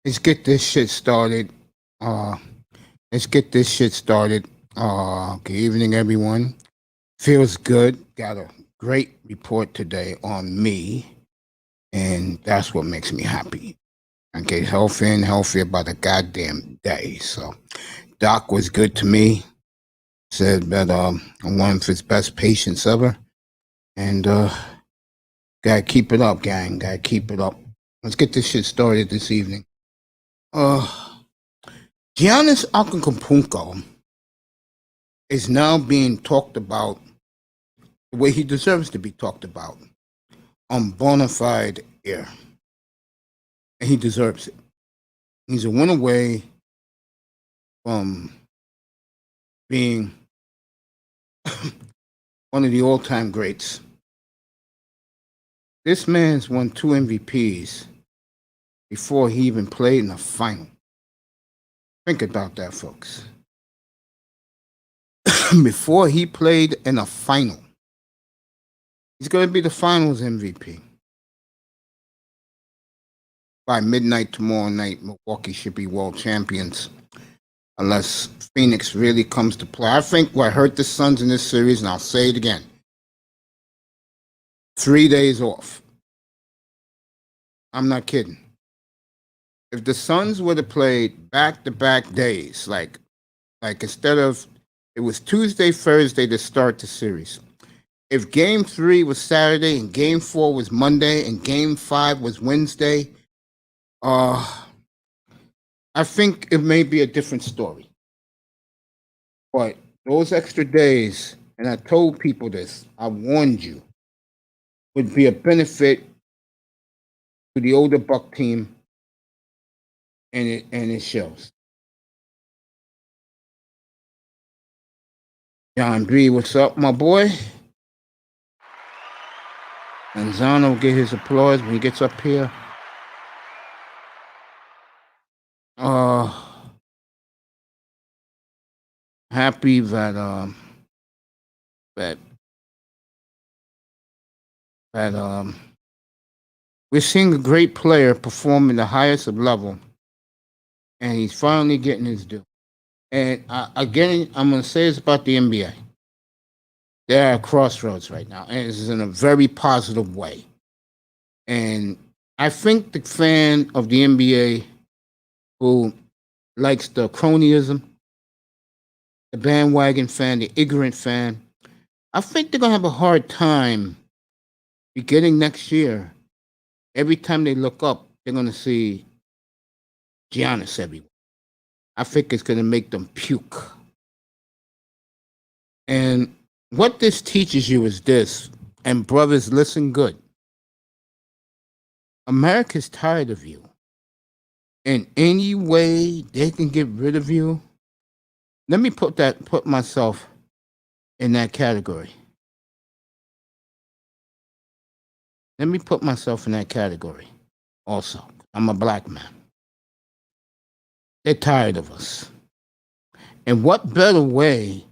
let's get this shit started. Uh, let's get this shit started. Good evening, everyone. Feels good. Got a great report today on me, and that's what makes me happy. I get healthier and healthier by the goddamn day. So, Doc was good to me. Said that I'm one of his best patients ever, and gotta keep it up, gang. Gotta keep it up. Let's get this shit started this evening. Giannis Antetokounmpo is now being talked about the way he deserves to be talked about on bona fide air. And he deserves it. He's a win away from being one of the all-time greats. This man's won 2 MVPs before he even played in a final. Think about that, folks. Before he played in a final. He's going to be the finals MVP. By midnight tomorrow night, Milwaukee should be world champions. Unless Phoenix really comes to play. I think what hurt the Suns in this series, and I'll say it again, 3 days off. I'm not kidding. If the Suns would have played back-to-back days, like instead of, it was Tuesday, Thursday to start the series. If Game 3 was Saturday and Game 4 was Monday and Game 5 was Wednesday, I think it may be a different story. But those extra days, and I told people this, I warned you, would be a benefit to the older Buck team, and it shows. John B, what's up, my boy? And Zano will get his applause when he gets up here. Happy that we're seeing a great player perform in the highest of level, and he's finally getting his due. And again, I'm going to say this about the NBA. They're at a crossroads right now, and it's in a very positive way. And I think the fan of the NBA who likes the cronyism, the bandwagon fan, the ignorant fan, I think they're going to have a hard time beginning next year. Every time they look up, they're going to see Giannis everywhere. I think it's going to make them puke. And what this teaches you is this, and brothers, listen good. America's tired of you. In any way they can get rid of you, let me put myself in that category. Let me put myself in that category also. I'm a black man. They're tired of us. And what better way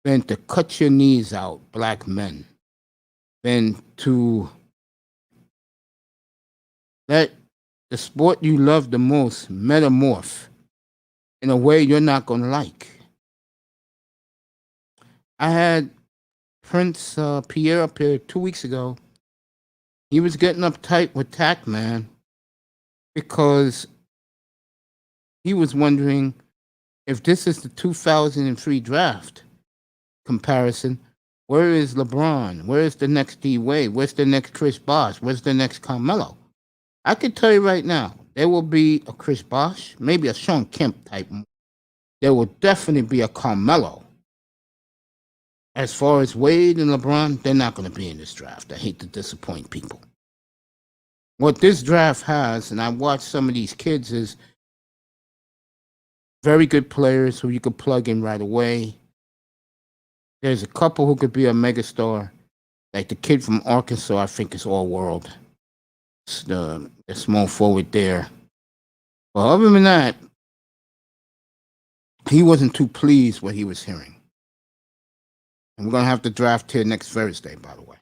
than to cut your knees out, black men, than to let the sport you love the most metamorph in a way you're not going to like. I had Prince Pierre up here 2 weeks ago. He was getting uptight with Tack, man, because he was wondering if this is the 2003 draft comparison, where is LeBron? Where is the next D-Wade? Where's the next Chris Bosh? Where's the next Carmelo? I can tell you right now, there will be a Chris Bosh, maybe a Sean Kemp type. There will definitely be a Carmelo. As far as Wade and LeBron, they're not going to be in this draft. I hate to disappoint people. What this draft has, and I watched some of these kids, is very good players who you could plug in right away. There's a couple who could be a megastar. Like the kid from Arkansas, I think is all world. It's the small forward there. But other than that, he wasn't too pleased what he was hearing. And we're going to have the draft here next Thursday, by the way.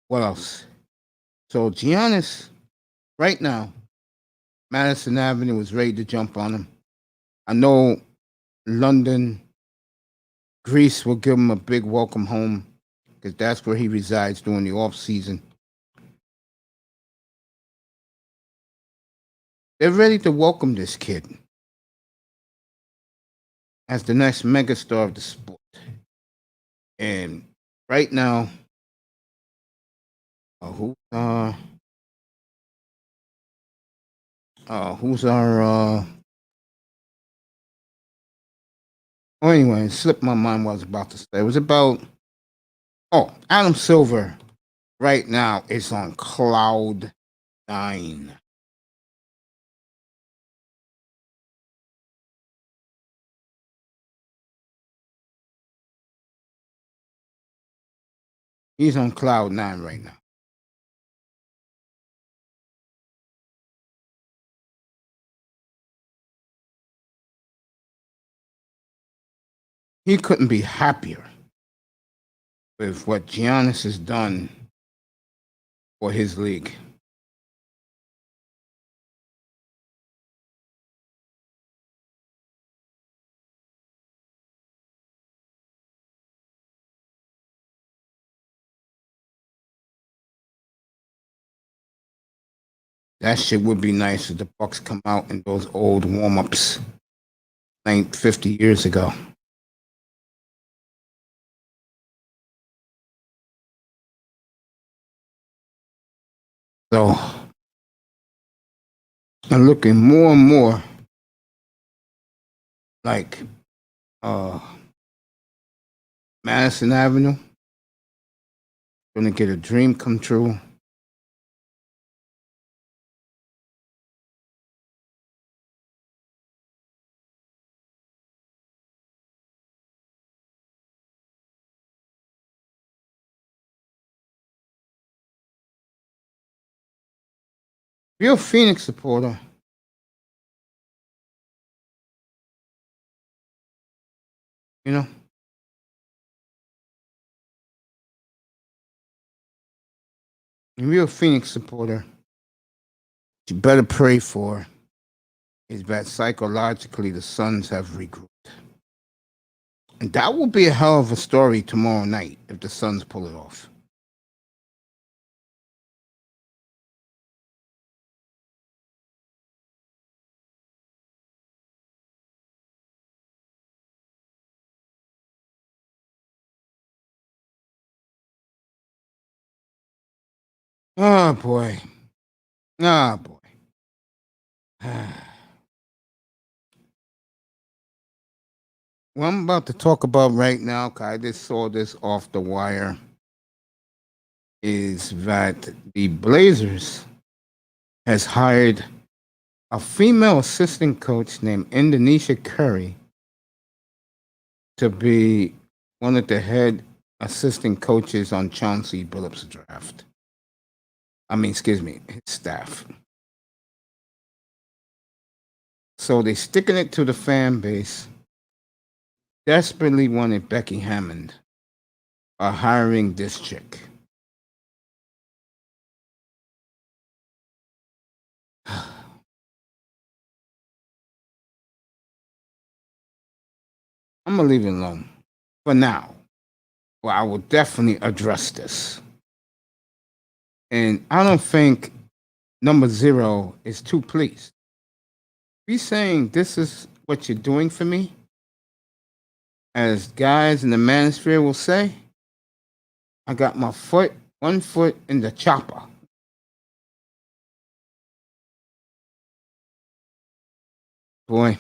What else? So Giannis, right now, Madison Avenue is ready to jump on him. I know London, Greece will give him a big welcome home because that's where he resides during the off season. They're ready to welcome this kid as the next megastar of the sport. And right now, who's our oh, anyway, it slipped my mind what I was about to say. It was about Adam Silver right now is on cloud nine. He's on cloud nine right now. He couldn't be happier with what Giannis has done for his league. That shit would be nice if the Bucks come out in those old warm-ups 50 years ago. So I'm looking more and more like Madison Avenue. Gonna get a dream come true. If you're a Phoenix supporter, you know, if you're a Phoenix supporter, you better pray for is that psychologically the Suns have regrouped. And that will be a hell of a story tomorrow night if the Suns pull it off. Oh boy. Oh boy. What I'm about to talk about right now, cause I just saw this off the wire, is that the Blazers has hired a female assistant coach named Indonesia Curry to be one of the head assistant coaches on Chauncey Billups' draft. Excuse me, his staff. So they sticking it to the fan base. Desperately wanted Becky Hammond are hiring this chick. I'm gonna leave it alone for now. Well, I will definitely address this. And I don't think number 0 is too pleased. He's saying this is what you're doing for me, as guys in the manosphere will say, I got my one foot in the chopper. Boy,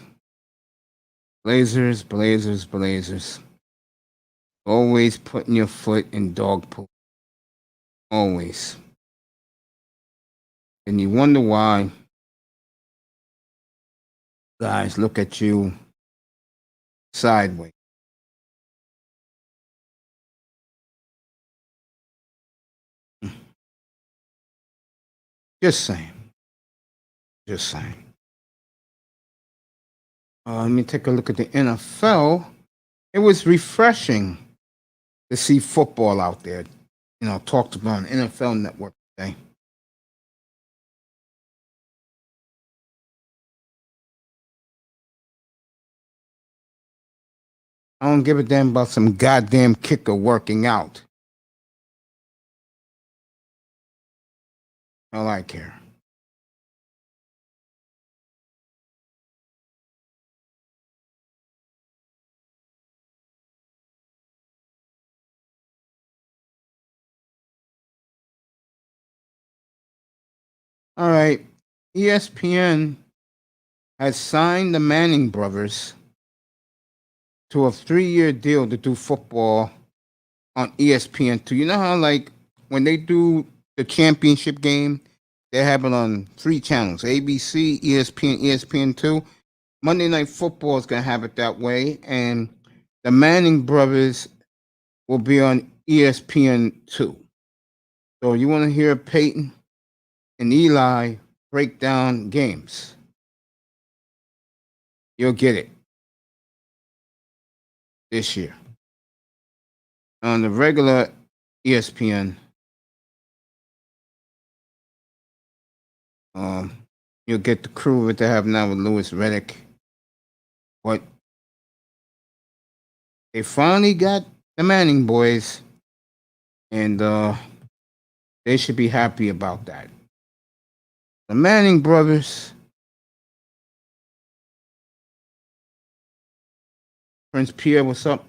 Blazers. Always putting your foot in dog poop. Always. And you wonder why guys look at you sideways. Just saying. Let me take a look at the NFL. It was refreshing to see football out there. talked about on NFL Network today. I don't give a damn about some goddamn kicker working out. All I care. All right. ESPN has signed the Manning brothers to a 3-year deal to do football on ESPN2. You know how, like, when they do the championship game, they have it on 3 channels: ABC, ESPN, ESPN2. Monday Night Football is going to have it that way. And the Manning brothers will be on ESPN2. So you want to hear Peyton and Eli break down games, you'll get it this year. On the regular ESPN, you'll get the crew that they have now with Louis Riddick. But they finally got the Manning boys, and they should be happy about that. The Manning brothers, Prince Pierre, what's up?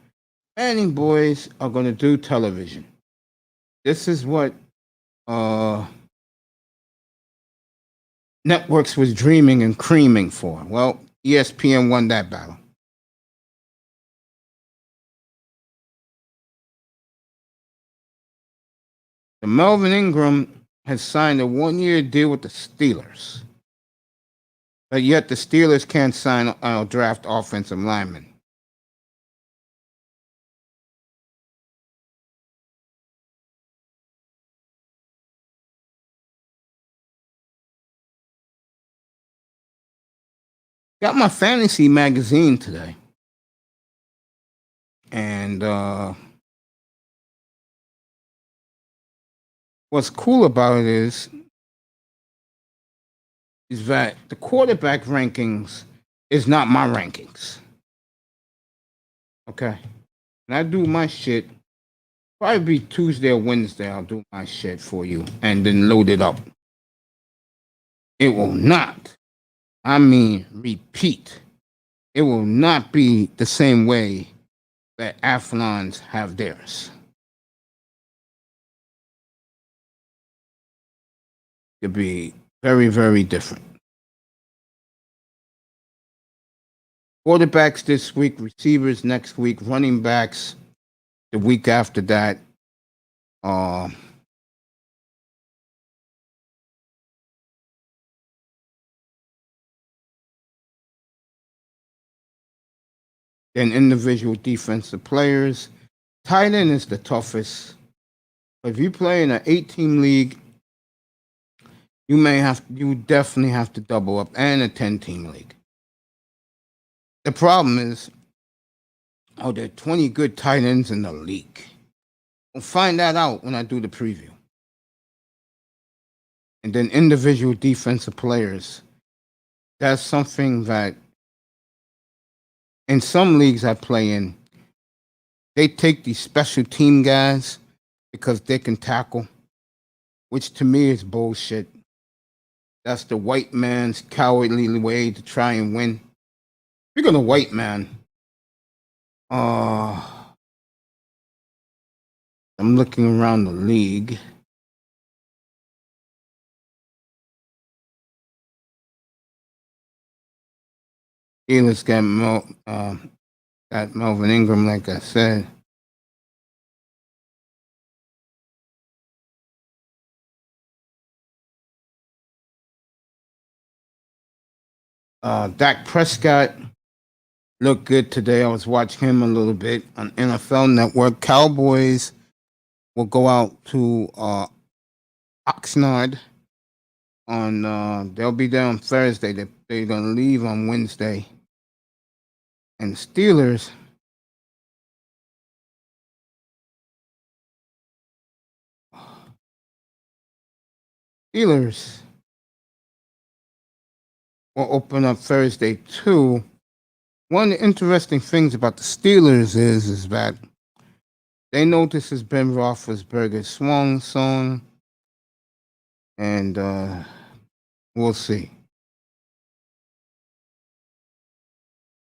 Manning boys are going to do television. This is what networks was dreaming and creaming for. Well, ESPN won that battle. The Melvin Ingram has signed a 1-year deal with the Steelers. But yet the Steelers can't sign a draft offensive lineman. Got my fantasy magazine today. And what's cool about it is that the quarterback rankings is not my rankings. Okay. And I do my shit. Probably be Tuesday or Wednesday, I'll do my shit for you and then load it up. It will not, repeat. It will not be the same way that Athlons have theirs. It'll be very, very different. Quarterbacks this week, receivers next week, running backs the week after that. Then individual defensive players. Tight end is the toughest. If you play in an 8-team league, you definitely have to double up, and a 10-team league. The problem is, there are 20 good tight ends in the league. We'll find that out when I do the preview. And then individual defensive players. That's something that in some leagues I play in, they take these special team guys because they can tackle, which to me is bullshit. That's the white man's cowardly way to try and win. Speaking of white man, I'm looking around the league. Steelers got Melvin Ingram, like I said. Dak Prescott looked good today. I was watching him a little bit on NFL Network. Cowboys will go out to Oxnard on. They'll be there on Thursday. They're gonna leave on Wednesday. And Steelers, Steelers will open up Thursday too. One of the interesting things about the Steelers is that they know this is Ben Roethlisberger's swan song, and we'll see.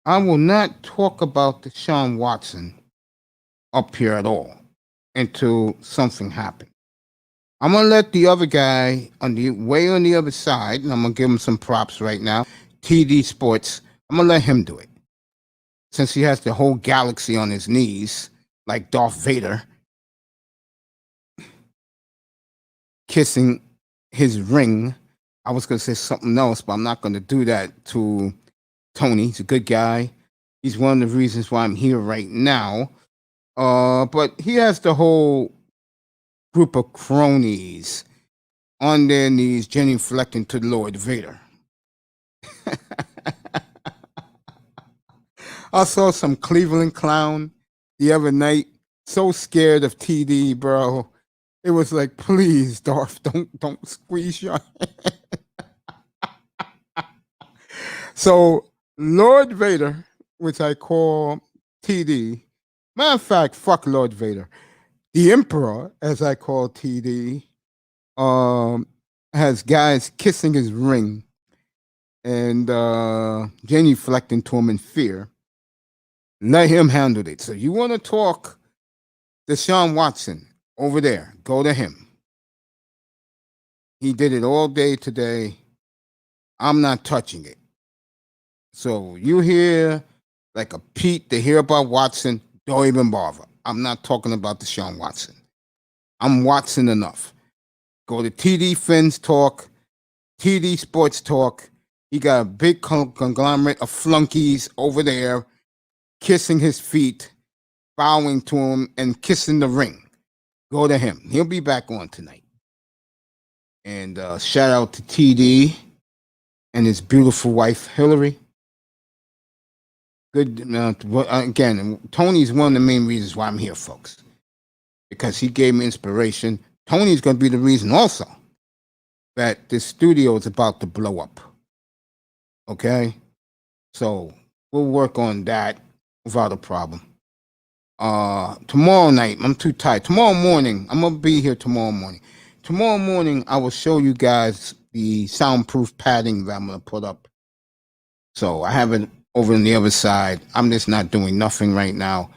I will not talk about Deshaun Watson up here at all until something happens. I'm gonna let the other guy on the other side, and I'm gonna give him some props right now. TD Sports. I'm gonna let him do it, since he has the whole galaxy on his knees, like Darth Vader, kissing his ring. I was gonna say something else, but I'm not gonna do that to Tony. He's a good guy. He's one of the reasons why I'm here right now. But he has the whole group of cronies on their knees, genuflecting to Lord Vader. I saw some Cleveland clown the other night, so scared of TD, bro. It was like, please, Darth, don't squeeze your hand. So Lord Vader, which I call TD, matter of fact, fuck Lord Vader. The Emperor, as I call TD, has guys kissing his ring and genuflecting to him in fear. Let him handle it. So you want to talk Deshaun Watson over there, go to him. He did it all day today. I'm not touching it. So you hear like a Pete to hear about Watson, don't even bother. I'm not talking about Deshaun Watson. I'm Watson enough. Go to TD Fins Talk, TD Sports Talk. He got a big conglomerate of flunkies over there kissing his feet, bowing to him, and kissing the ring. Go to him. He'll be back on tonight. And shout out to TD and his beautiful wife, Hillary. Good. Again, Tony's one of the main reasons why I'm here, folks, because he gave me inspiration. Tony's going to be the reason also that this studio is about to blow up. Okay? So we'll work on that without a problem. Tomorrow night, I'm too tired. Tomorrow morning, I'm going to be here tomorrow morning. Tomorrow morning, I will show you guys the soundproof padding that I'm going to put up. So I have it over on the other side. I'm just not doing nothing right now.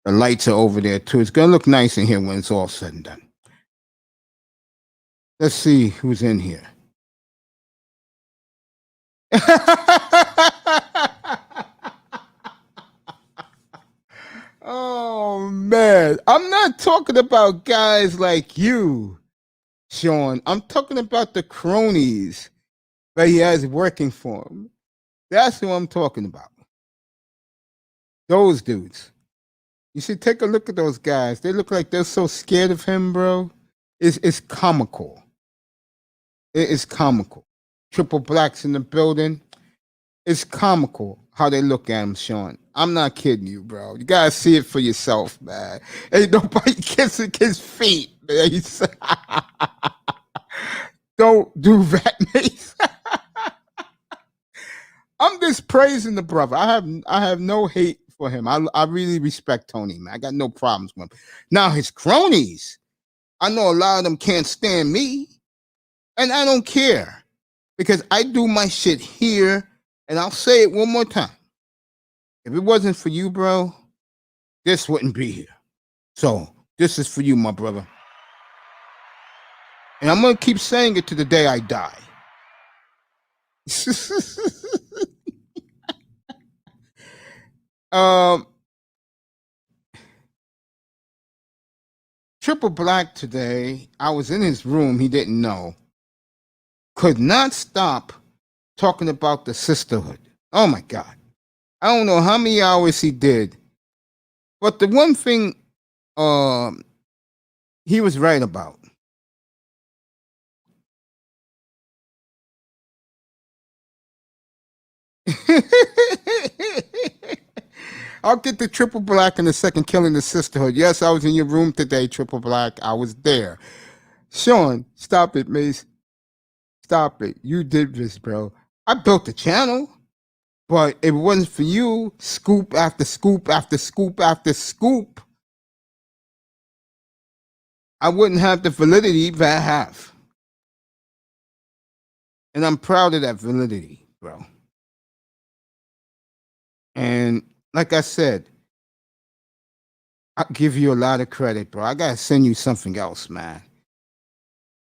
The lights are over there too. It's going to look nice in here when it's all said and done. Let's see who's in here. Oh, man. I'm not talking about guys like you, Sean. I'm talking about the cronies that he has working for him. That's who I'm talking about. Those dudes. You should take a look at those guys. They look like they're so scared of him, bro. It's comical. It is comical. Triple Blacks in the building. It's comical how they look at him, Sean. I'm not kidding you, bro. You gotta see it for yourself, man. Ain't nobody kissing his feet, man. Don't do that, Mace. I'm just praising the brother. I have no hate for him. I really respect Tony, man. I got no problems with him. Now his cronies, I know a lot of them can't stand me, and I don't care because I do my shit here, and I'll say it one more time. If it wasn't for you, bro, this wouldn't be here. So this is for you, my brother. And I'm going to keep saying it to the day I die. Triple Black today, I was in his room, he didn't know, could not stop talking about the sisterhood. Oh my God. I don't know how many hours he did, but the one thing he was right about. I'll get the Triple Black in a second, killing the sisterhood. Yes, I was in your room today, Triple Black. I was there. Sean, stop it, Mace. Stop it. You did this, bro. I built the channel, but if it wasn't for you, scoop after scoop after scoop after scoop, I wouldn't have the validity that I have. And I'm proud of that validity, bro. And like I said, I'll give you a lot of credit, bro. I gotta send you something else, man.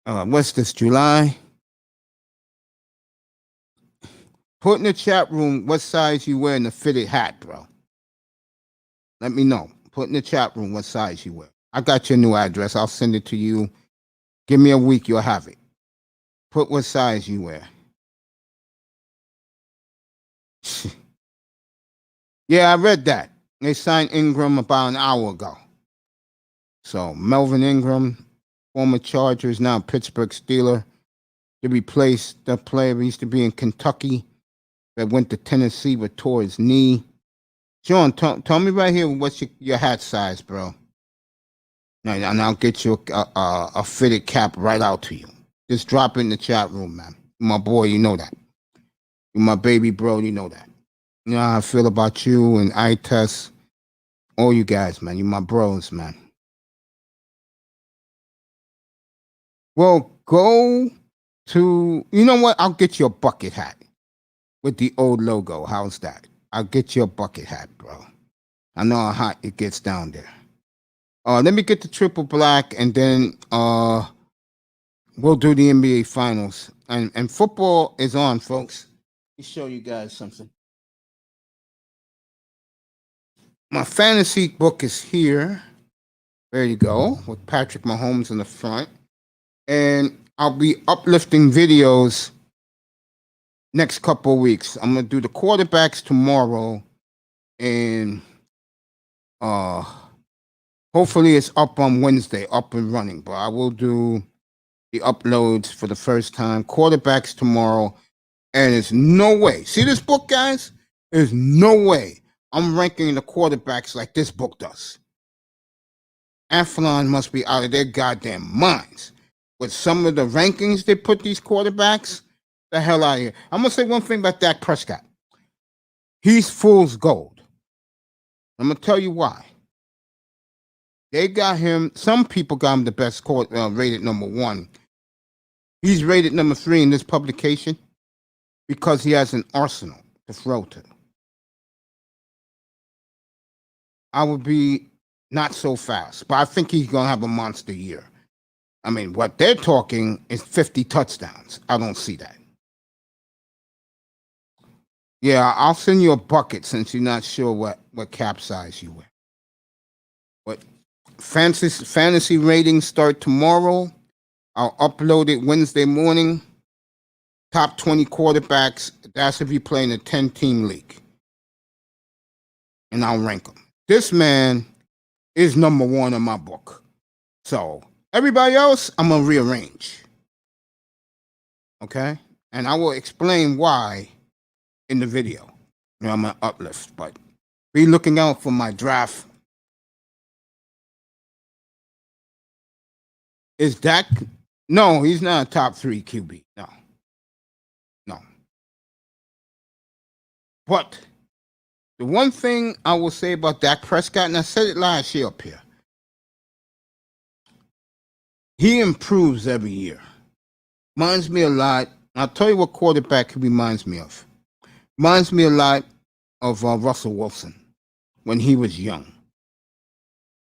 What's this, July? Put in the chat room what size you wear in the fitted hat, bro. Let me know. Put in the chat room what size you wear. I got your new address. I'll send it to you. Give me a week, you'll have it. Put what size you wear. Yeah, I read that. They signed Ingram about an hour ago. So Melvin Ingram, former Chargers, now Pittsburgh Steeler, to replace the player who used to be in Kentucky that went to Tennessee but tore his knee. Sean, tell me right here what's your hat size, bro. And I'll get you a fitted cap right out to you. Just drop it in the chat room, man. My boy, you know that. You're my baby bro, you know that. You know how I feel about you and iTest. All you guys, man. You're my bros, man. Well, go to, you know what? I'll get you a bucket hat with the old logo. How's that? I'll get you a bucket hat, bro. I know how hot it gets down there. Let me get the triple black, and then we'll do the NBA Finals. And football is on, folks. Let me show you guys something. My fantasy book is here. There you go, with Patrick Mahomes in the front. And I'll be uplifting videos next couple of weeks. I'm going to do the quarterbacks tomorrow. And hopefully it's up on Wednesday, up and running. But I will do the uploads for the first time. Quarterbacks tomorrow. And there's no way. See this book, guys? There's no way I'm ranking the quarterbacks like this book does. Athlon must be out of their goddamn minds. With some of the rankings they put these quarterbacks, the hell out of here. I'm going to say one thing about Dak Prescott. He's fool's gold. I'm going to tell you why. They got him, some people got him the best rated number 1. He's rated number 3 in this publication because he has an arsenal to throw to. I would be not so fast, but I think he's going to have a monster year. I mean, what they're talking is 50 touchdowns. I don't see that. Yeah, I'll send you a bucket since you're not sure what cap size you wear. But fantasy ratings start tomorrow. I'll upload it Wednesday morning. Top 20 quarterbacks. That's if you play in a 10-team league. And I'll rank them. This man is number 1 in my book. So everybody else, I'm going to rearrange. Okay? And I will explain why in the video. You know, I'm going to uplift. But be looking out for my draft. Is Dak? No, he's not a top 3 QB. No. But the one thing I will say about Dak Prescott, and I said it last year up here, he improves every year. Reminds me a lot. I'll tell you what quarterback he reminds me of. Reminds me a lot of Russell Wilson when he was young.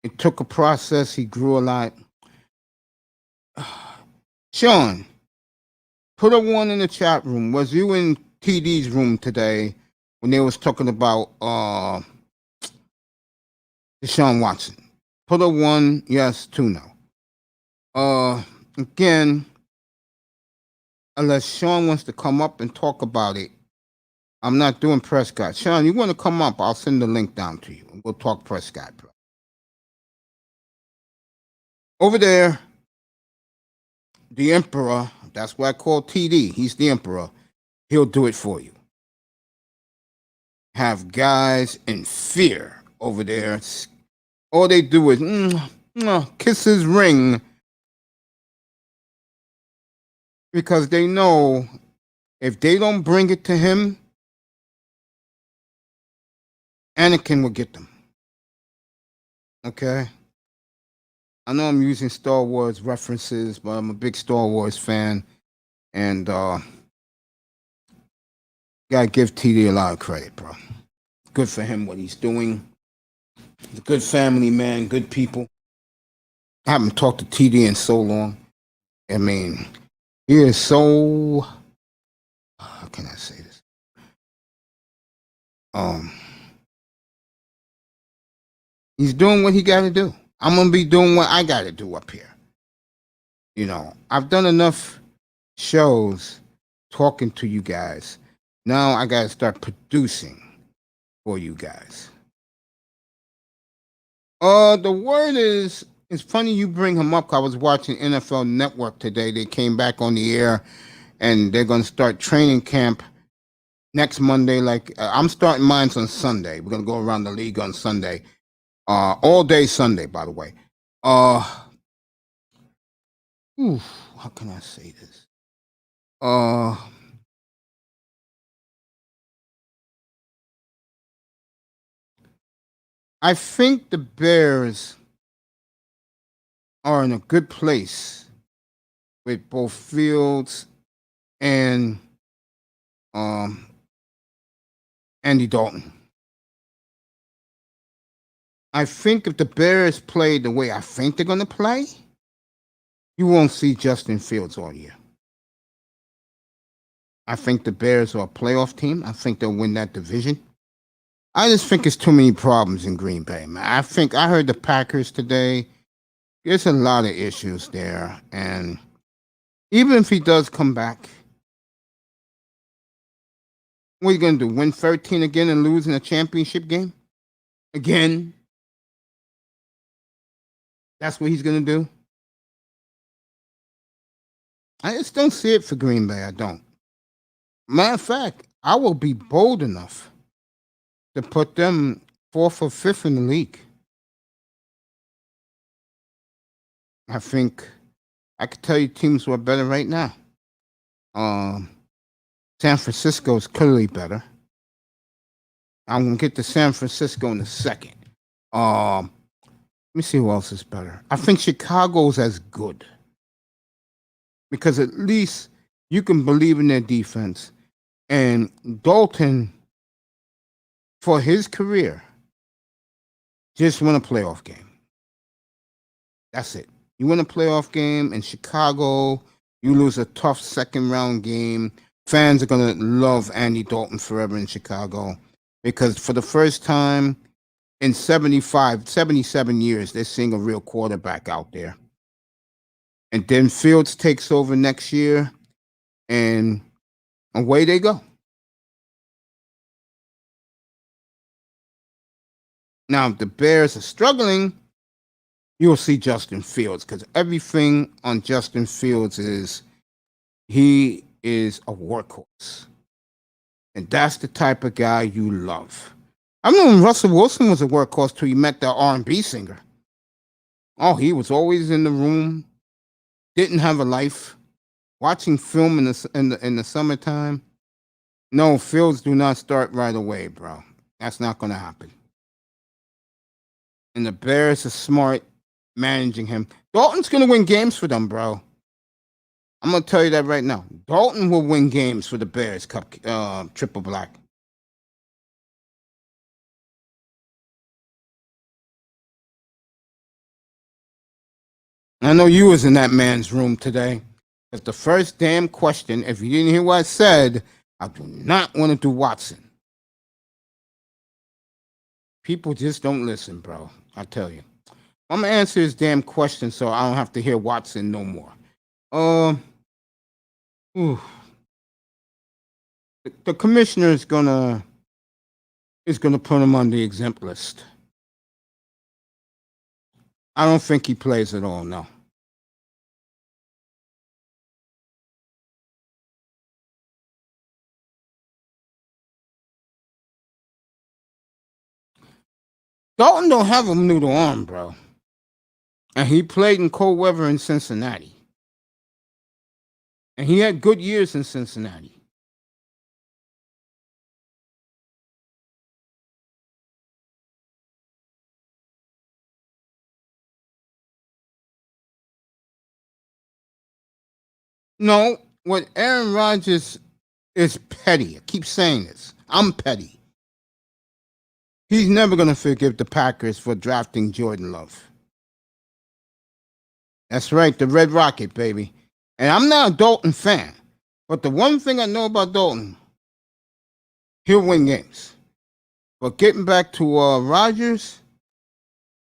It took a process. He grew a lot. Sean, put a 1 in the chat room. Was you in TD's room today when they was talking about Deshaun Watson? Put a 1, yes, 2 no. Again, unless Sean wants to come up and talk about it, I'm not doing Prescott. Sean, you want to come up, I'll send the link down to you. We'll talk Prescott, bro. Over there, the Emperor, that's what I call TD. He's the Emperor. He'll do it for you. Have guys in fear over there. All they do is kiss his ring. because they know if they don't bring it to him, Anakin will get them. Okay? I know I'm using Star Wars references, but I'm a big Star Wars fan, and gotta give TD a lot of credit, bro. Good for him, what he's doing. He's a good family man, good people. I haven't talked to TD in so long. I mean, he is so. How can I say this? Um, he's doing what he got to do. I'm gonna be doing what I got to do up here. You know, I've done enough shows talking to you guys. Now I got to start producing for you guys. The word is, it's funny you bring him up. I was watching NFL Network today. They came back on the air, and they're gonna start training camp next Monday. Like I'm starting mine on Sunday. We're gonna go around the league on Sunday, all day Sunday, by the way. How can I say this? I think the Bears are in a good place with both Fields and Andy Dalton. I think if the Bears play the way I think they're going to play, you won't see Justin Fields all year. I think the Bears are a playoff team. I think they'll win that division. I just think it's too many problems in Green Bay, man. I heard the Packers today. There's a lot of issues there. And even if he does come back, what are you going to do? Win 13 again and lose in a championship game? Again? That's what he's going to do? I just don't see it for Green Bay. I don't. Matter of fact, I will be bold enough to put them 4th or 5th in the league. I think I could tell you teams who are better right now. San Francisco is clearly better. I'm going to get to San Francisco in a second. Let me see who else is better. I think Chicago's as good. Because at least you can believe in their defense. And Dalton, for his career, just won a playoff game. That's it. You win a playoff game in Chicago, you lose a tough second round game. Fans are going to love Andy Dalton forever in Chicago because for the first time in 77 years, they're seeing a real quarterback out there. And then Fields takes over next year, and away they go. Now, if the Bears are struggling, you'll see Justin Fields because everything on Justin Fields is he is a workhorse. And that's the type of guy you love. I remember Russell Wilson was a workhorse till he met that R&B singer. Oh, he was always in the room, didn't have a life, watching film in the summertime. No, Fields do not start right away, bro. That's not going to happen. And the Bears are smart managing him. Dalton's going to win games for them, bro. I'm going to tell you that right now. Dalton will win games for the Bears Cup triple black. I know you was in that man's room today. Because the first damn question, if you didn't hear what I said, I do not want to do Watson. People just don't listen, bro. I tell you. I'm going to answer his damn question so I don't have to hear Watson no more. The commissioner is gonna put him on the exempt list. I don't think he plays at all, no. Dalton don't have a noodle arm, bro. And he played in cold weather in Cincinnati. And he had good years in Cincinnati. No, what Aaron Rodgers is petty. I keep saying this. I'm petty. He's never going to forgive the Packers for drafting Jordan Love. That's right, the Red Rocket, baby. And I'm not a Dalton fan, but the one thing I know about Dalton, he'll win games. But getting back to Rodgers,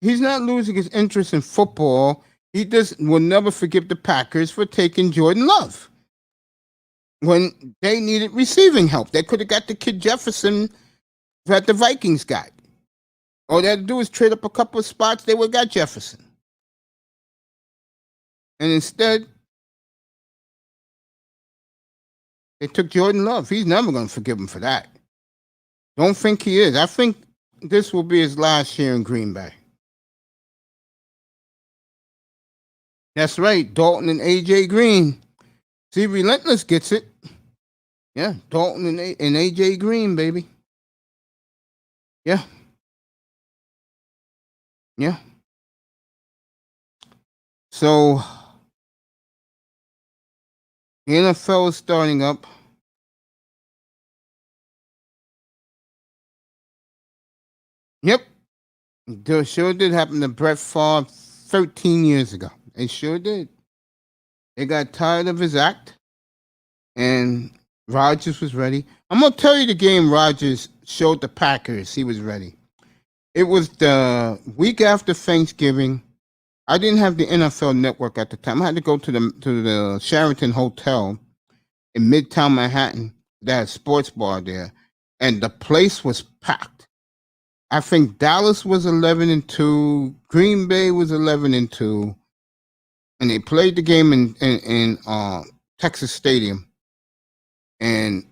he's not losing his interest in football. He just will never forgive the Packers for taking Jordan Love when they needed receiving help. They could have got the kid Jefferson that the Vikings got. All they had to do was trade up a couple of spots. They would have got Jefferson. And instead, they took Jordan Love. He's never going to forgive him for that. Don't think he is. I think this will be his last year in Green Bay. That's right, Dalton and A.J. Green. See, Relentless gets it. Yeah, Dalton and A.J. Green, baby. Yeah. Yeah. So, the NFL is starting up. Yep. It sure did happen to Brett Favre 13 years ago. It sure did. They got tired of his act, and Rodgers was ready. I'm going to tell you the game Rodgers showed the Packers he was ready. It was the week after Thanksgiving. I didn't have the NFL Network at the time. I had to go to the Sheraton Hotel in Midtown Manhattan. They had a sports bar there, and the place was packed. I think Dallas was 11-2, Green Bay was 11-2, and they played the game in Texas Stadium, and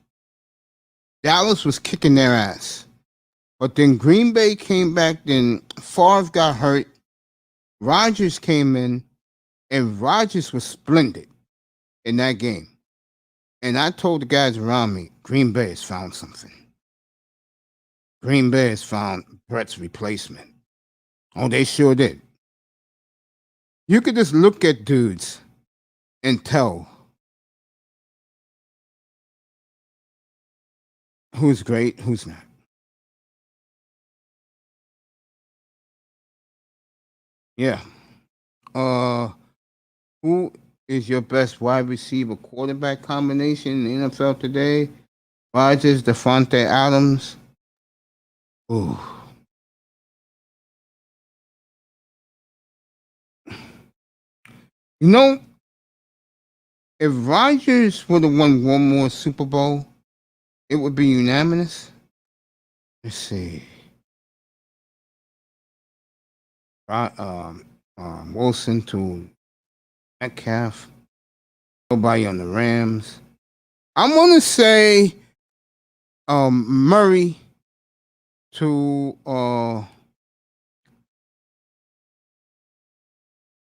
Dallas was kicking their ass. But then Green Bay came back, then Favre got hurt, Rodgers came in, and Rodgers was splendid in that game. And I told the guys around me, Green Bay has found something. Green Bay has found Brett's replacement. Oh, they sure did. You could just look at dudes and tell who's great, who's not. Yeah. Who is your best wide receiver quarterback combination in the NFL today? Rodgers, Devontae Adams. Ooh. You know, if Rodgers would have won one more Super Bowl, it would be unanimous. Let's see. Wilson to Metcalf. Nobody on the Rams. I'm going to say Murray to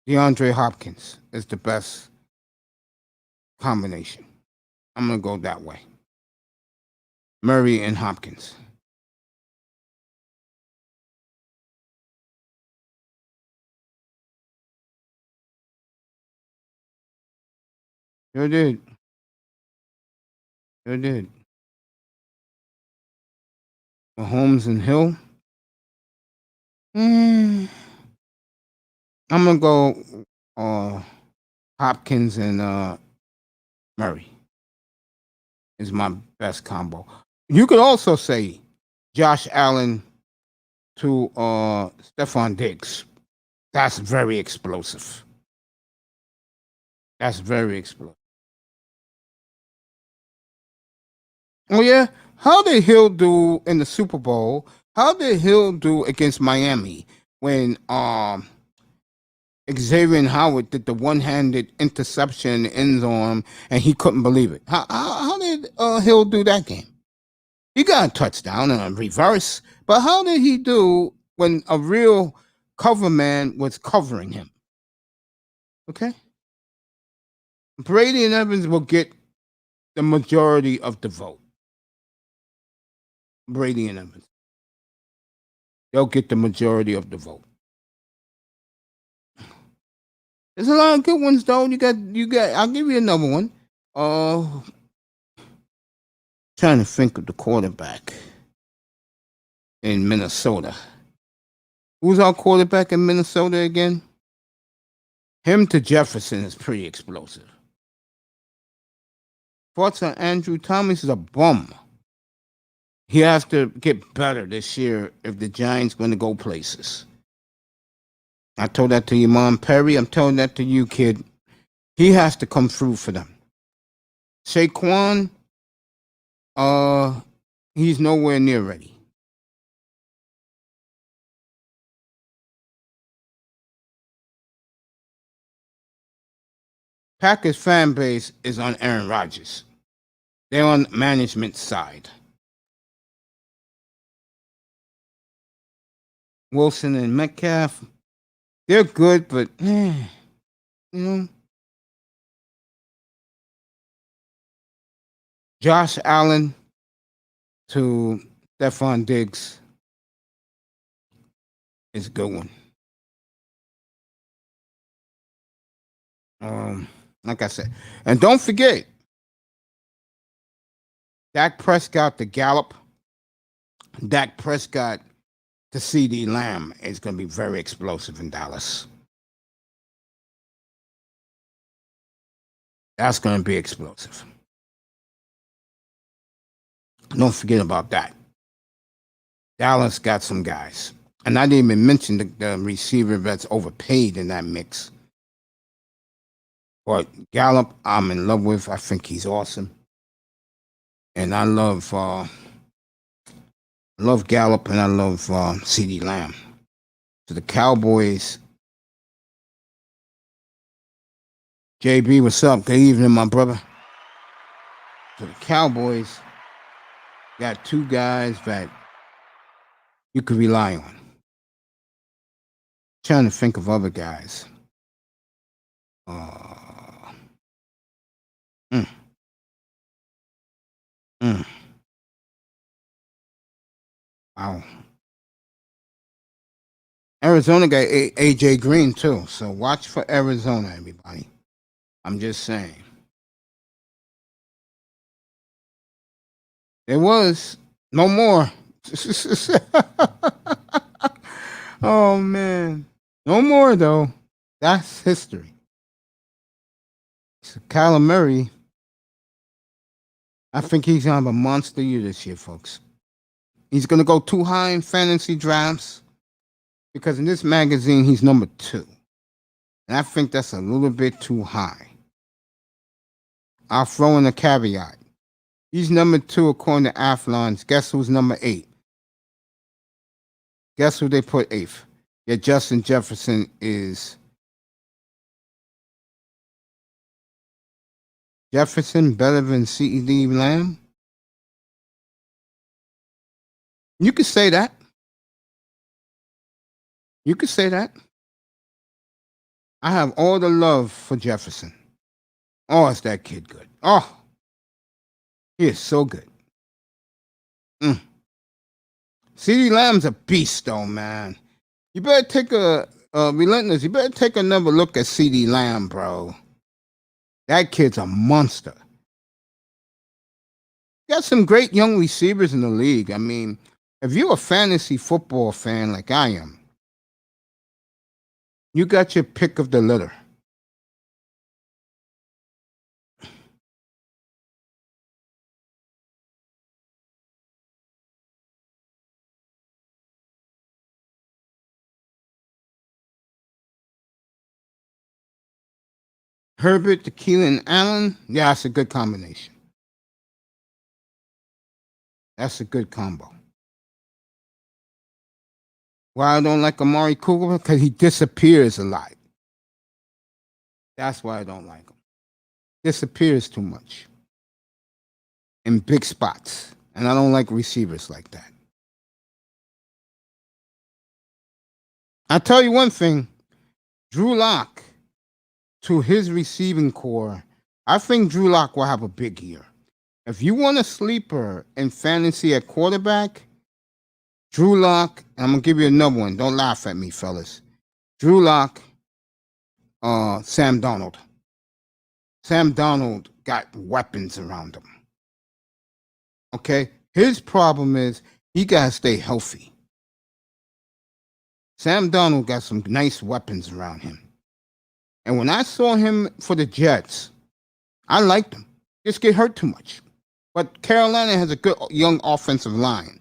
DeAndre Hopkins is the best combination. I'm going to go that way. Murray and Hopkins. Sure did. Sure did. Mahomes and Hill. I'm going to go Hopkins and Murray is my best combo. You could also say Josh Allen to Stephon Diggs. That's very explosive. That's very explosive. Oh, yeah? How did Hill do in the Super Bowl? How did Hill do against Miami when Xavier Howard did the one-handed interception in the end zone and he couldn't believe it? How did Hill do that game? He got a touchdown and a reverse, but how did he do when a real cover man was covering him? Okay? Brady and Evans will get the majority of the vote. Brady and Evans. They'll get the majority of the vote. There's a lot of good ones though. You got I'll give you another one. Trying to think of the quarterback in Minnesota. Who's our quarterback in Minnesota again? Him to Jefferson is pretty explosive. Thoughts on Andrew Thomas is a bum. He has to get better this year if the Giants going to go places. I told that to your mom, Perry. I'm telling that to you, kid. He has to come through for them. Saquon, he's nowhere near ready. Packers fan base is on Aaron Rodgers. They're on management side. Wilson and Metcalf, they're good, but you know, Josh Allen to Stephon Diggs is a good one. Like I said, and don't forget, Dak Prescott to Gallup, Dak Prescott to CD Lamb is going to be very explosive in Dallas. That's going to be explosive. Don't forget about that. Dallas got some guys. And I didn't even mention the receiver that's overpaid in that mix. But Gallup, I'm in love with. I think he's awesome. And I love Gallup and I love CD Lamb. So the Cowboys. JB, what's up? Good evening, my brother. So the Cowboys got two guys that you could rely on. Trying to think of other guys. Wow. Arizona got AJ Green too, so watch for Arizona, everybody. I'm just saying. There was no more. Oh man, no more though. That's history. So Kyler Murray, I think he's gonna have a monster year this year, folks. He's gonna go too high in fantasy drafts because in this magazine he's number 2, and I think that's a little bit too high. I'll throw in a caveat. He's number 2 according to Athlon's. Guess who's number 8? Guess who they put 8th? Yeah, Justin Jefferson is. Jefferson better than CD Lamb? You could say that. You could say that. I have all the love for Jefferson. Oh, is that kid good? Oh, he is so good. CD Lamb's a beast, though, man. You better take relentless. You better take another look at CD Lamb, bro. That kid's a monster. Got some great young receivers in the league. I mean, if you're a fantasy football fan like I am, you got your pick of the litter. Herbert to Keelan Allen, yeah, that's a good combination. That's a good combo. Why I don't like Amari Cooper? Because he disappears a lot. That's why I don't like him. Disappears too much in big spots. And I don't like receivers like that. I'll tell you one thing. Drew Lock, to his receiving core, I think Drew Lock will have a big year. If you want a sleeper in fantasy at quarterback, Drew Lock, I'm going to give you another one. Don't laugh at me, fellas. Drew Lock, Sam Darnold. Sam Darnold got weapons around him. Okay? His problem is he got to stay healthy. Sam Darnold got some nice weapons around him. And when I saw him for the Jets, I liked him. Just get hurt too much. But Carolina has a good young offensive line.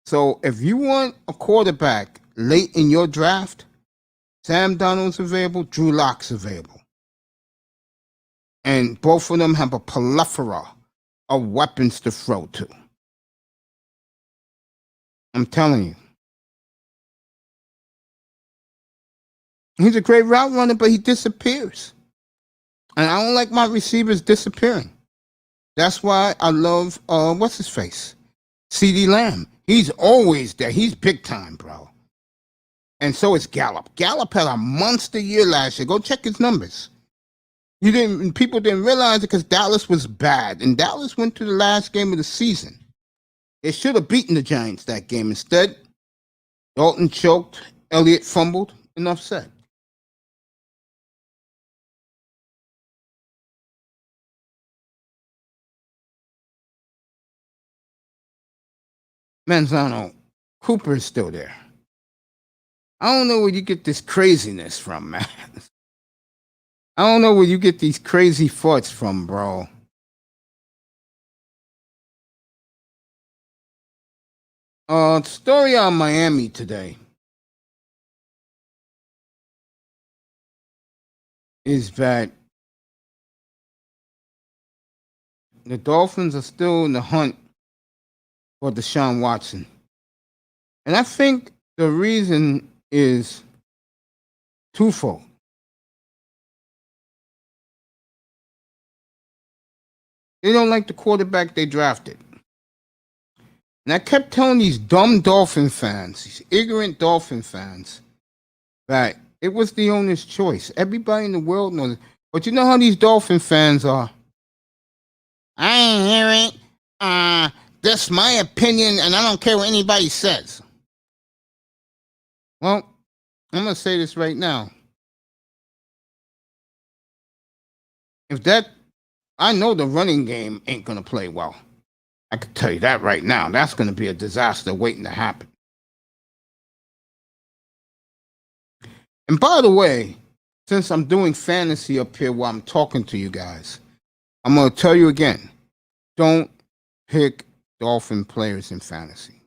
So if you want a quarterback late in your draft, Sam Darnold's available, Drew Lock's available. And both of them have a plethora of weapons to throw to. I'm telling you. He's a great route runner, but he disappears. And I don't like my receivers disappearing. That's why I love, what's his face? CeeDee Lamb. He's always there. He's big time, bro. And so is Gallup. Gallup had a monster year last year. Go check his numbers. People didn't realize it because Dallas was bad. And Dallas went to the last game of the season. They should have beaten the Giants that game. Instead, Dalton choked. Elliott fumbled. Enough said. Manzano, Cooper is still there. I don't know where you get this craziness from, man. I don't know where you get these crazy thoughts from, bro. Story on Miami today is that the Dolphins are still in the hunt for Deshaun Watson. And I think the reason is twofold. They don't like the quarterback they drafted. And I kept telling these dumb Dolphin fans, these ignorant Dolphin fans, that it was the owner's choice. Everybody in the world knows it. But you know how these Dolphin fans are? I ain't hear it. That's my opinion, and I don't care what anybody says. Well, I'm going to say this right now. I know the running game ain't going to play well. I can tell you that right now. That's going to be a disaster waiting to happen. And by the way, since I'm doing fantasy up here while I'm talking to you guys, I'm going to tell you again, don't pick Dolphin players in fantasy.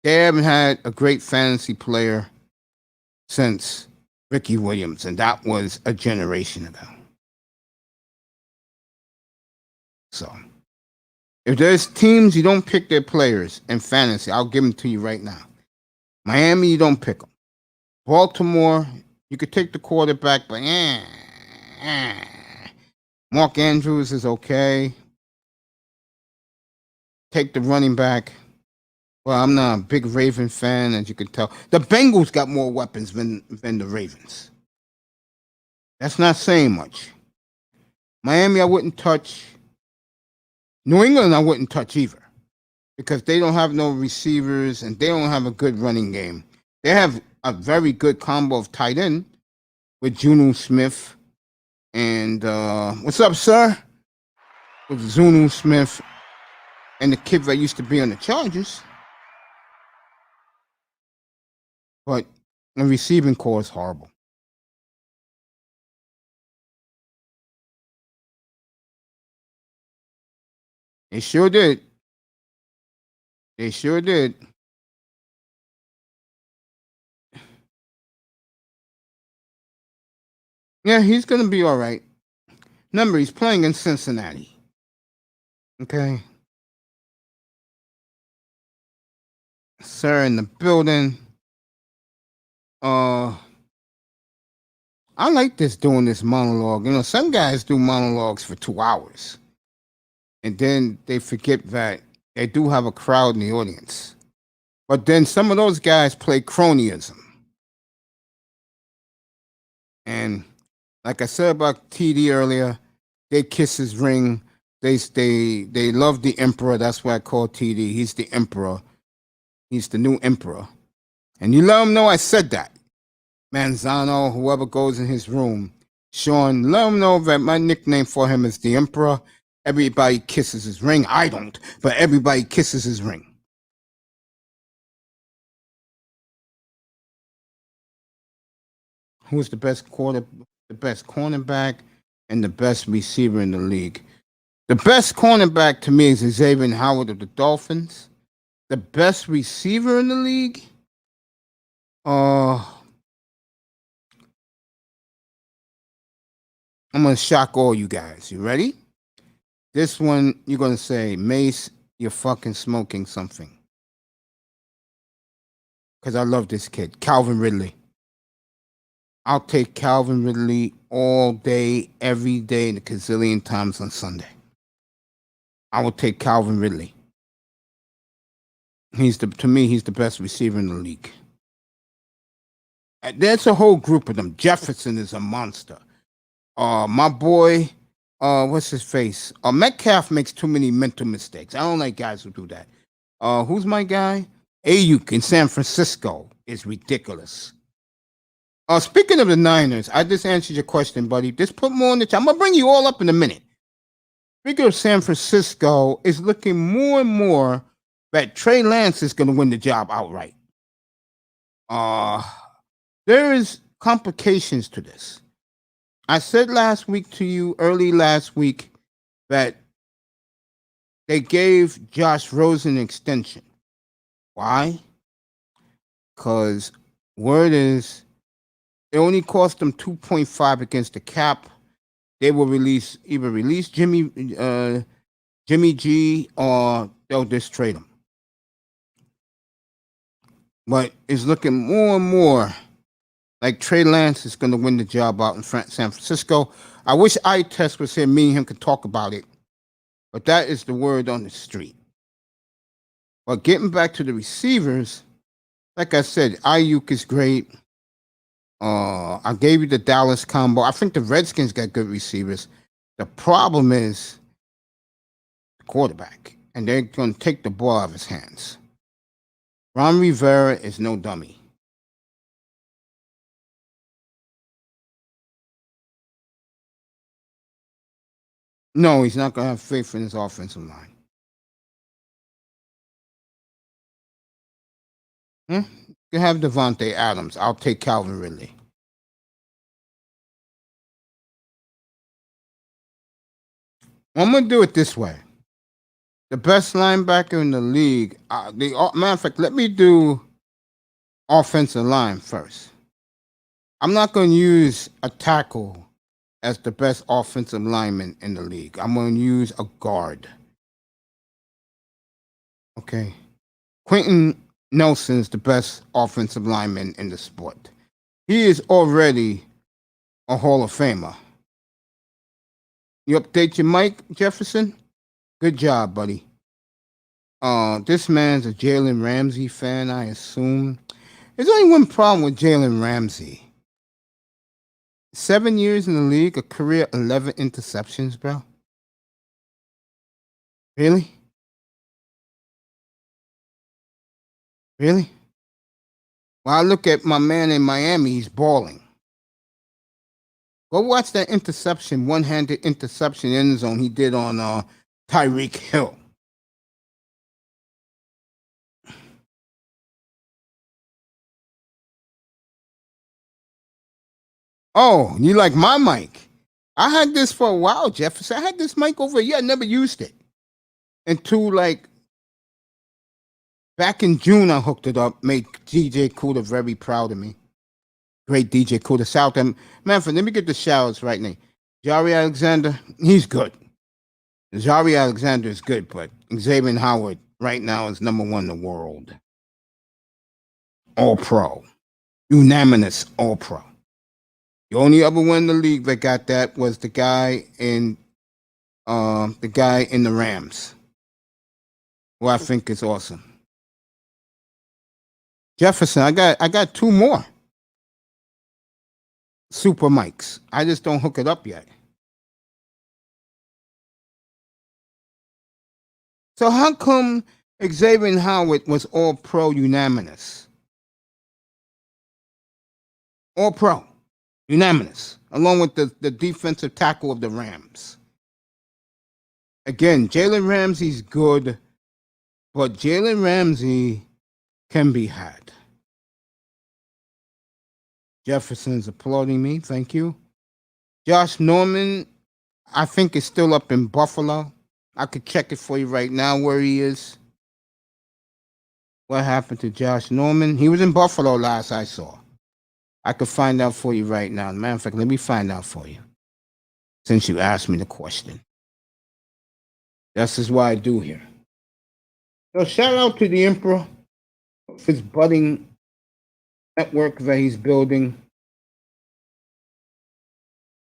They haven't had a great fantasy player since Ricky Williams, and that was a generation ago. So, if there's teams you don't pick their players in fantasy, I'll give them to you right now. Miami, you don't pick them. Baltimore, you could take the quarterback, but Mark Andrews is okay. Take the running back. Well, I'm not a big Raven fan, as you can tell. The Bengals got more weapons than the Ravens. That's not saying much. Miami, I wouldn't touch. New England, I wouldn't touch either, because they don't have no receivers and they don't have a good running game. They have a very good combo of tight end with Juno Smith and what's up, sir? With Juno Smith and the kid that used to be on the Chargers. But the receiving core is horrible. They sure did. They sure did. Yeah, he's going to be all right. Remember, he's playing in Cincinnati. Okay. Sir in the building. I like doing this monologue. You know, some guys do monologues for 2 hours. And then they forget that they do have a crowd in the audience. But then some of those guys play cronyism. And Like I said about TD earlier, they kiss his ring. They love the emperor. That's why I call TD. He's the emperor. He's the new emperor. And you let him know I said that. Manzano, whoever goes in his room, Sean, let him know that my nickname for him is the emperor. Everybody kisses his ring. I don't, but everybody kisses his ring. Who's the best cornerback, and the best receiver in the league? The best cornerback to me is Xavier Howard of the Dolphins. The best receiver in the league? I'm going to shock all you guys. You ready? This one, you're going to say, Mace, you're fucking smoking something. Because I love this kid, Calvin Ridley. I'll take Calvin Ridley all day, every day, and a gazillion times on Sunday. I will take Calvin Ridley. To me, he's the best receiver in the league. There's a whole group of them. Jefferson is a monster. My boy, what's his face? Metcalf makes too many mental mistakes. I don't like guys who do that. Who's my guy? Ayuk in San Francisco is ridiculous. Speaking of the Niners, I just answered your question, buddy. Just put more in the chat. I'm going to bring you all up in a minute. Speaking of San Francisco, is looking more and more that Trey Lance is going to win the job outright. There is complications to this. I said early last week, that they gave Josh Rosen an extension. Why? Because word is it only cost them 2.5 against the cap. They will either release Jimmy G, or they'll just trade him. But it's looking more and more like Trey Lance is going to win the job out in San Francisco. I wish iTest was here. Me and him could talk about it. But that is the word on the street. But getting back to the receivers, like I said, Ayuk is great. I gave you the Dallas combo. I think the Redskins got good receivers. The problem is the quarterback, and they're going to take the ball out of his hands. Ron Rivera is no dummy. No, he's not going to have faith in his offensive line. You have Devontae Adams. I'll take Calvin Ridley. I'm going to do it this way. The best linebacker in the league. Matter of fact, let me do offensive line first. I'm not going to use a tackle as the best offensive lineman in the league. I'm going to use a guard. Okay. Quentin Nelson is the best offensive lineman in the sport. He is already a Hall of Famer. You update your mic, Jefferson? Good job, buddy. This man's a Jalen Ramsey fan, I assume. There's only one problem with Jalen Ramsey. 7 years in the league, a career 11 interceptions, bro. Really? Really? When I look at my man in Miami, he's balling. Go watch that interception, one-handed interception in the zone he did on Tyreek Hill. Oh, you like my mic? I had this for a while, Jefferson. I had this mic over a year. I never used it until back in June. I hooked it up, made DJ Cooler very proud of me. Great DJ Cooler. South and Manfred, let me get the showers right now. Jari Alexander, he's good. Jari Alexander is good, but Xavier Howard right now is number 1 in the world. All pro. Unanimous all pro. The only other one in the league that got that was the guy in the Rams, who I think is awesome. Jefferson, I got 2 more. super mics. I just don't hook it up yet. So how come Xavier Howard was all pro unanimous? All pro. Unanimous. Along with the defensive tackle of the Rams. Again, Jalen Ramsey's good, but Jalen Ramsey can be had. Jefferson's applauding me. Thank you. Josh Norman, I think, is still up in Buffalo. I could check it for you right now where he is. What happened to Josh Norman? He was in Buffalo last I saw. I could find out for you right now. Matter of fact, let me find out for you. Since you asked me the question. This is what I do here. So shout out to the Emperor for his budding network that he's building.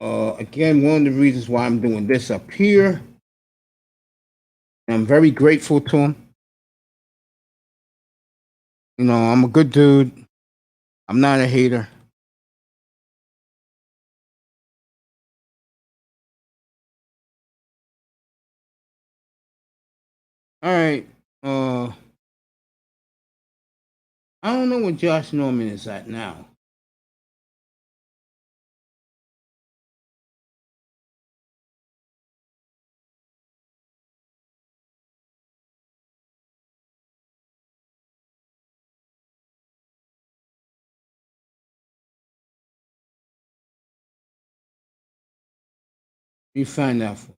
Again, one of the reasons why I'm doing this up here. I'm very grateful to him. You know, I'm a good dude. I'm not a hater. All right. I don't know where Josh Norman is at now. You find out for.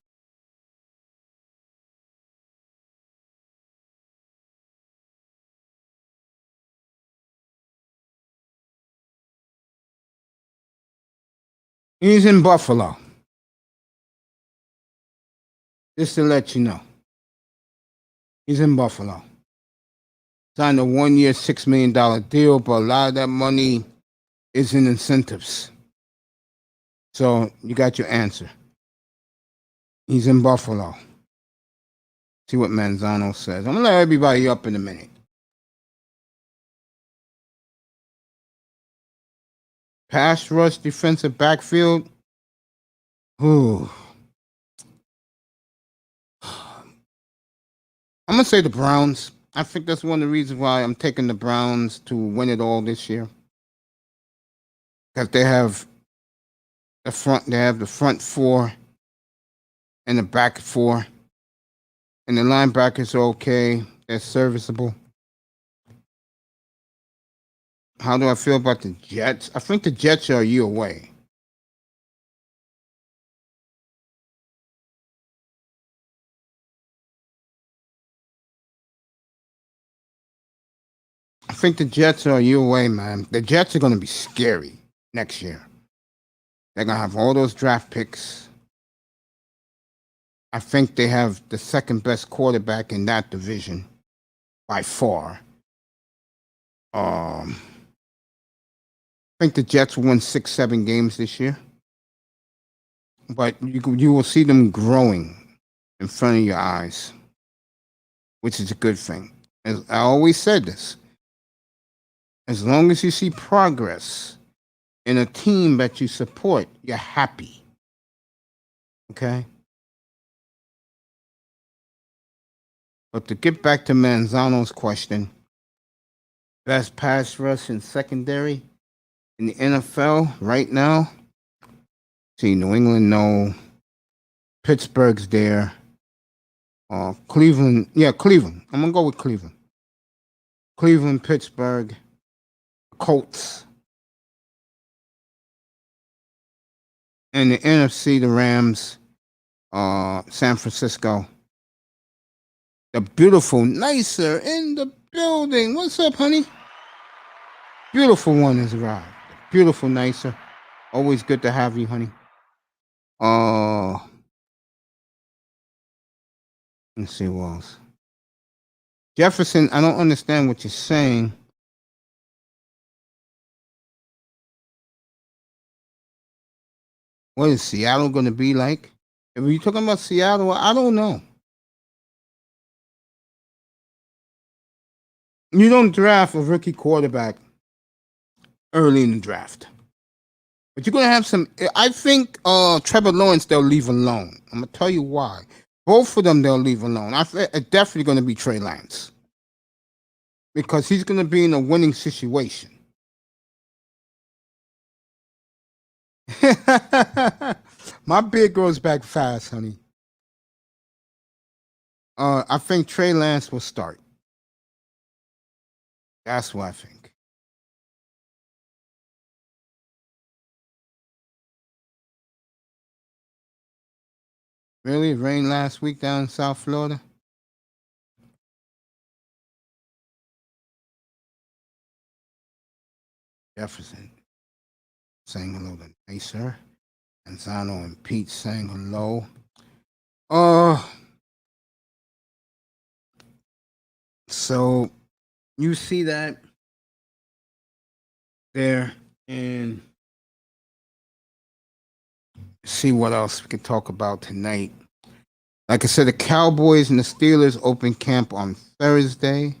He's in Buffalo. Just to let you know. He's in Buffalo. Signed a 1-year, $6 million deal, but a lot of that money is in incentives. So you got your answer. He's in Buffalo. See what Manzano says. I'm going to let everybody up in a minute. Pass rush defensive backfield. Ooh. I'm going to say the Browns. I think that's one of the reasons why I'm taking the Browns to win it all this year. Because they have the front four and the back four. And the linebackers are okay. They're serviceable. How do I feel about the Jets? I think the Jets are a year away. I think the Jets are a year away, man. The Jets are going to be scary next year. They're going to have all those draft picks. I think they have the second best quarterback in that division by far. I think the Jets will win 6-7 games this year. But you will see them growing in front of your eyes, which is a good thing. As I always said this, as long as you see progress in a team that you support, you're happy. Okay? But to get back to Manzano's question, best pass rush in secondary in the NFL right now? See, New England, no. Pittsburgh's there. Cleveland. Yeah, Cleveland. I'm going to go with Cleveland. Cleveland, Pittsburgh, Colts. And the NFC, the Rams, San Francisco. The beautiful Nicer in the building. What's up, honey? Beautiful one has arrived. Beautiful Nicer. Always good to have you, honey. Let's see what else. Jefferson, I don't understand what you're saying. What is Seattle going to be like? If you're talking about Seattle, I don't know. You don't draft a rookie quarterback early in the draft. But you're gonna have some. I think Trevor Lawrence they'll leave alone. I'm gonna tell you why. Both of them they'll leave alone. I think it's definitely gonna be Trey Lance because he's gonna be in a winning situation. My beard grows back fast, honey. I think Trey Lance will start. That's what I think. Really? It rained last week down in South Florida? Jefferson saying hello to Nacer. And Zano and Pete saying hello. So you see that there, and see what else we can talk about tonight. Like I said, the Cowboys and the Steelers open camp on Thursday.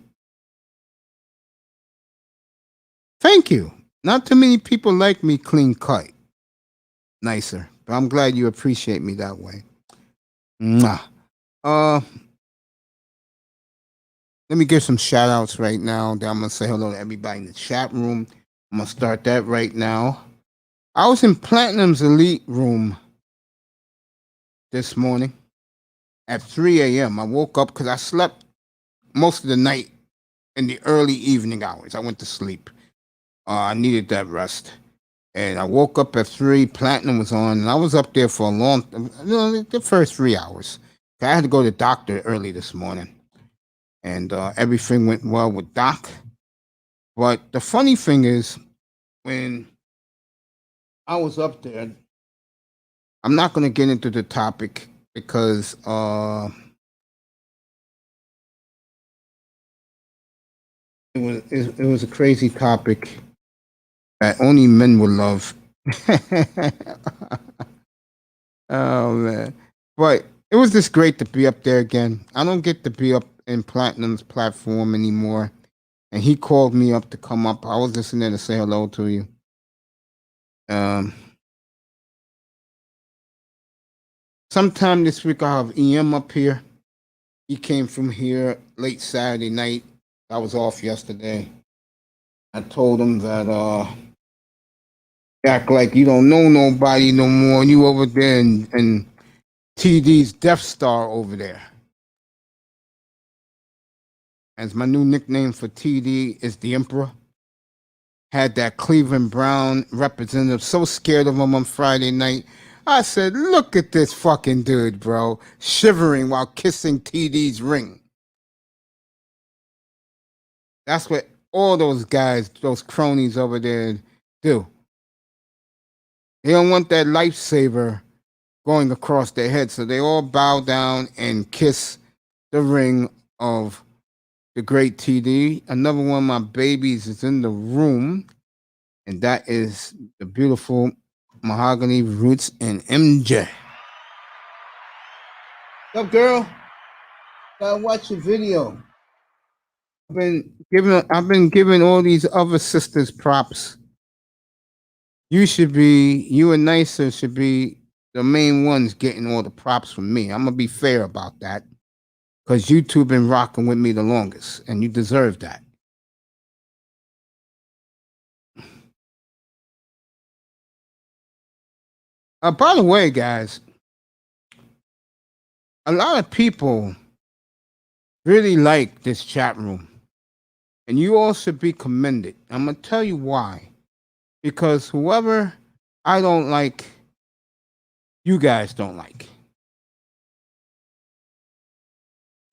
Thank you. Not too many people like me clean cut. Nicer. But I'm glad you appreciate me that way. Mwah. Let me give some shout outs right now. Then I'm going to say hello to everybody in the chat room. I'm going to start that right now. I was in Platinum's Elite room this morning at 3 a.m. I woke up because I slept most of the night in the early evening hours. I went to sleep. I needed that rest. And I woke up at 3. Platinum was on, and I was up there for a long, the first 3 hours. I had to go to the doctor early this morning. And everything went well with Doc. But the funny thing is, when I was up there, I'm not going to get into the topic because it was a crazy topic that only men would love. Oh, man. But it was just great to be up there again. I don't get to be up in Platinum's platform anymore. And he called me up to come up. I was just in there to say hello to you. Sometime this week I'll have EM up here. He came from here late Saturday night. I was off yesterday. I told him that act like you don't know nobody no more. You over there and TD's Death Star over there. As my new nickname for TD is the Emperor. Had that Cleveland Brown representative so scared of him on Friday night. I said, look at this fucking dude, bro, shivering while kissing TD's ring. That's what all those guys, those cronies over there do. They don't want that lifesaver going across their head, so they all bow down and kiss the ring of the great TD. Another one of my babies is in the room, and that is the beautiful Mahogany Roots and MJ. What's up, girl? Gotta watch your video. I've been giving all these other sisters props. You and Nicer should be the main ones getting all the props from me. I'm gonna be fair about that. Because you two been rocking with me the longest, and you deserve that. By the way, guys, a lot of people really like this chat room. And you all should be commended. I'm going to tell you why. Because whoever I don't like, you guys don't like.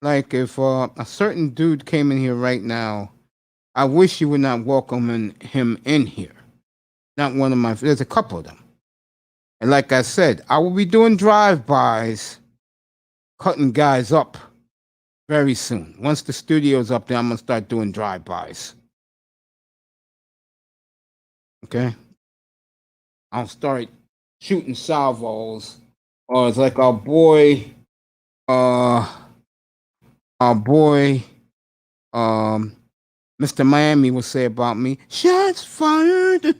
Like if a certain dude came in here right now, I wish you would not welcome him in here. Not one of my, there's a couple of them. And like I said, I will be doing drive-bys, cutting guys up very soon. Once the studio's up there, I'm going to start doing drive-bys. Okay? I'll start shooting salvos. Or it's like our boy, Mr. Miami will say about me, shots fired.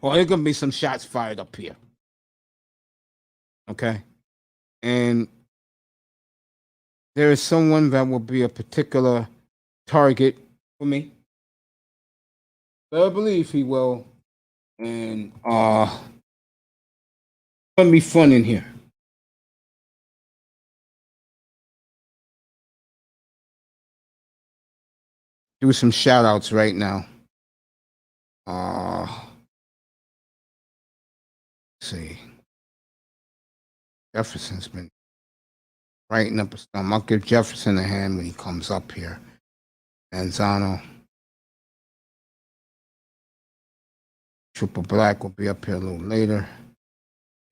or there's gonna be some shots fired up here. Okay, and there is someone that will be a particular target for me. But I believe he will, and it's gonna be fun in here. Do some shout outs right now. Let's see. Jefferson's been writing up a storm. I'll give Jefferson a hand when he comes up here. Manzano. Triple Black will be up here a little later.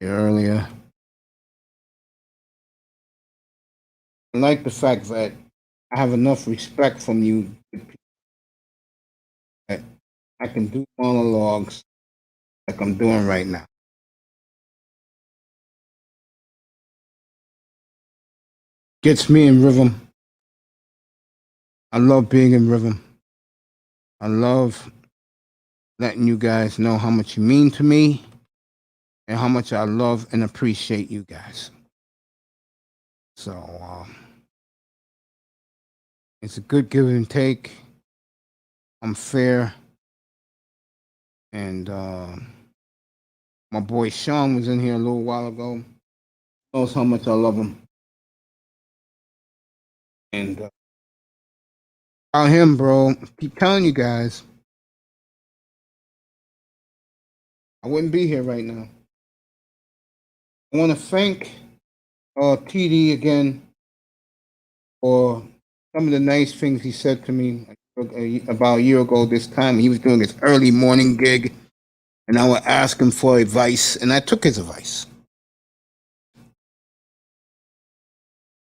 Here earlier. I like the fact that I have enough respect from you that I can do monologues like I'm doing right now. Gets me in rhythm. I love being in rhythm. I love letting you guys know how much you mean to me and how much I love and appreciate you guys. So it's a good give and take. I'm fair. And my boy Sean was in here a little while ago. Knows how much I love him. And about him, bro, I keep telling you guys, I wouldn't be here right now. I want to thank TD again for some of the nice things he said to me about a year ago this time. He was doing his early morning gig, and I would ask him for advice, and I took his advice.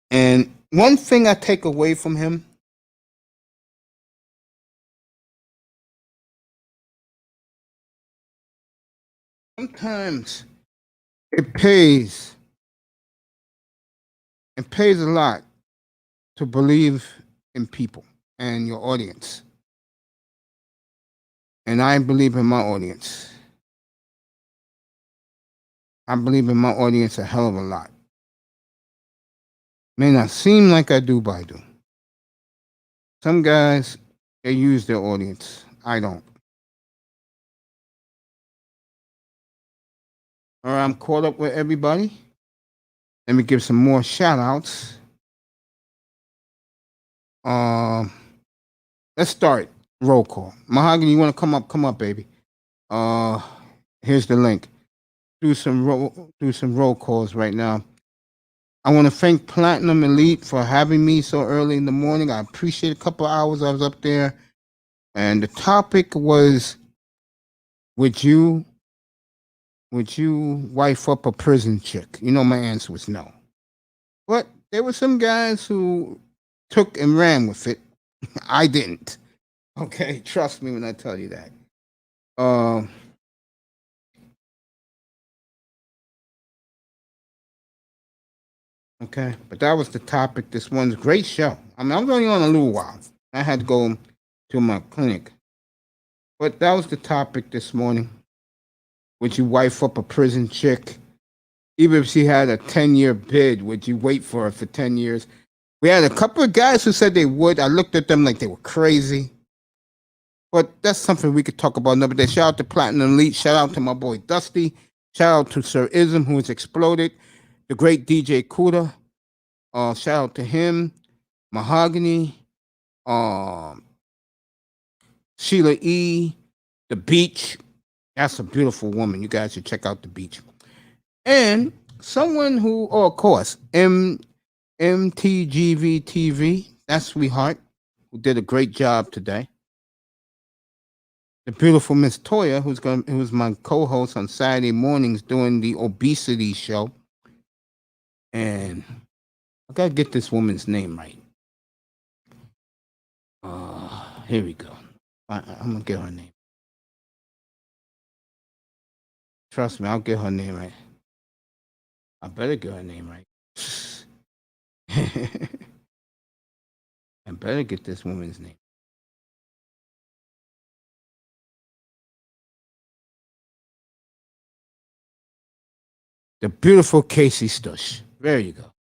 And one thing I take away from him, sometimes it pays a lot to believe in people and your audience. And I believe in my audience. I believe in my audience a hell of a lot. May not seem like I do, but I do. Some guys, they use their audience. I don't. All right, I'm caught up with everybody. Let me give some more shout outs. Let's start. Roll call. Mahogany, you want to come up? Come up, baby. Here's the link. Do some roll calls right now. I want to thank Platinum Elite for having me so early in the morning. I appreciate a couple of hours I was up there. And the topic was, would you wife up a prison chick? You know, my answer was no. But there were some guys who took and ran with it. I didn't. Okay, trust me when I tell you that. Okay, but that was the topic. This one's a great show. I mean, I was only on a little while. I had to go to my clinic. But that was the topic this morning. Would you wife up a prison chick? Even if she had a 10-year bid, would you wait for her for 10 years? We had a couple of guys who said they would. I looked at them like they were crazy. But that's something we could talk about another day. Shout out to Platinum Elite. Shout out to my boy Dusty. Shout out to Sir Ism, who has exploded. The great DJ Kuda. Shout out to him. Mahogany. Sheila E. The Beach. That's a beautiful woman. You guys should check out The Beach. And someone who, of course, MTGV TV. That's Sweetheart, who did a great job today. The beautiful Miss Toya, who's my co-host on Saturday mornings doing the obesity show. And I gotta get this woman's name right. Here we go. I'm gonna get her name. Trust me, I'll get her name right. I better get her name right. I better get this woman's name. the beautiful Casey Stush. There you go.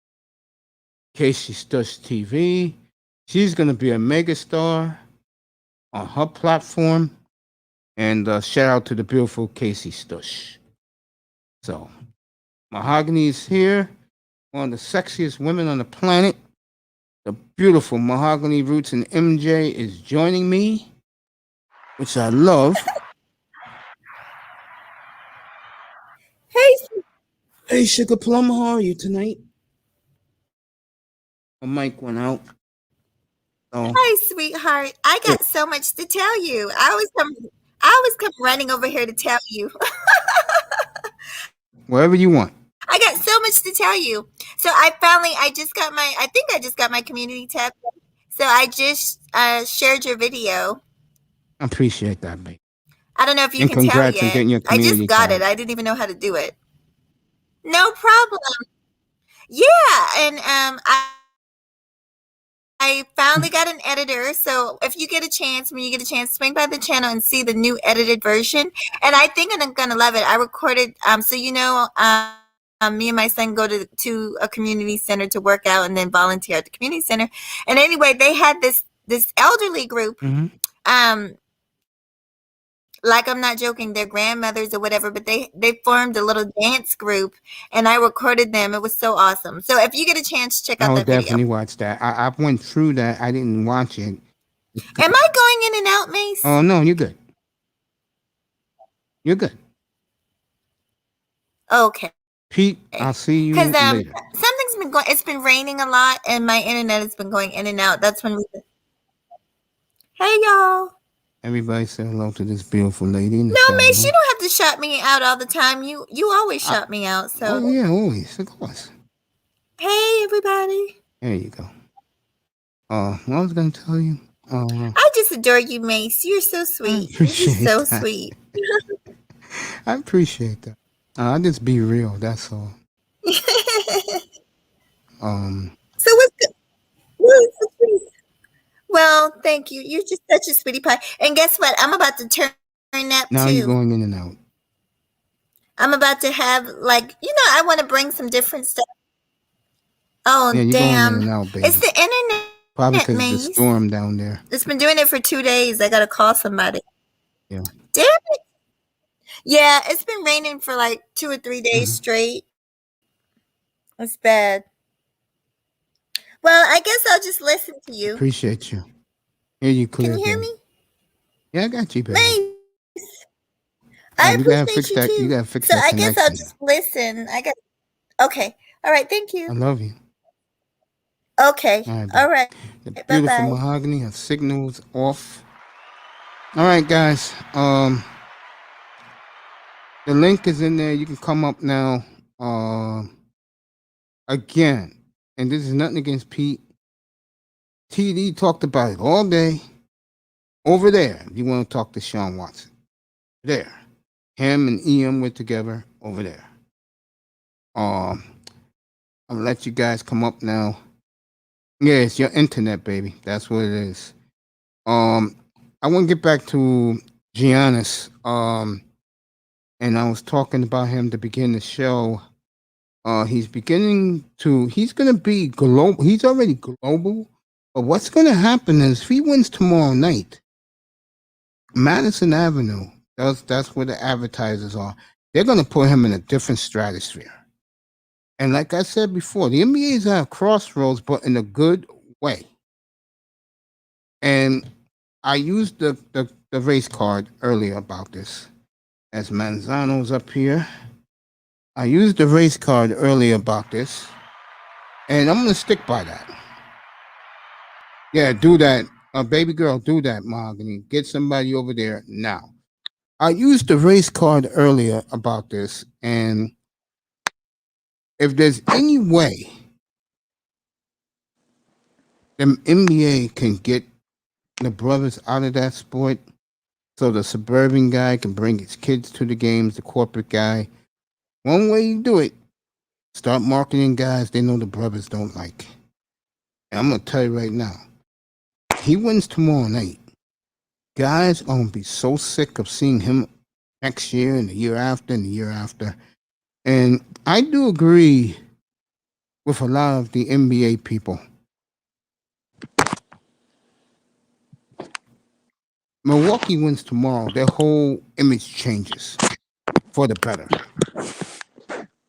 Casey Stush TV. She's going to be a megastar on her platform. And shout out to the beautiful Casey Stush. So, Mahogany is here. One of the sexiest women on the planet. The beautiful Mahogany Roots and MJ is joining me, which I love. Hey, Sugar Plum, how are you tonight? The mic went out. Oh. Hi, sweetheart. I got so much to tell you. I always come running over here to tell you. Wherever you want. I got so much to tell you. So I just got my community tab. So I just shared your video. I appreciate that, babe. I don't know if you And can tell congrats on yet. getting your I community just got tab. it. I didn't even know how to do it. No problem. Yeah, and I finally got an editor. So if you get a chance, when you get a chance, swing by the channel and see the new edited version. And I think I'm gonna love it. I recorded. So me and my son go to a community center to work out and then volunteer at the community center. And anyway, they had this elderly group. Mm-hmm. Like, I'm not joking, their grandmothers or whatever, but they formed a little dance group, and I recorded them. It was so awesome. So if you get a chance, check out that video. I will definitely watch that. I went through that. I didn't watch it. Am I going in and out, Mace? Oh, no, you're good. You're good. Okay. Pete, I'll see you later. Something's been going. It's been raining a lot, and my internet has been going in and out. That's when we. Hey, y'all. Everybody say hello to this beautiful lady. No, Mace, you don't have to shout me out all the time. You always shout me out. So. Oh yeah, always, of course. Hey, everybody. There you go. What I was gonna tell you. I just adore you, Mace. You're so sweet. You're so sweet. I appreciate that. I just be real. That's all. So what's good? What's the Well, thank you. You're just such a sweetie pie. And guess what? I'm about to turn that now too. You're going in and out. I'm about to have I want to bring some different stuff. Oh, yeah, you're damn. Going in and out, baby. It's the internet. Probably because of the storm down there. It's been doing it for 2 days. I got to call somebody. Yeah. Damn it. Yeah, it's been raining for like 2 or 3 days straight. It's bad. Well, I guess I'll just listen to you. Appreciate you. Hear you clear. Can you hear me? Yeah, I got you, baby. Nice. I appreciate you too. You gotta fix that. So I guess I'll just listen. Okay. All right. Thank you. I love you. Okay. All right. The beautiful Mahogany has signals off. All right, guys. The link is in there. You can come up now. Again, and this is nothing against Pete. TD talked about it all day. Over there, you want to talk to Sean Watson. There. Him and Ian were together over there. I'll let you guys come up now. Yeah, it's your internet, baby. That's what it is. I want to get back to Giannis. And I was talking about him to begin the show. He's going to be global. He's already global. But what's going to happen is if he wins tomorrow night, Madison Avenue, that's where the advertisers are. They're going to put him in a different stratosphere. And like I said before, the NBA is at a crossroads, but in a good way. And I used the race card earlier about this. As Manzano's up here. I used the race card earlier about this. And I'm going to stick by that. Yeah, do that. Baby girl, do that, Mahogany. Get somebody over there now. I used the race card earlier about this. And if there's any way the NBA can get the brothers out of that sport so the suburban guy can bring his kids to the games, the corporate guy, one way you do it, start marketing guys they know the brothers don't like. And I'm going to tell you right now, he wins tomorrow night. Guys are going to be so sick of seeing him next year and the year after and the year after. And I do agree with a lot of the NBA people. Milwaukee wins tomorrow, their whole image changes for the better.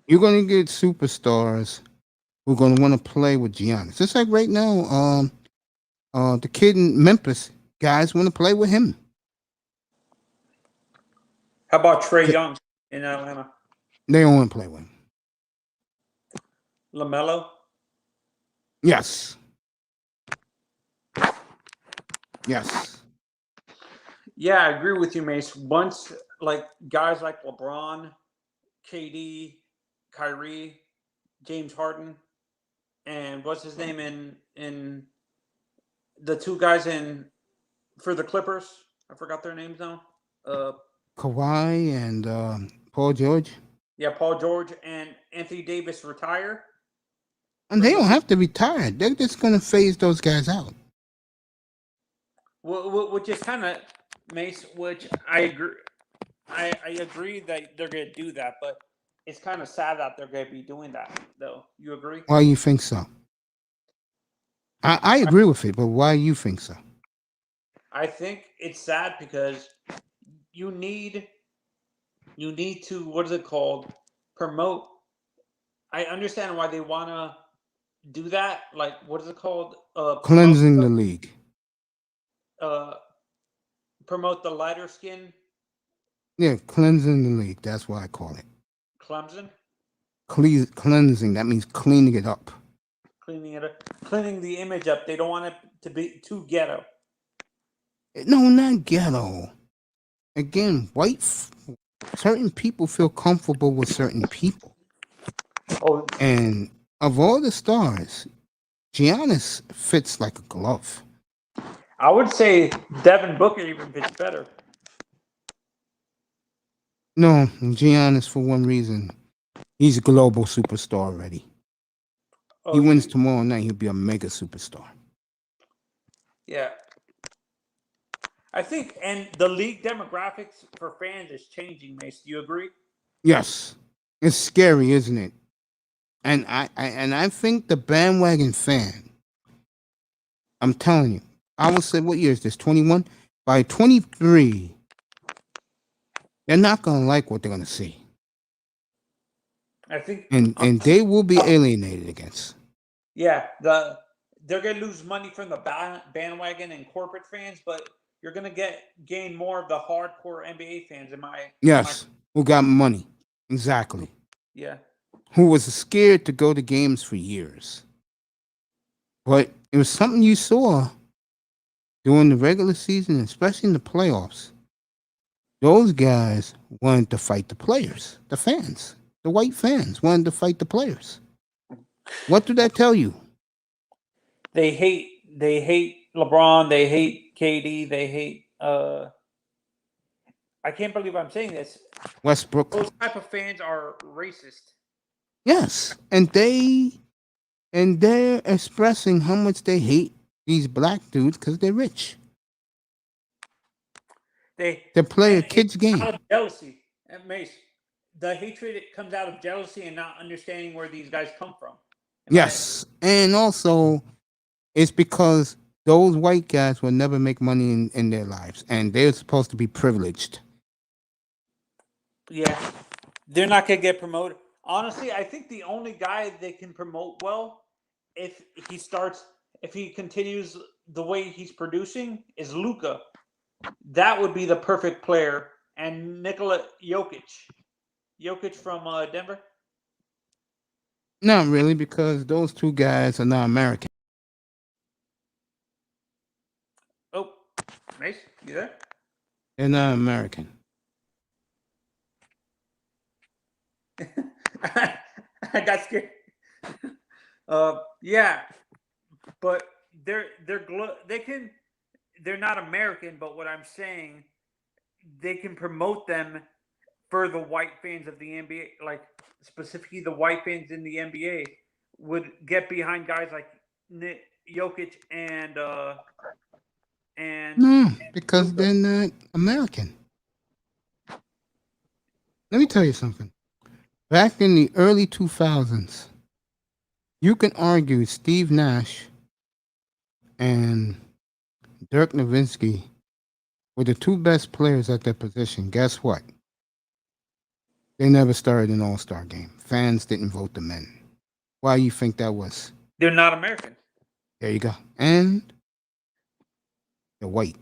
You're going to get superstars who are going to want to play with Giannis. Just like right now, the kid in Memphis, guys want to play with him. How about Trae Young in Atlanta? They don't want to play with him. LaMelo? Yes. Yes. Yeah, I agree with you, Mace. Once, like, guys like LeBron, KD, Kyrie, James Harden, and what's his name in the two guys in for the Clippers? I forgot their names now. Kawhi and Paul George. Yeah, Paul George and Anthony Davis retire. And they don't have to retire. They're just going to phase those guys out. Which is kind of, Mace, which I agree. I agree that they're going to do that, but it's kind of sad that they're going to be doing that, though. You agree? Why you think so? I agree with it, but why you think so? I think it's sad because you need to, what is it called, promote. I understand why they want to do that. Like, what is it called? Cleansing the league. Promote the lighter skin. Yeah, cleansing the league. That's what I call it. Clemson? Cleansing. That means cleaning it up. Cleaning it up. Cleaning the image up. They don't want it to be too ghetto. No, not ghetto. Again, certain people feel comfortable with certain people. Oh, and of all the stars, Giannis fits like a glove. I would say Devin Booker even fits better. No, Giannis, for one reason, he's a global superstar already. He wins tomorrow night, he'll be a mega superstar. Yeah. I think, and the league demographics for fans is changing, Mace. Do you agree? Yes. It's scary, isn't it? And I think the bandwagon fan, I'm telling you, I will say, what year is this? 21? By 23, they're not going to like what they're going to see. I think, and they will be alienated against. Yeah, they're going to lose money from the bandwagon and corporate fans, but you're going to gain more of the hardcore NBA fans. Who got money. Exactly. Yeah. Who was scared to go to games for years. But it was something you saw during the regular season, especially in the playoffs. Those guys wanted to fight the players, the fans. The white fans wanted to fight the players. What did that tell you? They hate LeBron. They hate KD. They hate. I can't believe I'm saying this. Westbrook. Those type of fans are racist. Yes, and they're expressing how much they hate these black dudes because they're rich. They play a kid's game. Out of jealousy, and Mace, the hatred comes out of jealousy and not understanding where these guys come from. Yes, and also it's because those white guys will never make money in their lives, and they're supposed to be privileged. Yeah, they're not gonna get promoted. Honestly, I think the only guy they can promote well, if he continues the way he's producing, is Luka. That would be the perfect player. And Nikola Jokic. Jokic from Denver? Not really, because those two guys are not American. Oh, Mace, you there? They're not American. I got scared. Yeah, but they're not American. But what I'm saying, they can promote them for the white fans of the NBA, like specifically the white fans in the NBA would get behind guys like Jokic and no, because Luka. They're not American. Let me tell you something. Back in the early 2000s, you can argue Steve Nash and Dirk Nowitzki were the two best players at their position. Guess what? They never started an All-Star game. Fans didn't vote them in. Why do you think that was? They're not American. There you go. And they're white.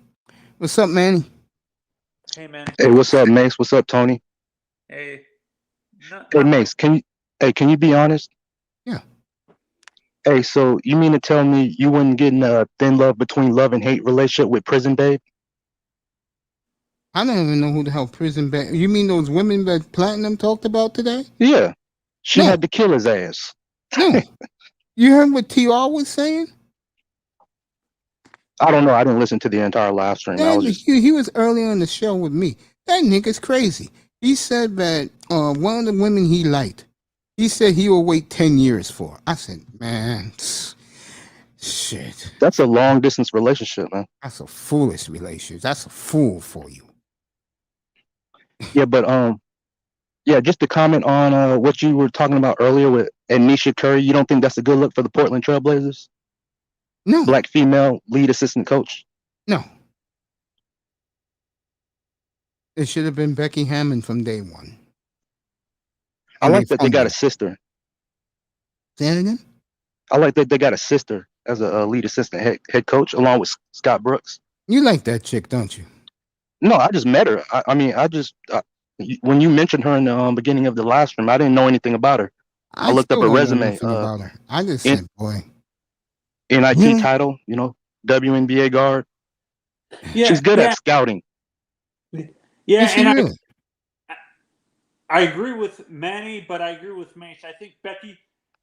What's up, Manny? Hey, man. Hey, what's up, Mace? What's up, Tony? Hey. Hey, Mace, can you be honest? Yeah. Hey, so you mean to tell me you wouldn't get in a thin love between love and hate relationship with Prison Babe? I don't even know who the hell Prison Babe. You mean those women that Platinum talked about today? Yeah. She No. had to kill his ass. No. You heard what TR was saying? I don't know. I didn't listen to the entire live stream. He was early on the show with me. That nigga's crazy. He said that one of the women he liked, he said he will wait 10 years for. I said, man, shit. That's a long distance relationship, man. That's a foolish relationship. That's a fool for you. Yeah, but yeah, just to comment on what you were talking about earlier with Anisha Curry, you don't think that's a good look for the Portland Trailblazers? No. Black female lead assistant coach? No. It should have been Becky Hammond from day one. I like that they got a sister. Say that again? I like that they got a sister as a lead assistant head coach along with Scott Brooks. You like that chick, don't you? No, I just met her. When you mentioned her in the beginning of the live stream, I didn't know anything about her. I looked up her resume. About her. I just said, boy. NIT title, WNBA guard. Yeah, she's good at scouting. Yeah, and I agree with Manny, but I agree with Mace. I think Becky,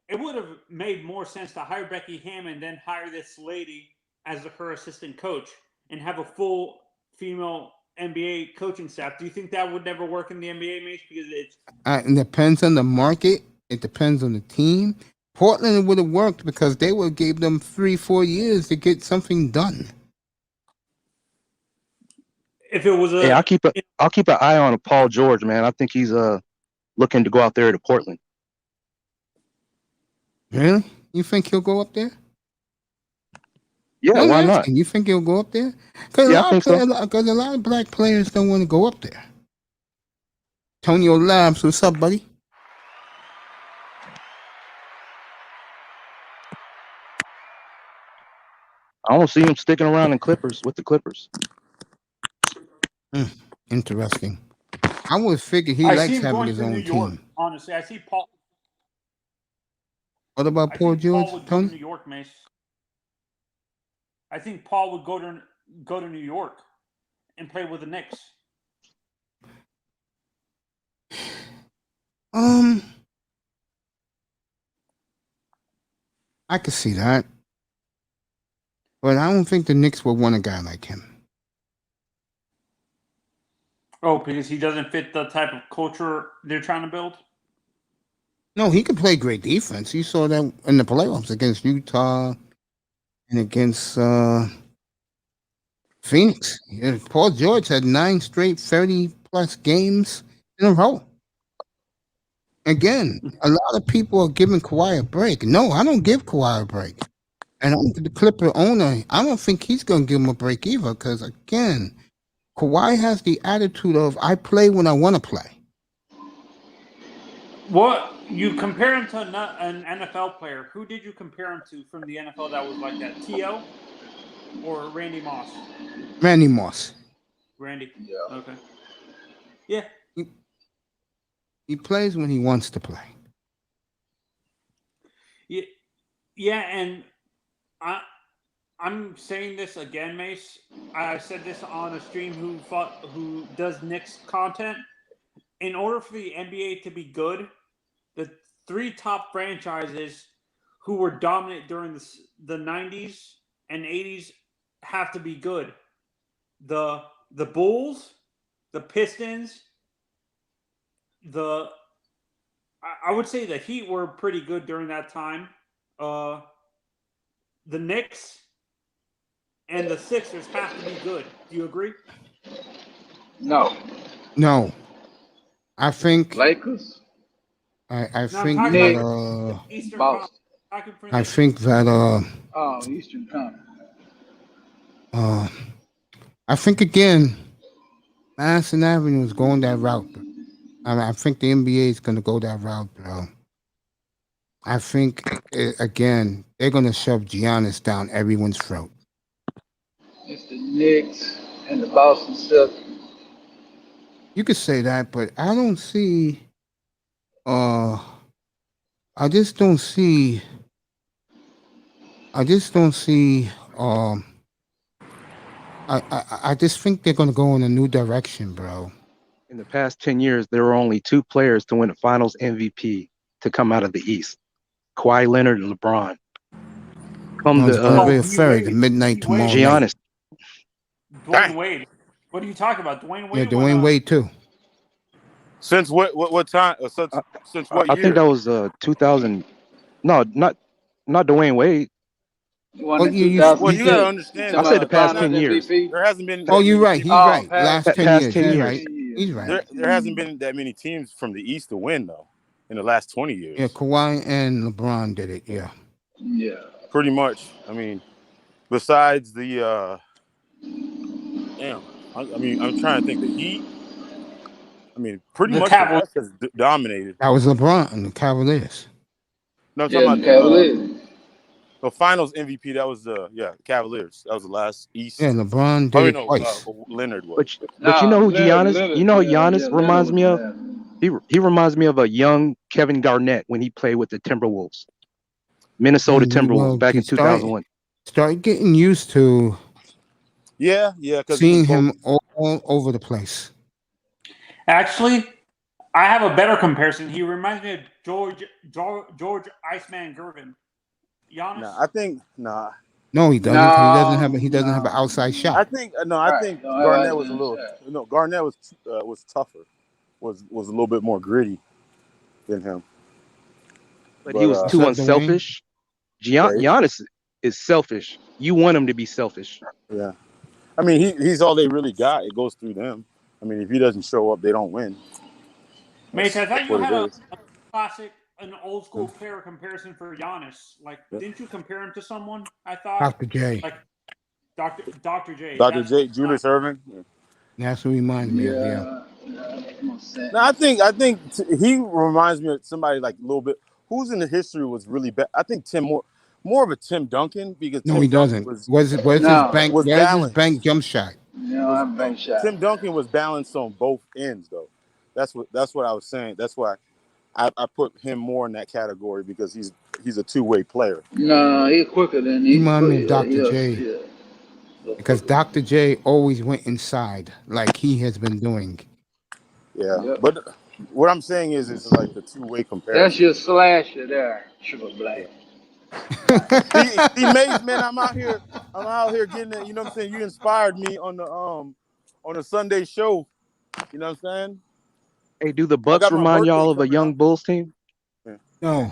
it would have made more sense to hire Becky Hammond than hire this lady as her assistant coach and have a full female NBA coaching staff. Do you think that would never work in the NBA, Mace? Because it depends on the market. It depends on the team. Portland would have worked because they would have gave them 3-4 years to get something done. If it was I'll keep an eye on Paul George, man. I think he's looking to go out there to Portland. Really? You think he'll go up there? Yeah, why not? You think he'll go up there? Because a lot of black players don't want to go up there. Tonio Labs, what's up, buddy? I don't see him sticking around with the Clippers. Interesting. I would figure he likes having his own team. Honestly, I see Paul. What about Paul George, Paul would Tony? go to New York, Mace. I think Paul would go to New York and play with the Knicks. I could see that. But I don't think the Knicks would want a guy like him. Oh, because he doesn't fit the type of culture they're trying to build? No, he could play great defense. You saw that in the playoffs against Utah and against Phoenix. Paul George had 9 straight 30-plus games in a row. Again, a lot of people are giving Kawhi a break. No, I don't give Kawhi a break. And the Clipper owner, I don't think he's going to give him a break either because, again, Kawhi has the attitude of, I play when I want to play. What? You compare him to an NFL player. Who did you compare him to from the NFL that was like that? T.O. or Randy Moss? Randy Moss. Randy. Yeah. Okay. Yeah. He plays when he wants to play. Yeah, and I'm saying this again, Mace. I said this on a stream who does Knicks content. In order for the NBA to be good, the 3 top franchises who were dominant during the 90s and 80s have to be good. The Bulls, the Pistons, I would say the Heat were pretty good during that time. The Knicks and the Sixers have to be good. Do you agree? No. I think Lakers. I No, I'm think talking that about the Eastern Boston. Conference. I think that Oh, Eastern Conference. I think again, Madison Avenue is going that route. I think the NBA is going to go that route, bro. I think again they're going to shove Giannis down everyone's throat. It's the Knicks and the Boston Celtics. You could say that, but I don't see. I just don't see. I just don't see. I just think they're going to go in a new direction, bro. In the past 10 years, there were only 2 players to win a Finals MVP to come out of the East: Kawhi Leonard and LeBron. Come No, it's the going to be a D fairy, the Wade. midnight D tomorrow Wade. night. Giannis. Dwayne Wade. What are you talking about? Dwayne Yeah, Wade. Dwayne Wade too. Since what time? Since what I year? think that was 2000. No, not Dwayne Wade. He won What in year you 2006. Well, you gotta did? understand. I said the past Finals 10 years. MVP. There hasn't been. Oh, That you're many right. teams- He's Oh, right. past- Last 10 past years. 10 He's years. right. He's right. There hasn't been that many teams from the East to win though in the last 20 years. Yeah, Kawhi and LeBron did it. Yeah. Yeah. Pretty much. I mean, besides the damn. I mean, I'm trying to think. The Heat. I mean, pretty The much Cavaliers. the West has dominated. That was LeBron and the Cavaliers. No, I'm Yeah, talking the about Cavaliers. the Finals MVP. That was the Cavaliers. That was the last East. Yeah, LeBron Oh, did it no, twice. Leonard was. But you know who Leonard- Giannis? You know who Leonard- Giannis yeah, reminds Leonard me was of? there. He reminds me of a young Kevin Garnett when he played with the Timberwolves, Minnesota And, Timberwolves, back in 2001. Start getting used to Yeah, because seeing him all over the place. Actually, I have a better comparison. He reminds me of George Iceman Gervin. Giannis. Nah, I think nah. No, he doesn't. He doesn't have an No. outside I shot. think I Right. think No, I Garnett like was a that little shot. Garnett was tougher, was a little bit more gritty than him. But he was But, too What's up, Dwayne? unselfish. Yeah. Giannis is selfish. You want him to be selfish. Yeah, I mean he's all they really got. It goes through them. I mean if he doesn't show up, they don't win. Mace, I thought you what it had a is. classic, an old school player comparison for Giannis. Like, Yeah. didn't you compare him to someone? I thought Dr. J. like Dr. J. Dr. That's- J. Julius Irving. Yeah. That's what he reminds me of. Yeah. No, I think he reminds me of somebody like a little bit. Who's in the history was really bad. I think more of a Tim Duncan because No, Tim he Duncan doesn't. was Where's No. his bank? Was Where's his balanced. bank jump shot? No, I'm bank shot. Tim Duncan was balanced on both ends though. That's what I was saying. That's why I put him more in that category because he's a two-way player. No, he's quicker than He remind me of quick, Dr. J. Yeah. Because Dr. J always went inside like he has been doing. Yeah. Yep. But what I'm saying is it's like the two-way comparison. That's your slasher there, Sugar Black. See, Mace, man, I'm out here getting it. You know what I'm saying? You inspired me on the Sunday show. You know what I'm saying? Hey, do the I Bucks got my remind y'all of birthday a young coming up. Bulls team? No,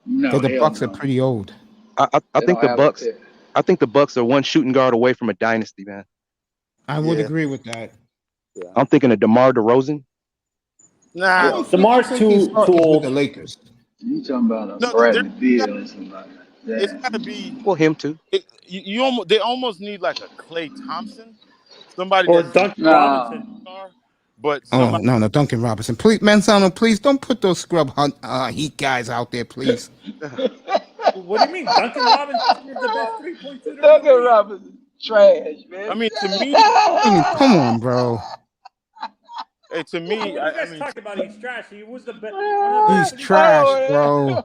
No, because the hell Bucks no. are pretty old. I They think don't the have Bucks. a pick. I think the Bucks are one shooting guard away from a dynasty, man. I would Yeah. agree with that. Yeah. I'm thinking of DeMar DeRozan. Nah. don't DeMar's think too he's with old. the Lakers. You talking about a No, Bradley there- Beal or somebody? It's Yeah. got to be. Well, him too. They almost need like a Klay Thompson, somebody Or that's Duncan No. Robinson. star, but Oh somebody. no, Duncan Robinson. Please, Manzano, please don't put those scrub Heat guys out there, please. What do you mean? Duncan Robinson is the best 3-point shooter. in the Duncan league. Robinson, trash, man. I mean, to me, I mean, come on, bro. hey, to me, What are you I guys mean, talking about? He's trash. He was the best. He's trash, bro.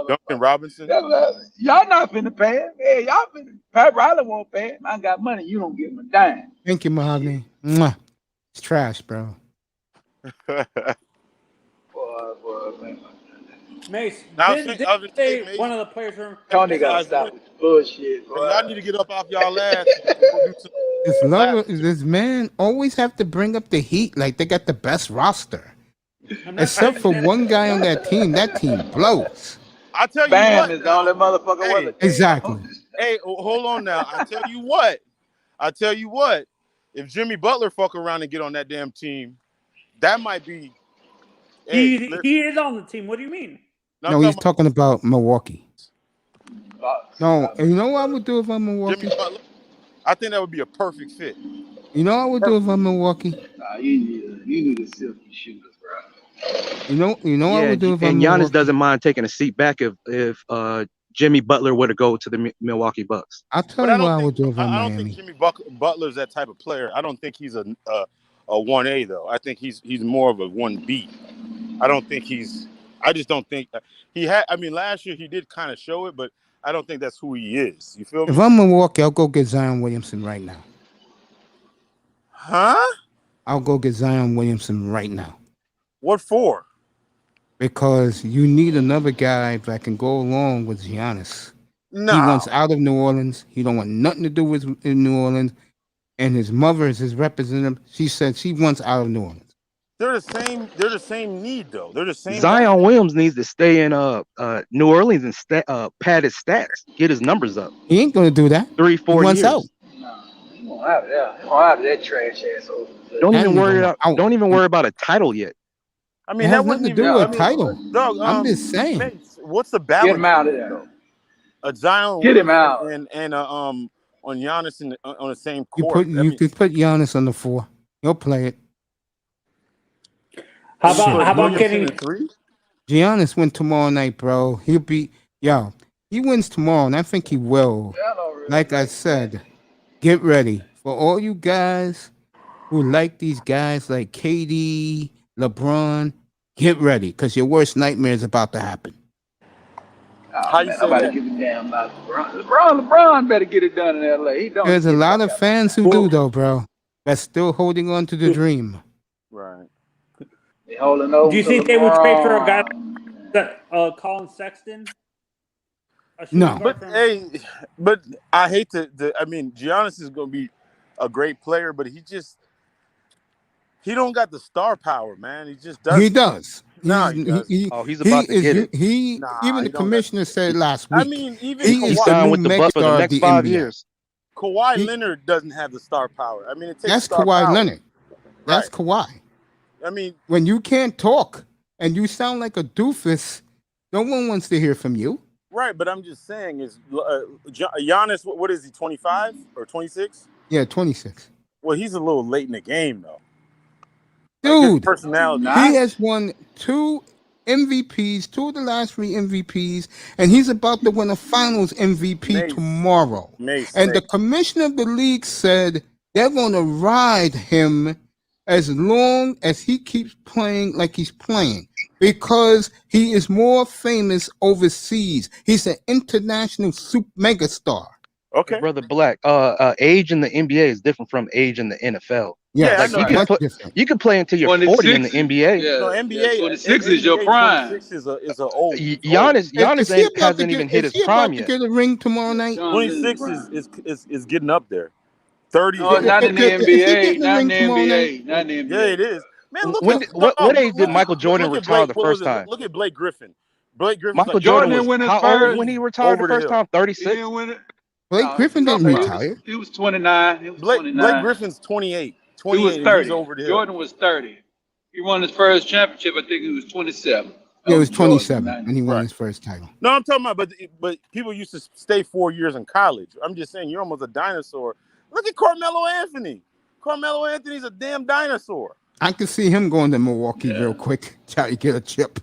Duncan Robinson. Y'all not finna pay him. Hey, y'all finna. Pat Riley won't pay him. I got money. You don't give him a dime. Thank you, Mahogany. Mwah. It's trash, bro. Boy, man. Mace. Now, Didn't I was say saying, Mace, one of the players from Tony gotta stop with the bullshit, boy. y'all need to get up off y'all ass. And go do some- This man always have to bring up the Heat like they got the best roster. I'm not Except for saying that- one guy on that team. That team blows. I tell you Bam what, is the only motherfucker Hey. with it. Exactly. Hey, hold on now. I tell you what. If Jimmy Butler fuck around and get on that damn team, that might be Hey, He is on the team. What do you mean? No, he's talking about Milwaukee. No, Jimmy you know what I would do if I'm Milwaukee? Butler. I think that would be a perfect fit. You know what I would do if I'm Milwaukee? Nah, you need a silky shooters, bro. You know what I Yeah, would do if I'm and Giannis Milwaukee? doesn't mind taking a seat back if Jimmy Butler were to go to the Milwaukee Bucks. I'll tell But you what I would do if I'm I don't Miami. think Jimmy Butler's that type of player. I don't think he's a 1A though. I think he's more of a 1B. I don't think he's. I just don't think he had. I mean, last year he did kind of show it, but I don't think that's who he is. You feel me? If I'm Milwaukee, I'll go get Zion Williamson right now. Huh? I'll go get Zion Williamson right now. What for? Because you need another guy that can go along with Giannis. No. He wants out of New Orleans. He don't want nothing to do with in New Orleans. And his mother is his representative. She said she wants out of New Orleans. They're the same need though. They're the same. Zion Williams needs to stay in New Orleans and pad his stats, get his numbers up. He ain't gonna do that. 3-4 He wants years. out. Nah, he won't have that. He won't have that trash ass over. Don't That even nigga worry want about. out. Don't even worry about a title yet. I It mean, has that nothing wouldn't to do even. with a title. Dog, I'm just saying. Mace, what's the balance? Get him out of there. A Zion Get him Williamson out. and on Giannis on the same You court. could put Giannis on the 4. He'll play it. How about getting? three? Giannis win tomorrow night, bro. He wins tomorrow, and I think he will. Yeah, I don't really Like I said, get ready. For all you guys who like these guys like KD, LeBron, get ready, because your worst nightmare is about to happen. How you man, say nobody that? give a damn about LeBron. LeBron better get it done in LA. He don't. There's a lot of fans who do, though, bro. That's still holding on to the dream. Right. They holding over. Do you to think they would trade for a guy LeBron. that Colin Sexton? No. But hey, but I hate to. I mean, Giannis is going to be a great player, but he don't got the star power, man. He just doesn't. He does. No, he doesn't. He's about to get it. Nah, Even he the don't commissioner said last week. I mean, even he Kawhi, is the Signed new with the Bucks for the megastar of next the 5 NBA. years. Kawhi Leonard doesn't have the star power. I mean, it takes That's star Kawhi power. Leonard. That's Kawhi. I mean, When you can't talk and you sound like a doofus, no one wants to hear from you. right, but I'm just saying is Giannis. What is he? 25 or 26? Yeah, 26. Well, he's a little late in the game though. Like, his Dude, personality. Nah. he has won 2 MVPs, 2 of the last 3 MVPs, and he's about to win a finals MVP Mace. tomorrow. Mace, And the Mace. commissioner of the league said they're going to ride him as long as he keeps playing like he's playing, because he is more famous overseas. He's an international super megastar. Okay. Brother Black, age in the NBA is different from age in the NFL. Yes, I know you can that's put- different. You can play until you're 40 in the 26, NBA. Yeah, No, NBA. 26 is your prime. 26 is a old. Giannis Is he about to hasn't even hit is his he prime about to yet. get a ring tomorrow night? 26 is getting up there. 30. No, is- not in the Is he NBA. getting the Not in ring the tomorrow NBA. Not in the NBA. Yeah, it is. Man, look When at what age did look Michael at- Jordan look at retire Blake- the what was first it? time? Look at Blake Griffin. Blake Griffin's Michael like Jordan Jordan was win his how first- old when he retired the over the first hill. time? He 36. didn't win it. Blake No, Griffin didn't he retire. He was 29. He was Blake 29. Griffin's 28. He 28 was and 30. he's over the hill. Jordan was 30. He won his first championship. I think he was 27. Yeah, it was Jordan, 27 man. when he won Right. his first title. No, I'm talking about, but people used to stay 4 years in college. I'm just saying, you're almost a dinosaur. Look at Carmelo Anthony. Carmelo Anthony's a damn dinosaur. I can see him going to Milwaukee real quick, try to get a chip.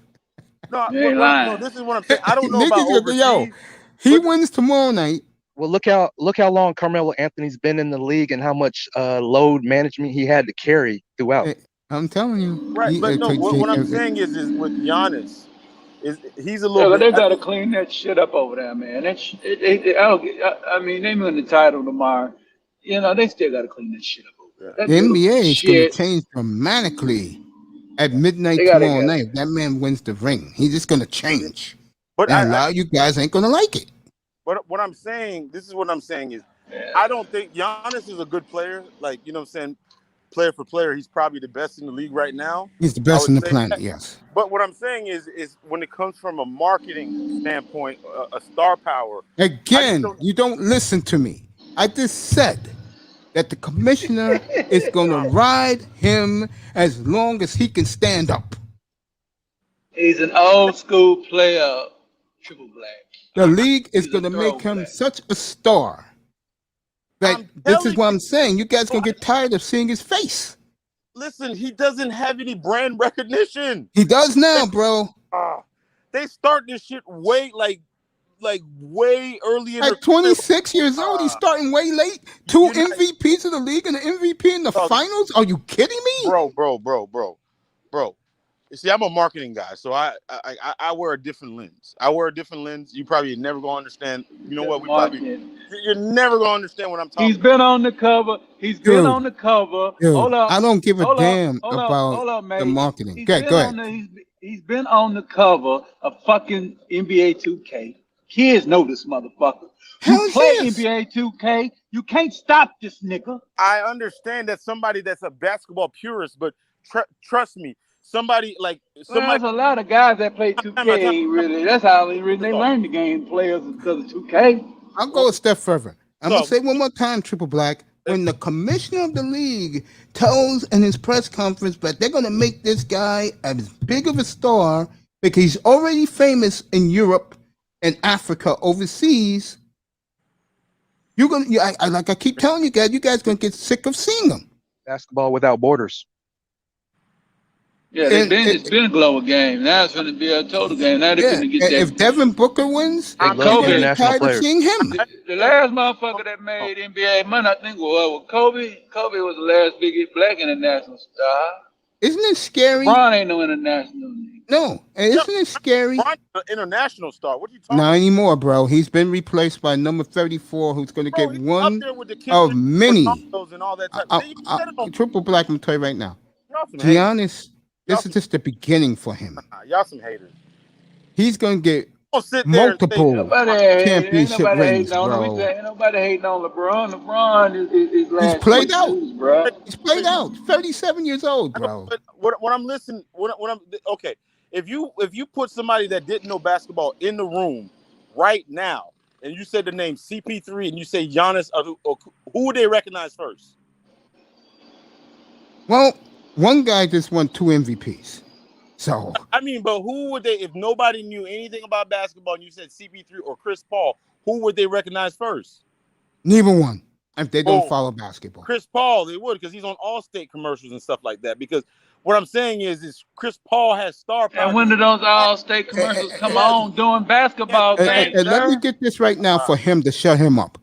No, You ain't lying. this is what I'm saying. I don't know about Niggas gonna- yo, overseas. He wins tomorrow night. Well, look how long Carmelo Anthony's been in the league and how much load management he had to carry throughout. Eh, I'm telling you. Right, he- but no, what I'm eh, saying is with Giannis, he's a Yeah, little but they bit. gotta clean that shit up over there, man. I mean, they win the title tomorrow. You know, they still gotta clean that shit up over there. The That NBA is going to shit- change dramatically at midnight They gotta tomorrow go. night. If that man wins the ring, he's just going to change. But And a lot of you guys ain't going to like it. But what I'm saying, this is what I'm saying is, Yeah. I don't think Giannis is a good player. Like, you know what I'm saying? Player for player, he's probably the best in the league right now. He's the best would on the say planet, that. yes. But what I'm saying is when it comes from a marketing standpoint, a star power. Again, don't- you don't listen to me. I just said that the commissioner is going to ride him as long as he can stand up. He's an old school player, triple black. The league is He's a going to make him throwback. such a star that I'm this is telling what you, I'm saying. You guys going to get tired of seeing his face. listen, he doesn't have any brand recognition. He does now, bro. They start this shit way way early in At 26 years old, he's starting way late. Two You're not- MVPs of the league and an MVP in the Bro. finals? Are you kidding me? bro. You see, I'm a marketing guy, so I wear a different lens. You probably never gonna understand. You know what? You're never gonna understand what I'm talking. He's been on the cover. He's been Dude. on the cover. Dude, Hold up. I don't give a Hold up, damn hold up, about hold up, the mate. marketing. He's Go been ahead. on the he's been on the cover of fucking NBA 2K. Kids know this motherfucker. Hell You play yes. NBA 2K, you can't stop this nigga. I understand that somebody that's a basketball purist, but trust me, somebody like Well, there's a lot of guys that play 2K ain't really. That's how they learn the game. Players because of 2K. I'll go a step further. I'm going to So- say one more time, Triple Black. When the commissioner of the league tells in his press conference that they're going to make this guy as big of a star because he's already famous in Europe and Africa overseas, you're going to, like I keep telling you guys going to get sick of seeing him. Basketball without borders. Yeah, it's been a global game. Now it's going to be a total game. Now they're Yeah, going to get that. if Devin Booker wins, They I'm love Kobe. you're international tired of players. seeing him. The last motherfucker that made NBA money, I think, was Kobe. Kobe was the last biggest black international star. Isn't it scary? LeBron ain't no international. No, isn't it scary? LeBron's an international star. What are you talking Not about? anymore, bro. He's been replaced by number 34, who's going to Bro, get he's one up there with the kids of many. and all that type. They said it on- Triple Black, I'm tell you right now. Y'all some haters. Giannis, this is just the beginning for him. Y'all some haters. He's going to get Don't sit there and say- multiple Ain't championship nobody rings, hating on him. bro. Ain't nobody hating on LeBron. LeBron is last played choice out. news, bro. He's played out. 37 years old, bro. But what I'm listening, what I'm okay. If you put somebody that didn't know basketball in the room right now, and you said the name CP3, and you say Giannis, who would they recognize first? Well, one guy just won 2 MVPs. So, I mean, but who would they? If nobody knew anything about basketball, and you said CP3 or Chris Paul, who would they recognize first? neither one. If they don't Oh. follow basketball. Chris Paul, they would, because he's on Allstate commercials and stuff like that. Because what I'm saying is Chris Paul has star power. And when did those All-State commercials come on during basketball games, And let me sir? get this right now for him to shut him up.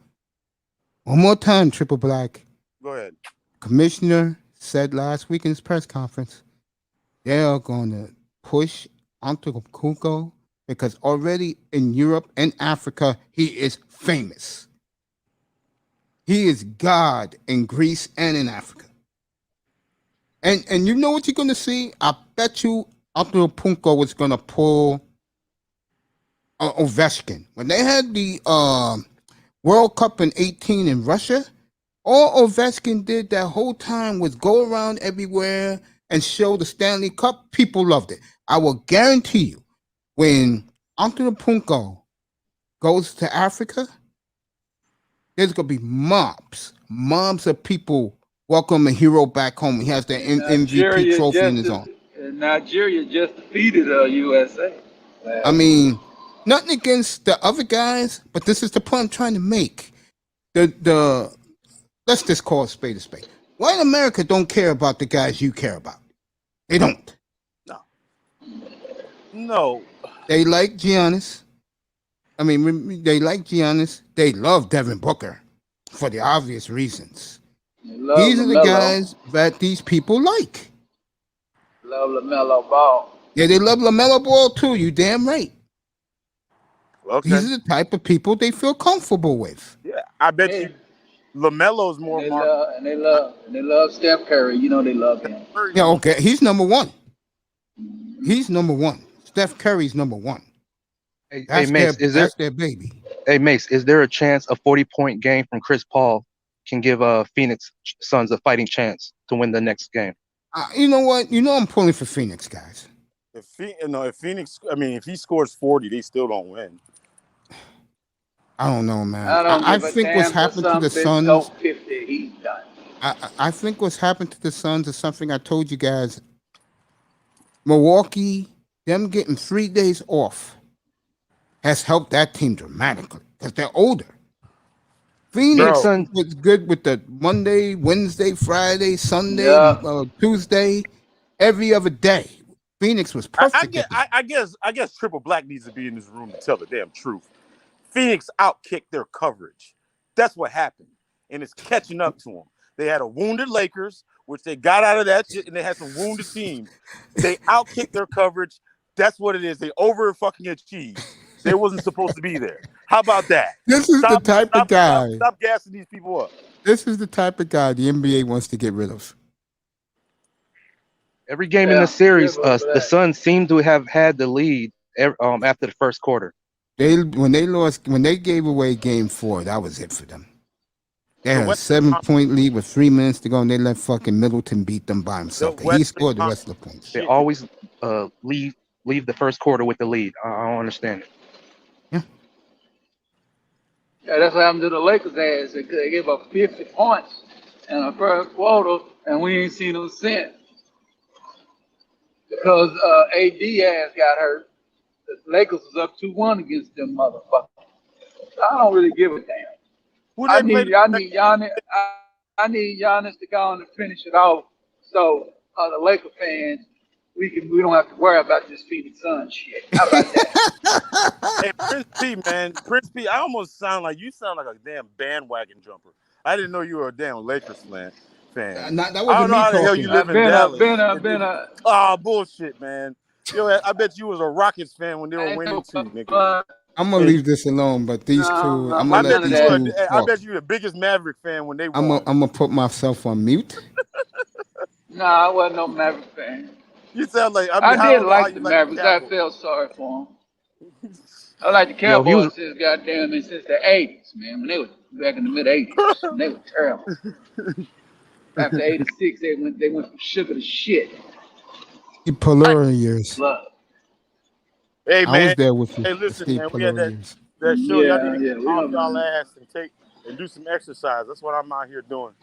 One more time, Triple Black. Go ahead. Commissioner said last week in his press conference, they are going to push Antetokounmpo because already in Europe and Africa, he is famous. He is God in Greece and in Africa. And you know what you're going to see? I bet you Antetokounmpo was going to pull Ovechkin. When they had the World Cup in 18 in Russia, all Ovechkin did that whole time was go around everywhere and show the Stanley Cup. People loved it. I will guarantee you, when Antetokounmpo goes to Africa, there's going to be mobs of people welcome a hero back home. He has the MVP trophy in his arm. Nigeria just defeated USA. I mean, nothing against the other guys, but this is the point I'm trying to make. The let's just call a spade a spade. White America don't care about the guys you care about. They don't. No. They like Giannis. I mean, they like Giannis. They love Devin Booker for the obvious reasons. These are the guys that these people like. Love LaMelo Ball. Yeah, they love LaMelo Ball too. You damn right. Okay. These are the type of people they feel comfortable with. Yeah, I bet you LaMelo's more. And they love Steph Curry. You know they love him. Yeah, okay. He's number one. He's number one. Steph Curry's number one. Hey, That's, Mace, that's their baby. Hey, Mace, is there a chance a 40-point game from Chris Paul can give Phoenix Suns a fighting chance to win the next game? You know what? You know I'm pulling for Phoenix, guys. If Phoenix, I mean, if he scores 40, they still don't win. I don't know, man. I think what's happened to the Suns. Go 50, he's done. I think what's happened to the Suns is something I told you guys. Milwaukee, them getting 3 days off has helped that team dramatically because they're older. Phoenix Bro. was good with the Monday, Wednesday, Friday, Sunday, Yeah. Tuesday, every other day. Phoenix was perfect. I guess Triple Black needs to be in this room to tell the damn truth. Phoenix outkicked their coverage. That's what happened, and it's catching up to them. They had a wounded Lakers, which they got out of that shit, and they had some wounded teams. They outkicked their coverage. That's what it is. They over fucking achieved. They wasn't supposed to be there. How about that? This is the type of guy. Stop gassing these people up. This is the type of guy the NBA wants to get rid of. Every game in the series, the Suns seem to have had the lead after the first quarter. When they gave away Game 4, that was it for them. They had a 7-point lead with 3 minutes to go, and they let fucking Middleton beat them by himself. He scored the rest of the points. They always leave the first quarter with the lead. I don't understand it. Yeah, that's what happened to the Lakers ass. They gave up 50 points in the first quarter, and we ain't seen them since. Because AD ass got hurt. The Lakers was up 2-1 against them motherfuckers. I don't really give a damn. I need Giannis to go on and finish it off. So the Laker fans, we don't have to worry about this Phoenix Suns shit. How about that? Hey, Prince P, I almost sound like a damn bandwagon jumper. I didn't know you were a damn Lakers fan. That I don't wasn't know me how the hell talking. you live in Dallas. Been a. Oh, bullshit, man. Yo, I bet you was a Rockets fan when they were winning too, nigga. I'm gonna leave this alone, but these two, I'm gonna let these two I talk. bet you the biggest Maverick fan when they won. I'm gonna put myself on mute. Nah, I wasn't no Maverick fan. You sound like I did like the Mavericks. I felt sorry for them. I like the Cowboys since the 80s, man. When they were back in the mid 80s, they were terrible. After 86, they went from sugar to shit. The Polaro years. Love. Hey man, I was there with you. Hey, listen, Steve man. We had Polaro years. that show. Yeah, Y'all need to calm yeah, y'all ass and do some exercise. That's what I'm out here doing.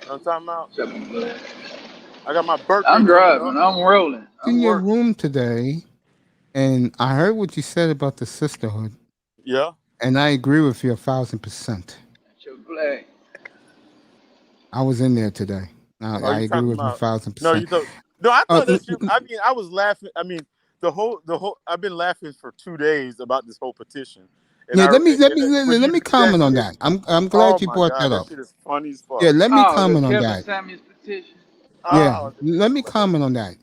You know what I'm talking about? I got my birthday. I'm driving. I'm rolling. In your room today, and I heard what you said about the sisterhood. Yeah. And I agree with you 1,000%. That's your flag. I was in there today. I agree with you 1,000%. No, you don't. No, I thought that you. I mean, I was laughing. I mean, the whole. I've been laughing for 2 days about this whole petition. And yeah, let me comment on that. I'm glad you brought that up. That shit is funny as fuck. Yeah, let me comment on Kevin that. Samuels petition. Yeah, let me comment on that.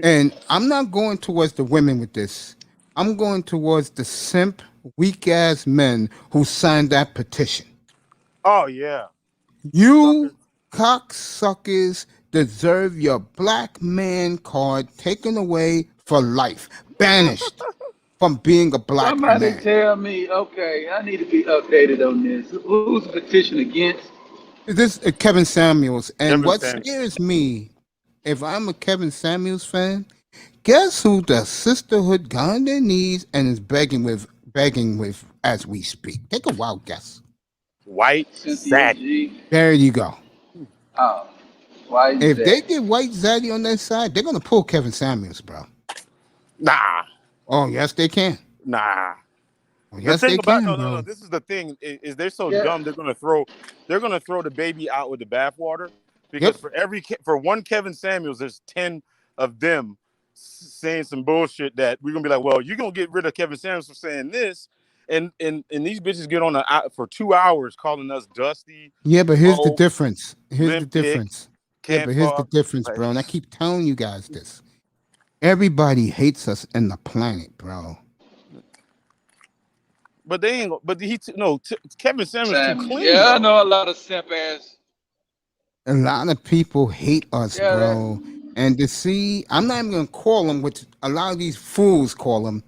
And I'm not going towards the women with this. I'm going towards the simp, weak ass men who signed that petition. Oh yeah. You cocksuckers deserve your black man card taken away for life, banished from being a black Somebody man. tell me, okay, I need to be updated on this. Who's the petition against? This is Kevin Samuels. And Kevin what Samuels. scares me, if I'm a Kevin Samuels fan, guess who the sisterhood got on their knees and is begging with as we speak? Take a wild guess. White Zaddy. There you go. Oh, White If Zaddy. they get White Zaddy on their side, they're gonna pull Kevin Samuels, bro. Nah. Oh yes, they can. Nah. Oh, yes, the thing they can. no. This is the thing is they're so dumb. They're gonna throw the baby out with the bathwater because for one Kevin Samuels, there's 10 of them saying some bullshit that we're gonna be like, well, you're gonna get rid of Kevin Samuels for saying this, and these bitches get on for 2 hours calling us dusty. Yeah, but here's the difference. Here's the Limp dick, difference. Yeah, but here's the difference, bro. And I keep telling you guys this. Everybody hates us in the planet, bro. But they ain't. But Kevin Samuels too clean. Yeah, though. I know a lot of simp ass. A lot of people hate us, bro. And to see, I'm not even gonna call them, which a lot of these fools call them,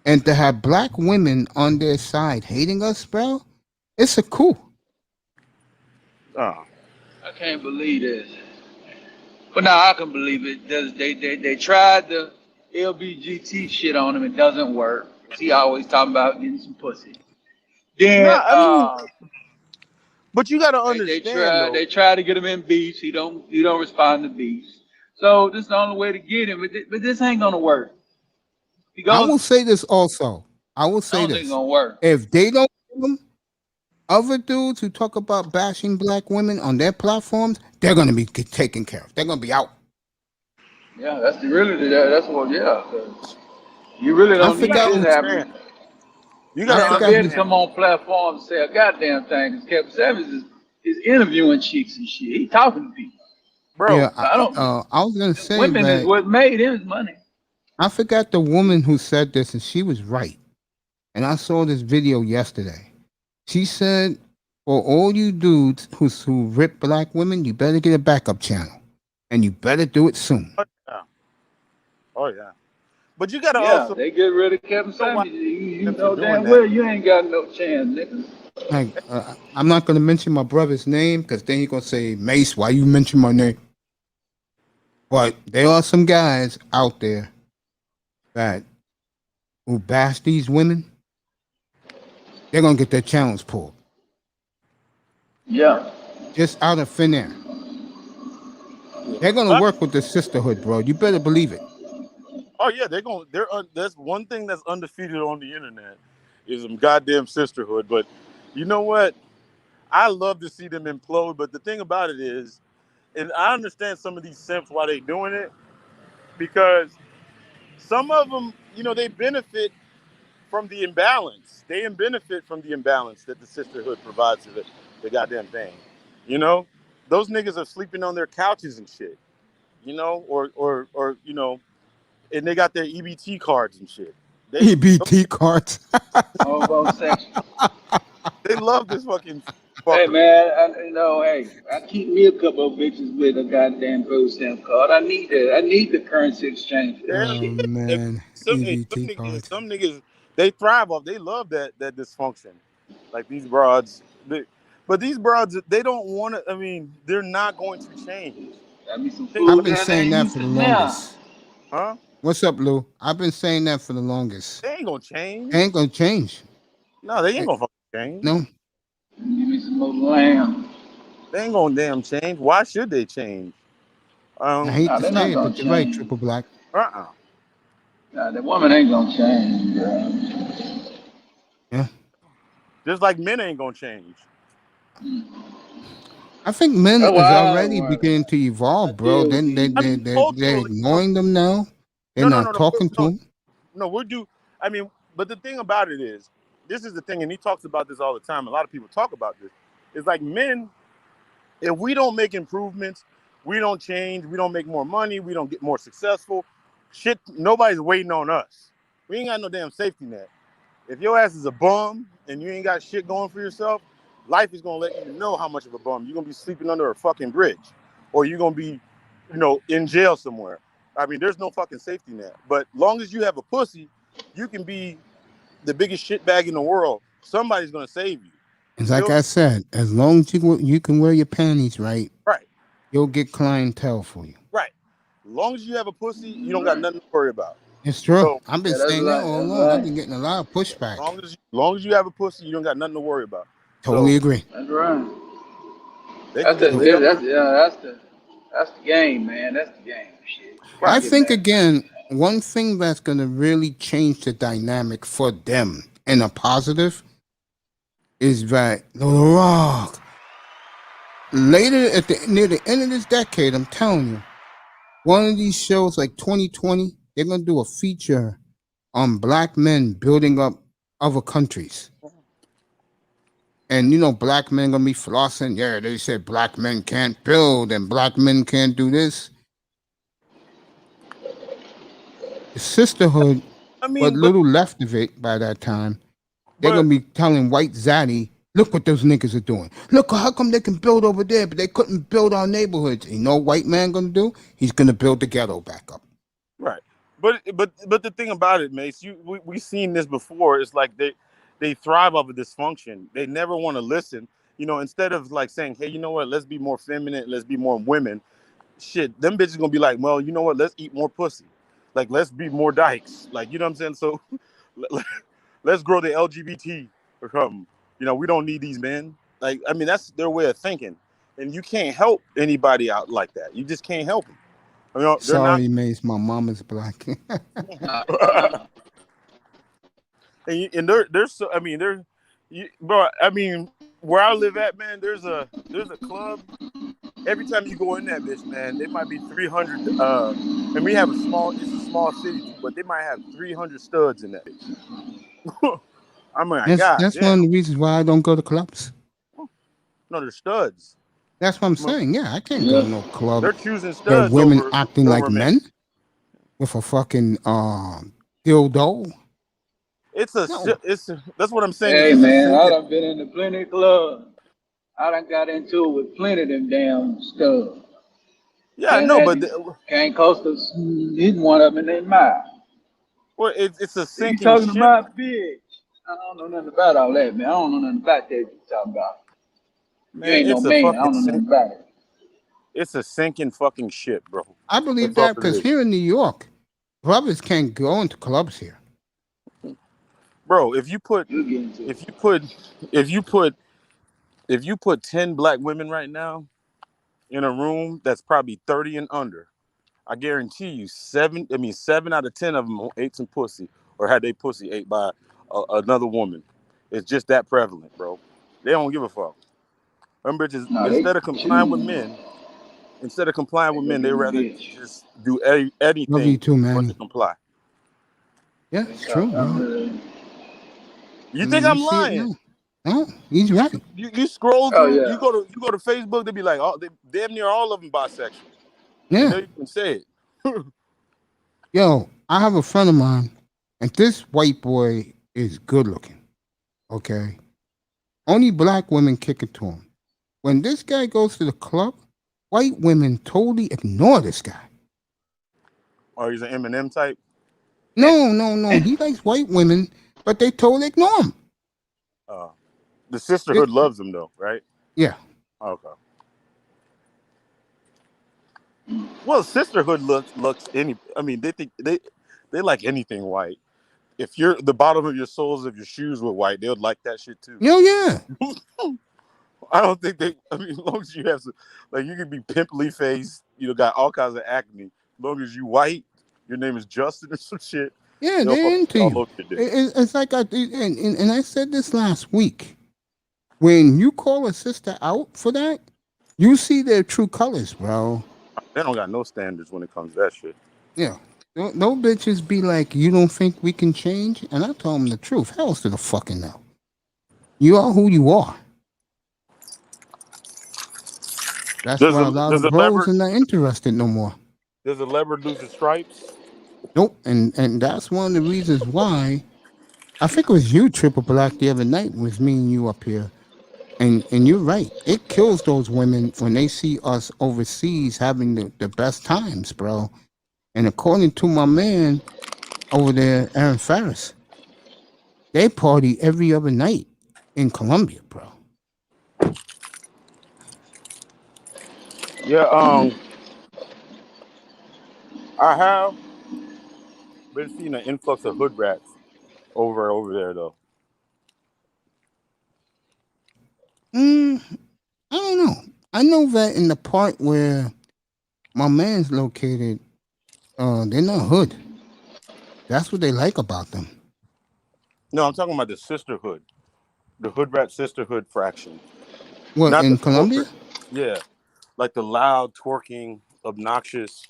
and to have black women on their side hating us, bro, it's a coup. Oh. I can't believe this. But now I can believe it. They tried the LBGT shit on him. It doesn't work. He always talking about getting some pussy. Then, but you gotta understand. They try to get him in beefs. He don't respond to beefs. So this is the only way to get him. But this ain't gonna work. I will say this also. I will I say don't think this. it's gonna work. If they don't give them other dudes who talk about bashing black women on their platforms, they're going to be taken care of. They're going to be out. Yeah, that's really that's what. Yeah, 'cause you really I don't need forgot this who. happening. You You gotta ain't forgot scared to who's. come on platform and say a goddamn thing. Because Kevin Samuels is interviewing chicks and shit. He talking to people. Yeah, bro. I don't. I was going to say Women is that what made him his money. I forgot the woman who said this, and she was right. And I saw this video yesterday. She said, for all you dudes who rip black women, you better get a backup channel. And you better do it soon. Oh yeah. Oh yeah. But you gotta Yeah, also they get rid of Kevin know why Samuels. You for know doing damn that. well you ain't got no chance, nigga. Like, I'm not going to mention my brother's name because then he's going to say, Mace, why you mention my name? But there are some guys out there that who bash these women. They're going to get their channels pulled. Yeah. Just out of thin air. They're going to But, work with the sisterhood, bro. You better believe it. oh yeah, that's one thing that's undefeated on the internet is some goddamn sisterhood. But you know what? I love to see them implode. But the thing about it is, and I understand some of these simps why they doing it, because some of them, they benefit from the imbalance. They benefit from the imbalance that the sisterhood provides to the goddamn thing. You know, those niggas are sleeping on their couches and shit. Or and they got their EBT cards and shit. EBT cards. Homosexual. They love this fucking Hey fucker. man, hey, I keep me a couple of bitches with a goddamn food stamp card. I need that. I need the currency exchange for that Hell Oh shit. yeah. man, Some, EBT cards. some niggas, they thrive off. They love that dysfunction. Like these broads, but these broads, they don't want to. I mean, they're not going to change. Got me some They, I've food been down there saying in that for the Houston now. longest. huh? What's up, Lou? I've been saying that for the longest. They ain't gonna change. Ain't gonna change. No, they ain't Eh, gonna fucking change. No, Give me some more lamb. They ain't gonna damn change. Why should they change? I Um, hate Nah, to they're say not it, gonna but you're right, change. Triple Black. uh-uh. Nah, the woman ain't gonna change, bro. Yeah, Just like men ain't gonna change. I think men That's why is I don't already want. beginning to I evolve, bro. deal with Then these. I mean, they're culturally, ignoring them now. They're no, no, not no, no, talking to no, them. no. We're due. I mean, but the thing about it is, this is the thing, and he talks about this all the time. A lot of people talk about this. It's like men, if we don't make improvements, we don't change, we don't make more money, we don't get more successful. Shit, nobody's waiting on us. We ain't got no damn safety net. If your ass is a bum and you ain't got shit going for yourself, life is gonna let you know how much of a bum. You're gonna be sleeping under a fucking bridge, or you're gonna be, in jail somewhere. I mean, there's no fucking safety net. But long as you have a pussy, you can be the biggest shitbag in the world. Somebody's gonna save you. You It's like feel I me? said, as long as you can wear your panties right, Right, you'll get clientele for you. right. As long as you have a pussy, you don't got Right. nothing to worry about. It's true. So I've been Yeah, that's saying that right. all That's along. I've right. been getting a lot of pushback. long as you have a pussy, you don't got nothing to worry about. Totally So agree. That's right. they can That's just the lay up. that's the game, man. That's the game. Shit. I Right. Get think mad. again, one thing that's going to really change the dynamic for them in a positive is that The Rock later near the end of this decade, I'm telling you, one of these shows like 2020, they're going to do a feature on black men building up other countries. And black men gonna be flossing. Yeah, they said black men can't build and black men can't do this. The sisterhood, I what mean, little left of it by that time, they're but gonna be telling white zaddy, look what those niggas are doing. Look, how come they can build over there, but they couldn't build our neighborhoods? You know what white man gonna do? He's gonna build the ghetto back up. right. But the thing about it, Mace, we seen this before. It's like they thrive off of dysfunction. They never want to listen. Instead of like saying, hey, you know what? Let's be more feminine. Let's be more women. Shit, them bitches gonna be like, well, you know what? Let's eat more pussy. Like, let's be more dykes. Like, you know what I'm saying? So let's grow the LGBT or something. We don't need these men. Like, I mean, that's their way of thinking, and you can't help anybody out like that. You just can't help them. They're not. Sorry, Mace, my mama's black. Nah, and there's so I mean bro. I mean, where I live at, man, there's a club. Every time you go in that bitch, man, there might be 300. And we have it's a small city too, but they might have 300 studs in that bitch. I'm like, God That's one damn. of the reasons why I don't go to clubs. No, they're studs. That's what I'm saying. Yeah, I can't go to no club They're choosing where studs women acting like over men with a fucking dildo. No. That's what I'm saying. Hey, It's man, I done been in plenty of clubs. I done got into it with plenty of them damn stuff. Yeah, no, but can't cost us hitting one of them in their mouth. Well, it's a sinking You talking ship. about bitch? I don't know nothing about all that, man. I don't know nothing about that you talking about. Man, you ain't no man. I don't know nothing about it. It's a sinking fucking ship, bro. I believe that because here in New York, brothers can't go into clubs here. Bro, if you put 10 black women right now in a room that's probably 30 and under, I guarantee you 7 out of 10 of them ate some pussy or had their pussy ate by another woman. It's just that prevalent, bro. They don't give a fuck. Them bitches, instead of complying with men, they rather just do anything Love you too, man. to comply. Yeah, it's true, bro. You think I'm lying? No, he's right. You scroll through, you go to Facebook, they be like, damn near all of them bisexual. Yeah. You know, you can say it. Yo, I have a friend of mine, and this white boy is good looking. Okay. Only black women kick it to him. When this guy goes to the club, white women totally ignore this guy. Or he's an Eminem type? No. He likes white women, but they totally ignore him. The sisterhood loves him though, right? Yeah. Okay. Well, sisterhood looks any. I mean, they think they like anything white. If you're the bottom of your soles of your shoes were white, they would like that shit too. Yeah. I don't think they. I mean, as long as you have some, like, you can be pimply faced, got all kinds of acne. As long as you white, your name is Justin or some shit. Yeah, they're into you. It's like and I said this last week. When you call a sister out for that, you see their true colors, bro. They don't got no standards when it comes to that shit. Yeah. No bitches be like, you don't think we can change? And I tell them the truth. Hell to the fucking no. You are who you are. That's why a lot of bros are not interested no more. Does a leopard lose its stripes? Nope. And that's one of the reasons why. I think it was you, Triple Black, the other night, was me and you up here. And you're right. It kills those women when they see us overseas having the best times, bro. And according to my man over there, Aaron Ferris, they party every other night in Colombia, bro. Yeah, I have been seeing an influx of hood rats over there though. I don't know. I know that in the part where my man's located, they're not hood. That's what they like about them. No, I'm talking about the sisterhood, the hood rat sisterhood fraction. What, not in Colombia? Yeah, like the loud, twerking, obnoxious,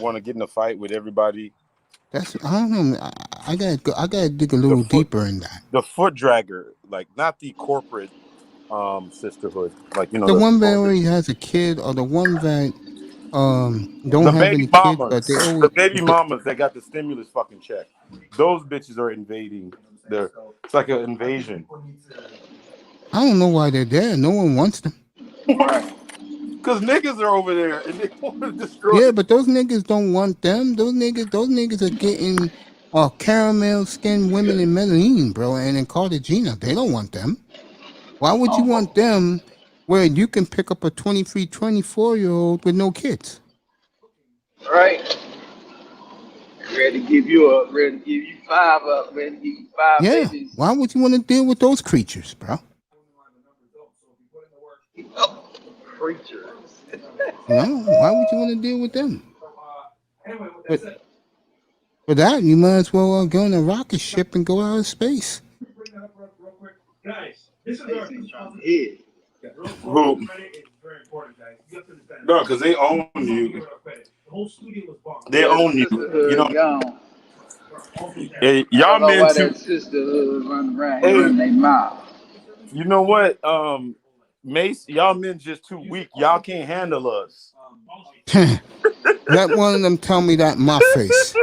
want to get in a fight with everybody. I don't know. I gotta dig a little deeper in that. The foot dragger, like not the corporate sisterhood, like the one that already has a kid, or the one that don't have any kids, but they always the baby mamas that got the stimulus fucking check. Those bitches are invading. It's like an invasion. I don't know why they're there. No one wants them. Because niggas are over there and they want to destroy. Yeah, but those niggas don't want them. Those niggas are getting caramel skinned women in Medellin, bro, and in Cartagena. They don't want them. Why would you want them where you can pick up a 23, 24-year-old with no kids? Right. Ready to give you 5 up, ready to give you 5 babies. Why would you want to deal with those creatures, bro? Creatures. No, why would you want to deal with them? For that, you might as well go on a rocket ship and go out of space. Who? No, because they own you. They own you. You know. Gone. Hey, I y'all don't know men why too. that sisterhood running around here running their mouth. You know what? Mace, y'all men just too weak. Y'all can't handle us. Let one of them tell me that in my face.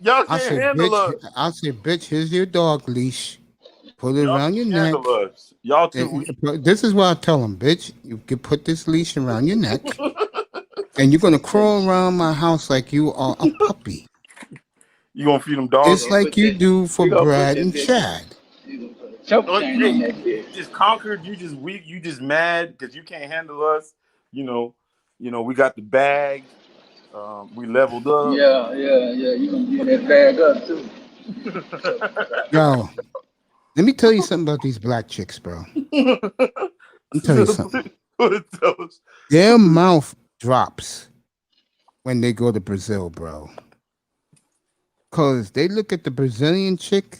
Y'all I can't say, handle bitch. us. I say, bitch. Here's your dog leash. Put it Y'all around your can't neck. handle us. Y'all too weak. This is what I tell them, bitch. You can put this leash around your neck, and you're gonna crawl around my house like you are a puppy, You gonna feed them dogs? just like you do for We gonna put Brad this and bitch- Chad. You gonna put a choke chain on that bitch. Just conquered. You just weak. You just mad because you can't handle us. You know. We got the bag. We leveled up. Yeah. You gonna get that bag up too. Yo, let me tell you something about these black chicks, bro. Let me tell you something. Their mouth drops when they go to Brazil, bro. Cause they look at the Brazilian chick,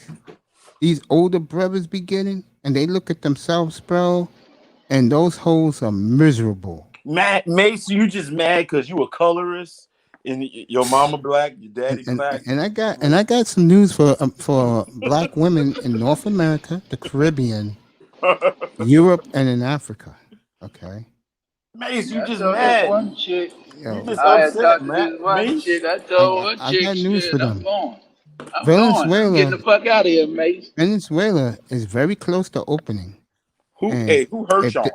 these older brothers be getting, and they look at themselves, bro, and those hoes are miserable. Mace, you just mad because you a colorist and your mama black, your daddy black. And I got some news for black women in North America, the Caribbean, Europe, and in Africa. Okay. Mace, you just told mad. This one chick, You just I had upset, talked to man. this one Mace? chick. I told one I chick, got news shit, for them. I'm going. I'm Venezuela, getting the fuck out of here, mate. Venezuela is very close to opening. Who hurt y'all?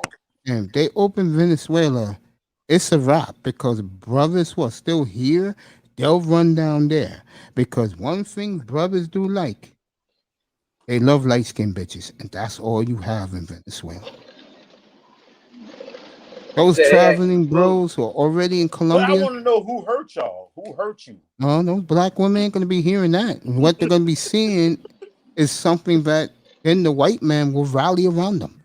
And if they open Venezuela, it's a wrap because brothers who are still here, they'll run down there. Because one thing brothers do like, they love light-skinned bitches, and that's all you have in Venezuela. Those traveling bros who are already in But I Colombia, want to know who hurt y'all. Who hurt you? no, those black women ain't gonna be hearing that. And what they're gonna be seeing is something that then the white man will rally around them.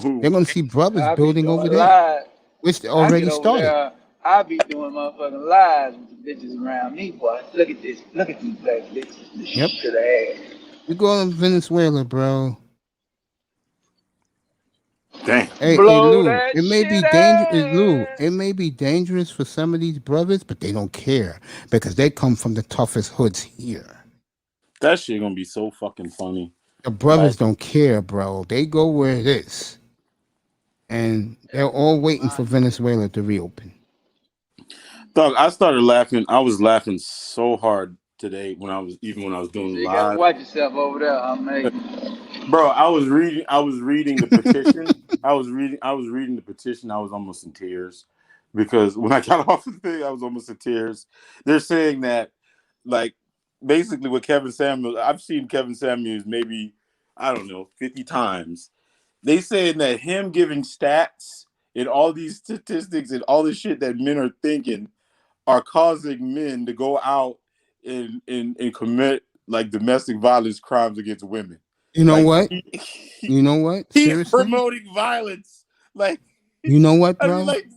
Who? They're gonna see brothers I be building over doing there, lies. which they I already get over started. there, I be doing motherfucking lies with the bitches around me, boy. Look at this. Look at these black bitches. The Yep. shit to the ass. You go to Venezuela, bro. Damn. Hey, Blow Lou, that it may be shit dangerous. Lou, ass. it may be dangerous for some of these brothers, but they don't care because they come from the toughest hoods here. That shit gonna be so fucking funny. The brothers don't care, bro. They go where it is, and they're all waiting for Venezuela to reopen. Dog, I started laughing. I was laughing so hard today when I was doing You gotta live. watch yourself over there, mate. Bro, I was reading the petition. I was reading the petition. I was almost in tears because when I got off the thing, I was almost in tears. They're saying that, like, basically with Kevin Samuels, I've seen Kevin Samuels maybe, I don't know, 50 times. They saying that him giving stats and all these statistics and all the shit that men are thinking are causing men to go out and commit like domestic violence crimes against women. You know Like, what? You know what? He's Seriously? promoting violence. Like, You know what, I bro? mean, like,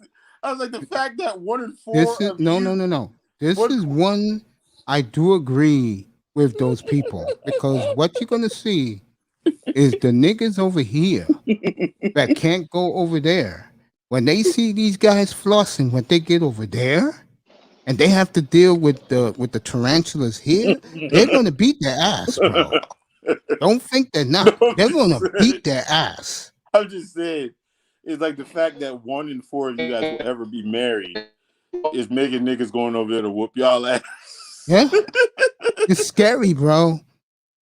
I was like, the fact that 1 in 4 This is of no. This What- is one I do agree with those people because what you're gonna see is the niggas over here that can't go over there. When they see these guys flossing, when they get over there, and they have to deal with the tarantulas here, they're gonna beat their ass, bro. Don't think they're not. They're gonna beat their ass. I'm just saying, it's like the fact that 1 in 4 of you guys will ever be married is making niggas going over there to whoop y'all ass. Yeah, it's scary, bro.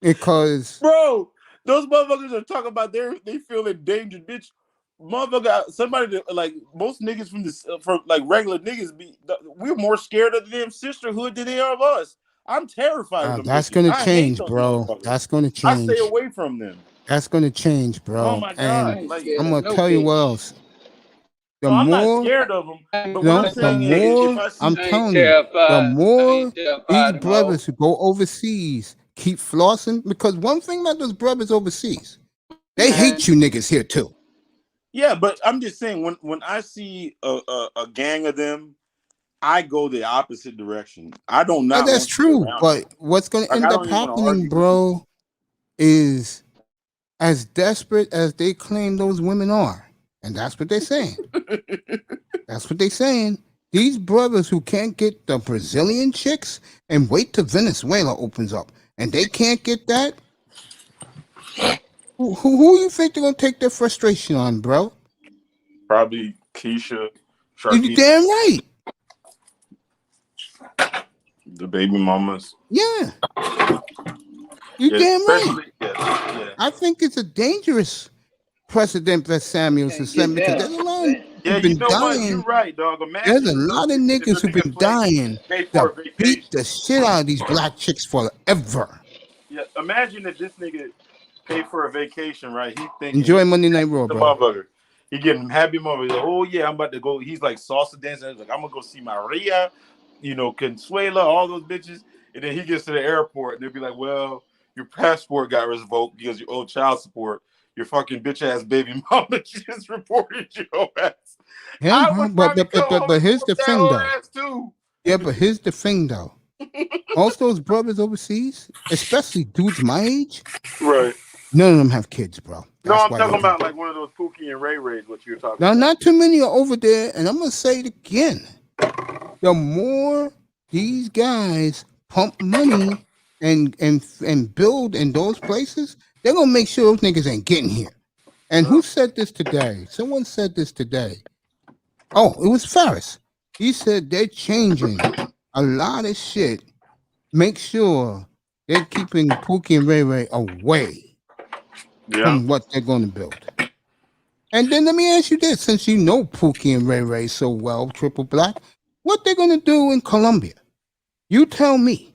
Because Bro, those motherfuckers are talking about they feel endangered, bitch. Motherfucker, somebody that, like most niggas from like regular niggas we're more scared of them sisterhood than they are of us. I'm terrified of them. that's bitches. gonna I hate change, those bro. motherfuckers. That's gonna I change. stay away from them. That's gonna change, bro. Oh my god! And Like, I'm gonna tell you what else. The no, I'm not more, scared of them. But you what know, I'm the saying is, if more I see I'm I ain't telling you, the terrified. I more ain't terrified these them brothers hoes. who go overseas keep flossing. Because one thing about those brothers overseas, they hate you niggas here too. yeah, but I'm just saying when I see a gang of them I go the opposite direction. I don't Yeah, not that's want to be true. around. But what's going to Like, end I up don't even want to happening, argue bro, is as desperate as they claim those women are, and that's what they're saying. That's what they're saying. These brothers who can't get the Brazilian chicks and wait till Venezuela opens up, and they can't get that. Who you think they're gonna take their frustration on, bro? Probably Keisha, You Sharkeisha, damn right. the baby mamas. Yeah. You Yeah, damn right. especially yeah. I think it's a dangerous precedent that Samuels Can't has set get because them. there's a lot Yeah, who've you been know what? dying. You're right, dog. There's a Imagine lot of if niggas a who've nigga been dying pay for a to beat vacation. the shit out of these black chicks forever. Yeah, imagine if this nigga paid for a vacation, right? He thinking Enjoy Monday Night Raw, the bro. motherfucker. He getting happy mother. Like, oh yeah, I'm about to go. He's like salsa dancing. He's like, I'm gonna go see Maria, Consuela, all those bitches. And then he gets to the airport and they'll be like, well, your passport got revoked because you owe child support. Your fucking bitch ass baby mama just reported your ass. Yeah, I would probably come home but and here's the whoop that thing, whole though. ass too. Yeah, but here's the thing, though. Most of those brothers overseas, especially dudes my age, Right. none of them have kids, bro. No, That's I'm why talking they about do. like one of those Pookie and Ray Rays, what you're talking Now, about. not too many are over there, and I'm gonna say it again. The more these guys pump money and build in those places, they're gonna make sure those niggas ain't getting here. And who said this today? Someone said this today. Oh, it was Ferris. He said they're changing a lot of shit. Make sure they're keeping Pookie and Ray Ray away from what they're going to build. And then let me ask you this, since you know Pookie and Ray Ray so well, Triple Black, what they're going to do in Colombia? You tell me.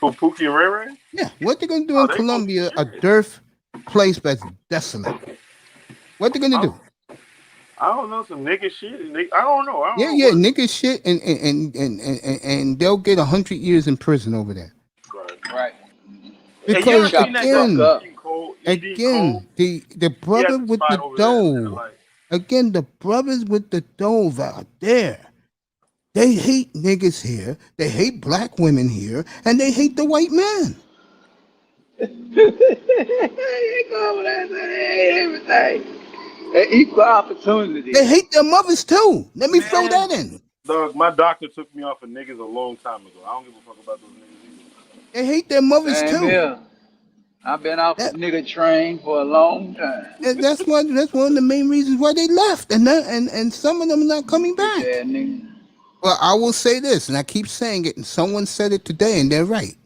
Who, Pookie and Ray Ray? Yeah, what they're going to do in Colombia, a dearth place that's desolate. What they're going to do? I don't know, some nigga shit. I don't know. Yeah, nigga shit, and they'll get 100 years in prison over there. Right. Because Hey, again, the brother with the dough, again, the brothers with the dough out there, they hate niggas here, they hate black women here, and they hate the white man. They go over there and say they hate everything. Equal opportunity. They hate their mothers too. Let me throw that in. Dog, my doctor took me off of niggas a long time ago. I don't give a fuck about those niggas either. They hate their mothers too. Here. I've been off the nigga train for a long time. And that's one of the main reasons why they left, and some of them are not coming back. Well, I will say this, and I keep saying it, and someone said it today, and they're right.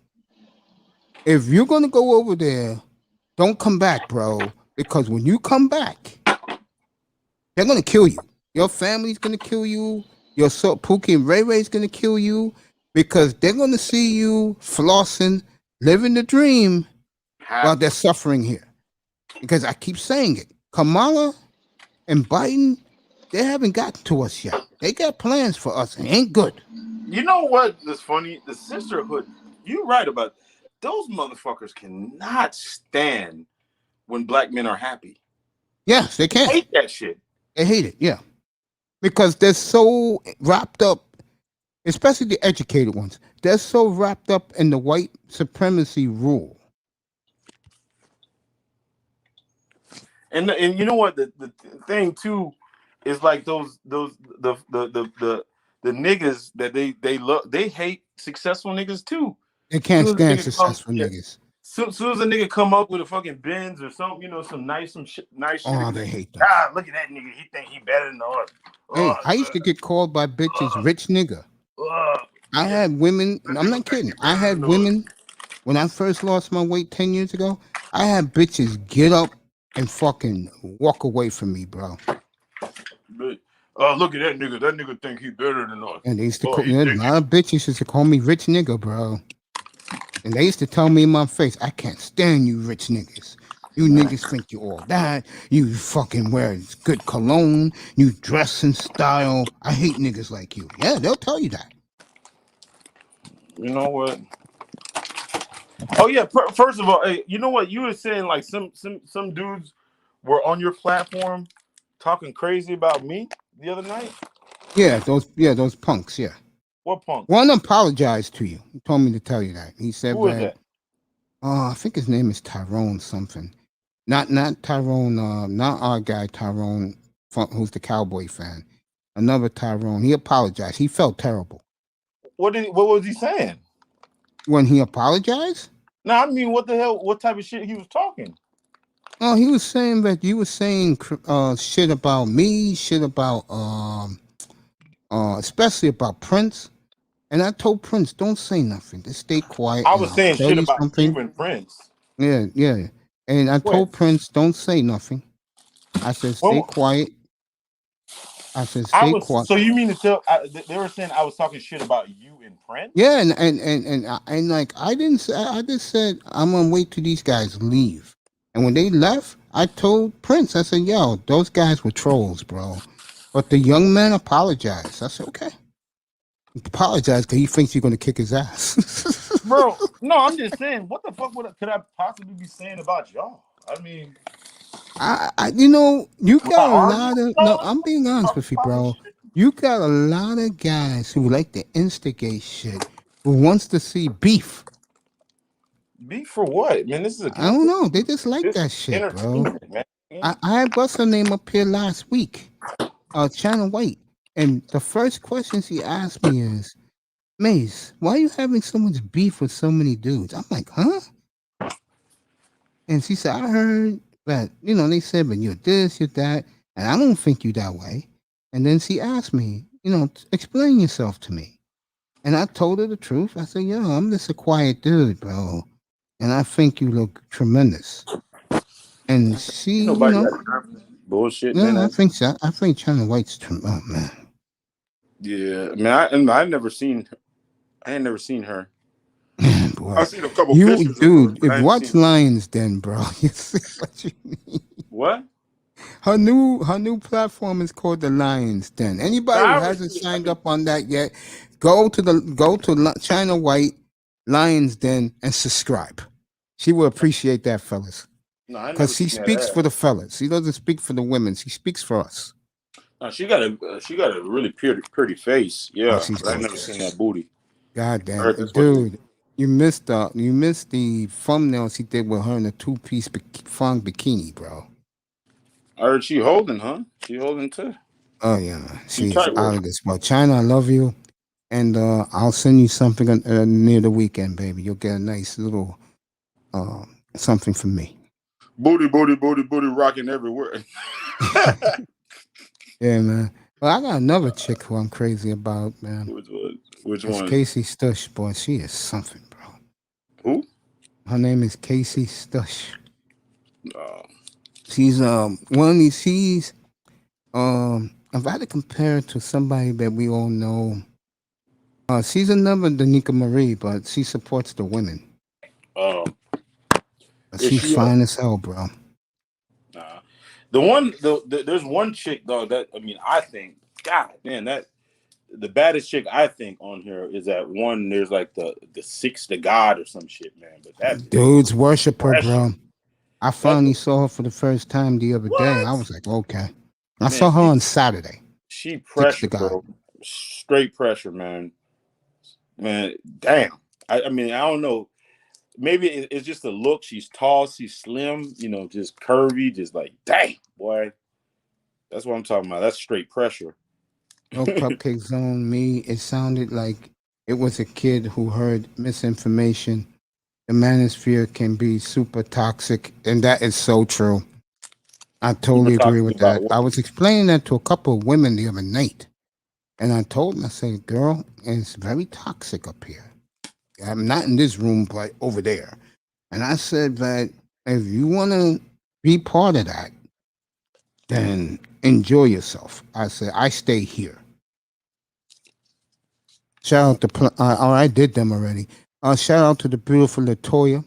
If you're gonna go over there, don't come back, bro, because when you come back, they're gonna kill you. Your family's gonna kill you. Your Pookie and Ray Ray's gonna kill you because they're gonna see you flossing, living the dream while they're suffering here. Because I keep saying it, Kamala and Biden, they haven't gotten to us yet. They got plans for us, and ain't good. You know what is funny? The sisterhood. You're right about it. Those motherfuckers cannot stand when black men are happy. Yes, they can. They hate that shit. They hate it, yeah. Because they're so wrapped up, especially the educated ones, they're so wrapped up in the white supremacy rule. And you know what? The thing too is like the niggas that they love, they hate successful niggas too. They can't stand successful niggas. Soon as a nigga come up with a fucking Benz or something, some nice shit. Oh, they hate them. God, look at that nigga. He think he better than us. Hey, I used to get called by bitches rich nigga. I had women, I'm not kidding. I had women, when I first lost my weight 10 years ago, I had bitches get up and fucking walk away from me, bro. But, look at that nigga. That nigga think he better than us. And they used to call me, a lot of bitches used to call me rich nigga, bro. And they used to tell me in my face, I can't stand you rich niggas. You niggas think you all that. You fucking wear good cologne. You dress in style. I hate niggas like you. Yeah, they'll tell you that. You know what? Oh yeah. First of all, hey, you know what? You were saying like some dudes were on your platform talking crazy about me the other night. Yeah, those punks. Yeah. What punk? One apologized to you. He told me to tell you that. He said Who is that? I think his name is Tyrone something. Not Tyrone. Not our guy Tyrone, who's the Cowboy fan. Another Tyrone. He apologized. He felt terrible. What was he saying? When he apologized? No, I mean, what the hell? What type of shit he was talking? Oh, he was saying that you were saying shit about me, shit about especially about Prince. And I told Prince, don't say nothing. Just stay quiet. I was saying shit about you and Prince. Yeah. And I told Prince, don't say nothing. I said, stay quiet. I said, stay quiet. So you mean to tell? They were saying I was talking shit about you and Prince? Yeah, and like I didn't say. I just said I'm gonna wait till these guys leave. And when they left, I told Prince, I said, yo, those guys were trolls, bro. But the young man apologized. I said, okay. Apologize because he thinks you're gonna kick his ass. Bro, no, I'm just saying, what the fuck could I possibly be saying about y'all? I mean, you got a lot of. No, I'm being honest with you, bro. You got a lot of guys who like to instigate shit, who wants to see beef. Beef for what, man? This is I don't know. They just like that shit, bro. Man. I had what's her name up here last week, China White, and the first question she asked me is, Mace, why are you having so much beef with so many dudes? I'm like, huh? And she said, I heard that, they said, but you're this, you're that, and I don't think you that way. And then she asked me, explain yourself to me. And I told her the truth. I said, yo, I'm just a quiet dude, bro. And I think you look tremendous. And she, bullshit. Yeah, I think so. I think China White's oh man. Yeah, man. I ain't never seen her. Boy. I've seen a couple pictures. Dude, watch Lions Den, bro. You see what you mean? What? Her new platform is called the Lions Den. Anybody who hasn't signed up on that yet, go to China White Lions Den and subscribe. She will appreciate that, fellas. Because she speaks for the fellas. She doesn't speak for the women. She speaks for us. No, she got a really pretty face. Yeah, I've never seen that booty. God damn, dude, you missed the thumbnail she did with her in a 2-piece thong bikini, bro. I heard she holding, huh? She holding too. Oh yeah, she's out of this. Well, China, I love you, and I'll send you something near the weekend, baby. You'll get a nice little something from me. Booty, rocking everywhere. Yeah, man. Well, I got another chick who I'm crazy about, man. Which one? Casey Stush, boy. She is something, bro. Who? Her name is Casey Stush. She's one of these. She's if I had to compare her to somebody that we all know, she's another Danica Marie, but she supports the women. She's fine as hell, bro. There's one chick though that I think, God man, that the baddest chick I think on here is that one. There's like the six to God or some shit, man. But that dude's worship her, bro. I finally saw her for the first time the other day. I was like, okay. I saw her on Saturday. She pressure, bro. Straight pressure, man. Man, damn. I don't know. Maybe it's just a look. She's tall, she's slim, just curvy, just like, dang, boy. That's what I'm talking about. That's straight pressure. No Cupcake Zone, me. It sounded like it was a kid who heard misinformation. The manosphere can be super toxic, and that is so true. I totally agree with that. I was explaining that to a couple of women the other night, and I told them, I said, girl, it's very toxic up here. I'm not in this room, but over there. And I said that if you want to be part of that, then enjoy yourself. I said, I stay here. Shout out to, I did them already. Shout out to the beautiful Latoya,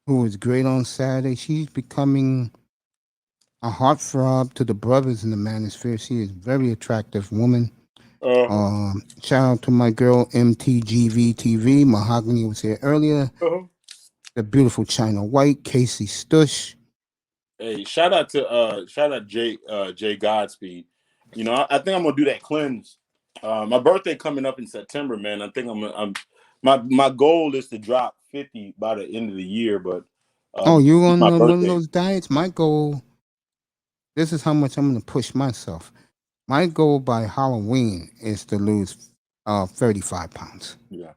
who was great on Saturday. She's becoming a heartthrob to the brothers in the manosphere. She is a very attractive woman. Shout out to my girl MTGV TV. Mahogany was here earlier. The beautiful China White, Casey Stush. Hey, shout out Jay Godspeed. You know, I think I'm gonna do that cleanse. My birthday coming up in September, man. I think my goal is to drop 50 by the end of the year, but Oh, you on my one of birthday. those diets? My goal. This is how much I'm going to push myself. My goal by Halloween is to lose 35 pounds. Yeah.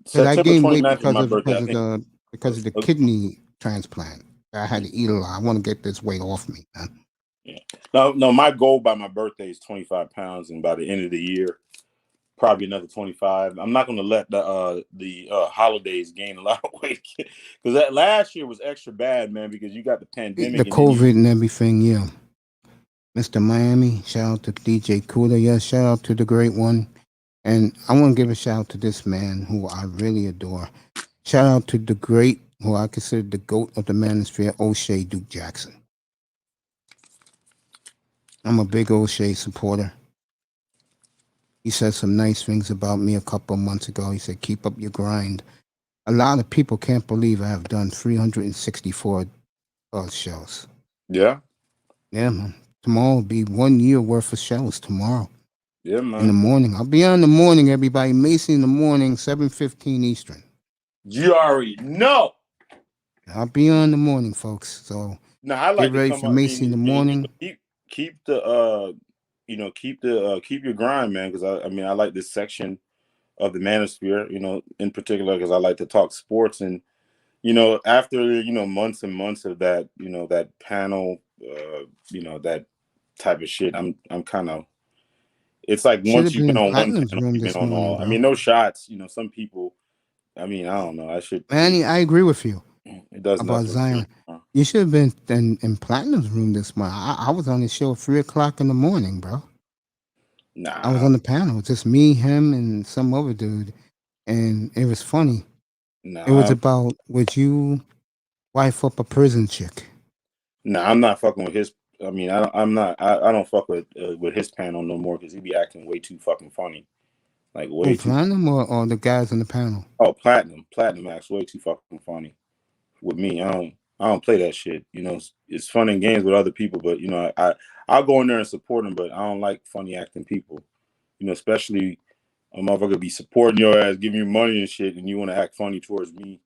Because I September gained weight 29th is my birthday. I think. because of the kidney transplant. I had to eat a lot. I want to get this weight off me, man. Yeah. No. My goal by my birthday is 25 pounds, and by the end of the year, probably another 25. I'm not going to let the holidays gain a lot of weight because that last year was extra bad, man. Because you got the pandemic, The COVID and everything, yeah. Mr. Miami, shout out to DJ Cooler. Yes, shout out to the great one. And I want to give a shout out to this man who I really adore. Shout out to the great, who I consider the GOAT of the manosphere, O'Shea Duke Jackson. I'm a big O'Shea supporter. He said some nice things about me a couple of months ago. He said, keep up your grind. A lot of people can't believe I have done 364 shows. Yeah. Yeah, man. Tomorrow will be 1 year worth of shows tomorrow. Yeah, man. In the morning. I'll be on in the morning, everybody. Macy in the morning, 7:15 Eastern. You already know. I'll be on in the morning, folks. So Now I like get to ready come for up. Macy in the morning. Keep your grind, man. Because I like this section of the manosphere. You know, in particular, because I like to talk sports, and you know, after months and months of that, that panel, that type of shit. I'm kind of. It's like Should once have you've been been in on one Platinum's panel, room you've been this on morning, all. I bro. mean, no shots. Some people. I mean, I don't know. I should. Manny, I agree with you It does about nothing. Zion. You should have been in Platinum's room this morning. I was on the show at 3:00 in the morning, bro. Nah. I was on the panel, just me, him, and some other dude, and it was funny. Nah. It was about would you wife up a prison chick? Nah, I'm not fucking with his. I mean, I'm not. I don't fuck with his panel no more because he be acting way too fucking funny, like way too. Platinum or the guys on the panel? Oh, Platinum acts way too fucking funny with me. I don't play that shit. It's fun and games with other people, but I'll go in there and support him, but I don't like funny acting people. Especially a motherfucker be supporting your ass, giving you money and shit, and you want to act funny towards me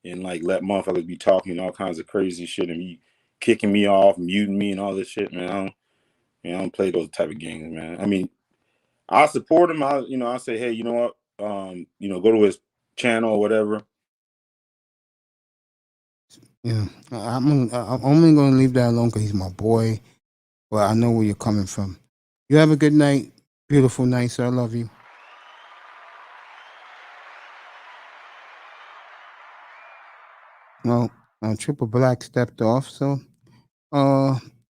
and like let motherfuckers be talking all kinds of crazy shit and be kicking me off, muting me, and all this shit, man. I don't play those type of games, man. I mean, I'll support him. I'll say, hey, you know what? Go to his channel or whatever. Yeah, I'm only going to leave that alone because he's my boy. But I know where you're coming from. You have a good night, beautiful night, sir. I love you. Well, Triple Black stepped off, so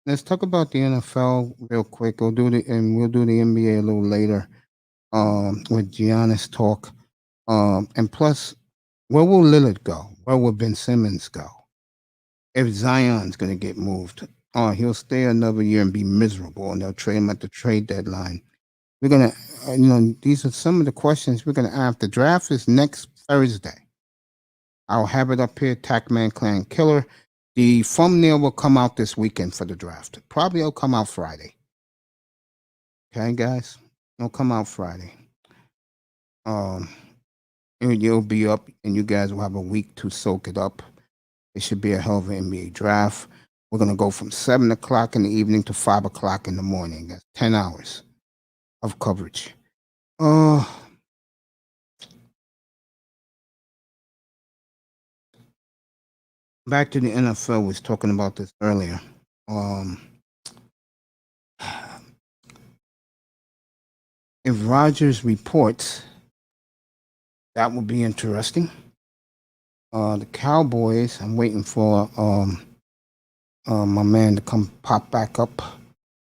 let's talk about the NFL real quick. We'll do the NBA a little later. With Giannis talk. And plus, where will Lillard go? Where will Ben Simmons go? If Zion's gonna get moved, he'll stay another year and be miserable, and they'll trade him at the trade deadline. We're gonna, these are some of the questions we're gonna ask. The draft is next Thursday. I'll have it up here, Tackman Clan Killer. The thumbnail will come out this weekend for the draft. Probably it'll come out Friday. Okay, guys? It'll come out Friday. It'll be up, and you guys will have a week to soak it up. It should be a hell of an NBA draft. We're gonna go from 7:00 in the evening to 5:00 in the morning. That's 10 hours of coverage. Back to the NFL. Was talking about this earlier. If Rodgers reports, that would be interesting. The Cowboys. I'm waiting for my man to come pop back up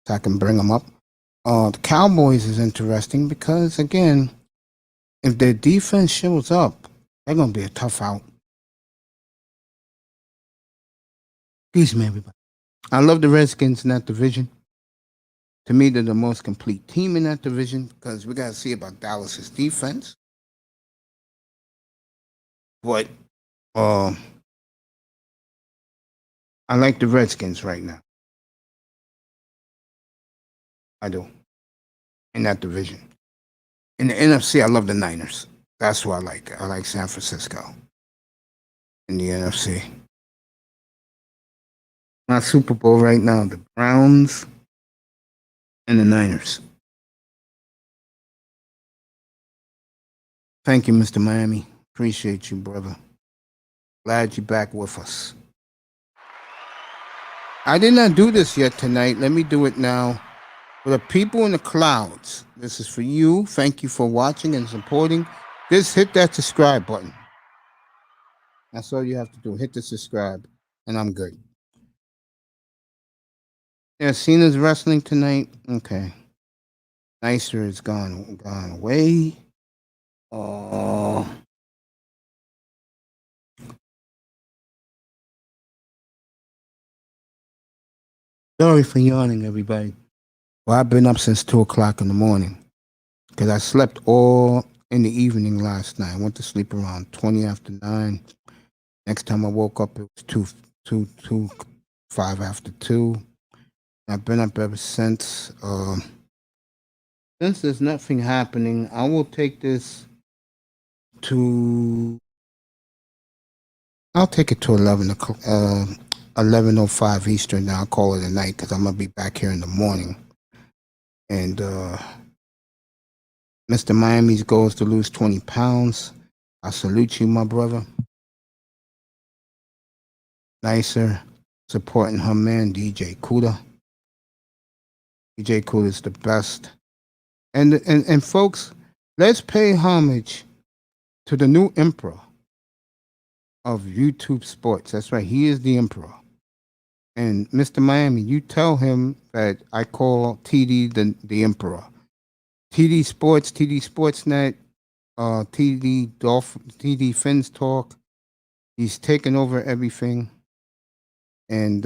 so I can bring him up. The Cowboys is interesting because again, if their defense shows up, they're gonna be a tough out. Excuse me, everybody. I love the Redskins in that division. To me, they're the most complete team in that division because we got to see about Dallas's defense. But I like the Redskins right now. I do. In that division. In the NFC, I love the Niners. That's who I like. I like San Francisco. In the NFC. My Super Bowl right now, the Browns and the Niners. Thank you, Mr. Miami. Appreciate you, brother. Glad you're back with us. I did not do this yet tonight. Let me do it now. For the people in the clouds, this is for you. Thank you for watching and supporting. Just hit that subscribe button. That's all you have to do. Hit the subscribe, and I'm good. Yeah, Cena's wrestling tonight. Okay. Nicer is gone away. Oh. Sorry for yawning, everybody. Well, I've been up since 2 o'clock in the morning because I slept all in the evening last night. I went to sleep around 20 after 9. Next time I woke up, it was 5 after 2. I've been up ever since. Since there's nothing happening, I will take this to. I'll take it to 11:05 Eastern. Now I'll call it a night because I'm gonna be back here in the morning. And Mr. Miami's goal is to lose 20 pounds. I salute you, my brother. Nicer supporting her man, DJ Kuda. DJ Kuda is the best. And folks, let's pay homage to the new emperor of YouTube sports. That's right, he is the emperor. And Mr. Miami, you tell him that I call TD the emperor. TD Sports, TD Sportsnet, TD Fins Talk. He's taken over everything. And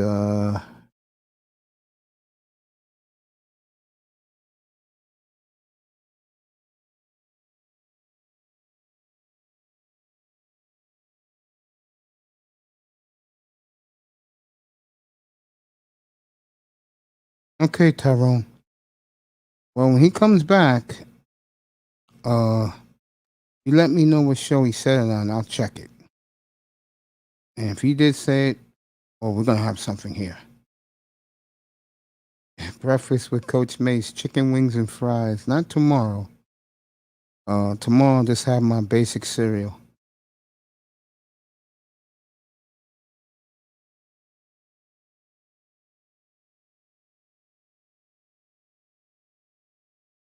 okay, Tyrone. Well, when he comes back, you let me know what show he said it on. I'll check it. And if he did say it, well, we're gonna have something here. Breakfast with Coach Mace, chicken wings and fries. Not tomorrow. Tomorrow I'll just have my basic cereal.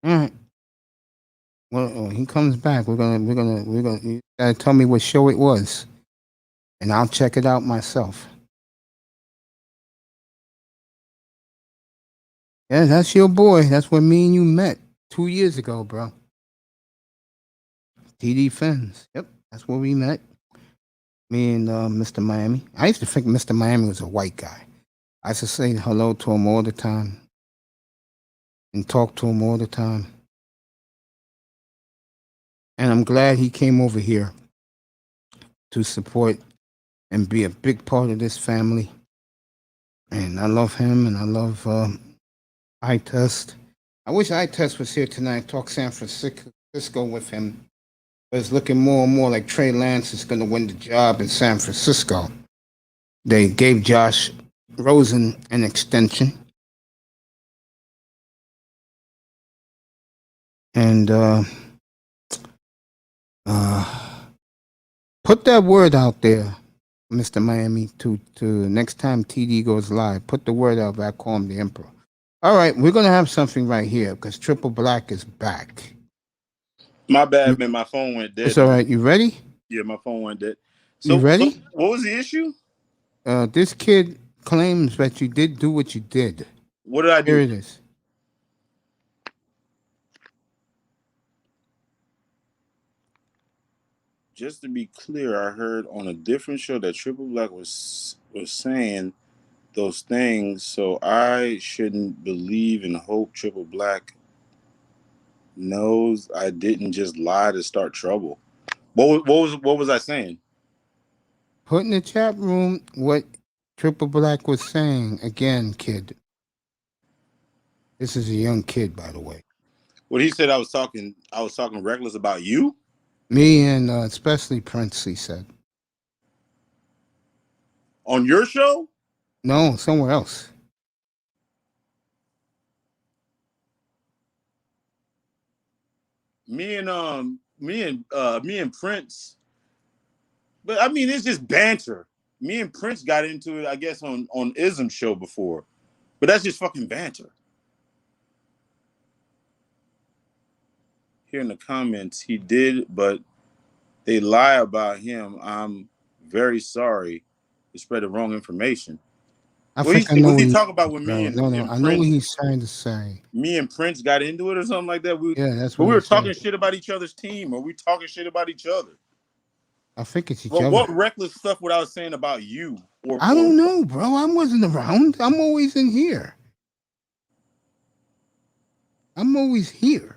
All right. Well, when he comes back, we're gonna. You gotta tell me what show it was, and I'll check it out myself. Yeah, that's your boy. That's where me and you met 2 years ago, bro. TD Fins. Yep, that's where we met. Me and Mr. Miami. I used to think Mr. Miami was a white guy. I used to say hello to him all the time and talk to him all the time. And I'm glad he came over here to support and be a big part of this family. And I love him, and I love iTest. I wish iTest was here tonight, talk San Francisco with him. But it's looking more and more like Trey Lance is going to win the job in San Francisco. They gave Josh Rosen an extension. And put that word out there, Mr. Miami, to next time TD goes live. Put the word out that I call him the Emperor. All right, we're going to have something right here because Triple Black is back. My bad, man. My phone went dead. It's all right. You ready? Yeah, my phone went dead. So, you ready? So what was the issue? This kid claims that you did do what you did. What did I do? Here it is. Just to be clear, I heard on a different show that Triple Black was saying those things, so I shouldn't believe and hope Triple Black knows I didn't just lie to start trouble. What was I saying? Put in the chat room what Triple Black was saying again, kid. This is a young kid, by the way. What he said, I was talking reckless about you. Me and especially Prince, he said. On your show? No, somewhere else. Me and Prince. But I mean, it's just banter. Me and Prince got into it, I guess, on Ism's show before. But that's just fucking banter. Here in the comments, he did, but they lie about him. I'm very sorry to spread the wrong information. I What's he talking about with me and I know what he's trying to say. Me and Prince got into it or something like that. That's what we were talking shit about each other's team, or we talking shit about each other. I think it's each other. What reckless stuff what I was saying about you? I don't know, bro. I wasn't around. I'm always in here. I'm always here.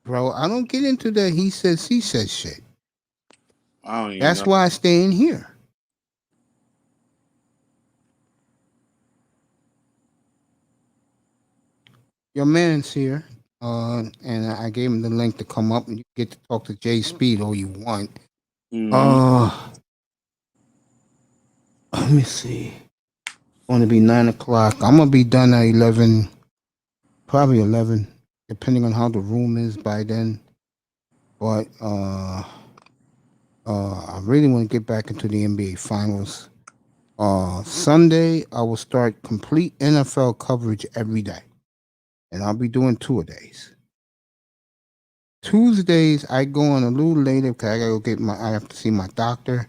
Bro, I don't get into that he says, she says shit. I don't even That's know. why I stay in here. Your man's here. And I gave him the link to come up and you get to talk to Jay Speed all you want. Let me see. It's going to be 9 o'clock. I'm going to be done at 11, probably 11, depending on how the room is by then. But I really want to get back into the NBA Finals. Sunday, I will start complete NFL coverage every day. And I'll be doing 2 a days. Tuesdays, I go on a little later because I have to see my doctor.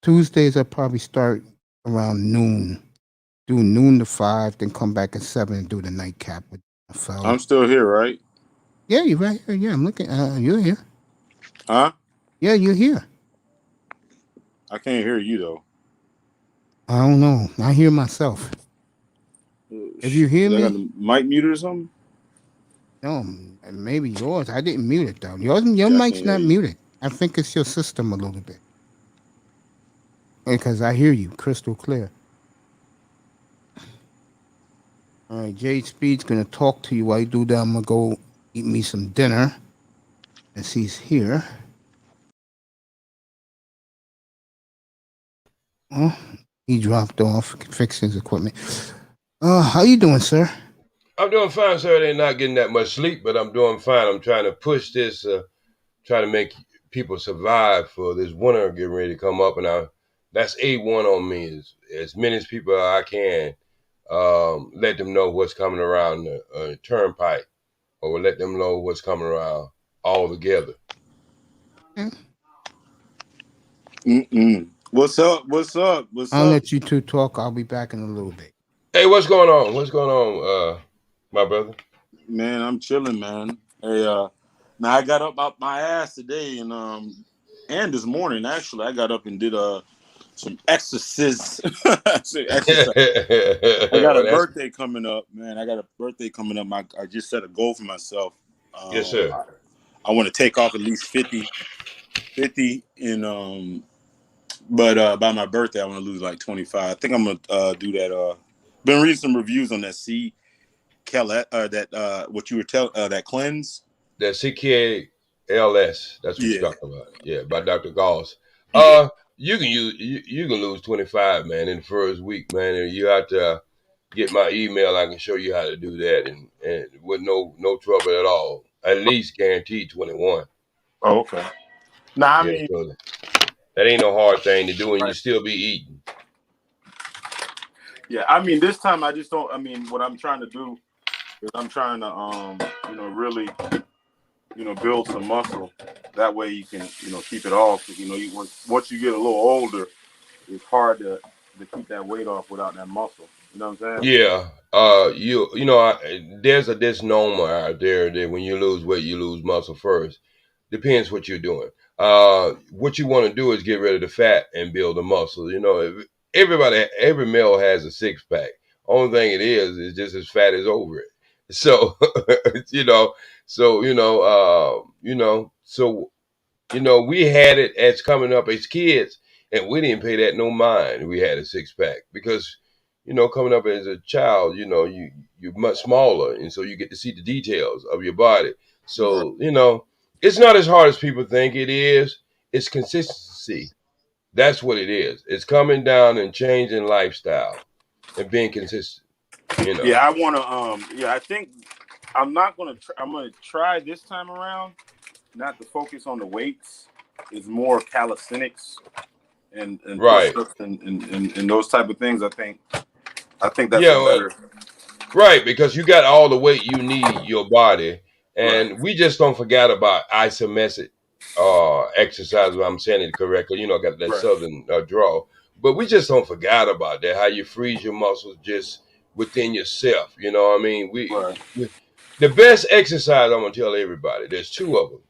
Tuesdays, I probably start around noon. Do noon to 5, then come back at 7 and do the nightcap with NFL. I'm still here, right? Yeah, you're right here. Yeah, I'm looking. You're here. Huh? Yeah, you're here. I can't hear you, though. I don't know. I hear myself. If you hear me, got the mic muted or something? No, maybe yours. I didn't mute it though. Your mic's not muted. I think it's your system a little bit. Because I hear you crystal clear. All right, Jay Speed's gonna talk to you. While you do that, I'm gonna go eat me some dinner. As he's here. Oh, he dropped off, fixed his equipment. How you doing, sir? I'm doing fine, sir. They're not getting that much sleep, but I'm doing fine. I'm trying to push this, try to make people survive for this winter getting ready to come up, and that's A1 on me. As many as people I can, let them know what's coming around the turnpike, or let them know what's coming around all together. What's up? I'll let you two talk. I'll be back in a little bit. Hey, what's going on? What's going on, my brother? Man, I'm chilling, man. Hey, now I got up out my ass today and this morning actually. I got up and did some exercise. I got a birthday coming up, man. I just set a goal for myself. Yes, sir. I want to take off at least 50 and but by my birthday I want to lose like 25. I think I'm gonna do that. Been reading some reviews on that what you were telling that cleanse. That CKLS. That's what you're talking about. Yeah, by Dr. Gauss. You can lose 25, man, in the first week, man. And you have to get my email. I can show you how to do that, and with no trouble at all. At least guaranteed 21. Oh, okay. Nah, I mean, so that ain't no hard thing to do, and you still be eating. Yeah, I mean, this time I just don't. I mean, what I'm trying to do is I'm trying to, really, build some muscle. That way you can, keep it off. Because once you get a little older, it's hard to keep that weight off without that muscle. You know what I'm saying? Yeah. There's a misnomer out there that when you lose weight, you lose muscle first. Depends what you're doing. What you want to do is get rid of the fat and build the muscle. Every male has a 6-pack. Only thing it is just as fat as over it. So, we had it as coming up as kids. and we didn't pay that no mind. We had a 6-pack because, you know, coming up as a child, you know, you're much smaller, and so you get to see the details of your body. So, you know, it's not as hard as people think it is. It's consistency. That's what it is. It's coming down and changing lifestyle and being consistent. You know. Yeah, I want to. Yeah, I think I'm not gonna. I'm gonna try this time around not to focus on the weights. It's more calisthenics and Right. push-ups and those type of things. I think that's better. Right, because you got all the weight you need your body, and we just don't forget about isometric exercise. If I'm saying it correctly, you know, got that southern draw, but we just don't forget about that. How you freeze your muscles just within yourself. You know what I mean? We the best exercise I'm gonna tell everybody. There's 2 of them: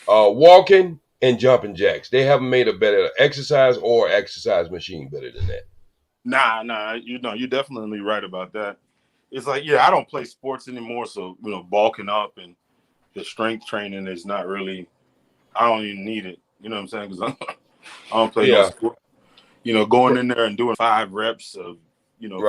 walking and jumping jacks. They haven't made a better exercise or exercise machine better than that. Nah, you know, you're definitely right about that. It's like, yeah, I don't play sports anymore, so, you know, bulking up and the strength training is not really, I don't even need it. You know what I'm saying? Because I don't play no sport. You know, going in there and doing 5 reps of, you know,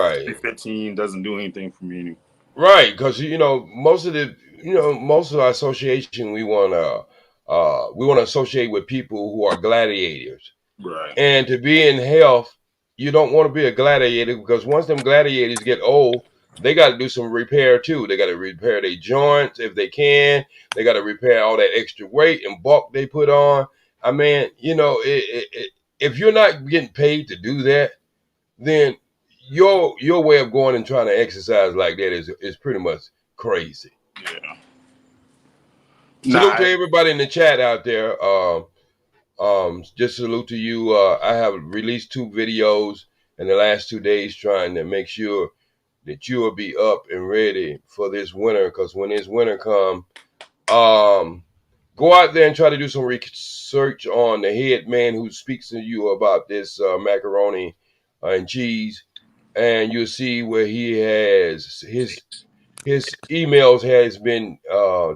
15 doesn't do anything for me anymore. Right, because, you know, most of our association, we want to associate with people who are gladiators. Right. And to be in health, you don't want to be a gladiator, because once them gladiators get old, they got to do some repair too. They got to repair their joints if they can. They got to repair all that extra weight and bulk they put on. I mean, you know, if you're not getting paid to do that, then your way of going and trying to exercise like that is pretty much crazy. Yeah. Salute to everybody in the chat out there. Just salute to you. I have released 2 videos in the last 2 days trying to make sure that you will be up and ready for this winter, because when this winter comes, go out there and try to do some research on the head man who speaks to you about this macaroni and cheese, and you'll see where he has his emails has been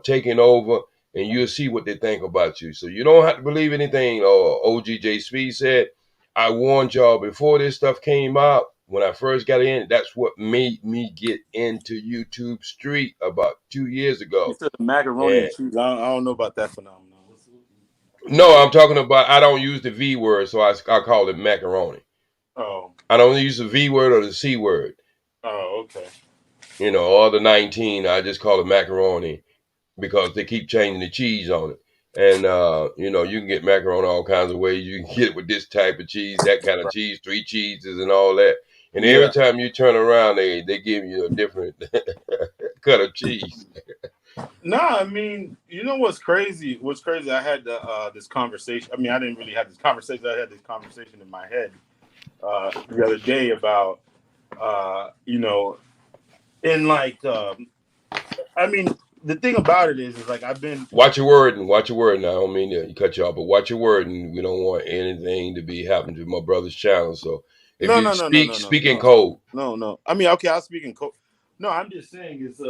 taken over, and you'll see what they think about you. So you don't have to believe anything OGJ Speed said. I warned y'all before this stuff came out. When I first got in, that's what made me get into YouTube Street about 2 years ago. You said the macaroni and cheese. I don't know about that phenomenon. No, I'm talking about, I don't use the V word, so I call it macaroni. Oh. I don't use the V word or the C word. Oh, okay. You know, or the 19, I just call it macaroni because they keep changing the cheese on it. And, you know, you can get macaroni all kinds of ways. You can get it with this type of cheese, that kind of cheese, 3 cheeses and all that. And every time you turn around, they give you a different cut of cheese. No, I mean, you know what's crazy? What's crazy? I had this conversation. I mean, I didn't really have this conversation. I had this conversation in my head the other day about, you know, in like, I mean, the thing about it is like I've been watch your word now. I don't mean to cut you off, but watch your word, and we don't want anything to be happening to my brother's channel. So if speak in code. No. I mean, okay, I'll speak in code. No, I'm just saying it's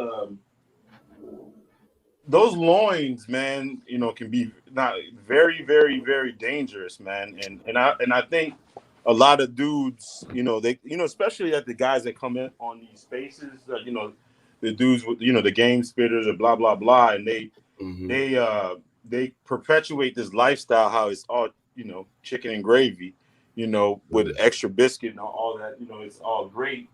those loins, man, you know, can be not very, very, very dangerous, man. And I think a lot of dudes, you know, they, you know, especially at the guys that come in on these spaces, you know, the dudes with, you know, the game spitters or blah blah blah, and they perpetuate this lifestyle how it's all, you know, chicken and gravy, you know, with extra biscuit and all that, you know, it's all great,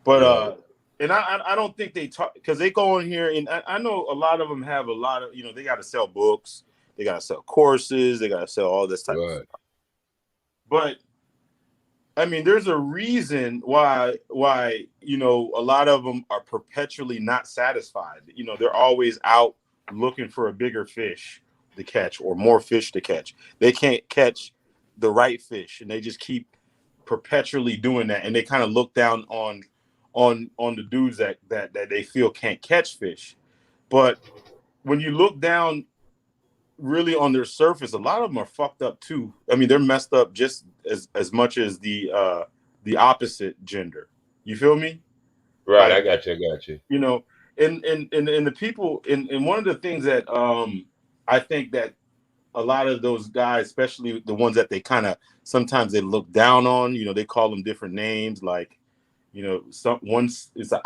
but and I don't think they talk, because they go in here and I know a lot of them have a lot of, you know, they got to sell books, they got to sell courses, they got to sell all this type of stuff. But I mean, there's a reason why, you know, a lot of them are perpetually not satisfied. You know, they're always out looking for a bigger fish to catch or more fish to catch. They can't catch the right fish, and they just keep perpetually doing that. And they kind of look down on the dudes that they feel can't catch fish. But when you look down really on their surface, a lot of them are fucked up too. I mean, they're messed up just as much as the opposite gender. You feel me? Right. Like, I got you. You know, and the people, and one of the things that I think that a lot of those guys, especially the ones that they kind of sometimes they look down on, they call them different names, like, once it's an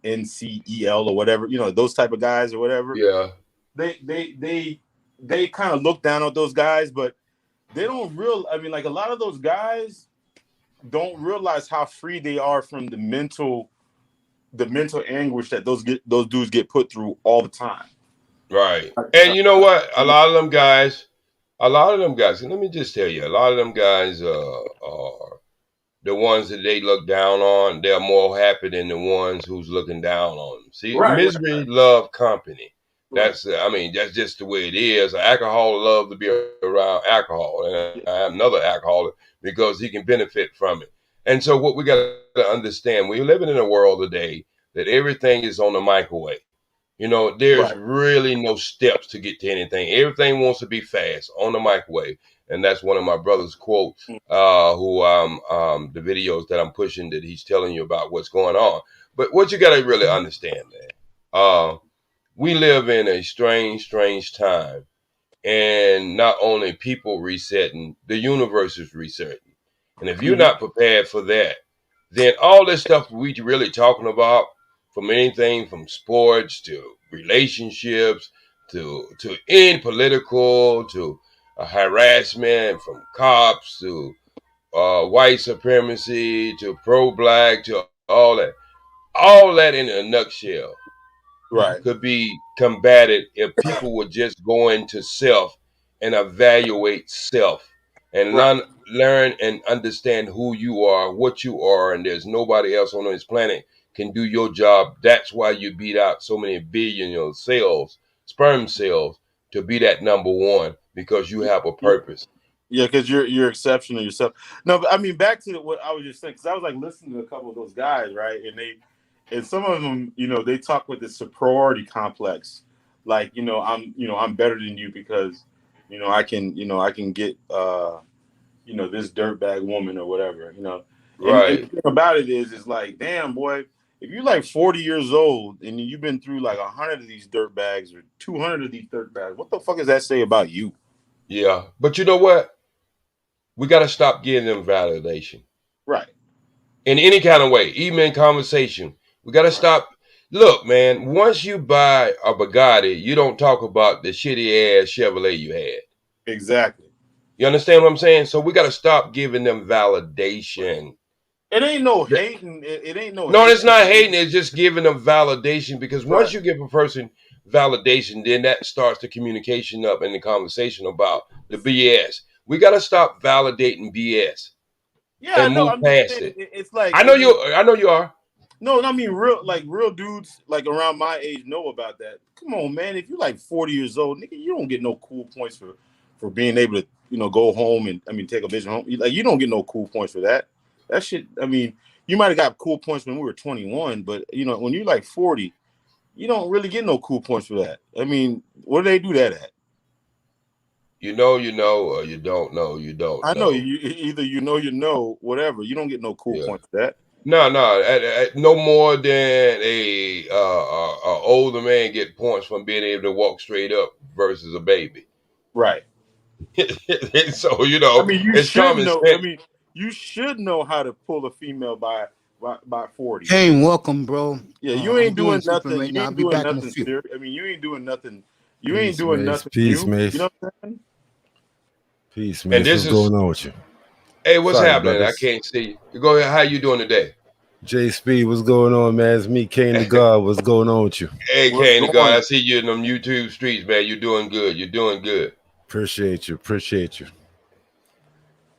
INCEL or whatever, those type of guys or whatever. Yeah. They kind of look down on those guys, but they don't like a lot of those guys don't realize how free they are from the mental anguish that those dudes get put through all the time. Right. And you know what? A lot of them guys, and let me just tell you, a lot of them guys are the ones that they look down on. They're more happy than the ones who's looking down on them. See, misery love company. That's that's just the way it is. An alcoholic love to be around alcohol, and I have another alcoholic because he can benefit from it. And so what we got to understand, we're living in a world today that everything is on the microwave. There's really no steps to get to anything. Everything wants to be fast on the microwave. And that's one of my brother's quotes, who the videos that I'm pushing, that he's telling you about what's going on. But what you got to really understand, man, we live in a strange time. And not only people resetting, the universe is resetting. And if you're not prepared for that, then all this stuff we really talking about, from anything from sports to relationships to any political to harassment, from cops to white supremacy to pro-black to all that in a nutshell could be combated if people would just go into self and evaluate self and learn and understand who you are, what you are, and there's nobody else on this planet can do your job. That's why you beat out so many billion cells, sperm cells, to be that number one, because you have a purpose. Yeah, because you're exceptional yourself. No, but I mean, back to what I was just saying, because I was like listening to a couple of those guys, right? And some of them, they talk with this superiority complex, like, I'm better than you because, I can get, this dirtbag woman or whatever, Right. And the thing about it is like, damn, boy, if you're like 40 years old and you've been through like 100 of these dirtbags or 200 of these dirtbags, what the fuck does that say about you? Yeah, but you know what? We got to stop giving them validation. Right. In any kind of way, even in conversation. We got to stop. Look, man, once you buy a Bugatti, you don't talk about the shitty ass Chevrolet you had. Exactly. You understand what I'm saying? So we got to stop giving them validation. It ain't no hating. It ain't no. No, it's not hating. It's just giving them validation, because once you give a person validation, then that starts the communication up and the conversation about the BS. We got to stop validating BS. Yeah, and move past it. It's like I know you are. No, I mean real dudes like around my age know about that. Come on, man. If you're like 40 years old, nigga, you don't get no cool points for being able to, go home and take a vision home. Like, you don't get no cool points for that. That shit. I mean, you might have got cool points when we were 21, but when you're like 40, you don't really get no cool points for that. I mean, what do they do that at? You know, or you don't know, you don't. I know you either whatever. You don't get no cool points for that. No, no more than a older man get points from being able to walk straight up versus a baby. Right. So I mean, you it's should common know. sense. I mean, you should know how to pull a female by 40. Hey, welcome, bro. Yeah, you ain't doing nothing. Right You now. ain't doing nothing serious. I mean, you ain't doing nothing. You ain't doing nothing. Peace, Mace. You know what I'm saying? Peace, Mace. What's going on with you? Hey, what's happening? Brothers. I can't see you. Go ahead. How you doing today? J Speed, what's going on, man? It's me, Kane the God. What's going on with you? Hey, Kane the God. I see you in them YouTube streets, man. You're doing good. You're doing good. Appreciate you.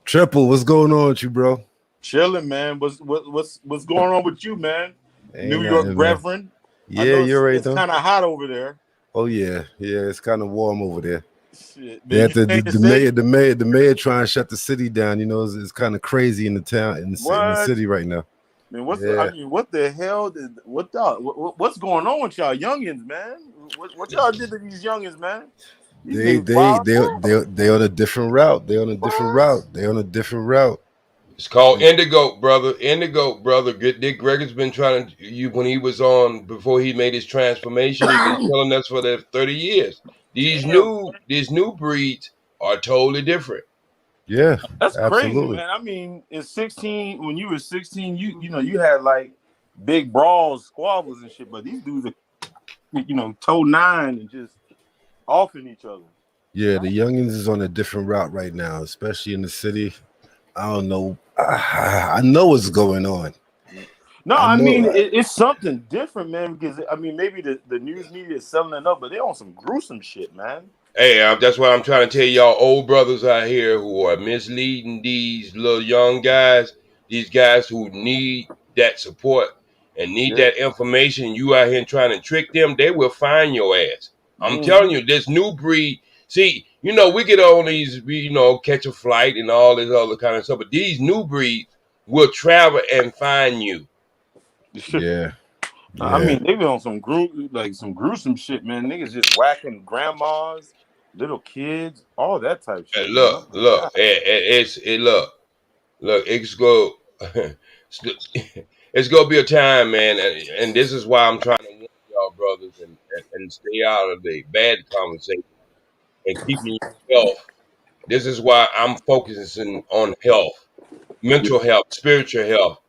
Triple, what's going on with you, bro? Chilling, man. What's going on with you, man? Ain't New York nothing, Reverend. Yeah, you're right. It's kind of hot over there. Oh yeah, it's kind of warm over there. Shit, man, the mayor trying to shut the city down. It's kind of crazy in the town, in the city right now. Man, what the hell? What's going on with y'all youngins, man? What y'all did to these youngins, man? They on a different route. They on a different route. It's called Indigo, brother. Dick Greger's been trying to when he was on before he made his transformation. He's been telling us for the 30 years. These new breeds are totally different. Yeah, That's crazy, absolutely. man. I mean, in 16, when you were 16, you know, you had like big brawls, squabbles and shit, but these dudes are, you know, toe nine and just offing each other. Yeah, the youngins is on a different route right now, especially in the city. I don't know. I know what's going on. No, I I mean know. it's something different, man. Because I mean, maybe the news media is selling it up, but they're on some gruesome shit, man. Hey, that's what I'm trying to tell y'all old brothers out here who are misleading these little young guys, these guys who need that support and need Yeah. that information. You out here trying to trick them, they will find your ass. I'm telling Mm-hmm. you, this new breed. See, you know, we get on these, you know, catch a flight and all this other kind of stuff, but these new breeds will travel and find you. Yeah. I Yeah. mean, they been on some some gruesome shit, man. Niggas just whacking grandmas, little kids, all that type shit, man. Look, I'm like, look, God. look, it's go. It's gonna be a time, man, and this is why I'm trying to warn y'all brothers and stay out of the bad conversation and keeping your health. This is why I'm focusing on health, Yeah. mental health, spiritual health,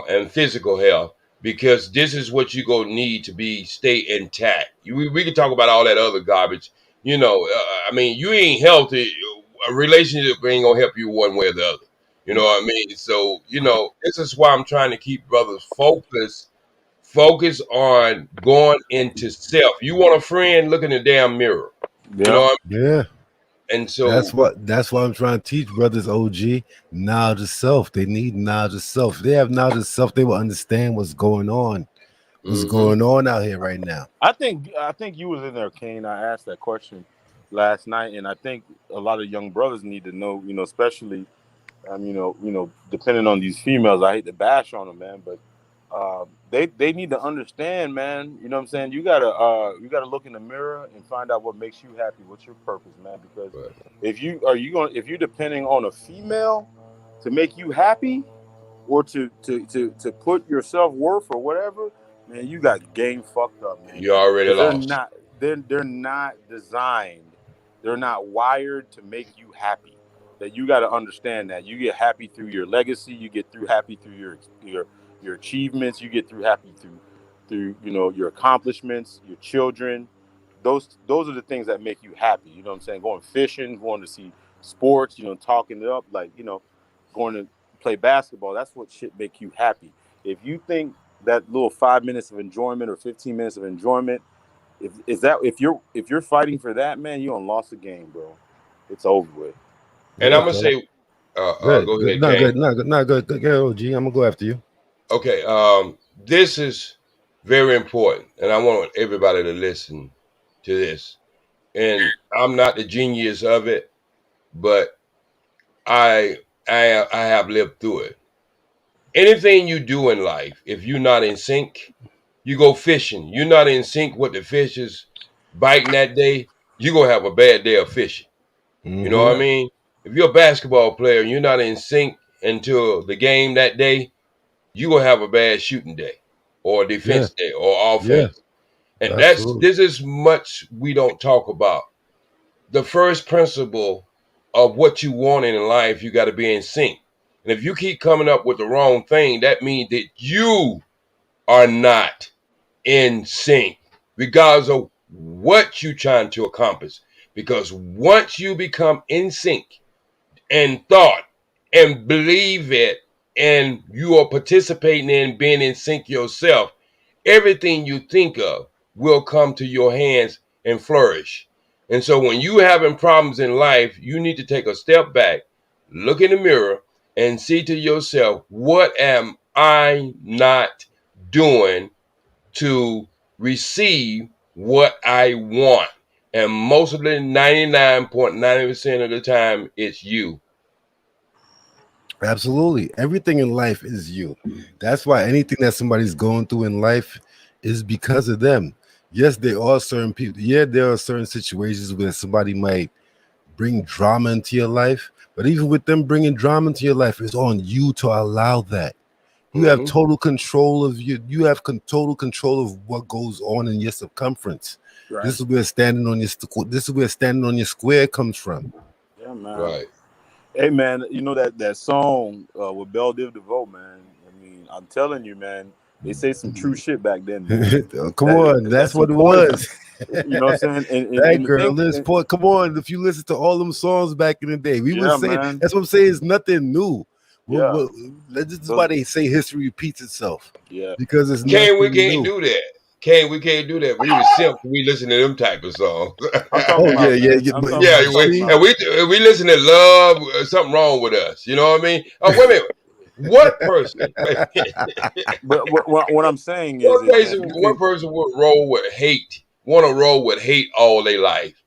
and physical health, because this is what you gonna need to stay intact. We can talk about all that other garbage, you know. I mean, you ain't healthy. A relationship ain't gonna help you one way or the other. You know what I mean? So, you know, this is why I'm trying to keep brothers focus on going into self. You want a friend, look in the damn mirror. You know Yeah. what Yeah. I mean? And so, That's what I'm trying to teach brothers, OG. Knowledge of self. They need knowledge of self. If they have knowledge of self, they will understand what's going on. What's mhm. going on out here right now. I think you was in there, Kane. I asked that question last night, and I think a lot of young brothers need to know, you know, especially depending on these females. I hate to bash on them, man, but they need to understand, man. You know what I'm saying? You gotta look in the mirror and find out what makes you happy. What's your purpose, man? Because if you're depending on a female to make you happy, or to put your self worth or whatever, man, you got game fucked up, man. You already Because lost. they're not designed, they're not wired to make you happy. That you got to understand that you get happy through your legacy, you get through happy through your achievements, you get through happy through your accomplishments, your children. Those are the things that make you happy. You know what I'm saying? Going fishing, going to see sports, talking it up, like going to play basketball. That's what shit make you happy. If you think that little 5 minutes of enjoyment or 15 minutes of enjoyment, if you're fighting for that, man, you done lost the game, bro. It's over with. And Yeah, I'm gonna bro. say, Good. go Good. ahead, Not Kane. good. Not good. Not good. Good. OG. I'm gonna go after you. Okay, this is very important, and I want everybody to listen to this. And I'm not the genius of it, but I have lived through it. Anything you do in life, if you're not in sync, you go fishing. You're not in sync with the fish is biting that day, you're gonna have a bad day of fishing. You know Mm-hmm. what I mean? If you're a basketball player and you're not in sync until the game that day, you're gonna have a bad shooting day or Yeah. defense day or Yeah. offense. And Absolutely. this is much we don't talk about. The first principle of what you want in life, you got to be in sync. And if you keep coming up with the wrong thing, that means that you are not in sync, regardless of what you're trying to accomplish. Because once you become in sync and thought and believe it, and you are participating in being in sync yourself, everything you think of will come to your hands and flourish. And so when you having problems in life, you need to take a step back, look in the mirror, and see to yourself, what am I not doing to receive what I want? And mostly 99.9% of the time, it's you. Absolutely. Everything in life is you. That's why anything that somebody's going through in life is because of them. Yes, there are certain people. Yeah, there are certain situations where somebody might bring drama into your life, but even with them bringing drama into your life, it's on you to allow that. You have total control of you have total control of what goes on in your circumference. Right. This is where standing on your square comes from. Yeah, man. Right. Hey, man, you know that song with Belle Div DeVoe, man. I mean, I'm telling you, man. They say some true shit back then, man. Come on, that's what it was. You know what I'm saying? That girl, come on. If you listen to all them songs back in the day, we would say man. that's what I'm saying. It's nothing new. Yeah. This is why they say history repeats itself. Yeah. Because it's We can't do that. We can't do that. We was simple. We listen to them type of songs. We listen to love. Something wrong with us. You know what I mean? Oh, wait a minute. What person? But what I'm saying is, one person would roll with hate. Want to roll with hate all their life,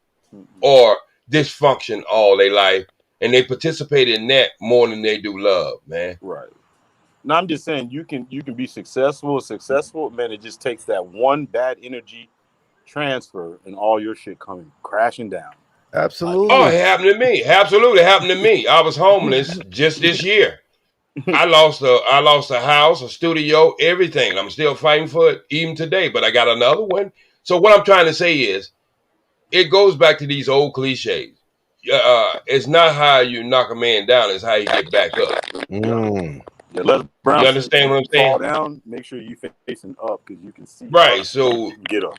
or dysfunction all their life, and they participate in that more than they do love, man. Right. No, I'm just saying you can be successful, man. It just takes that one bad energy transfer and all your shit coming crashing down. Absolutely. Oh, it happened to me. Absolutely happened to me. I was homeless just this year. I lost a house, a studio, everything. I'm still fighting for it even today, but I got another one. So what I'm trying to say is, it goes back to these old cliches. It's not how you knock a man down; it's how you get back up. Yeah, let Brown, you understand what I'm saying? Fall down. Make sure you facing up because you can see. Right. So get up.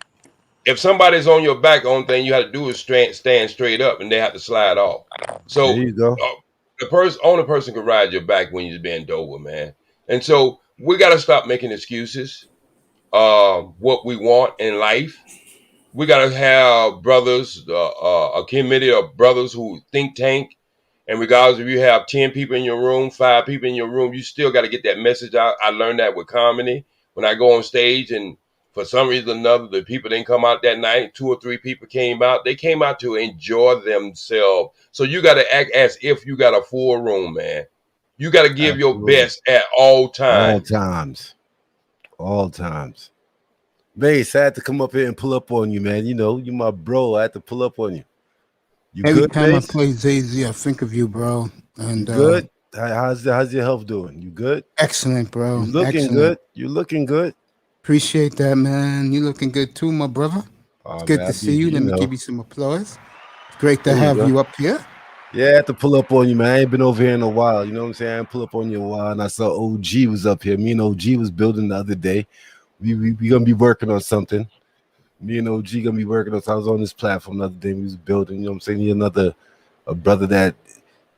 If somebody's on your back, the only thing you have to do is stand straight up, and they have to slide off. So there you go. The only person can ride your back when you're being over, man. And so we got to stop making excuses. What we want in life. We got to have brothers, a committee of brothers who think tank. And regardless if you have 10 people in your room, 5 people in your room, you still got to get that message out. I learned that with comedy. When I go on stage and for some reason or another, the people didn't come out that night, 2 or 3 people came out. They came out to enjoy themselves. So you got to act as if you got a full room, man. You got to give your best at all times. All times. Mace, I had to come up here and pull up on you, man. You know, you my bro. I had to pull up on you. You Every good, time Mace? I play Zay-Z, I think of you, bro. And good. How's your health doing? You good? Excellent, bro. You looking good. You looking good. Appreciate that, man. You looking good too, my brother. It's good to see you. Let me give you some applause. It's great to have you up here. Yeah, I had to pull up on you, man. I ain't been over here in a while. You know what I'm saying? I pull up on you a while, and I saw OG was up here. Me and OG was building the other day. We gonna be working on something. Me and OG gonna be working on. So I was on this platform the other day. We was building. You know what I'm saying? You're a brother that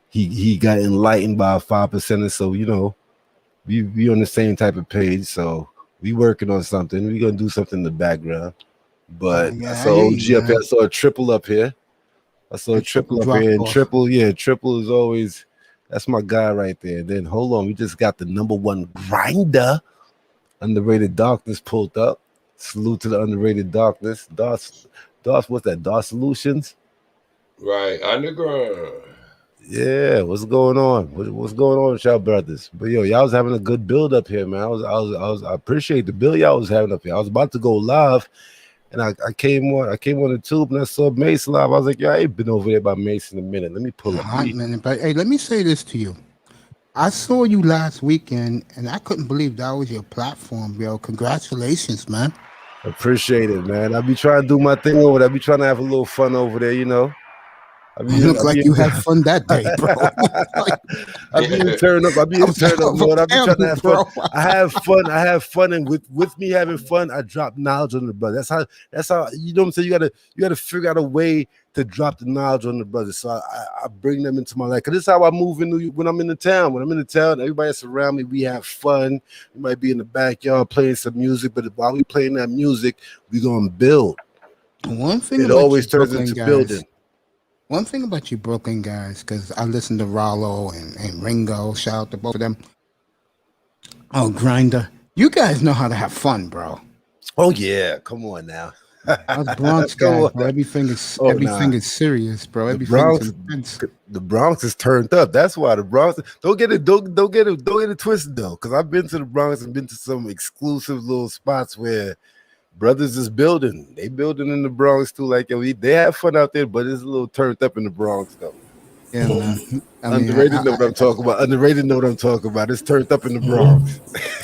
he got enlightened by 5%, or so. You know, we on the same type of page. So we working on something. We gonna do something in the background. But I saw OG up here. I saw a triple up here. I saw a triple up here, and triple is always, that's my guy right there. Then hold on, we just got the #1 grinder, Underrated Darkness, pulled up. Salute to the Underrated Darkness. DOS, what's that? DOS Solutions? Right, underground. Yeah, what's going on? What's going on with y'all brothers? But yo, y'all was having a good build up here, man. I appreciate the build y'all was having up here. I was about to go live. And I came on the tube and I saw Mace live. I was like, yeah, I ain't been over there by Mace in a minute. Let me pull up. But hey, let me say this to you. I saw you last weekend and I couldn't believe that was your platform, yo. Congratulations, man. Appreciate it, man. I be trying to do my thing over there. I be trying to have a little fun over there, you know. You look like you had fun that day, bro. I be in turn up, Lord. I be trying to have fun. I have fun, and with me having fun, I drop knowledge on the brother. That's how you know what I'm saying. You gotta figure out a way to drop the knowledge on the brother. So I bring them into my life. Cause this is how I move when I'm in the town. When I'm in the town, everybody that's around me, we have fun. We might be in the backyard playing some music, but while we playing that music, we gonna build. One thing it always turns into building. One thing about you Brooklyn guys, because I listen to Rollo and Ringo, shout out to both of them. Oh, Grinder. You guys know how to have fun, bro. Oh, yeah. Come on now. Us Bronx guys, bro. Everything is serious, bro. The Bronx is turned up. That's why the Bronx. Don't get it twisted though, because I've been to the Bronx and been to some exclusive little spots where brothers is building. They building in the Bronx too. Like they have fun out there, but it's a little turned up in the Bronx though. Yeah, man. Underrated know what I'm talking about. Underrated know what I'm talking about. It's turned up in the Bronx.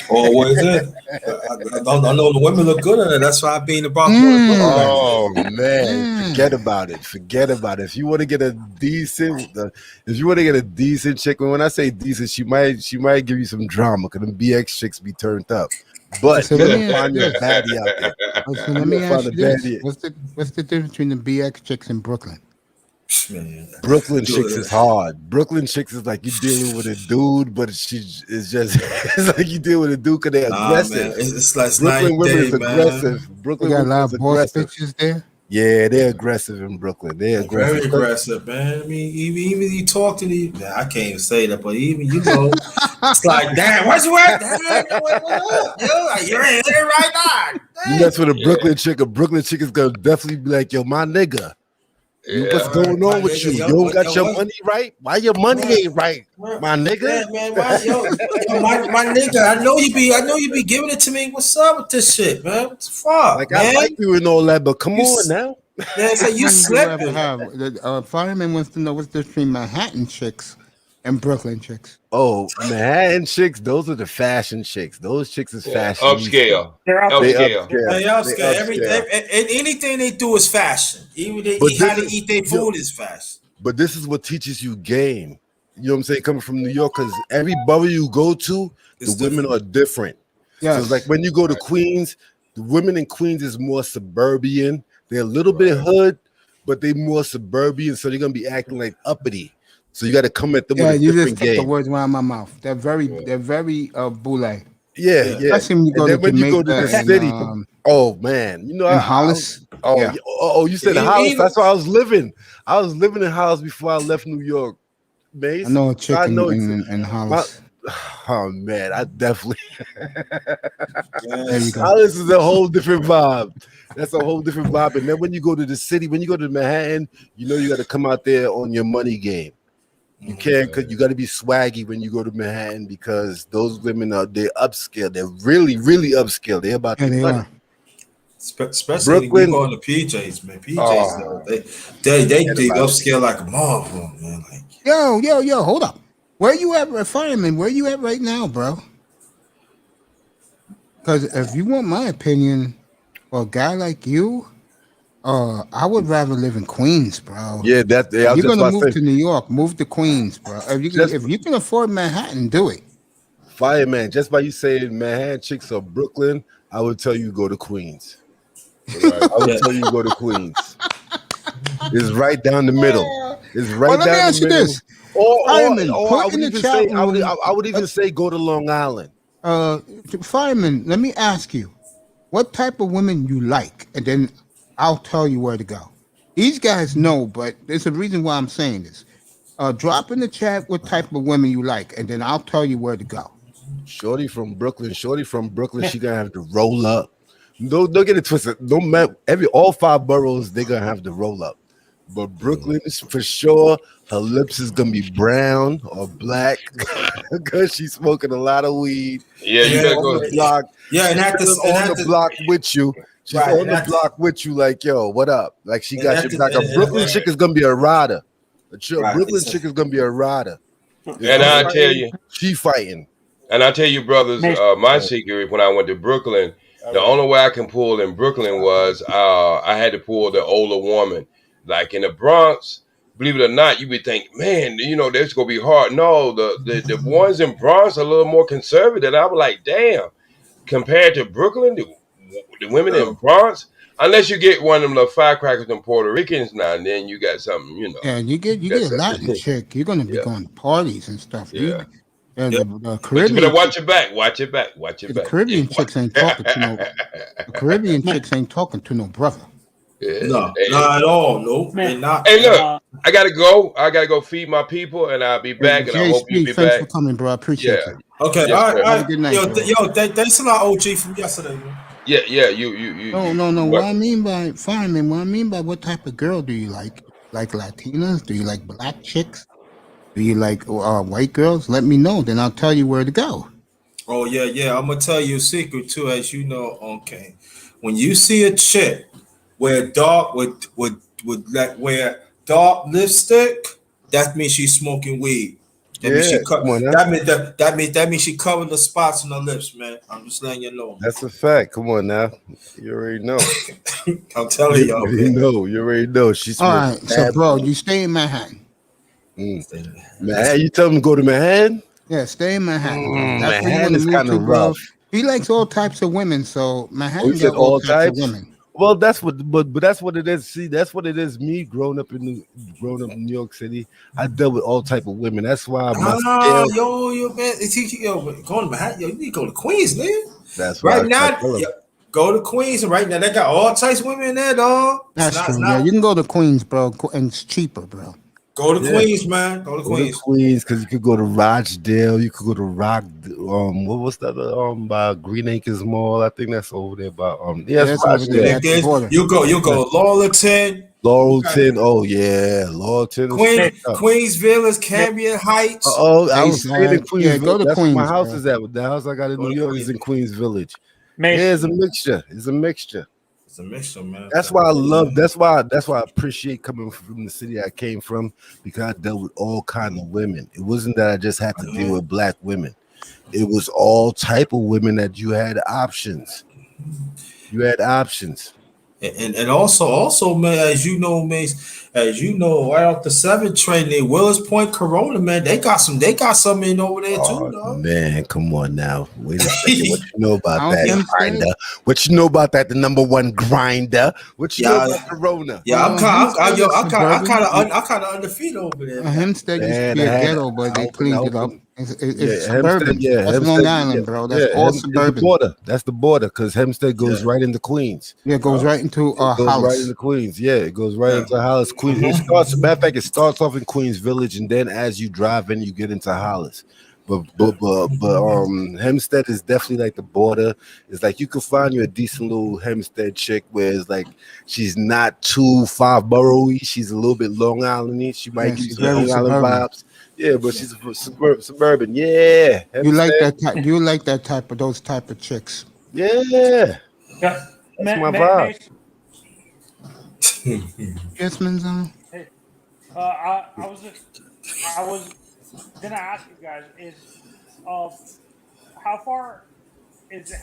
Or what is it? I know the women look good in it. That's why I be in the Bronx. Oh man, forget about it. Forget about it. If you want to get a decent, chick, when I say decent, she might give you some drama because them BX chicks be turned up. But So you let me gotta ask find you your this. baddie out there. So let me ask you this: baddie. what's the difference between the BX chicks in Brooklyn? Man. Brooklyn chicks is hard. Brooklyn chicks is like you dealing with a dude, but it's just it's like you deal with a dude because they're aggressive. Man. It's like Brooklyn women is man. aggressive. They Brooklyn got a women lot is of boss aggressive. bitches there. Yeah, they're aggressive in Brooklyn. They're aggressive. Very aggressive, man. I mean, even you talk to the, I can't even say that, but even it's like, damn, what's what? You ain't here right now. You mess with a Brooklyn chick is gonna definitely be like, yo, my nigga. What's going on with you? You don't got your money right? Why your money ain't right, my nigga? Yeah, man, why, my nigga, I know you be giving it to me. What's up with this shit, man? What the fuck, Like, man? I like you and all that, but come on now. Yeah, so you slipping. The fireman wants to know what's the difference between Manhattan chicks and Brooklyn chicks. Oh, Manhattan chicks, those are the fashion chicks. Those chicks is fashion. Upscale. They're upscale. They upscale. Everything, and anything they do is fashion. Even how they eat their food is fashion. But this is what teaches you game. You know what I'm saying? Coming from New York, because every borough you go to, the women are different. Yes. So it's like when you go to Queens, the women in Queens is more suburban. They're a little bit hood, but they more suburban, so they're gonna be acting like uppity. So you got to come at them with a you different just took game. the words around my mouth. They're very boule. Yeah. Especially when you go to when you go to Jamaica the city, and, oh man, you know, in Hollis. You said Hollis. That's where I was living. I was living in Hollis before I left New York. Mace. I know a chick in Hollis. Oh man, I definitely. There you go. Hollis is a whole different vibe. That's a whole different vibe. And then when you go to the city, when you go to Manhattan, you know you got to come out there on your money game. You can't, cause you got to be swaggy when you go to Manhattan because those women they're upscale. They're really, really upscale. They're about the money. Especially when you go on the PJs, man. PJs, they upscale like a motherfucker, man. Like, yo, hold up. Where you at, fireman? Where you at right now, bro? Because if you want my opinion, for a guy like you, I would rather live in Queens, bro. Yeah, if you're gonna move to New York, move to Queens, bro. If you can afford Manhattan, do it. Fireman, just by you saying Manhattan chicks or Brooklyn, I would tell you go to Queens. I would tell you go to Queens. It's right down the middle. It's right down the middle. Let me ask you this. I would even say go to Long Island. Fireman, let me ask you, what type of women you like, and then I'll tell you where to go. These guys know, but there's a reason why I'm saying this. Drop in the chat what type of women you like, and then I'll tell you where to go. Shorty from Brooklyn, she gonna have to roll up. Don't get it twisted. No matter all 5 boroughs, they're gonna have to roll up. But Brooklyn is for sure. Her lips is gonna be brown or black because she's smoking a lot of weed. Yeah, you gotta go. The block. Yeah, and she's on the block with you. She's on the block with you, like, yo, what up? Like she got your back. A Brooklyn chick is gonna be a rider. Brooklyn chick is gonna be a rider. And I'll tell you, she fighting. And I tell you, brothers, my secret when I went to Brooklyn, the only way I can pull in Brooklyn was I had to pull the older woman. Like in the Bronx, believe it or not, you would think, man, that's gonna be hard. No, the ones in Bronx are a little more conservative. I was like, damn, compared to Brooklyn, the women in Bronx, unless you get one of them little firecrackers and Puerto Ricans now and then, you got something, Yeah, you get a Latin chick, you're gonna be going to parties and stuff. Yeah. The Caribbean. You better watch your back. The Caribbean chicks ain't talking to no. The Caribbean chicks ain't talking to no brother. Yeah. No, not at all. No, they're not. Hey, look, I gotta go. I gotta go feed my people, and I'll be back. And I hope you be thanks back. for coming, bro. I appreciate you. Okay, yes, all right. Good night, Thanks a lot, OG, from yesterday. Man. Yeah. You. No. What I mean by fireman, what I mean by what type of girl do you like? Like Latinas? Do you like black chicks? Do you like white girls? Let me know, then I'll tell you where to go. Oh yeah. I'm gonna tell you a secret too, as you know. Okay, when you see a chick wear dark wear dark lipstick, that means she's smoking weed. That means she come on now. that means she covered the spots on her lips, man. I'm just letting you know. That's a fact. Come on now. You already know. I'm telling You y'all, already man. know. You already know. She's All right, so bro, you stay in Manhattan. Manhattan, you tell him to go to Manhattan? Yeah, stay in Manhattan, bro. That's where you Manhattan want to is move kind to, of bro. rough. He likes all types of women, so Manhattan You said got all all types of types? women. Well, that's what, but that's what it is. See, that's what it is. Me growing up in New York City, I dealt with all type of women. That's why my scale. Yo, man, going to Manhattan, yo, you need to go to Queens, man. That's why Right I now, tell him. go to Queens, and right now they got all types of women in there, dog. That's true. Yeah, you can go to Queens, bro, and it's cheaper, bro. Go to Queens, man. Go to Queens, because you could go to Rochdale, you could go to what was that? By Green Acres Mall. I think that's over there. By that's over there at the border. You go Laurelton. Oh yeah, Laurelton. Queens Village, Cambion Heights. I was staying in Queens. Yeah, go to that's Queens. Where my house bro. is at. The house I got in New York is in Queens Village. Mace. Yeah, it's a mixture. It's a mixture. It's a mixture, man. That's why I love. That's why I appreciate coming from the city I came from, because I dealt with all kind of women. It wasn't that I just had to deal with black women. It was all type of women that you had options. You had options. And also, man, as you know, Mace, right off the 7 train, there, Willis Point, Corona, man, they got some in over there too, dog. Man, come on now. Wait a second. What you know about that grinder? saying? What you know about that? The number one grinder. What you know about Corona? Yeah, I'm kind of undefeated over there. Hempstead used to be a ghetto, but they cleaned it up. It's suburban. Hempstead, That's Long Island, bro. That's all suburban. That's the border, because Hempstead goes right into Queens. Yeah, it goes right into Hollis. Right into Queens. Yeah, it goes right into Hollis. Queens. It starts. Matter of fact, it starts off in Queens Village, and then as you drive in, you get into Hollis. But Hempstead is definitely like the border. It's like you can find you a decent little Hempstead chick where it's like she's not too Borough-y. She's a little bit Long Island-y. She might give you some Long Island vibes. Yeah, but she's suburban. Yeah. Hempstead. You like that type? You like that type of those type of chicks? Yeah. That's my vibe. Yes, Manzano. Hey, I was gonna ask you guys how far is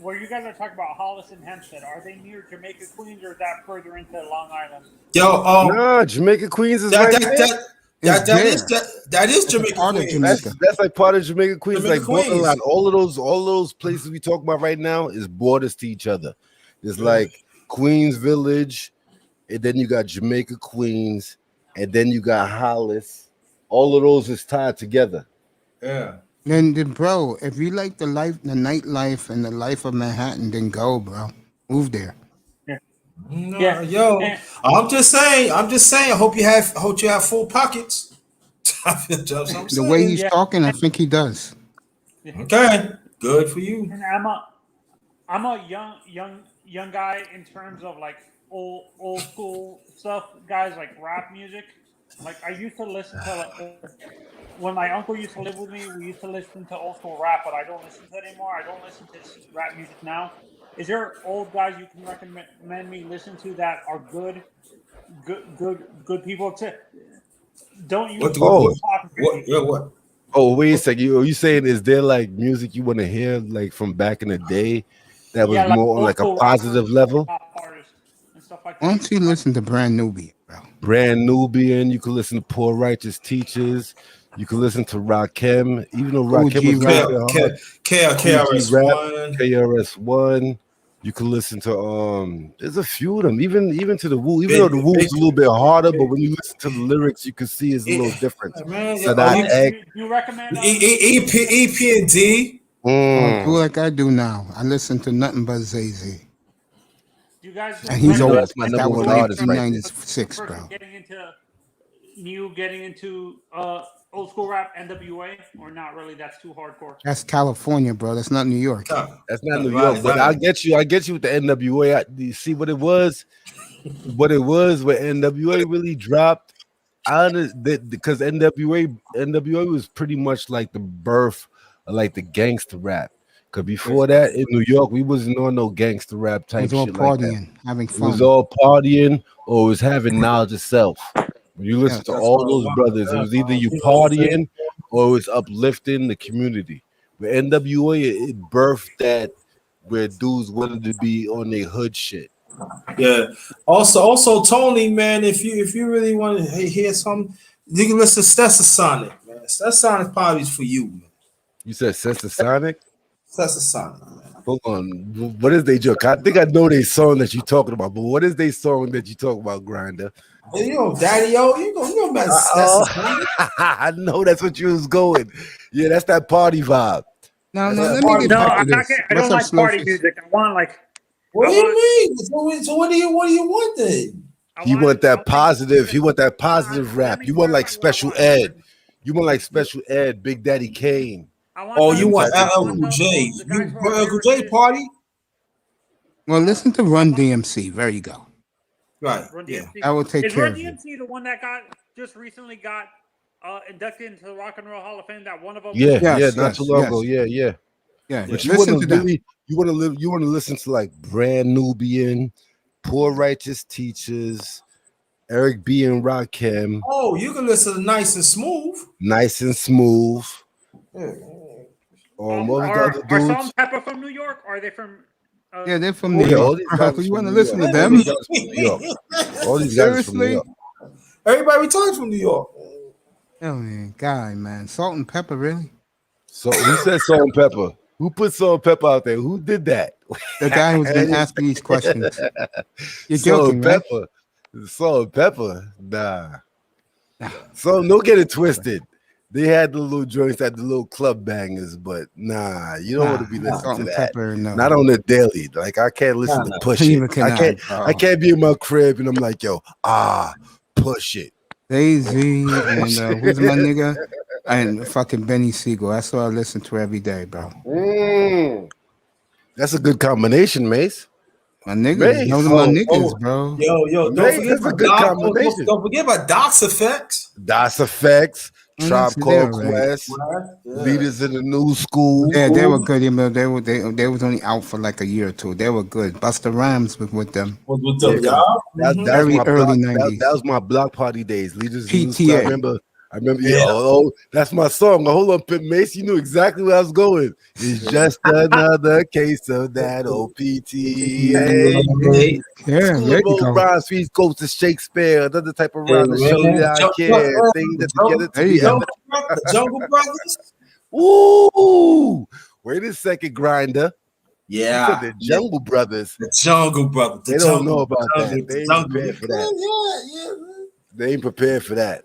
where you guys are talking about Hollis and Hempstead? Are they near Jamaica, Queens, or is that further into Long Island? Nah, Jamaica, Queens is right there. That is Jamaica, Queens. That's like part of Jamaica, Queens. Jamaica, like Queens. borderline. All of those places we talk about right now is borders to each other. It's like Queens Village, and then you got Jamaica, Queens, and then you got Hollis. All of those is tied together. Yeah. Then, bro, if you like the nightlife and the life of Manhattan, then go, bro. Move there. Yo, I'm just saying. I hope you have full pockets. The way he's talking, I think he does. Okay, good for you. And I'm a young guy in terms of like old school stuff, guys, like rap music. Like I used to listen to when my uncle used to live with me. We used to listen to old school rap, but I don't listen to it anymore. I don't listen to rap music now. Is there old guys you can recommend me listen to that are good people? Don't you? What? Oh, wait a second. Are you saying is there like music you want to hear like from back in the day that was more on like a positive level? Why don't you listen to Brand Nubian, bro? Brand Nubian. You can listen to Poor Righteous Teachers. You can listen to Rakim, even though Rakim was KRS-One. You can listen to there's a few of them, even to the Wu. Even though the Wu is a little bit harder, but when you listen to the lyrics, you can see it's a little different. So that you recommend EP&D? Do like I do now. I listen to nothing but Zay-Z. You guys, and he's old. That's my number one artist, 1996, bro. Getting into old school rap, NWA, or not really? That's too hardcore. That's California, bro. That's not New York. That's not New York. But I get you with the NWA. You see what it was? What it was when NWA really dropped. Because NWA was pretty much like the birth of like the gangster rap. Because before that, in New York, we wasn't on no gangster rap type shit. It was all partying, like that. having fun. It was all partying, or it was having knowledge of self. When you listen to all those brothers, it was either you partying or it was uplifting the community. With NWA, it birthed that where dudes wanted to be on their hood shit. Yeah. Also, Tony, man, if you really want to hear something, you can listen to Stetsasonic, man. Stetsasonic probably is for you, man. You said Sonic? Stetsasonic, man. Hold on. What is they joke? I think I know they song that you talking about, but what is they song that you talk about, Grinder? Hey, you know, Daddy O, you know about Stetsasonic. I know that's what you was going. Yeah, that's that party vibe. No, That's let that me party. get No, back to I'm not. this. I What's don't up, like party Slowfish? music. I want like. What I do you want- mean? So what do you want then? I He want that positive. He want that Let positive rap. me You want like clarify what I Special want. Ed. You want like Special Ed, Big Daddy Kane. I want Oh, the- you want type of LL Cool the- J? the guys You who are LL Cool J lyricists. party? Well, listen to Run DMC. There you go. Right. Run Yeah. DMC. I will take Is care Run of you. DMC the one that just recently got inducted into the Rock and Roll Hall of Fame? That one of them. Yeah, Yes, not yes, too long yes. ago. Yeah. Yeah, But you listen want to to them. really, you want to listen to like Brand Nubian, Poor Righteous Teachers, Eric B and Rakim, Oh, you can listen to Nice and Smooth. Nice and Smooth. Yeah. What was the Are other Salt dudes? and Pepper from New York? Or are they from? Yeah, they're from Yeah, New all York. these Bro. guys is You from want to New listen to York. them? All these guys from New York. All these guys is from New Seriously? York. Everybody talks from New York. Oh man, guy, man, Salt and Pepper, really? So who said Salt and Pepper? Who put Salt and Pepper out there? Who did that? The guy who's been asking these questions. You're Salt joking, and right? Pepper. Salt and Pepper. Nah. So don't get it twisted. They had the little joints at the little club bangers, but nah, you don't want to be listening Salt to and that. Pepper, no. Not on the daily. Like I can't listen to Push Neither It. can I, bro. I can't be in my crib and I'm like, yo, Push It. Daisy and who's my nigga? And fucking Benny Siegel. That's what I listen to every day, bro. That's a good combination, Mace. My niggas, Mace. those are my niggas, bro. Yo, Mace, that's a good combination. Don't forget about Doc's Effects. Das Effects, Oh, Tribe that's- they're Called right. Quest, Leaders in the New School. Yeah, they were good. You know, they was only out for like a year or two. They were good. Busta Rhymes was with them. With them, Yeah, yeah. That Very was my early block, 90s. that was my block party days. Leaders in the New School. PTA. I remember. Yeah, that's my song. Hold on, Pimp Mace. You knew exactly where I was going. It's just another case of that old PTA. Yeah, School there of you Old go. Rhymes, Sweet Goes to Shakespeare, another type of rhyme to show you that I care. Things that together There you go. The Jungle Brothers. Ooh, wait a second, Grinder. You Yeah. said the Jungle Brothers. The Jungle Brothers. They don't know about that. They ain't prepared for that. Yeah. They ain't prepared for that.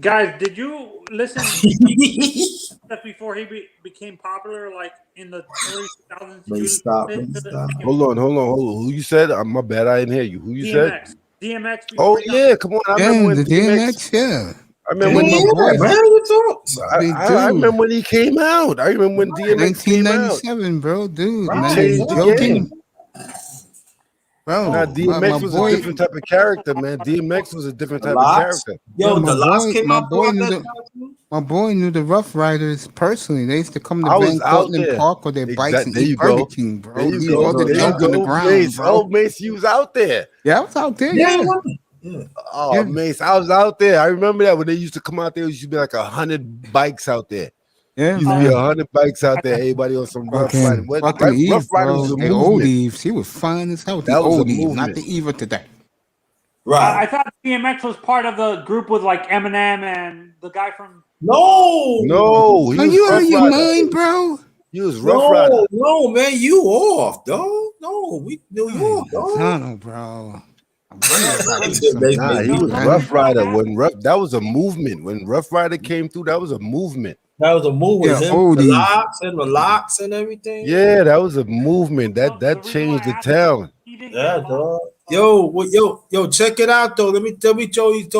Guys, did you listen stuff before he became popular, like in the early 2000s? Please stop. Hold on. Who you said? My bad. I didn't hear you. Who you said? DMX. Oh yeah, come on. I remember when the DMX, yeah. I remember when Yeah, man, you talk. I remember when he came out. I remember when DMX came out. 1997, bro, dude. He Man, changed you the joking? game. Bro, Nah, DMX my was boy, a different type of character, man. DMX was a different type of Lox? character. Yo, my the Lox boy- came my out boy at knew that the- time too? My boy knew the Rough Riders personally. They used to come to I was Van out Cortlandt there. Park with their bikes and There you eat Burger go. King, bro. There you Leave go. all the There you junk on the go. ground, Mace. bro. Oh, Mace, you was out there. Yeah, I was out there. Yeah, Oh, Yeah. Mace, I was out there. I remember that when they used to come out there, there used to be like 100 bikes out there. yeah, Used to be man. 100 bikes out there. Everybody on some Rough Riders. Fucking Eve, Rough Riders bro. was a The old movement. Eve. She was fine as hell. The That was a old Eve, not movement. the Eve of today. Right. I thought DMX was part of the group with like Eminem and the guy from. No. No, he Are was you out Rough of your Rider. mind, bro? He was Rough Rider. No, man, you off, dog. No, we New York, dog. No, bro. Nah, he was Rough Rider. That was a movement. When Rough Rider came through, that was a movement. That was a move with Yeah, him, old the Eve. locks and everything. Yeah, that was a movement. That changed the town. Yeah, dog. Yo, check it out though. Let me tell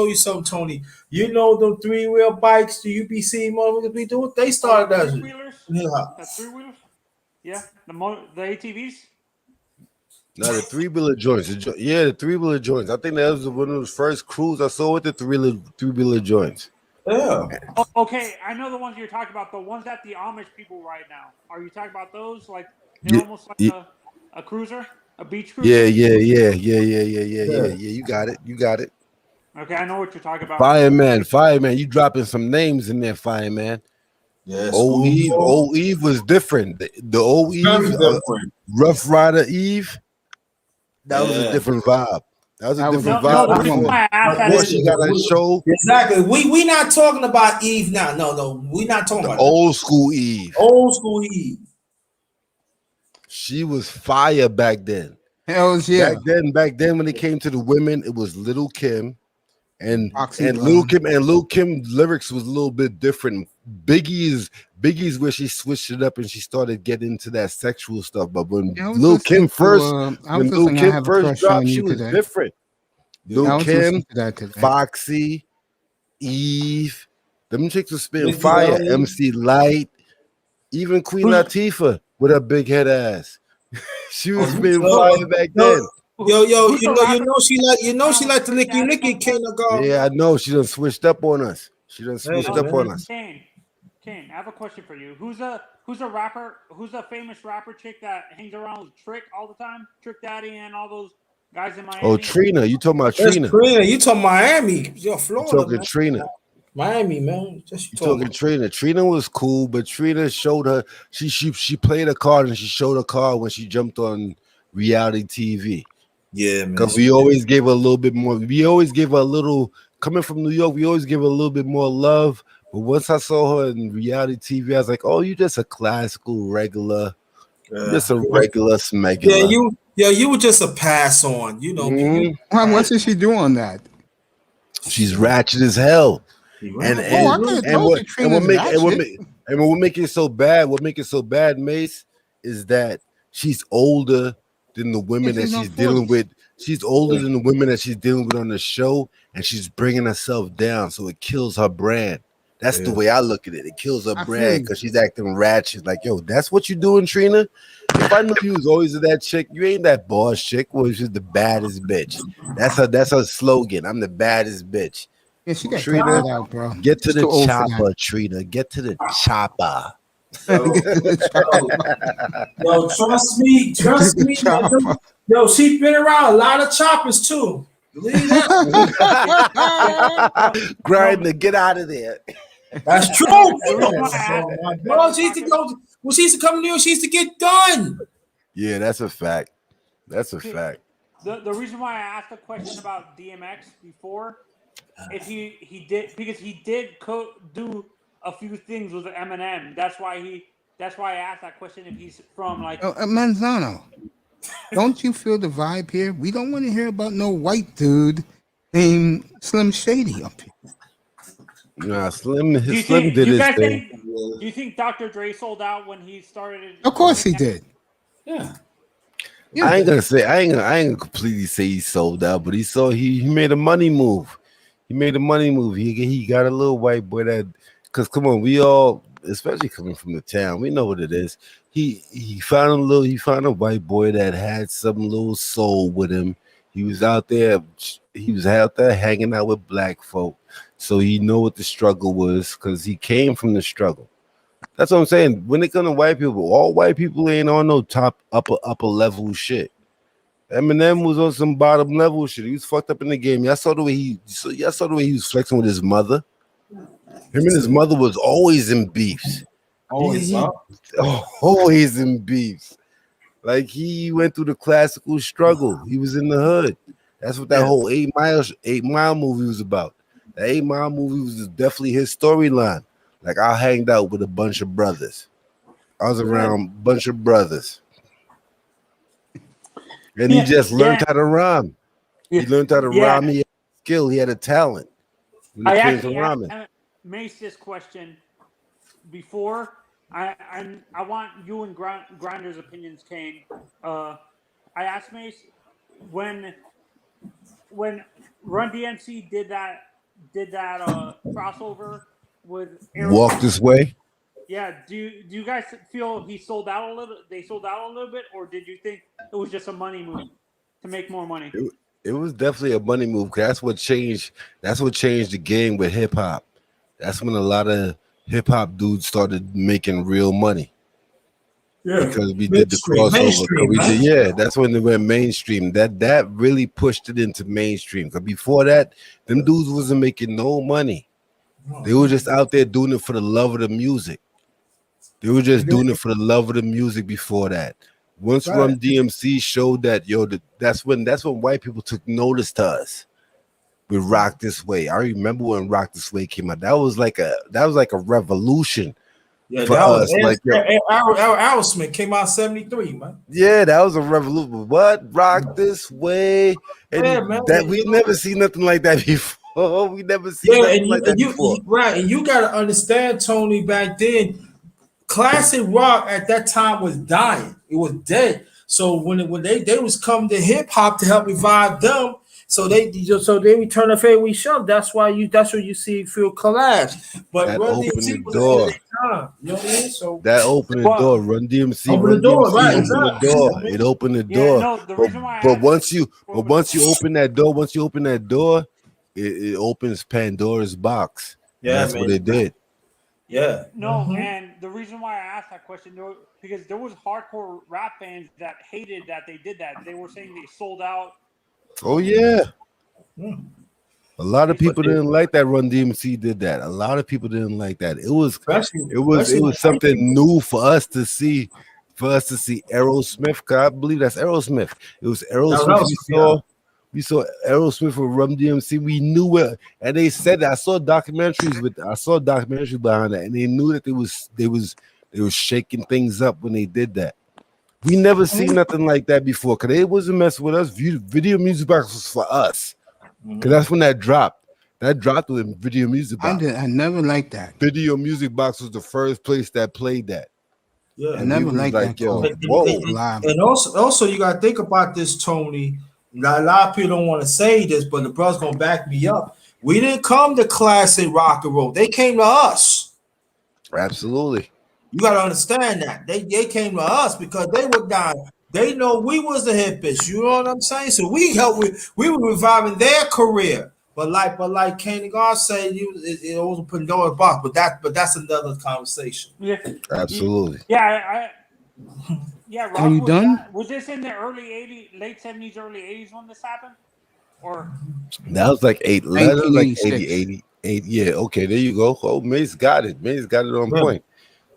you something, Tony. You know them 3-wheel bikes the UBC motherfuckers be doing? They started that shit. Yeah. The 3-wheelers? Yeah, the ATVs? No, the 3-wheeler joints. Yeah, the 3-wheeler joints. I think that was one of those first crews I saw with the 3-wheeler joints. Yeah. Okay, I know the ones you're talking about. The ones that the Amish people ride now. Are you talking about those? Like they're almost like a cruiser, a beach cruiser. Yeah. You got it. Okay, I know what you're talking about. Fireman, you dropping some names in there, Fireman. Yes. Old Eve was different. The old Very Eve, different. Rough Rider Eve, that was a Yeah. different vibe. That was a That was different a vibe. different Before, woman. I asked that before is she got a show, Exactly. We not talking about Eve now. No, we not talking the about old school Eve. old school Eve. She was fire back then. Hells yeah. Back then, when it came to the women, it was Little Kim, and Oxy Lil Brown. Kim lyrics was a little bit different. Biggie's where she switched it up and she started getting into that sexual stuff. But when Yeah, I was Lil listening Kim to, first, I was when Lil listening. I Kim have a first crush dropped, on she you was today. different. I Lil was Kim, listening to that today. Foxy, Eve, them chicks was spitting Ricky fire. Elliott. MC Light, even Queen Who's- Latifah with her big head ass. She was Oh, spitting yo, fire back then. Yo, Who's the rapper? you know she like to licky King of God. Yeah, I know. She done switched up on us. She done switched Hey, up on us. Kane, I have a question for you. Who's a rapper? Who's a famous rapper chick that hangs around with Trick all the time? Trick Daddy and all those guys in Miami. Oh, Trina. You talking about That's Trina? Trina. You talking Miami? Yo, You Florida, talking man. Trina? Miami, man. Just You talking Trina? Trina was cool, but Trina showed her. She played a card and she showed a card when she jumped on reality TV. Yeah, man. Because we always gave her a little bit more. We always gave her a little. Coming from New York, we always give her a little bit more love. But once I saw her in reality TV, I was like, "Oh, you just a classical regular, just a regular smegular." You were just a pass on. You know, What did she do on that? She's ratchet as hell. And what make it so bad? What make it so bad, Mace, is that she's older than the women that she's dealing with. She's older than the women that she's dealing with on the show, and she's bringing herself down, so it kills her brand. That's the way I look at it. It kills her brand because she's acting ratchet. Like, yo, that's what you doing, Trina? If I knew you was always that chick, you ain't that boss chick. Well, she's the baddest bitch. That's her slogan. I'm the baddest bitch. Yeah, she got Trina, cut out, bro. get to She's too the old for chopper, that. Trina. Get to the chopper. Yo, trust me. Yo, she's been around a lot of choppers too. Believe that. Grinder, get out of there. That's true. Well, she used to go. When she used to come to New York, she used to get done. Yeah, that's a fact. That's a fact. The reason why I asked a question about DMX before, if he did, because he did do a few things with Eminem. That's why I asked that question. If he's from like Manzano, don't you feel the vibe here? We don't want to hear about no white dude named Slim Shady up here. Nah, Slim did his do thing. you think Dr. Dre sold out when he started? Of course he did. Yeah. I ain't gonna completely say he sold out, but he made a money move. He made a money move. He got a little white boy that, because come on, we all, especially coming from the town, we know what it is. He found a white boy that had some little soul with him. He was out there hanging out with black folk. So he know what the struggle was because he came from the struggle. That's what I'm saying. When it comes to white people, all white people ain't on no top upper level shit. Eminem was on some bottom level shit. He was fucked up in the game. Y'all saw the way he was flexing with his mother. Him and his mother was always in beefs. Always in beefs. Like he went through the classical struggle. He was in the hood. That's what that whole 8 Mile movie was about. The 8 Mile movie was definitely his storyline. Like I hanged out with a bunch of brothers. I was around a bunch of brothers. And he just learned how to rhyme. He learned how to rhyme. He had a skill. He had a talent. I actually asked Mace this question before. I want you and Grinder's opinions, Kane. I asked Mace when Run DMC did that crossover with Walk This Way. Yeah, do you guys feel he sold out a little? They sold out a little bit, or did you think it was just a money move to make more money? It was definitely a money move. That's what changed. That's what changed the game with hip hop. That's when a lot of hip hop dudes started making real money. Yeah, because we did the crossover. 'Cause we did, yeah, that's when they went mainstream. That really pushed it into mainstream. Because before that, them dudes wasn't making no money. They were just out there doing it for the love of the music. They were just doing it for the love of the music before that. Once Run DMC showed that, that's when white people took notice to us with Rock This Way. I remember when Rock This Way came out. That was like a revolution. Yeah, for that us. was Aerosmith came out in 73, man. Yeah, that was a revolution. What? Rock This Way. And man, we never seen nothing like that before. We never seen nothing like that before. Right, and you got to understand, Tony, back then, classic rock at that time was dying. It was dead. So when they was coming to hip hop to help revive them, so they return a favor we shove. That's why you see Phil collapse. But that Run opened DMC the was door. ahead of their time. You know what I mean? So that opened the door. Run DMC opened the door, right? Opened the door. It opened the door. No, the reason why but once you open that door, it opens Pandora's box. Yeah, that's what it did. Yeah. No, and the reason why I asked that question, because there was hardcore rap fans that hated that they did that. They were saying they sold out. Oh yeah. A lot of people didn't like that Run DMC did that. A lot of people didn't like that. It was something new for us to see. For us to see Aerosmith, cause I believe that's Aerosmith. It was Aerosmith. We saw Aerosmith with Run DMC. We knew it, and they said that. I saw documentaries behind that, and they knew that they was shaking things up when they did that. We never seen nothing like that before, because they wasn't messing with us. Video Music Box was for us, because that's when that dropped. That dropped with Video Music Box. I never liked that. Video Music Box was the first place that played that. Yeah, I never liked that. Yo, and also you got to think about this, Tony. Now, a lot of people don't want to say this, but the brother's gonna back me up. We didn't come to classic rock and roll; they came to us. Absolutely. You gotta understand that they came to us because they were dying. They know we was the hippies. You know what I'm saying? So we were reviving their career. But like Kane God said, it was a Pandora's box. But that's another conversation. Yeah, absolutely. Yeah, yeah. Rob, Are you done? Was this in the early '80s, late '70s, early '80s when this happened, or that was like 80, 1986. 80. Yeah, okay, there you go. Oh, Mace got it. Mace got it on point.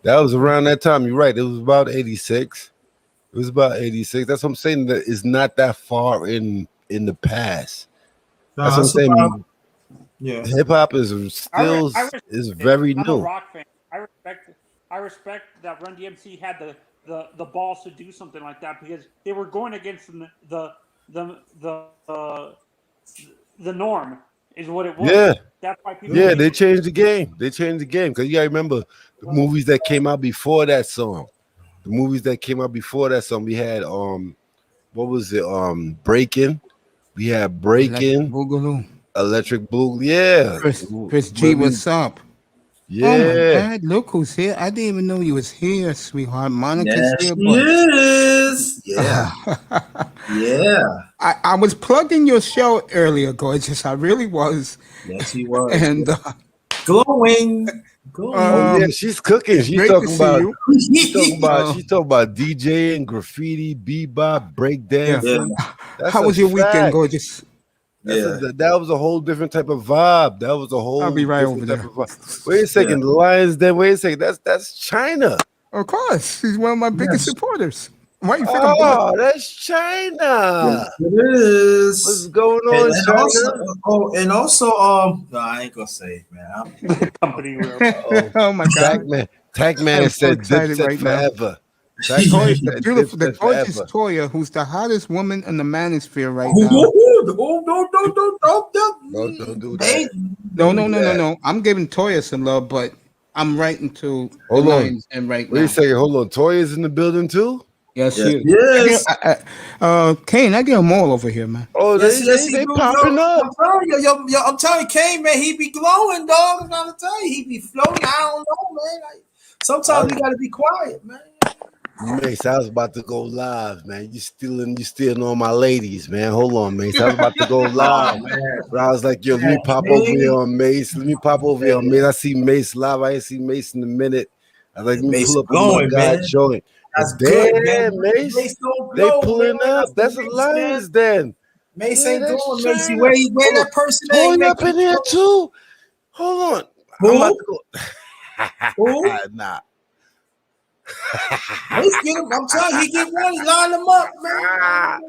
That was around that time. You're right. It was about 86. It was about 86. That's what I'm saying. That it's not that far in the past. No, that's what I'm saying. Yeah, hip hop is still is very I'm new. a rock fan. I respect that Run DMC had the balls to do something like that because they were going against the norm is what it was. Yeah. That's why people they changed the game. They changed the game because you gotta remember the movies that came out before that song. The movies that came out before that song, we had what was it? Breaking. We had Breaking. Electric Boogaloo. Yeah. Chris G, what's up? Yeah. Oh my God, look who's here. I didn't even know you was here, sweetheart. Monica's here. Yes. Yeah. Yeah. I was plugging your show earlier, gorgeous. I really was. Yes, he was. And glowing. Yeah, she's cooking. She's talking about she's talking about DJing, graffiti, bebop, breakdancing. Yeah. How was your weekend, gorgeous? That was a whole different type of vibe. That was a whole. I'll be right over there. Wait a second, the Lions Den. Wait a second, that's China. Of course, he's one of my biggest supporters. Why you think that's China. It is. What's going on, and China? Also, no, I ain't gonna say it, man. Company real. Oh my God, Tagman said Dipset right forever. The gorgeous Toya, who's the hottest woman in the manosphere right now. Don't do that. No. I'm giving Toya some love, but I'm writing to hold on. And right Wait now. a second, hold on. Toya's in the building too? Yes, yes. Kane, I get them all over here, man. Oh, they popping up. I'm telling you, Kane, man, he be glowing, dog. I'm trying to tell you, he be floating. I don't know, man. Sometimes we gotta be quiet, man. Mace, I was about to go live, man. You stealing all my ladies, man. Hold on, Mace. I was about to go live, but I was like, yo, let me pop over here on Mace. I see Mace live. I ain't seen Mace in a minute. I was like, let me pull up on my guy joint. That's Damn, good, man. Mace. Mace don't They blow, pulling man. up. That's Mace, Alliance man. then. Mace Yeah, ain't that's going, Mace. China. Where Hold that on. person Toy ain't up in here too. Hold on. I'm about to go. Who? Nah. Mace get him. I'm telling you, he get one, he line them up, man.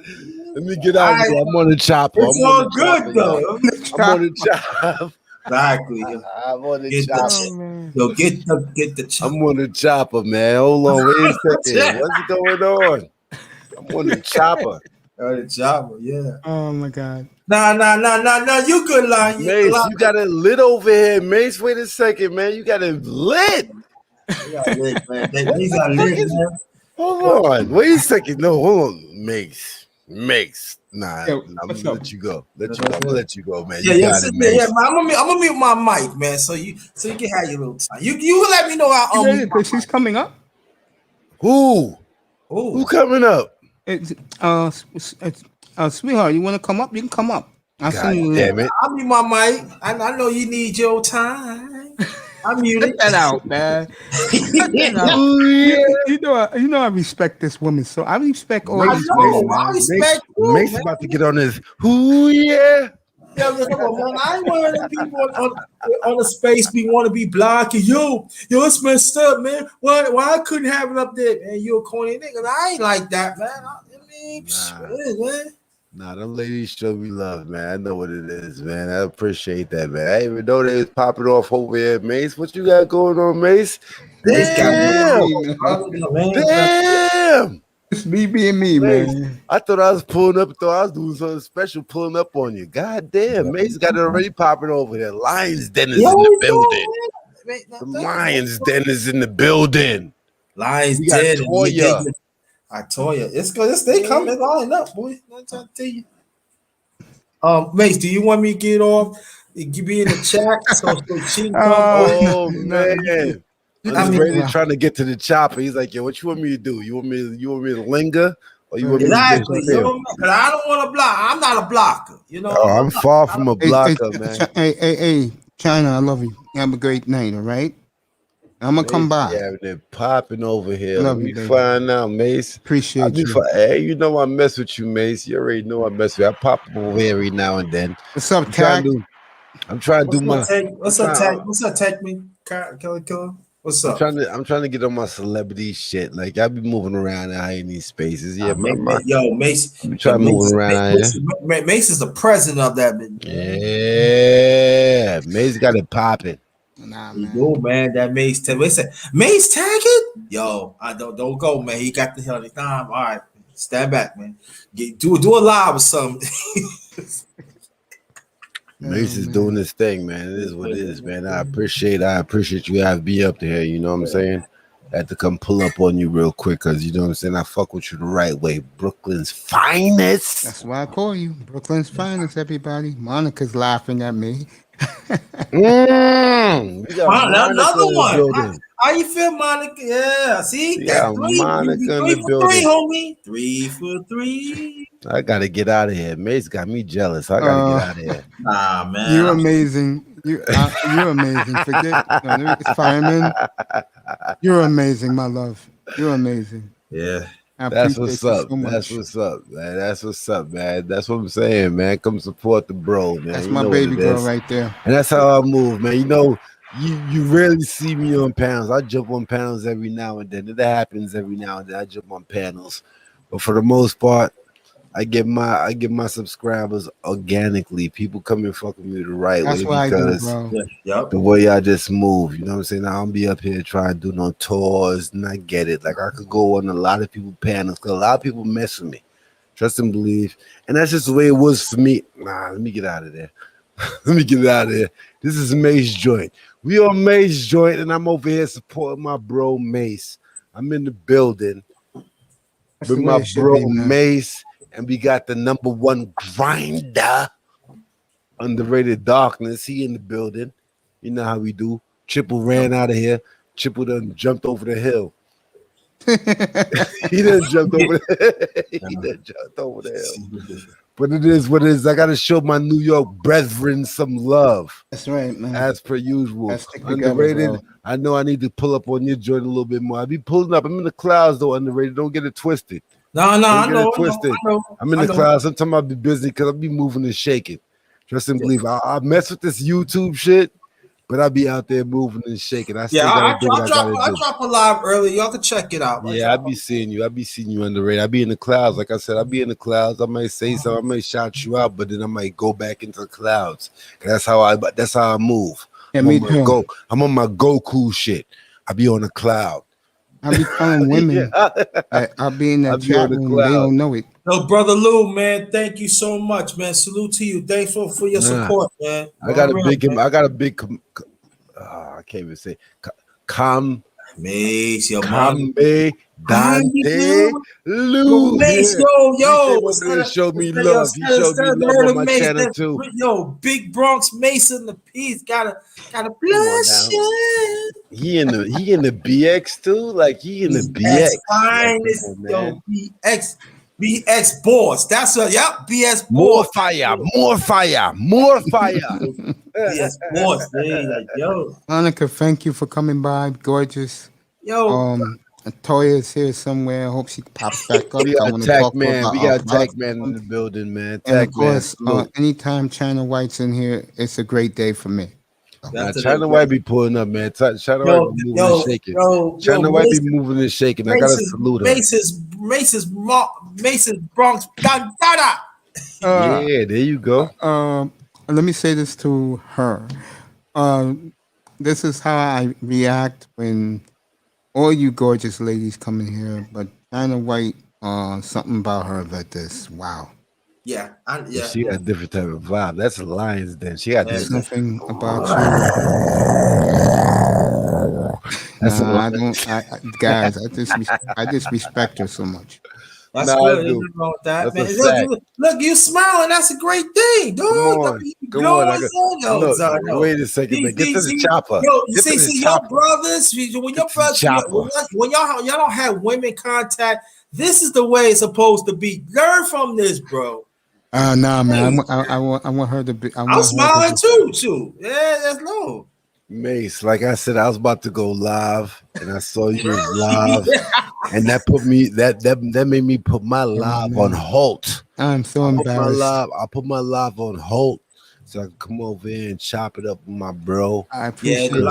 Let me get out of here. I'm on the chopper. It's I'm all on the good chopper, though. y'all. I'm on the chopper. Exactly. I'm on the Get chopper. Yo, get the chopper. I'm on the chopper, man. Hold on, wait a second. What's going on? I'm on the chopper. The chopper, yeah. Oh my God. Nah. You good line. Mace, you got it lit over here. Mace, wait a second, man. You got it lit. You got lit, man. He's got lit, man. Hold on. Wait a second. No, hold on. Mace. Nah, Yo, I'm what's gonna up? let you go. I'm gonna let you go, man. Yeah, You got it, Mace. man. I'm gonna mute my mic, man. So you can have your little time. You let me know how Yeah, because she's coming up. Who coming up? It's sweetheart, you want to come up? You can come up. I'll send you. Damn it. I'll mute my mic. I know you need your time. I'm muted. Cut that out, man. You know I respect this woman, so I respect all these women, man. I respect you, Mace man. about to get on this. Who, yeah. Come on, man. I ain't one of them people on the space we want to be blocking. Yo, it's messed up, man. Why I couldn't have it up there, man? You a corny nigga. I ain't like that, man. Man. Nah, them ladies show me love, man. I know what it is, man. I appreciate that, man. I didn't even know they was popping off over here, Mace. What you got going on, Mace? Damn. It's me being me, Mace, man. I thought I was pulling up. Thought I was doing something special, pulling up on you. God damn, Mace got it already popping over there. Lions Den is in the building. The Lions Den is in the building. Lions We got Den. Toya. I told you. It's good. They coming line up, boy. I'm trying to tell you. Mace, do you want me to get off? You be in the chat so she can come. Oh man. I'm ready trying to get to the chopper. He's like, yo, what you want me to do? You want me to linger? Or you want me to exactly. get still? But I don't want to block. I'm not a blocker. You know. Oh, I'm far from a blocker, man. Hey, China, I love you. Have a great night, all right? I'm gonna come by. Yeah, they're popping over here. Love Let you, me baby. find out, Mace. Appreciate you. Hey, you know I mess with you, Mace. You already know I mess with you. I pop up over here every now and then. What's up, Tag? I'm trying to do my. What's up, Tag? What's up, Tag? Me, Killer. What's up? I'm trying to get on my celebrity shit. Like I be moving around out here in these spaces. Yeah, Mace. I'm trying moving around out here. Mace is the president of that. Yeah, Mace got it popping. Nah, man. Yo, man, that Mace tag. Mace tag it? Yo, I don't go, man. He got the hell of time. All right, stand back, man. Do a live or something. Mace is doing this thing, man. It is what it is, man. I appreciate you having me up there. You know what I'm saying? I had to come pull up on you real quick because you know what I'm saying. I fuck with you the right way. Brooklyn's finest. That's why I call you Brooklyn's finest. Everybody. Monica's laughing at me. We got another one. building. How you feel, Monica? Yeah, see, Yeah, Monica in the building. 3 for 3, homie. 3 for 3. I gotta get out of here. Mace got me jealous. I gotta get out of here. Nah, man. You're amazing. You're amazing. Forget fireman. You're amazing, my love. You're amazing. Yeah. That's what's up. That's what's up, man. That's what's up, man. That's what I'm saying, man. Come support the bro, man. That's my baby girl right there. And that's how I move, man. You know, you rarely see me on panels. I jump on panels every now and then. It happens every now and then. I jump on panels, but for the most part, I get my subscribers organically. People come and fuck with me the right That's way what because I do, bro. the way I just move. You know what I'm saying? I don't be up here trying to do no tours, and I get it. Like I could go on a lot of people panels because a lot of people mess with me. Trust and believe, and that's just the way it was for me. Nah, let me get out of there. Let me get out of there. This is Mace Joint. We on Mace Joint, and I'm over here supporting my bro Mace. I'm in the building with my bro Mace. And we got the #1 grinder, Underrated Darkness. He in the building. You know how we do. Triple ran out of here. Triple done jumped over the hill. He done jumped over the hill. But it is what it is. I gotta show my New York brethren some love. That's right, man. As per usual. Let's stick together, Underrated. bro. I know I need to pull up on your joint a little bit more. I be pulling up. I'm in the clouds though, underrated. Don't get it twisted. No, I know. I'm in the clouds. Sometimes I'll be busy because I'll be moving and shaking. Trust and believe. I mess with this YouTube shit, but I'll be out there moving and shaking. I drop a live early. Y'all can check it out. Yeah, I be seeing you. Underrated. I be in the clouds. Like I said, I be in the clouds. I might say something. I might shout you out, but then I might go back into the clouds. That's how I move. Yeah, me too. I'm on my Goku shit. I be on the cloud. I be telling women I'll be in that chat room. They don't know it. No, brother Lou, man, thank you so much, man. Salute to you. Thanks for your support, man. I got a big I can't even say Mace, yo, Dante Lou. Mace, yo, show me love. He showed me love on my channel too. Yo, Big Bronx Mason, the piece gotta blush. He in the BX too, like he in the BX. Finest, yo, BX boss. That's BS boss. More fire. BS boss, man. Like, yo. Monica, thank you for coming by. Gorgeous. Yo. Toya's here somewhere. I hope she pops back up. We got Tack Man in the building, man. And of course, anytime China White's in here, it's a great day for me. China White be pulling up, man. China White be moving and shaking. China White be moving and shaking. I gotta salute her. Mace's Bronx. Yeah, there you go. Let me say this to her. This is how I react when all you gorgeous ladies come in here, but China White, something about her like this. Wow. Yeah, she got a different type of vibe. That's a Lions Den. She got something about you. Guys, I just respect her so much. That's good. Nothing wrong with that, man. Look, you smiling. That's a great thing, dude. Come on. Wait a second, man. Get to the chopper. You see your brothers. When your brothers, when y'all don't have women contact, this is the way it's supposed to be. Learn from this, bro. Nah, man. I want her to be. I'm smiling too. Yeah, that's low. Mace, like I said, I was about to go live, and I saw you was live, and that made me put my live on halt. I'm so embarrassed. I put my live on halt so I can come over here and chop it up with my bro. I appreciate it.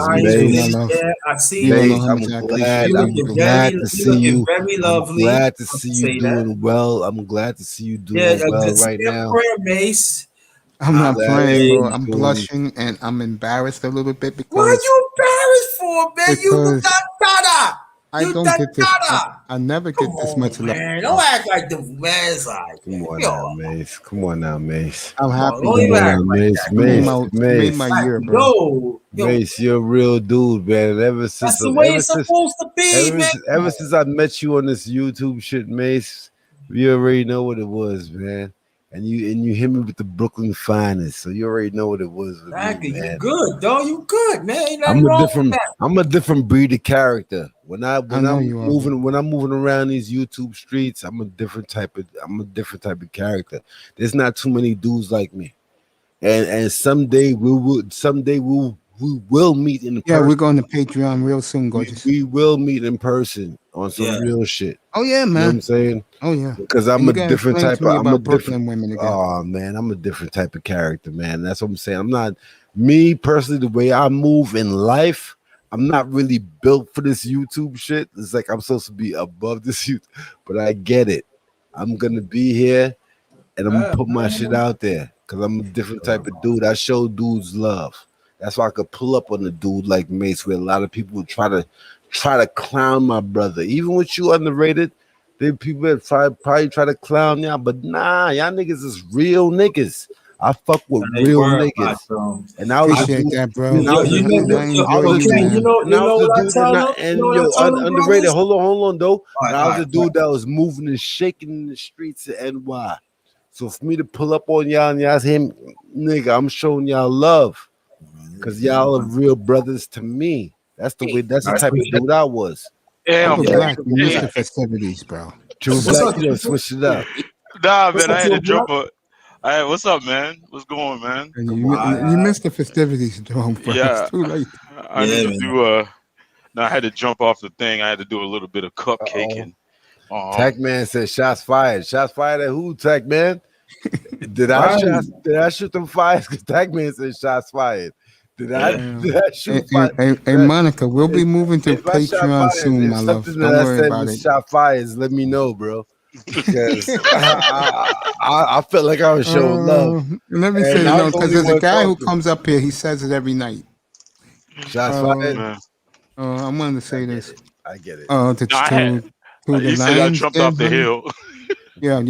I see you. I'm glad to see you. Very lovely. I'm glad to see you doing well. I'm glad to see you doing well right now. Mace. I'm not playing, bro. I'm blushing and I'm embarrassed a little bit because. What are you embarrassed for, man? You done. I don't get this. I never get this much love. Don't act like the man's like. Come on now, Mace. I'm happy. Mace. Made my year, bro. Mace, you're a real dude, man. That's the way it's supposed to be, man. Ever since I met you on this YouTube shit, Mace, we already know what it was, man. And you hit me with the Brooklyn finest, so you already know what it was. Exactly, you good, dog. You good, man. I'm a different breed of character. When I'm moving around these YouTube streets, I'm a different type of character. There's not too many dudes like me, and someday we will meet in person. Yeah, we're going to Patreon real soon, gorgeous. We will meet in person on some real shit. Oh yeah, man. You know what I'm saying? Oh yeah. Because I'm a different type of. I'm a different women again. Oh man, I'm a different type of character, man. That's what I'm saying. I'm not me personally. The way I move in life, I'm not really built for this YouTube shit. It's like I'm supposed to be above this YouTube, but I get it. I'm gonna be here, and I'm gonna put my shit out there because I'm a different type of dude. I show dudes love. That's why I could pull up on a dude like Mace, where a lot of people would try to clown my brother. Even with you underrated, people that probably try to clown y'all, but nah, y'all niggas is real niggas. I fuck with real niggas. And I appreciate that, bro. Underrated. Hold on, though. And I was a dude that was moving and shaking in the streets of NY. So for me to pull up on y'all and y'all's him, nigga, I'm showing y'all love. Because y'all are real brothers to me. That's the way. That's the type of dude I was. Yeah, black music festivities, bro. True black, switch it up. Nah, man, I had to drop a Hey, what's up, man? What's going, man? And you missed the festivities, Jerome. Bro. Yeah, It's too late. I need to do. No, I had to jump off the thing. I had to do a little bit of cupcaking. Tac Man said shots fired. Shots fired at who, Tac Man? Did I shoot them fires? Because Tac Man said shots fired. Did I shoot fire? Hey, Monica, we'll be moving to Patreon soon, my love. Don't worry about it. Shot fires. Let me know, bro. Because I felt like I was showing love. Let me say because there's a guy who comes up here. He says it every night. Shots fired. I wanted to say this. I get it. You said I jumped off the hill. Yeah.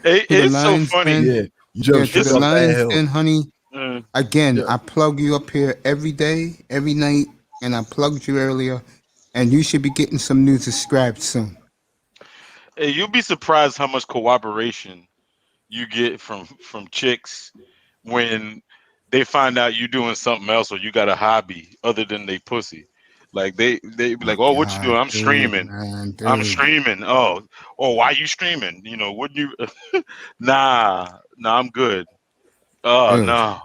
It's so funny. To the Lions Den, honey. Again, I plug you up here every day, every night, and I plugged you earlier, and you should be getting some new subscribes soon. Hey, you'll be surprised how much cooperation you get from chicks when they find out you doing something else or you got a hobby other than they pussy. Like they be like, oh, what you doing? I'm streaming. I'm streaming. Oh, why you streaming? You know, wouldn't you? Nah, I'm good. No.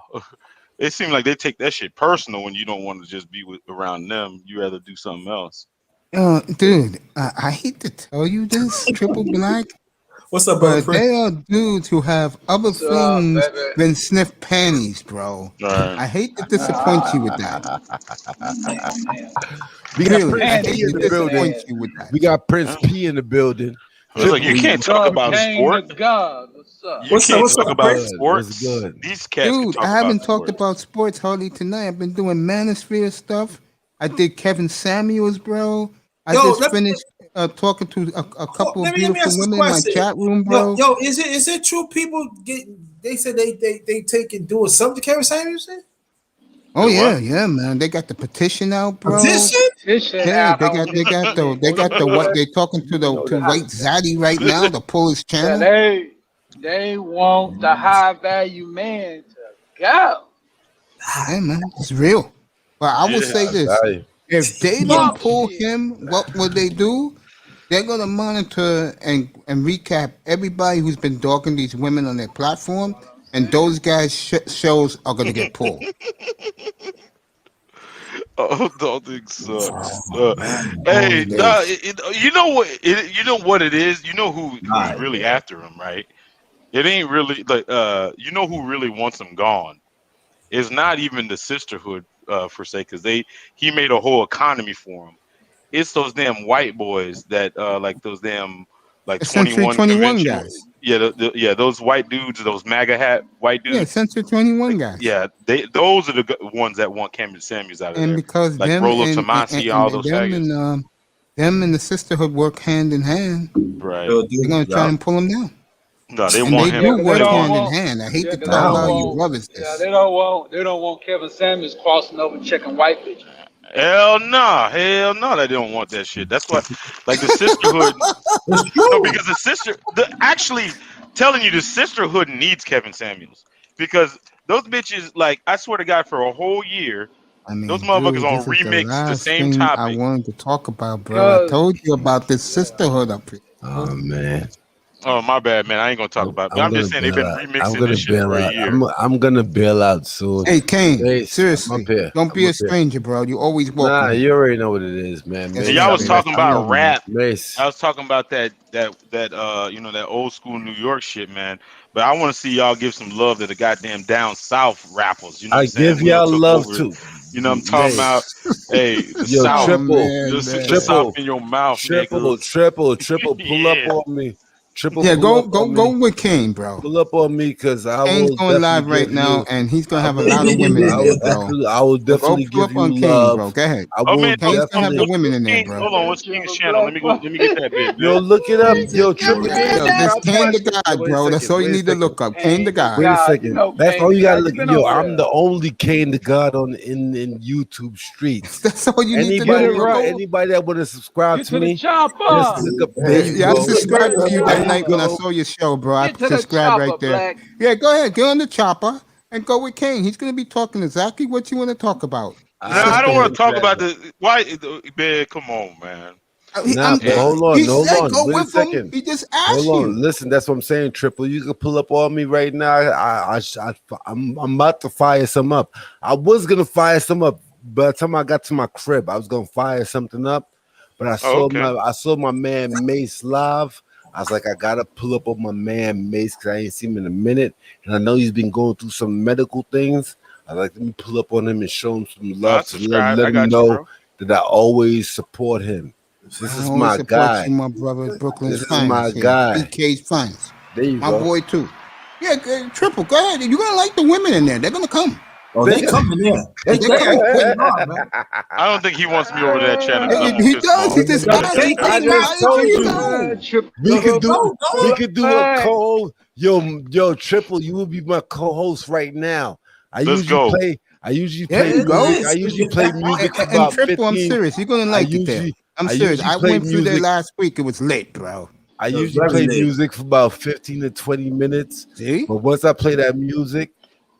It seems like they take that shit personal when you don't want to just be around them. You rather do something else. Dude, I hate to tell you this, Triple Black. What's up, but bro? they are dudes who have other things than sniff panties, bro. Right. I hate to disappoint you with that. We got Prince P in the building. Look, you can't talk about sport. God, what's up? You can't talk about sports. What's good? These cats Dude, can talk I haven't about talked sports. about sports hardly tonight. I've been doing Manosphere stuff. I did Kevin Samuels, bro. I just finished talking to a couple of beautiful women in my chat room, bro. Yo, is it true people they said they take and do a something Kevin Samuels? Oh yeah, man. They got the petition out, bro. Petition Yeah, out. they got the what they talking to White Zaddy right now to pull his channel. They want the high value man to go. Yeah, man, it's real. But I will say this: if they don't pull him, what will they do? They're gonna monitor and recap everybody who's been dogging these women on their platform, and those guys' shows are gonna get pulled. Oh, don't think so. Hey, you know what? You know what it is. You know who's really after him, right? It ain't really like you know who really wants him gone. It's not even the sisterhood per se, because he made a whole economy for him. It's those damn white boys that like those damn like 21 guys. Yeah, those white dudes, those MAGA hat white dudes. Yeah, Century 21 guys. Yeah, those are the ones that want Cameron Samuels out of there. And because like them Rolo and Tomasi, all those them and the sisterhood work hand in hand. Right. They're gonna try and pull him down. No, they want him. They do work hand in hand. I hate to tell all you brothers this. Yeah, they don't want Kevin Samuels crossing over checking white bitches. Hell no, they don't want that shit. That's why, like the sisterhood. No, because actually telling you the sisterhood needs Kevin Samuels because those bitches, like I swear to God, for a whole year, those motherfuckers on remix the same topic. I wanted to talk about, bro. I told you about this sisterhood up here. Oh man. Oh my bad, man. I ain't gonna talk about it. I'm just saying they've been remixing this shit for a year. I'm gonna bail out soon. Hey Kane, seriously, don't be a stranger, bro. You always welcome. Nah, you already know what it is, man. Y'all was talking about rap. Mace. I was talking about that you know, that old school New York shit, man. But I want to see y'all give some love to the goddamn down south rappers. You know, I give y'all love too. You know, I'm talking about. Hey, the South, triple South in your mouth, triple. Pull up on me. Go with Kane, bro. Pull up on me because Kane's going live right now, and he's gonna have a lot of women in there, bro. I will definitely give you love. Bro. Go ahead. Kane's gonna have the women in there, bro. Hold on, what's King's channel? Let me get that bit. Yo, look it up. Yo, Triple. This Kane the God, bro. That's all you need to look up. Kane the God. Wait a second. That's all you gotta look. Yo, I'm the only Kane the God in YouTube streets. That's all you need to know. Anybody that want to subscribe to me, just look up page. Yeah, I subscribed to you that night when I saw your show, bro. I subscribed right there. Black. Yeah, go ahead. Get on the chopper and go with Kane. He's going to be talking exactly what you want to talk about. No, I don't want to talk about the why. Man, come on, man. Hold on, he said go wait a with him. second. He just asked Hold you. on, listen. That's what I'm saying. Triple, you can pull up on me right now. I'm about to fire some up. I was gonna fire some up. By the time I got to my crib, I was gonna fire something up, but I saw my man Mace live. I was like, I gotta pull up on my man Mace because I ain't seen him in a minute, and I know he's been going through some medical things. I like let me pull up on him and show him some love to let him know that I always support him. This is my guy, you, my brother. Brooklyn's this is my guy. BK's finest. There you my go, boy too. Yeah, Triple. Go ahead. You're gonna like the women in there. They're gonna come. Oh, they coming in. They coming quick on, man. I don't think he wants me over that channel. He does. He just I just told you. We could do a co-host. Yo, Triple, you will be my co-host right now. I usually play music for about Triple, 15. I'm serious. You're gonna like it there. I'm serious. I went through there last week. It was lit, bro. I usually play music for about 15 to 20 minutes. See? But once I play that music,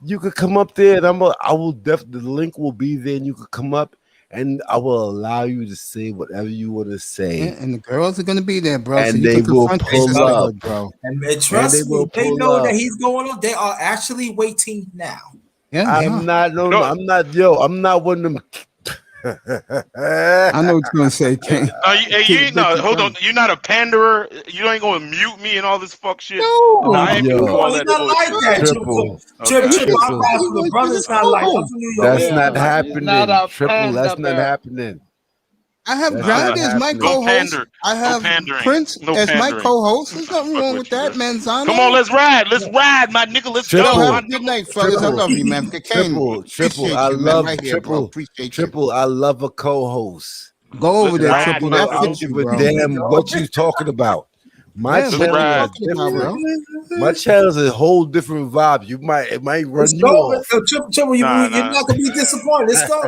you could come up there and I will definitely, the link will be there and you could come up and I will allow you to say whatever you want to say. Yeah, and the girls are gonna be there, bro. And so they will pull up, bro. And trust me, they know that he's going on. They are actually waiting now. Yeah, I'm not one of them. I know what you're gonna say, King. Hold on. You're not a panderer. You ain't gonna mute me and all this fuck shit. No, I ain't doing all that like that. Triple. The brother's not like that's not happening. Triple. That's not happening. I have Grounded as my co-host. I have Prince as my co-host. There's nothing wrong with that, man. Come on, let's ride. Let's ride, my nigga. Let's go. Have a good night, fellas. I love you, man. Triple. I love Triple. Triple. I love a co-host. Go over there, Triple. I don't give a damn what you talking about. My channel is a whole different vibe. It might run you off. Triple, you're not gonna be disappointed. Let's go.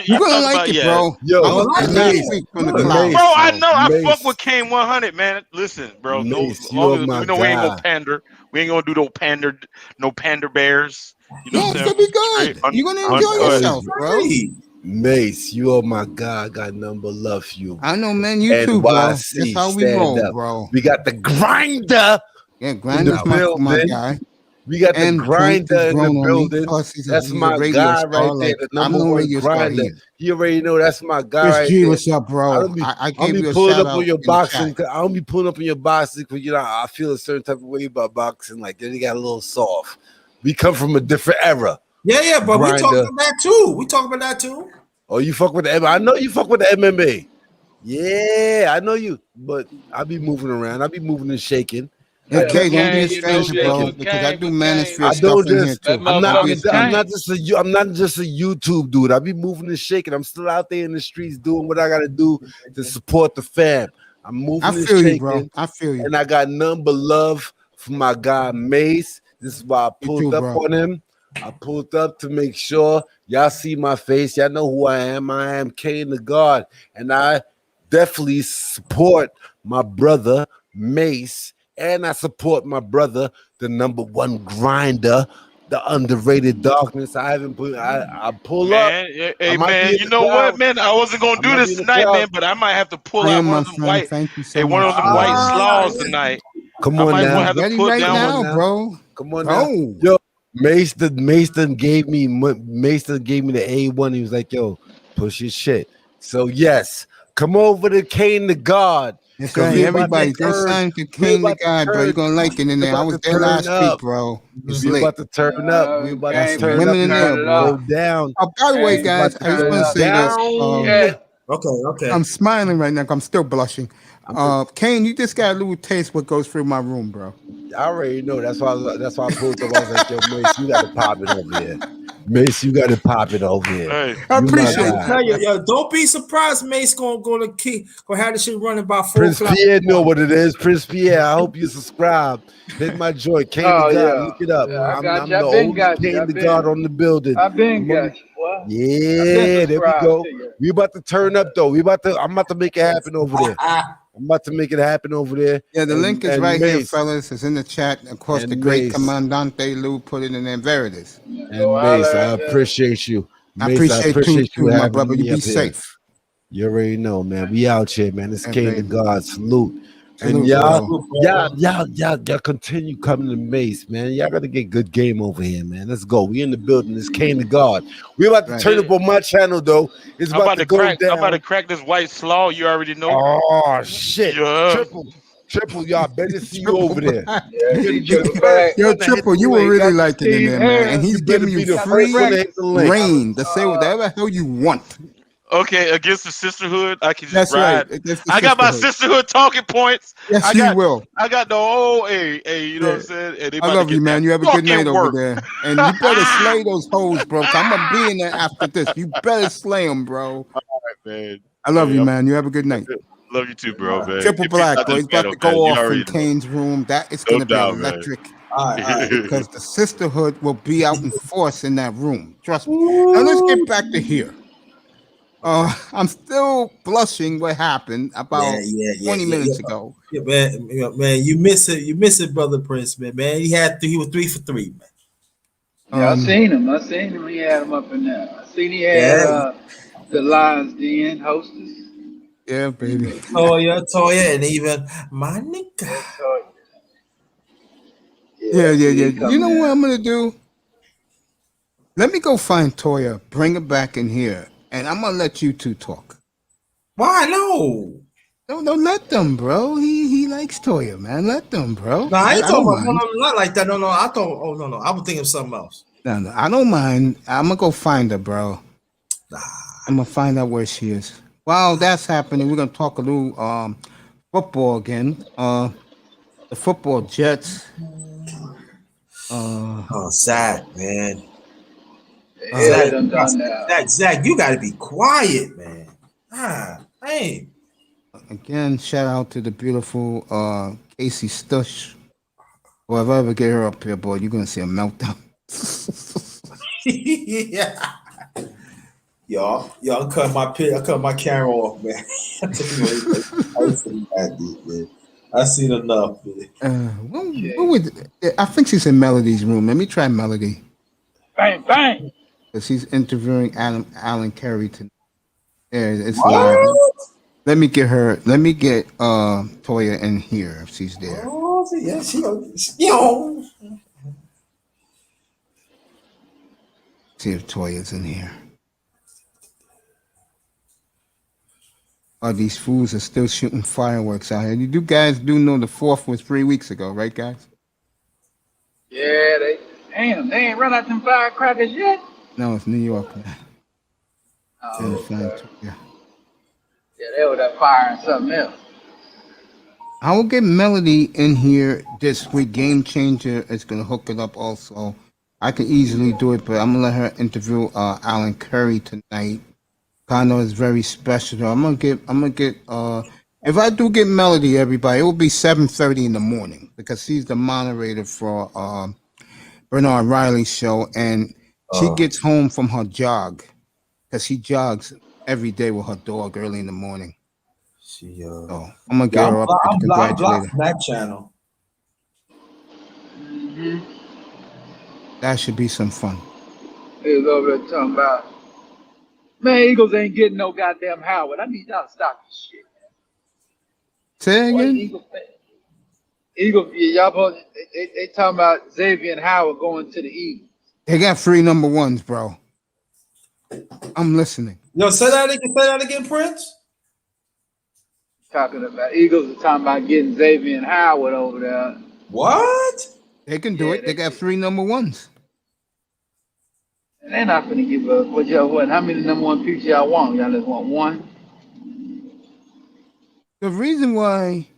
You're gonna like it, bro. Yo, bro, I know. I fuck with Kane 100, man. Listen, bro. We ain't gonna pander. We ain't gonna do no pander bears. You know it's gonna be good. You're gonna enjoy yourself, bro. Mace, you are my guy. I got nothing but love for you. I know, man. You too, bro. That's how we roll, bro. We got the grinder. Yeah, Grinder's my guy. We got the grinder in the building. That's my guy right there. The number one grinder. You already know that's my guy right there. What's up, bro? I gave you a shout out. I don't be pulling up on your boxing because I feel a certain type of way about boxing. Like they got a little soft. We come from a different era. Yeah, but we talking about that too. We talking about that too. Oh, you fuck with the MMA? I know you fuck with the MMA. Yeah, I know you. But I be moving around. I be moving and shaking. Okay, don't be a stranger, bro. Because I do manosphere stuff in here too. I'm not just a YouTube dude. I be moving and shaking. I'm still out there in the streets doing what I gotta do to support the fam. I'm moving and shaking. You, bro. I feel you. And I got none but love for my guy Mace. This is why I pulled up on him. I pulled up to make sure y'all see my face. Y'all know who I am. I am Kane the God. And I definitely support my brother Mace. And I support my brother, the number one grinder, the underrated darkness. I pull up. Hey, man, you know what, man? I wasn't going to do this tonight, man, but I might have to pull out one of them white slaws tonight. Come on now. Ready right now, bro. Come on now. Yo, Mason gave me the A1. He was like, yo, push your shit. So yes, come over to Kane the God. That's right, everybody. Just sign to Kane the God, bro. You're gonna like it in there. I was there last week, bro. We're about to turn up. We're about to turn women up. In there, bro. Go down. Oh, by the way, guys, I just want to say this. Okay. I'm smiling right now. I'm still blushing. Kane, you just got a little taste what goes through my room, bro. I already know. That's why I pulled up. I was like, yo, Mace, you got to pop it over here. Mace, you got to pop it over here. Hey. I appreciate it. Yo, don't be surprised. Mace gonna have this shit running by 4 Prince o'clock. Pierre know what it is. Prince Pierre, I hope you subscribe. Hit my joint. Kane the God. Look it up. I'm the oldest Kane the God on the building. I've been got you. Yeah, there we go. We about to turn up though. I'm about to make it happen over there. I'm about to make it happen over there. Yeah, the link is right here, fellas. It's in the chat. Of course, the great Commandante Lou put it in there. There it is. And Mace, I appreciate you. I appreciate you, my brother. You be safe. You already know, man. We out here, man. It's Yeah, King to baby. God. Salute. And Salute, y'all continue coming to Mace, man. Y'all gotta get good game over here, man. Let's go. We in the building. It's King to God. We're about to Right. turn up on my channel, though. It's I'm about to go crack. I'm about to down. crack this white slaw. You already know. Oh shit! Yeah. Triple, y'all better see you over there. Yeah, You see better be Triple the Bag. first Yo, one to hit Triple, the you were link. really Got the liking it in Steve there, man. And Harris. he's You better giving you be the free first one to hit the link. reign to say whatever the hell you want. Okay, against the sisterhood, I can just That's right. ride. Against the I got my sisterhood. sisterhood talking points. Yes, I you got will. the whole you know what Yeah. I'm saying? And they I about to love you, get man. that You have a good night fucking over work. there. And you better slay those hoes, bro. 'Cause I'm going to be in there after this. You better slay them, bro. All right, man. I love Hey, you, man. You have a good night. love you too, bro, man. Triple Get peace Black, out bro. this He's about ghetto, to go man. You off in already know. Kane's room. That is No going to be doubt, man. electric. All right. Because the sisterhood will be out in force in that room. Trust me. Now let's get back to here. I'm still blushing what happened about 20 minutes ago. Yeah, man, you miss it, brother Prince, man. He was 3 for 3, man. Yeah, I seen him. He had him up in there. I seen he had Yeah. the Lions Den hostess. Yeah, baby. Toya, and even my nigga. Yeah. You know coming what in. I'm gonna do? Let me go find Toya, bring her back in here, and I'm gonna let you two talk. Why no? No, let them, bro. He likes Toya, man. Let them, bro. No, I ain't I talking don't about mind. not like that. No. I thought. Oh no. I was thinking of something else. No, I don't mind. I'm gonna go find her, bro. Nah. I'm gonna find out where she is. While that's happening, we're gonna talk a little football again. The football Jets. Oh, Zach, man. Yeah, done that. Zach, you gotta be quiet, man. Hey. Again, shout out to the beautiful Casey Stush. Well, if I ever get her up here, boy, you're gonna see a meltdown. Yeah. Y'all cut my camera off, man. I seen enough, man. What would I think she's in Melody's room? Let me try Melody. Bang. Because he's interviewing Alan Carey tonight. Yeah, it's What? live. Let me get Toya in here if she's there. Oh, yeah, she. See if Toya's in here. Oh, these fools are still shooting fireworks out here. You guys do know the 4th was 3 weeks ago, right, guys? Yeah, they ain't run out them firecrackers yet. No, it's New York, man. Oh, okay. Yeah. Yeah, they were that firing something else. I will get Melody in here this week. Game Changer is going to hook it up also. I can easily do it, but I'm going to let her interview Alan Curry tonight. I know it's very special. I'm gonna get if I do get Melody, everybody, it will be 7:30 in the morning because she's the moderator for Bernard Riley's show, and she gets home from her jog because she jogs every day with her dog early in the morning. So I'm gonna get her up and congratulate her. That channel. Mm-hmm. That should be some fun. He was over there talking about, man, Eagles ain't getting no goddamn Howard. I need y'all to stop this shit. Say it again. Eagles, y'all both, they talking about Xavier and Howard going to the Eagles. They got 3 number 1s, bro. I'm listening. Yo, say that again, Prince. Talking about Eagles are talking about getting Xavier and Howard over there. What? They can do it. They got 3 number 1s. And they're not gonna give up. What y'all want? How many number 1 picks y'all want? Y'all just want 1? The reason why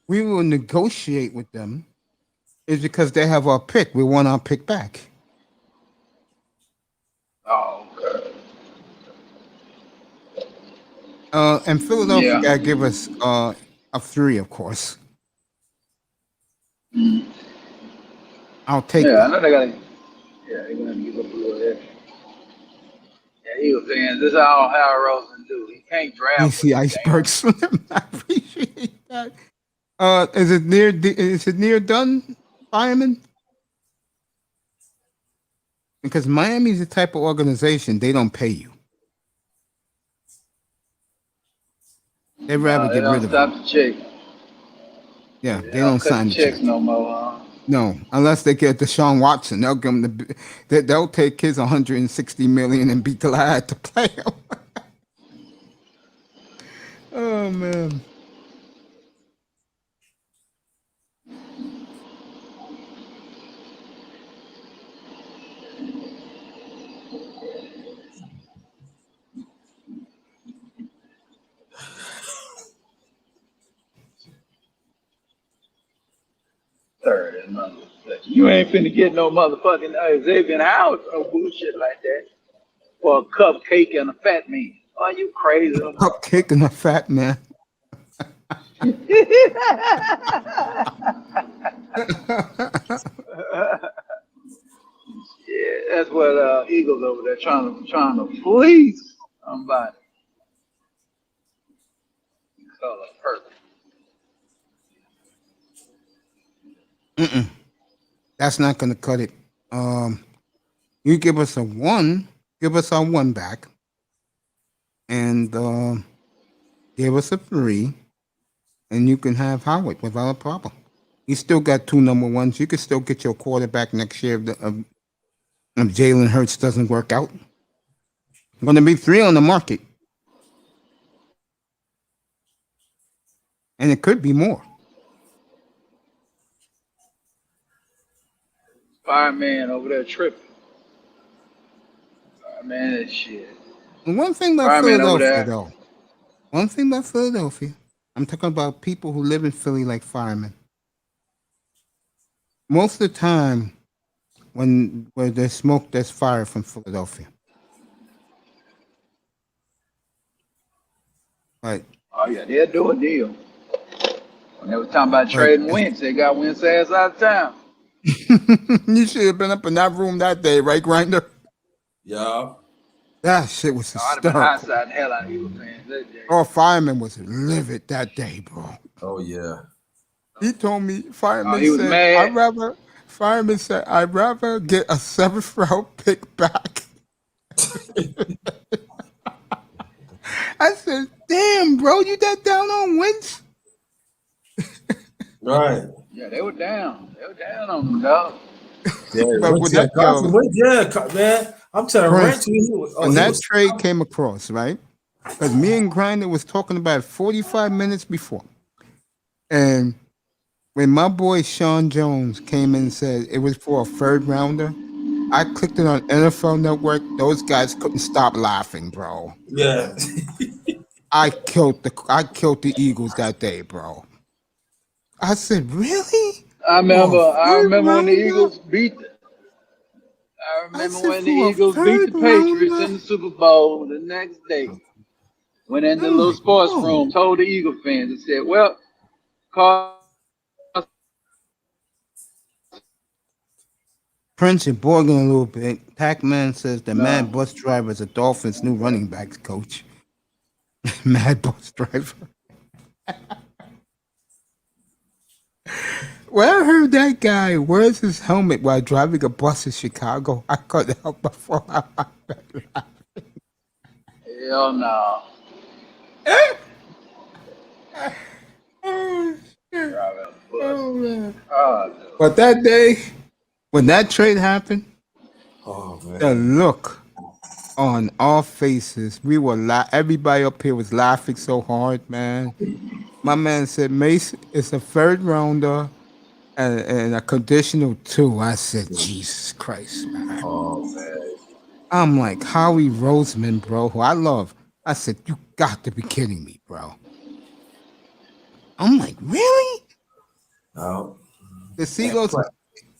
we will negotiate with them is because they have our pick. We want our pick back. Oh, okay. And Philadelphia gotta give us a 3, of course. I'll take I that. know they gotta. Yeah, they're gonna give up a little extra. Yeah, Eagles fans, this is all Howard Roseman do. He can't draft. You see iceberg swim. I appreciate that. Is it near done, Fireman? Because Miami's the type of organization they don't pay you. They'd rather They get don't rid of stop him. the check. Yeah, They they don't cut sign the the checks check. no more. No, unless they get Deshaun Watson, they'll give him they'll take his 160 million and be glad to play him. Oh man. Third and motherfucker. You ain't finna get no motherfucking Xavier Howard or bullshit like that for a cupcake and a fat man. Are you crazy? Cupcake and a fat man. Yeah, that's what Eagles over there trying to fleece somebody. Color purple. That's not gonna cut it. You give us a 1, give us our 1 back, and give us a 3, and you can have Howard without a problem. You still got 2 number 1s. You can still get your quarterback next year if Jalen Hurts doesn't work out. Going to be 3 on the market, and it could be more. Fireman over there tripping. Fireman is shit. And one thing about Fireman over Philadelphia, there. though. One thing about Philadelphia, I'm talking about people who live in Philly like firemen. Most of the time, where there's smoke, there's fire from Philadelphia. Right. Oh yeah, they'll do a deal. When they were talking about trading Wentz, they got Wentz ass out of town. You should have been up in that room that day, right, Grinder? Yeah. That shit was I'd have been hysterical. hindsight the hell out of Eagles fans that day. Oh, fireman was livid that day, bro. Oh yeah. He told me, fireman he was said, mad. fireman said, I'd rather get a 7th round pick back. I said, damn, bro, you that down on Wentz? Right. Yeah, they were down. They were down on them, dog. Yeah, But with that, man, I'm telling Prince, you, when that trade came across, right? Because me and Grinder was talking about it 45 minutes before. And when my boy Sean Jones came in and said it was for a 3rd rounder, I clicked it on NFL Network. Those guys couldn't stop laughing, bro. Yeah. I killed the Eagles that day, bro. I said, really? I remember when the rounder? Eagles beat I remember said when the for a Eagles beat the 3rd Patriots rounder? in the Super Bowl the next day. Went in the little sports room, told the Eagle fans and said, well, Prince, you're bogging a little bit. Pac-Man says the Mad Bus Driver is the Dolphins' new running backs coach. Mad Bus Driver. When I heard that guy wears his helmet while driving a bus in Chicago, I couldn't help but fall out my bed laughing. hell no. Oh, shit. Oh, man. Oh, But that day, when that trade happened, man. the look on our faces, we were everybody up here was laughing so hard, man. My man said, Mace, it's a 3rd rounder and a conditional 2. I said, Jesus Christ, man. Oh man. I'm like, Howie Roseman, bro, who I love. I said, you got to be kidding me, bro. I'm like, really? No. To see those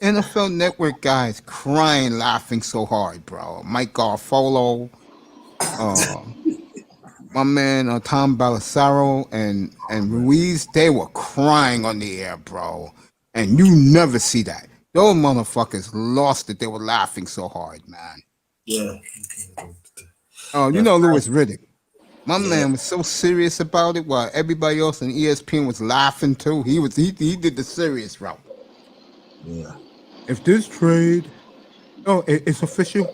NFL Network guys crying, laughing so hard, bro. Mike Garfolo, my man Tom Ballasaro and Ruiz, they were crying on the air, bro. And you never see that. Those motherfuckers lost it. They were laughing so hard, man. Yeah. Oh, you know Louis Riddick. My man was so serious about it while everybody else on ESPN was laughing too. He did the serious route. Yeah. If this trade, it's official,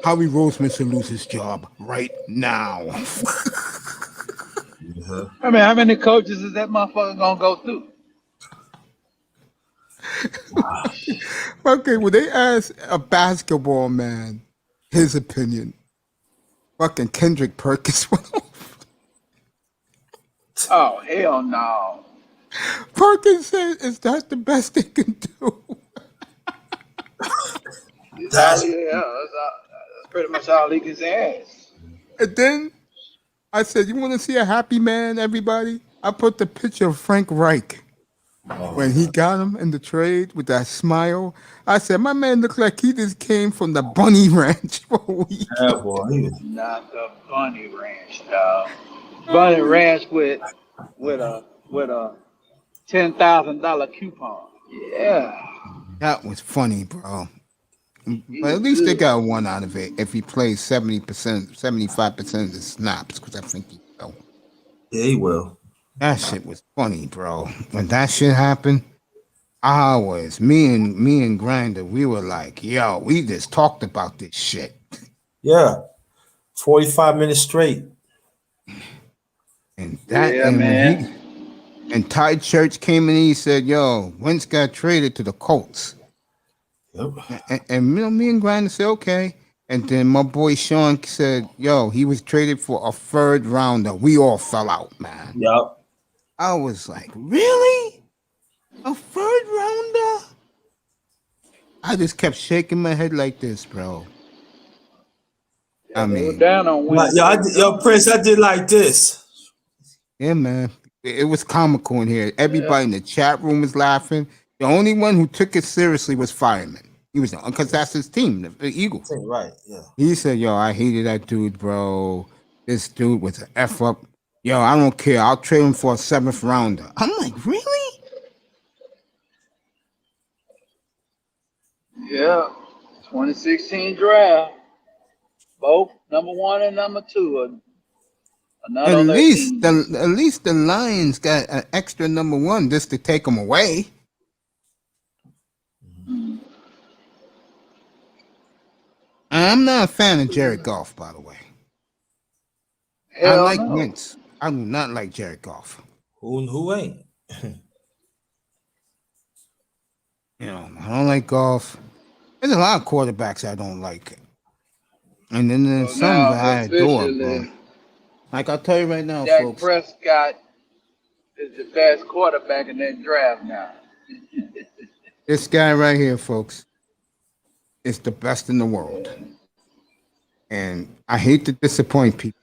Howie Roseman should lose his job right now. I mean, how many coaches is that motherfucker gonna go through? Okay, when they ask a basketball man his opinion, fucking Kendrick Perkins went off. Oh hell no! Perkins said, "Is that the best they can do?" That's pretty much all he can say. And then I said, "You want to see a happy man, everybody?" I put the picture of Frank Reich when he got him in the trade with that smile. I said, "My man looked like he just came from the Bunny Ranch for a week." Yeah, boy. Not the Bunny Ranch, dog. Bunny Ranch with a $10,000 coupon. Yeah. That was funny, bro. But at least they got one out of it if he plays 70%, 75% of the snaps, because I think he will. Yeah, he will. That shit was funny, bro. When that shit happened, me and Grinder, we were like, yo, we just talked about this shit. Yeah. 45 minutes straight. And that, Yeah, and man. and Ty Church came in and he said, yo, Wentz got traded to the Colts. Yep. And you know, me and Grinder said, okay. And then my boy Sean said, yo, he was traded for a third rounder. We all fell out, man. Yep. I was like, really? A third rounder? I just kept shaking my head like this, bro. I mean, down on Wednesday. Yo, Prince, I did like this. yeah, man. It was comical in here. Everybody in the chat room was laughing. The only one who took it seriously was Fireman. He was, because that's his team, the Eagles. Right, yeah. He said, yo, I hated that dude, bro. This dude was an F up. Yo, I don't care. I'll trade him for a 7th rounder. I'm like, really? Yeah. 2016 draft. Both number 1 and number 2 are not on their team. At least the Lions got an extra number 1 just to take them away. I'm not a fan of Jared Goff, by the way. Hell I like no. Wentz. I do not like Jared Goff. Who ain't? You know, I don't like Goff. There's a lot of quarterbacks I don't like. And then there's some now, that I adore, bro. officially, Like I'll tell you right now, Dak folks. Prescott is the best quarterback in that draft now. This guy right here, folks, is the best in the world. And I hate to disappoint people,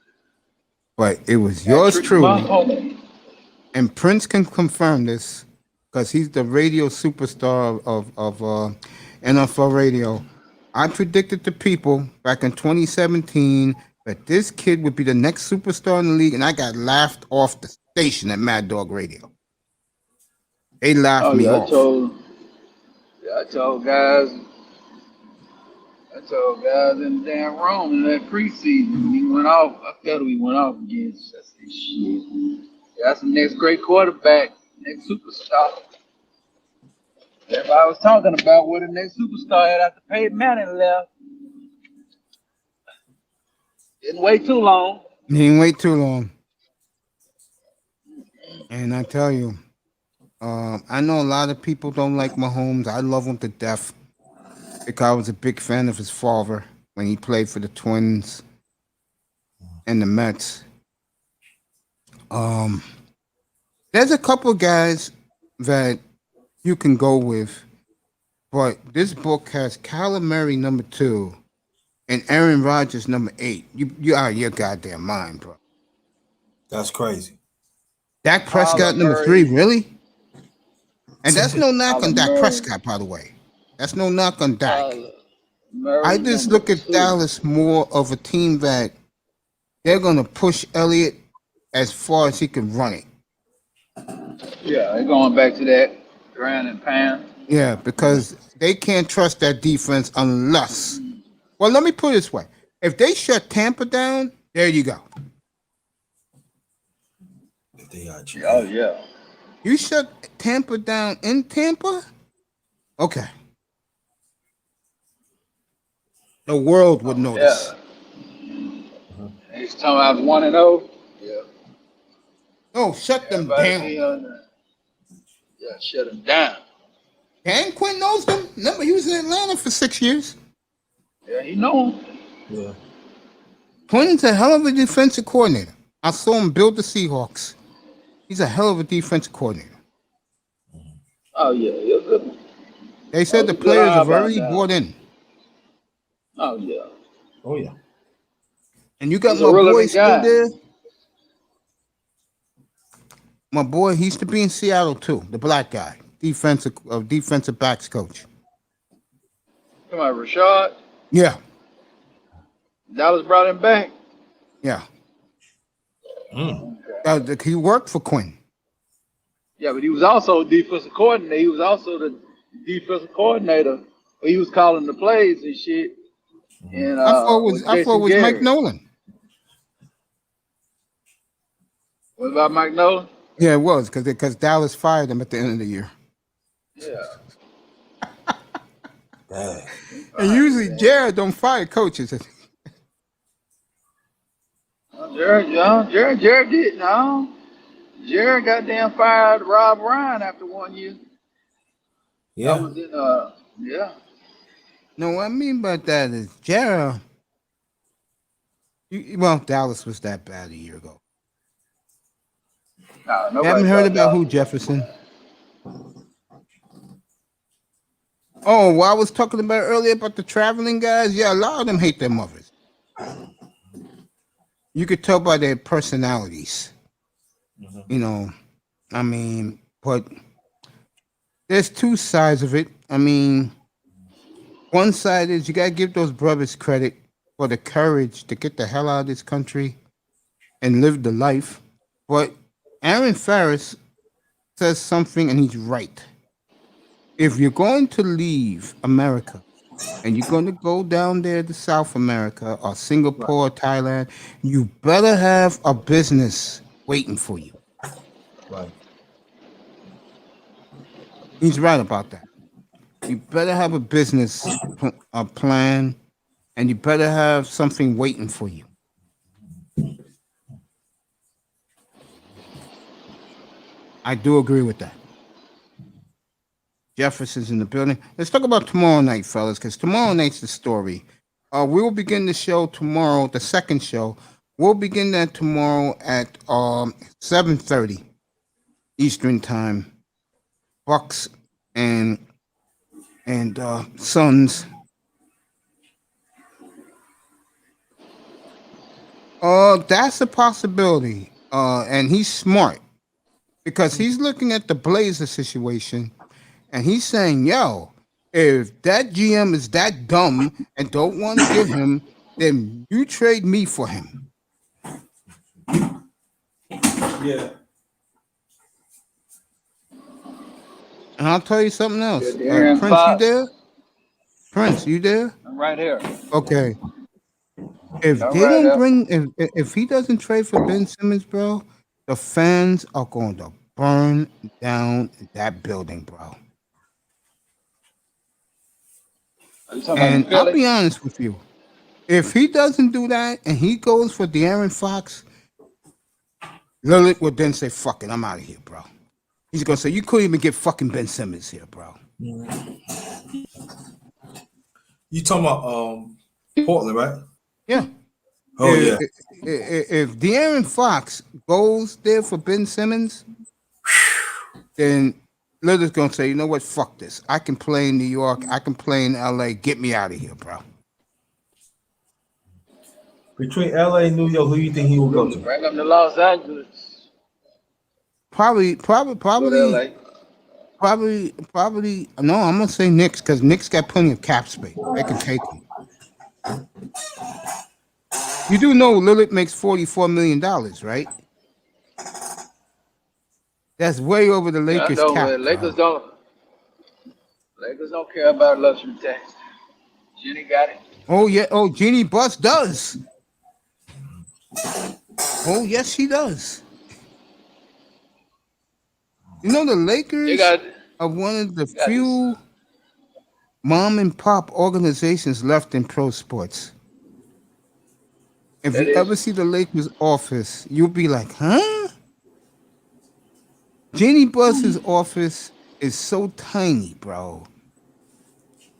but it was yours Patrick truly. Mahomes. And Prince can confirm this because he's the radio superstar of NFL radio. I predicted to people back in 2017 that this kid would be the next superstar in the league, and I got laughed off the station at Mad Dog Radio. They laughed me off. I told guys in the damn room in that preseason. He went off. I felt he went off against. I said, shit. That's the next great quarterback, next superstar. Everybody was talking about what the next superstar had after Peyton Manning left. Didn't wait too long. He didn't wait too long. And I tell you, I know a lot of people don't like Mahomes. I love him to death because I was a big fan of his father when he played for the Twins and the Mets. There's a couple of guys that you can go with, but this book has Kyler Murray number 2 and Aaron Rodgers number 8. You out of your goddamn mind, bro. That's crazy. Dak Prescott number 3, really? And that's no knock on Dak Prescott, by the way. That's no knock on Dak. I just look at Dallas more of a team that they're going to push Elliott as far as he can run it. Yeah, they're going back to that ground and pound. Yeah, because they can't trust that defense unless. Well, let me put it this way. If they shut Tampa down, there you go. If they got you. Oh, yeah. You shut Tampa down in Tampa? Okay. The world would notice. Yeah. He's talking about 1-0. Yeah. Oh, shut them Everybody down. yeah, shut them down. Dan Quinn knows them. Remember, he was in Atlanta for 6 years. Yeah, he know him. Yeah. Quinn's a hell of a defensive coordinator. I saw him build the Seahawks. He's a hell of a defensive coordinator. Oh yeah, he's a good one. They said the players have already bought in. Oh yeah. Oh yeah. And you got He's my a boy relevant still guy. there. My boy, he used to be in Seattle too. The black guy, defensive backs coach. Come on, Rashad. Yeah, Dallas brought him back. yeah. Mm. He worked for Quinn. Yeah, but he was also defensive coordinator. He was also the defensive coordinator. He was calling the plays and shit. And I thought it was Mike Nolan. What about Mike Nolan? Yeah, it was because Dallas fired him at the end of the year. Yeah. Dang. And usually Jared don't fire coaches. Jared did no. Jared goddamn fired Rob Ryan after 1 year. Yeah. That was in, yeah. No, what I mean by that is Jared. Well, Dallas was that bad a year ago. No, You nobody haven't heard thought about that. who Jefferson? Oh, well, I was talking about earlier about the traveling guys. Yeah, a lot of them hate their mothers. You could tell by their personalities. You know, I mean, but there's two sides of it. I mean, one side is you got to give those brothers credit for the courage to get the hell out of this country and live the life. But Aaron Ferris says something, and he's right. If you're going to leave America and you're going to go down there to South America or Singapore or Thailand, you better have a business waiting for you. Right. He's right about that. You better have a business a plan, and you better have something waiting for you. I do agree with that. Jefferson's in the building. Let's talk about tomorrow night, fellas, because tomorrow night's the story. We will begin the show tomorrow, the second show. We'll begin that tomorrow at 7:30 Eastern Time. Bucks and Suns. That's a possibility. And he's smart because he's looking at the Blazer situation. And he's saying, yo, if that GM is that dumb and don't want to give him, then you trade me for him. Yeah. And I'll tell you something else. De'Aaron Prince, Fox. you there? Prince, you there? I'm right here. Okay. If All they right, don't up. bring, if he doesn't trade for Ben Simmons, bro, the fans are going to burn down that building, bro. Are you talking about And Philly? I'll be honest with you. If he doesn't do that and he goes for De'Aaron Fox, Lillard would then say, fuck it, I'm out of here, bro. He's going to say, you couldn't even get fucking Ben Simmons here, bro. You talking about Portland, right? Yeah. Oh yeah. If De'Aaron Fox goes there for Ben Simmons, then Lillard's going to say, you know what, fuck this. I can play in New York. I can play in LA. Get me out of here, bro. Between LA and New York, who you think he will go to? Bring him to Los Angeles. Probably. Go to LA. No, I'm gonna say Knicks because Knicks got plenty of cap space. They can take him. You do know Lillard makes $44 million, right? That's way over the I Lakers know, cap. man. Lakers bro. don't care about luxury tax. Jenny got it. Oh yeah. Oh, Jeannie Buss does. Oh yes, she does. You know the Lakers They got are one of the got few mom and pop organizations left in pro sports. If That you is. ever see the Lakers office, you'll be like, huh? Jeannie Buss's office is so tiny, bro.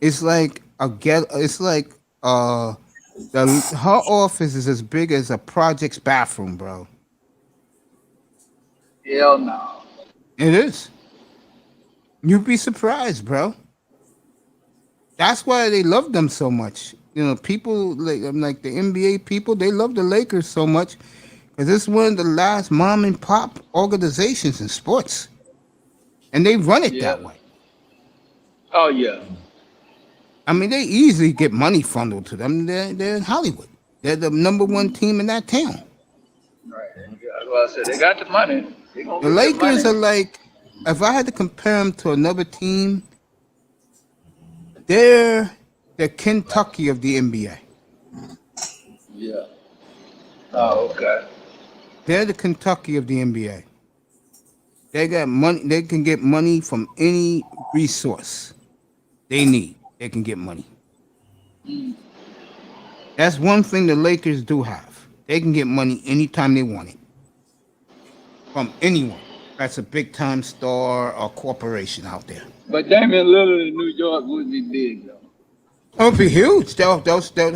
It's like a get. It's like her office is as big as a project's bathroom, bro. Hell no. It is. You'd be surprised, bro. That's why they love them so much. You know, people like the NBA people, they love the Lakers so much because it's one of the last mom and pop organizations in sports, and they run it that way. Oh yeah. I mean, they easily get money funneled to them. They're in Hollywood. They're the number one team in that town. Right. Well, I said they got the money. They gonna The get Lakers that are money. like, if I had to compare them to another team, they're the Kentucky of the NBA. Yeah. Oh, okay. They're the Kentucky of the NBA. They got money. They can get money from any resource they need. They can get money. That's one thing the Lakers do have. They can get money anytime they want it. From anyone. That's a big time star or corporation out there. But Damian Lillard in New York wouldn't be big though. Oh, it'll be huge. They'll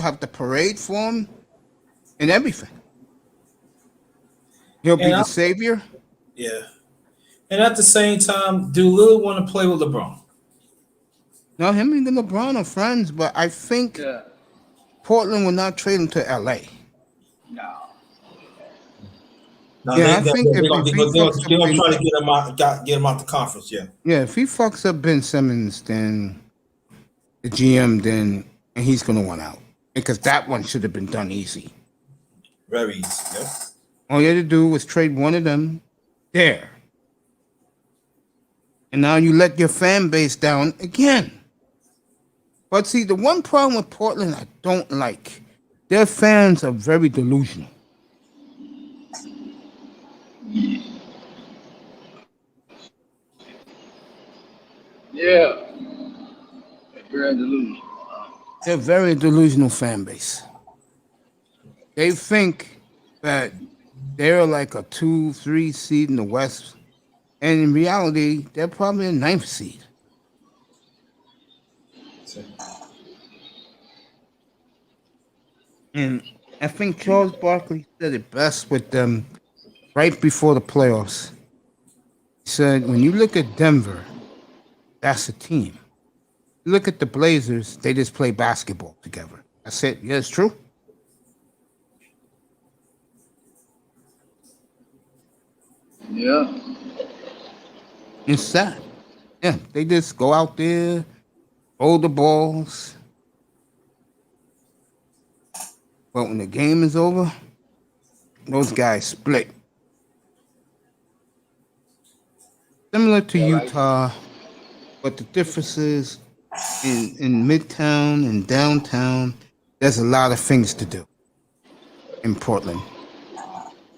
have the parade for him and everything. He'll be the savior. Yeah. And at the same time, do Lillard want to play with LeBron? No, him and LeBron are friends, but I think Portland will not trade him to LA. No. No, Yeah, they're I think gonna try to if get him out the conference. Yeah. Yeah, if he fucks up Ben Simmons, then the GM, then and he's gonna want out because that one should have been done easy. Very easy. Yep. All you had to do was trade one of them there, and now you let your fan base down again. But see, the one problem with Portland I don't like, their fans are very delusional. Yeah. Very delusional. They're a very delusional fan base. They think that they're like a 2-3 seed in the West, and in reality, they're probably a 9th seed. And I think Charles Barkley said it best with them right before the playoffs. He said, when you look at Denver, that's a team. You look at the Blazers, they just play basketball together. I said, yeah, it's true. Yeah. It's sad. Yeah, they just go out there, hold the balls. But when the game is over, those guys split. Similar to Utah, but the difference is in Midtown and downtown, there's a lot of things to do in Portland.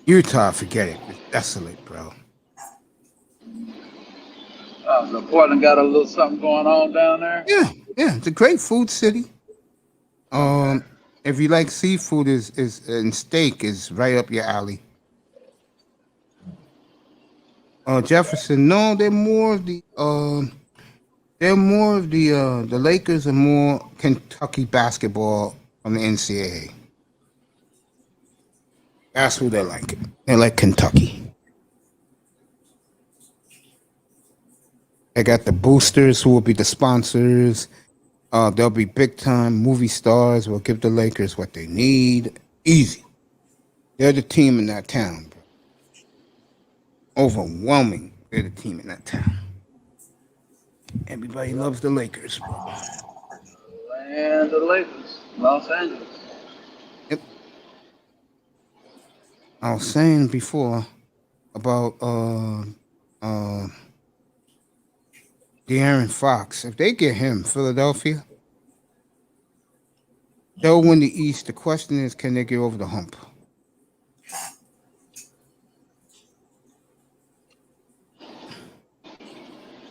Utah, forget it. It's desolate, bro. So Portland got a little something going on down there? Yeah, it's a great food city. If you like seafood and steak is right up your alley. Jefferson, no, they're more of the the Lakers are more Kentucky basketball from the NCAA. That's who they like. They like Kentucky. They got the boosters who will be the sponsors. They'll be big time movie stars. Will give the Lakers what they need. Easy. They're the team in that town, bro. Overwhelming. They're the team in that town. Everybody loves the Lakers, bro. And the Lakers, Los Angeles. Yep. I was saying before about De'Aaron Fox. If they get him, Philadelphia, they'll win the East. The question is, can they get over the hump?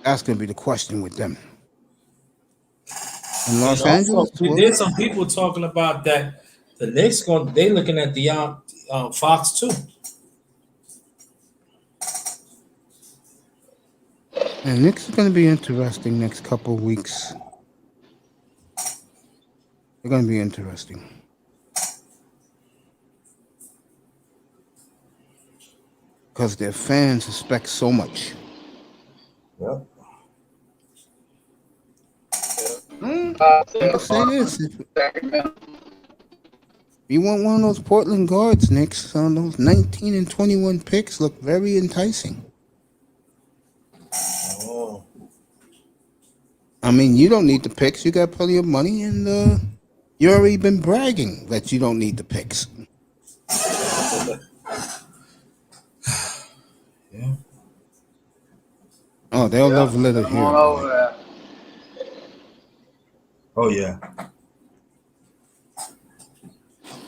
That's going to be the question with them. In Los Angeles, there's some people talking about that. The Knicks they looking at Fox too. And Knicks is going to be interesting next couple of weeks. They're going to be interesting. Because their fans expect so much. Yep. I'm going to say this. If you want one of those Portland guards, Knicks, those 19 and 21 picks look very enticing. Oh. I mean, you don't need the picks. You got plenty of money, and you already been bragging that you don't need the picks. Yeah. Oh, they'll love Lillard Come on over here. there. Oh yeah.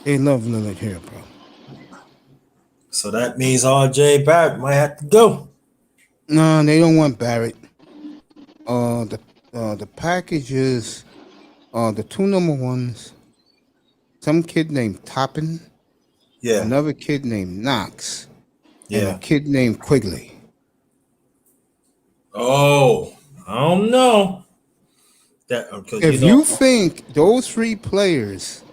They love Lillard here, bro. So that means RJ Barrett might have to go. No, they don't want Barrett. The package is the two number ones. Some kid named Toppin. Yeah. Another kid named Knox. And Yeah. a kid named Quigley. Oh, I don't know. That If you think those three players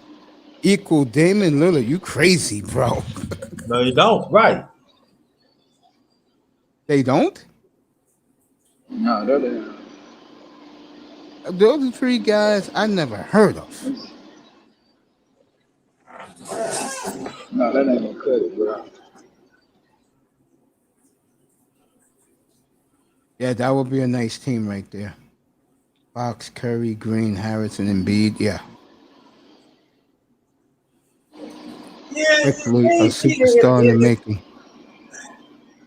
equal Damian Lillard, you crazy, bro. No, you don't. Right. They don't? No, they're Those are three guys I never heard of. no, that ain't gonna cut it, bro. Yeah, that would be a nice team right there. Fox, Curry, Green, Harrison, Embiid. Yeah. Yeah. Quickly a superstar in the making.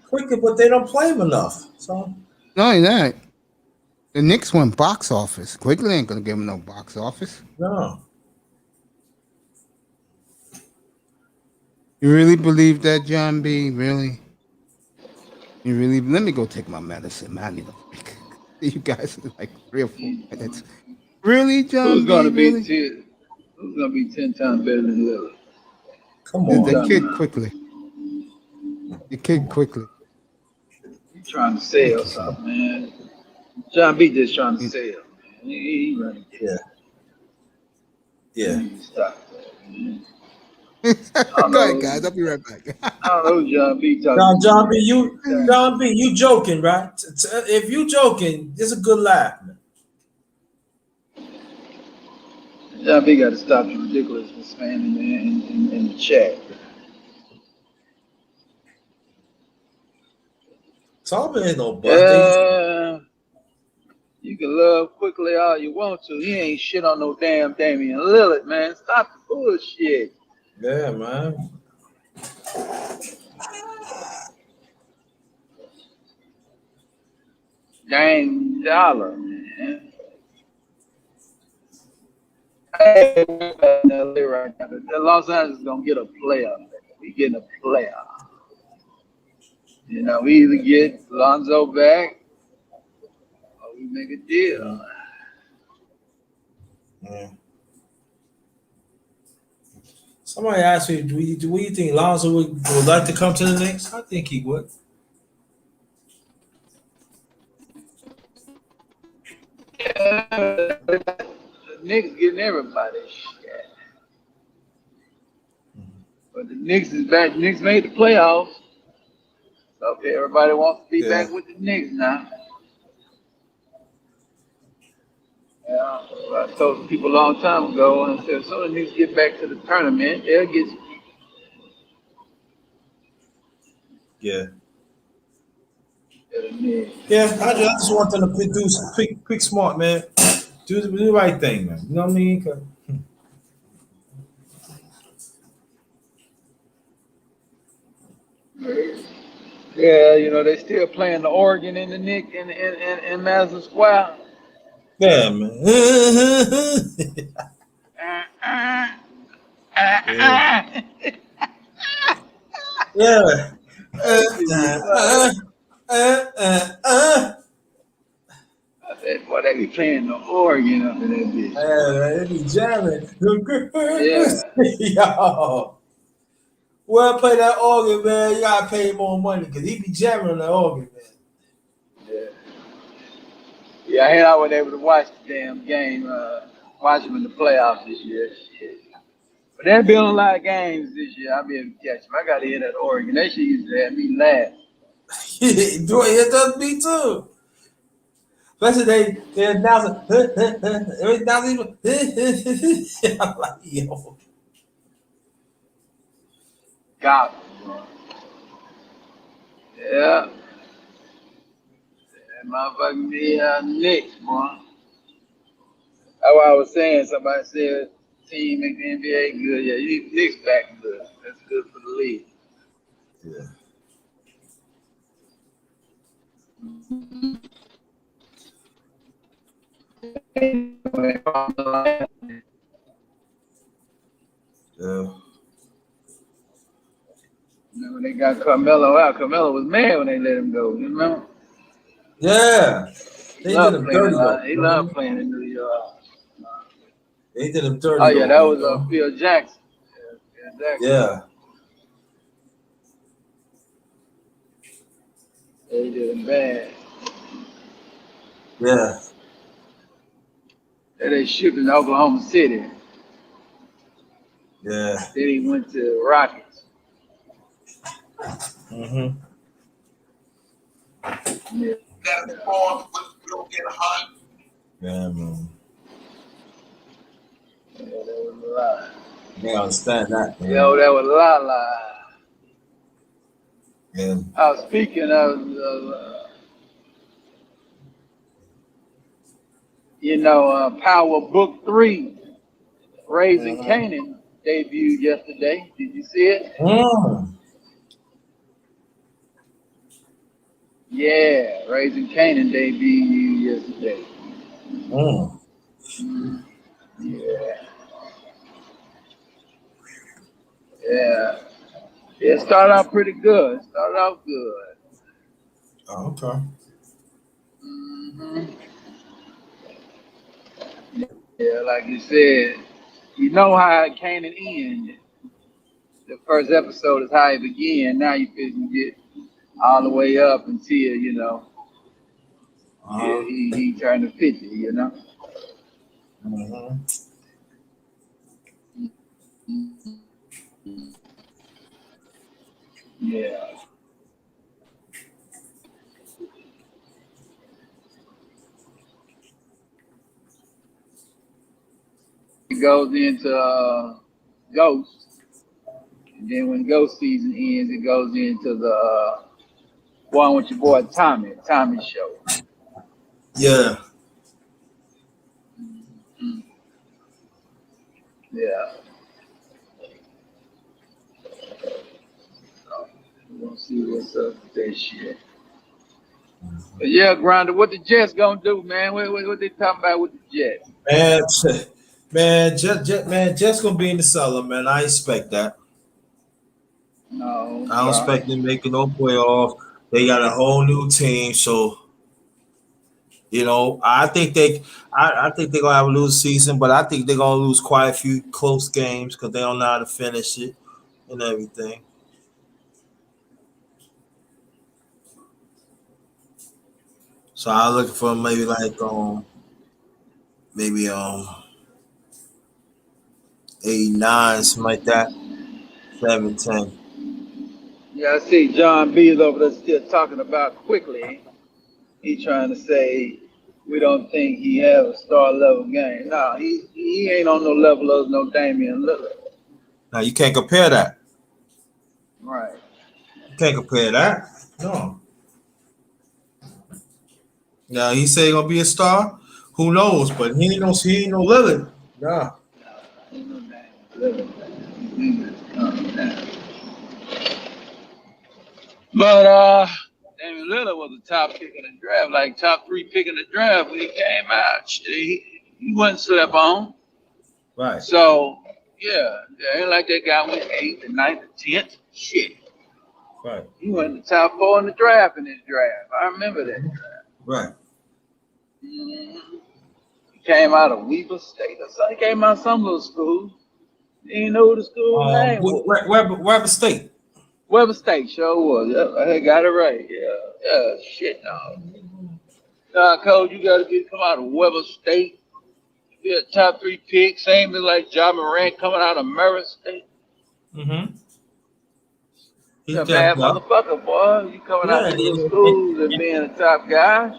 Quicker, but they don't play him enough. So Not only that, the Knicks went box office. Quigley ain't gonna give him no box office. no. You really believe that, John B? Really? You really? Let me go take my medicine, man. I need a break. You guys are like 3 or 4 minutes. Really, John Who's B? gonna be Really? who's gonna be 10 times better than Lillard? Come on. The kid Quickly. The kid Quickly. You trying to sell something, man? John B just trying to sell, man. He running. Yeah. Yeah. Stop that, man. Go ahead, guys. I'll be right back. I don't know who John B talking. John B, you joking, right? If you joking, it's a good laugh, man. John B got to stop the ridiculousness, man, in the chat. Tommy ain't no butt. You can love Quickly all you want to. He ain't shit on no damn Damian Lillard, man. Stop the bullshit. Yeah, man. Dang dollar, man. Hey, right now. The Los Angeles is gonna get a player. We getting a player. You know, we either get Lonzo back or we make a deal. Yeah. Somebody asked me, do you think Lonzo would like to come to the Knicks? I think he would. The Knicks getting everybody shit. But the Knicks is back. Knicks made the playoffs. So okay, everybody wants to be back with the Knicks now. Yeah, I told some people a long time ago, and I said, as soon as the Knicks get back to the tournament, they'll get. Yeah. Yeah. Yeah, I just want them to do quick, smart, man. Do the right thing, man. You know what I mean? Yeah, you know, they still playing the organ in the Knicks in Madison Square. Yeah, man. Yeah. Boy, they be playing the organ up in that bitch. They be jamming. Yeah. Yo. Well, play that organ, man. You gotta pay more money because he be jamming on that organ, man. Yeah. Yeah, I ain't always able to watch the damn game. Watch them in the playoffs this year. Shit. But there's been a lot of games this year. I'll be able to catch them. I got to hit that Oregon. That shit used to have me laugh. It does me too. Especially they announce it. I'm like, yo. Got it, bro. Yeah. That motherfucking be Knicks, boy. That's what I was saying. Somebody said team make the NBA good. Yeah, you need the Knicks back good. That's good for the league. Yeah. Yeah. When they got Carmelo out, Carmelo was mad when they let him go. You remember? Yeah. They did him dirty. He loved playing in New York. They did him dirty. Oh yeah, that was Phil Jackson. Yeah, Phil Jackson. Yeah. They did him bad. Yeah. And they shipped in Oklahoma City. Yeah. Then he went to Rockets. Mm-hmm. Yeah. Yeah, man. Yeah, that was a lot. They understand that, man. Yo, that was a lot. Yeah. I was speaking of, Power Book 3, Raising Canaan, debuted yesterday. Did you see it? Yeah, Raising Canaan debuted yesterday. Yeah. Yeah. It started out pretty good. It started out good. Oh, okay. Mm-hmm. Yeah, like you said, you know how Canaan ended. The first episode is how it began. Now you can get all the way up until, he turned to 50, Mm-hmm. Yeah. It goes into Ghost. And then when Ghost season ends, it goes into the one with your boy Tommy's show. Yeah. Yeah. So we're gonna see what's up with that shit. But yeah, Grinder, what the Jets gonna do, man? What they talking about with the Jets? Jets gonna be in the cellar, man. I expect that. No. I don't expect them making no playoff. They got a whole new team, so I think they're gonna have a lose season, but I think they're gonna lose quite a few close games because they don't know how to finish it and everything. So I'm looking for maybe like 8-9, something like that. 7-10. Yeah, I see John B is over there still talking about quickly. He trying to say we don't think he has a star level game. No, he ain't on no level of no Damian Lillard. Now you can't compare that. Right. You can't compare that. No. Now he say he gonna be a star. Who knows? But he ain't no Lillard. Nah. Ain't no Damian Lillard. But Damian Lillard was a top pick in the draft, like top 3 pick in the draft when he came out. He wasn't slept on. Right. So yeah, ain't like that guy went 8th, the 9th, the 10th. Shit. Right. He went in the top 4 in the draft in this draft. I remember that draft. Right. Mm-hmm. He came out of Weber State or something. He came out of some little school. He didn't know what the school name was. Weber State. Weber State sure was. Yep, I got it right. Yeah. Shit, no. Coach, you got to come out of Weber State. Be a top 3 pick, same as like John Morant coming out of Murray State. Mm-hmm. He's a bad motherfucker, boy. You coming out of these schools and being a top guy.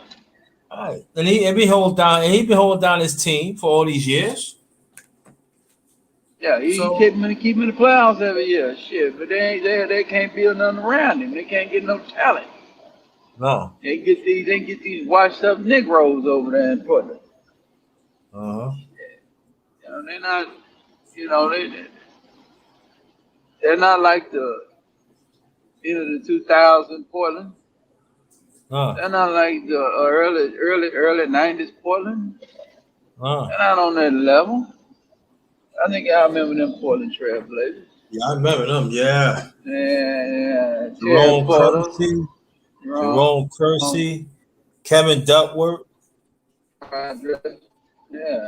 All right. And he been holding down his team for all these years. Yeah, he keep him in the playoffs every year. Shit, but they can't build nothing around him. They can't get no talent. No. They get these washed up Negroes over there in Portland. Uh-huh. You know, they're not. You know, they're not like the 2000 Portland. They're not like the early 90s Portland. They're not on that level. I think I remember them Portland Trailblazers. Yeah, I remember them. Yeah. Yeah. Jerome Kersey, Kevin Duckworth. Yeah. Yeah.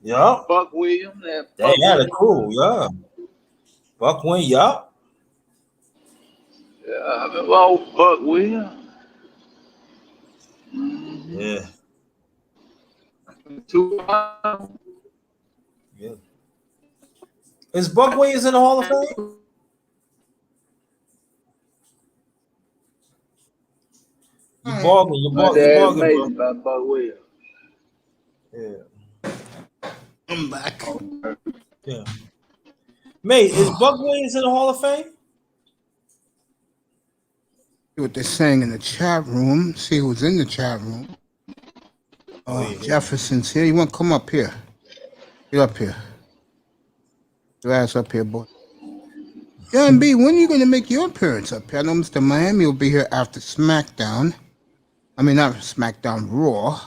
Yeah. Buck Williams. They had a crew. Yeah. Buck Williams. Yeah. Yeah, I remember old Buck Williams. Yeah. Yeah. Is Buck Williams in the Hall of Fame? You're bargaining, bro. Buck Williams. Yeah. I'm back. Yeah. Mate, is Buck Williams in the Hall of Fame? See what they're saying in the chat room. See who's in the chat room. Jefferson's here. You want to come up here? Get up here. Your ass up here, boy. John B, when are you going to make your appearance up here? I know Mr. Miami will be here after SmackDown. I mean, not SmackDown, Raw.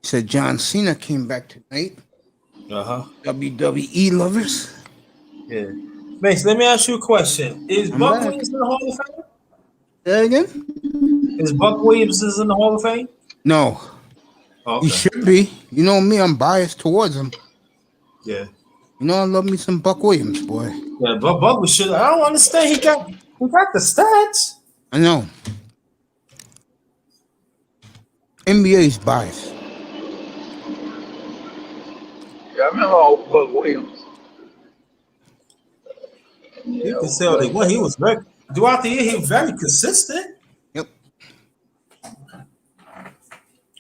He said John Cena came back tonight. WWE lovers. Yeah. Mace, let me ask you a question. Is Buck Williams in the Hall of Fame? Say again? Is Buck Williams in the Hall of Fame? No. Okay. He should be. You know me, I'm biased towards him. Yeah. You know I love me some Buck Williams, boy. Yeah, but Buck should. I don't understand. He got the stats. I know. NBA's biased. Yeah, I remember old Buck Williams. You can tell that he was very throughout the year. He was very consistent. Yep.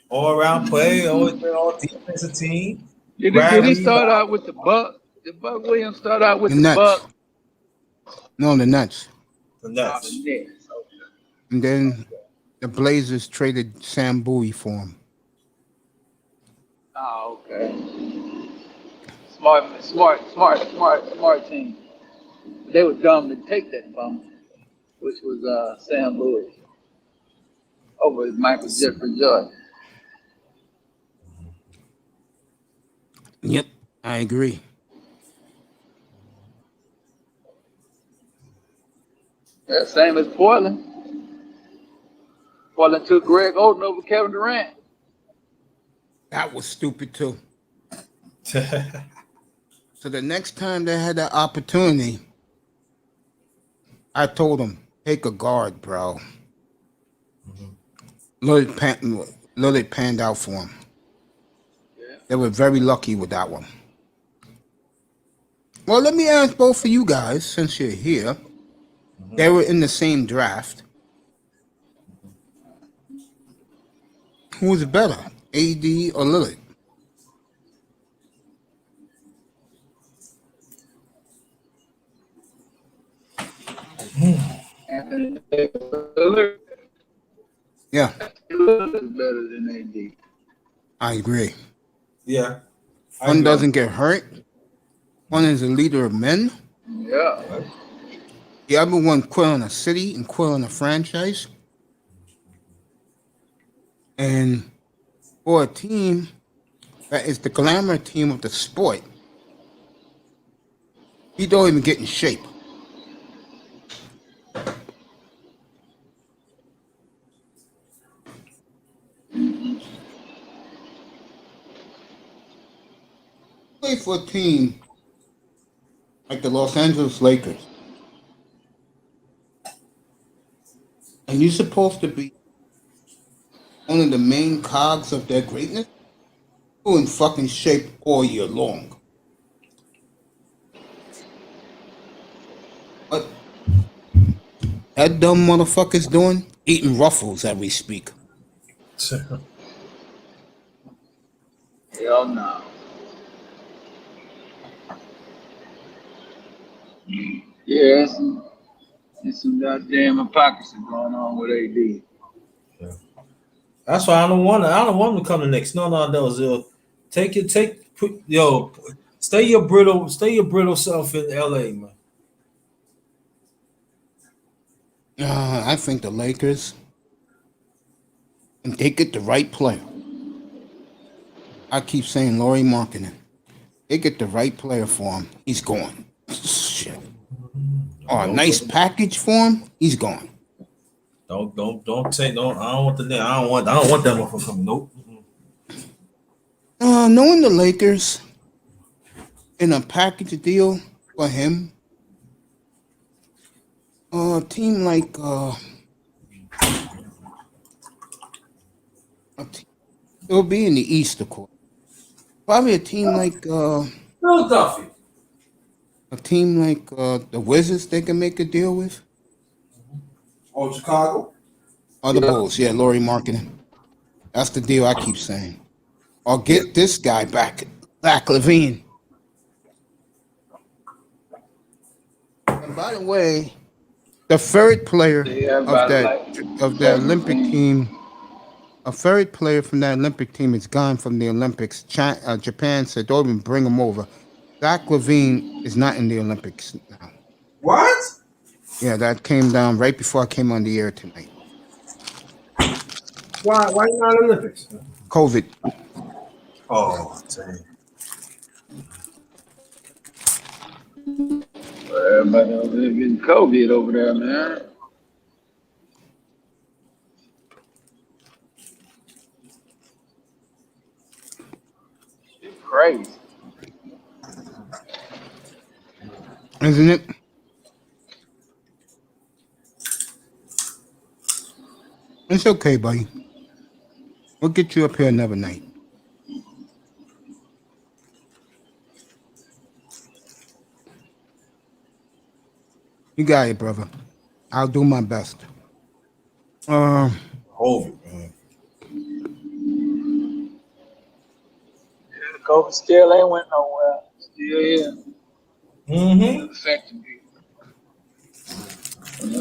All around play, always been on defensive team. Did he start out with the Buck? Did Buck Williams start out with the Buck? No, the Nets. The Nets. And then the Blazers traded Sam Bowie for him. Oh, okay. Smart team. They were dumb to take that from him, which was Sam Bowie over Michael Jeffrey Jordan. Yep, I agree. Yeah, same as Portland. Portland took Greg Oden over Kevin Durant. That was stupid too. So the next time they had that opportunity, I told them, take a guard, bro. Lillard panned out for him. Yeah. They were very lucky with that one. Well, let me ask both of you guys, since you're here. They were in the same draft. Who's better, AD or Lillard? Lillard. Yeah. Lillard is better than AD. I agree. Yeah. One doesn't get hurt. One is a leader of men. Yeah. The other one quit on a city and quit on a franchise. And for a team that is the glamour team of the sport, he don't even get in shape. Play for a team like the Los Angeles Lakers. And you're supposed to be one of the main cogs of their greatness, who in fucking shape all year long. What that dumb motherfucker's doing? Eating Ruffles as we speak. Hell no. Yeah, there's some goddamn hypocrisy going on with AD. Yeah. That's why I don't want him to come to next. No, Zil. Stay your brittle self in LA, man. I think the Lakers, and they get the right player. I keep saying Laurie Markkinen. They get the right player for him. He's gone. Shit. Or a nice package for him. He's gone. Don't say no. I don't want that one from coming. Nope. Knowing the Lakers in a package deal for him, a team like it'll be in the East, of course. Probably a team like Philadelphia. A team like the Wizards they can make a deal with. Oh, Chicago? Or the Bulls, yeah, Laurie Markkinen. That's the deal I keep saying. Or get this guy back, Zach LaVine. And by the way, the third player of the Olympic team, a third player from that Olympic team is gone from the Olympics. Japan said, don't even bring him over. Zach LaVine is not in the Olympics now. What? Yeah, that came down right before I came on the air tonight. Why you not in the Olympics? COVID. Oh, dang. Everybody over there getting COVID over there, man. Shit crazy. Isn't it? It's okay, buddy. We'll get you up here another night. You got it, brother. I'll do my best. Hold it, man. Yeah, the COVID still ain't went nowhere. Still here. Mm-hmm. Affecting people.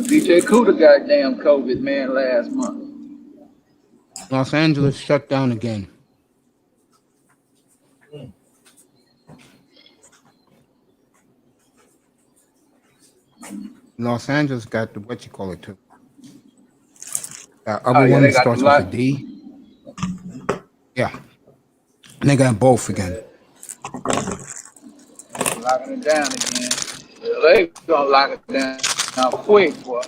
DJ Cuda got damn COVID, man, last month. Los Angeles shut down again. Los Angeles got the what you call it too. That other one that starts with a D. Yeah. And they got both again. Locking it down again. They gonna lock it down now quick, boy.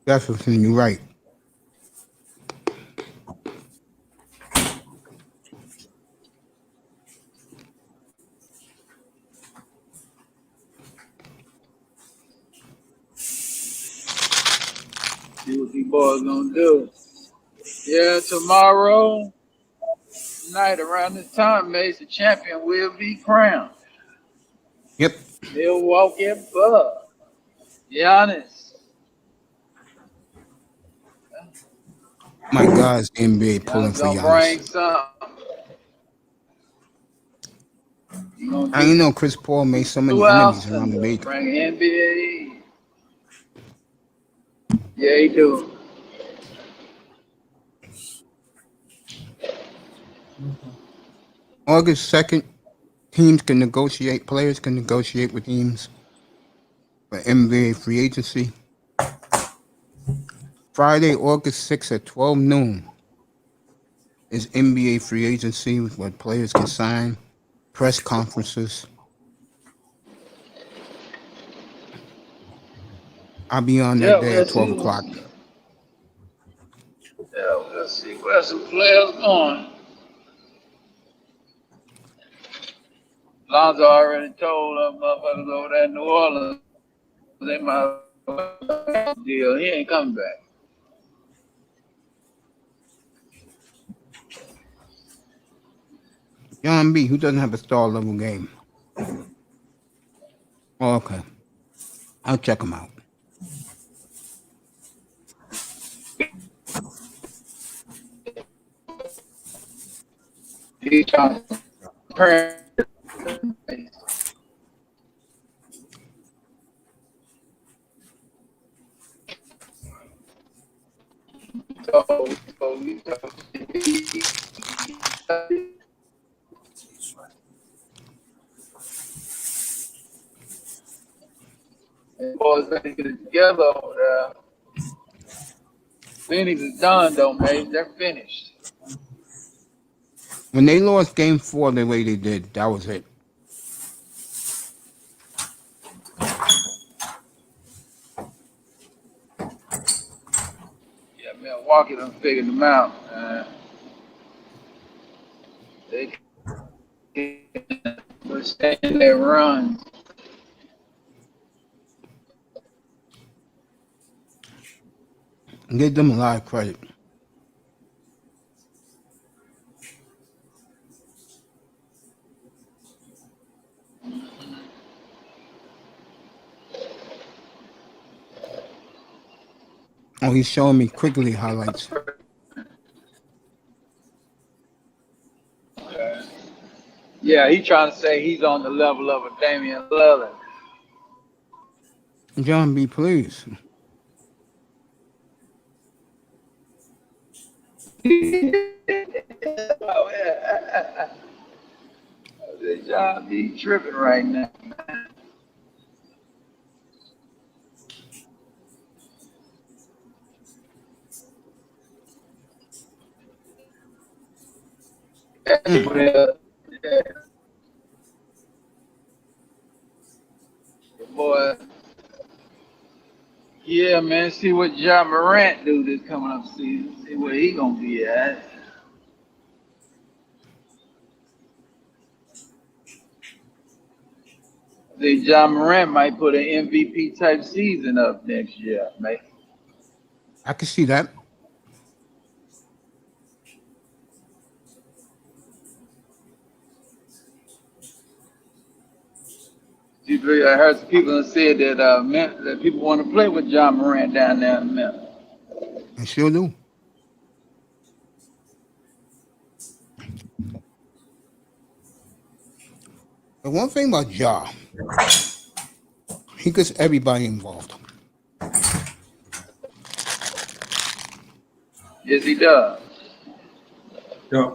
Definitely, you're right. See what these boys gonna do. Yeah, tomorrow night around this time, Mace, the champion will be crowned. Yep. Milwaukee Bucks. Giannis. My God's NBA pulling for Giannis. I didn't know Chris Paul made so many enemies around the league. Bring NBA. Yeah, he do. August 2nd, players can negotiate with teams for NBA free agency. Friday, August 6th at 12 noon is NBA free agency where players can sign, press conferences. I'll be on that day at 12 o'clock. Yeah, we'll see where some players going. Lonzo already told them motherfuckers over there in New Orleans they might deal. He ain't coming back. John B, who doesn't have a star level game? Oh, okay. I'll check him out. He trying to turn. And boys better get it together over there. Phoenix is done though, man. They're finished. When they lost game 4 the way they did, that was it. Yeah, Milwaukee done figured them out. They can withstand their run. Give them a lot of credit. Oh, he's showing me quickly highlights. Yeah, he trying to say he's on the level of a Damian Lillard. John B, please. John B tripping right now. Boy, yeah, man. See what Ja Morant do this coming up season. See where he gonna be at. See, Ja Morant might put an MVP type season up next year, man. I can see that. I heard some people that said that people want to play with Ja Morant down there in Memphis. I sure do. The one thing about Ja, he gets everybody involved. Yes, he does. Yeah.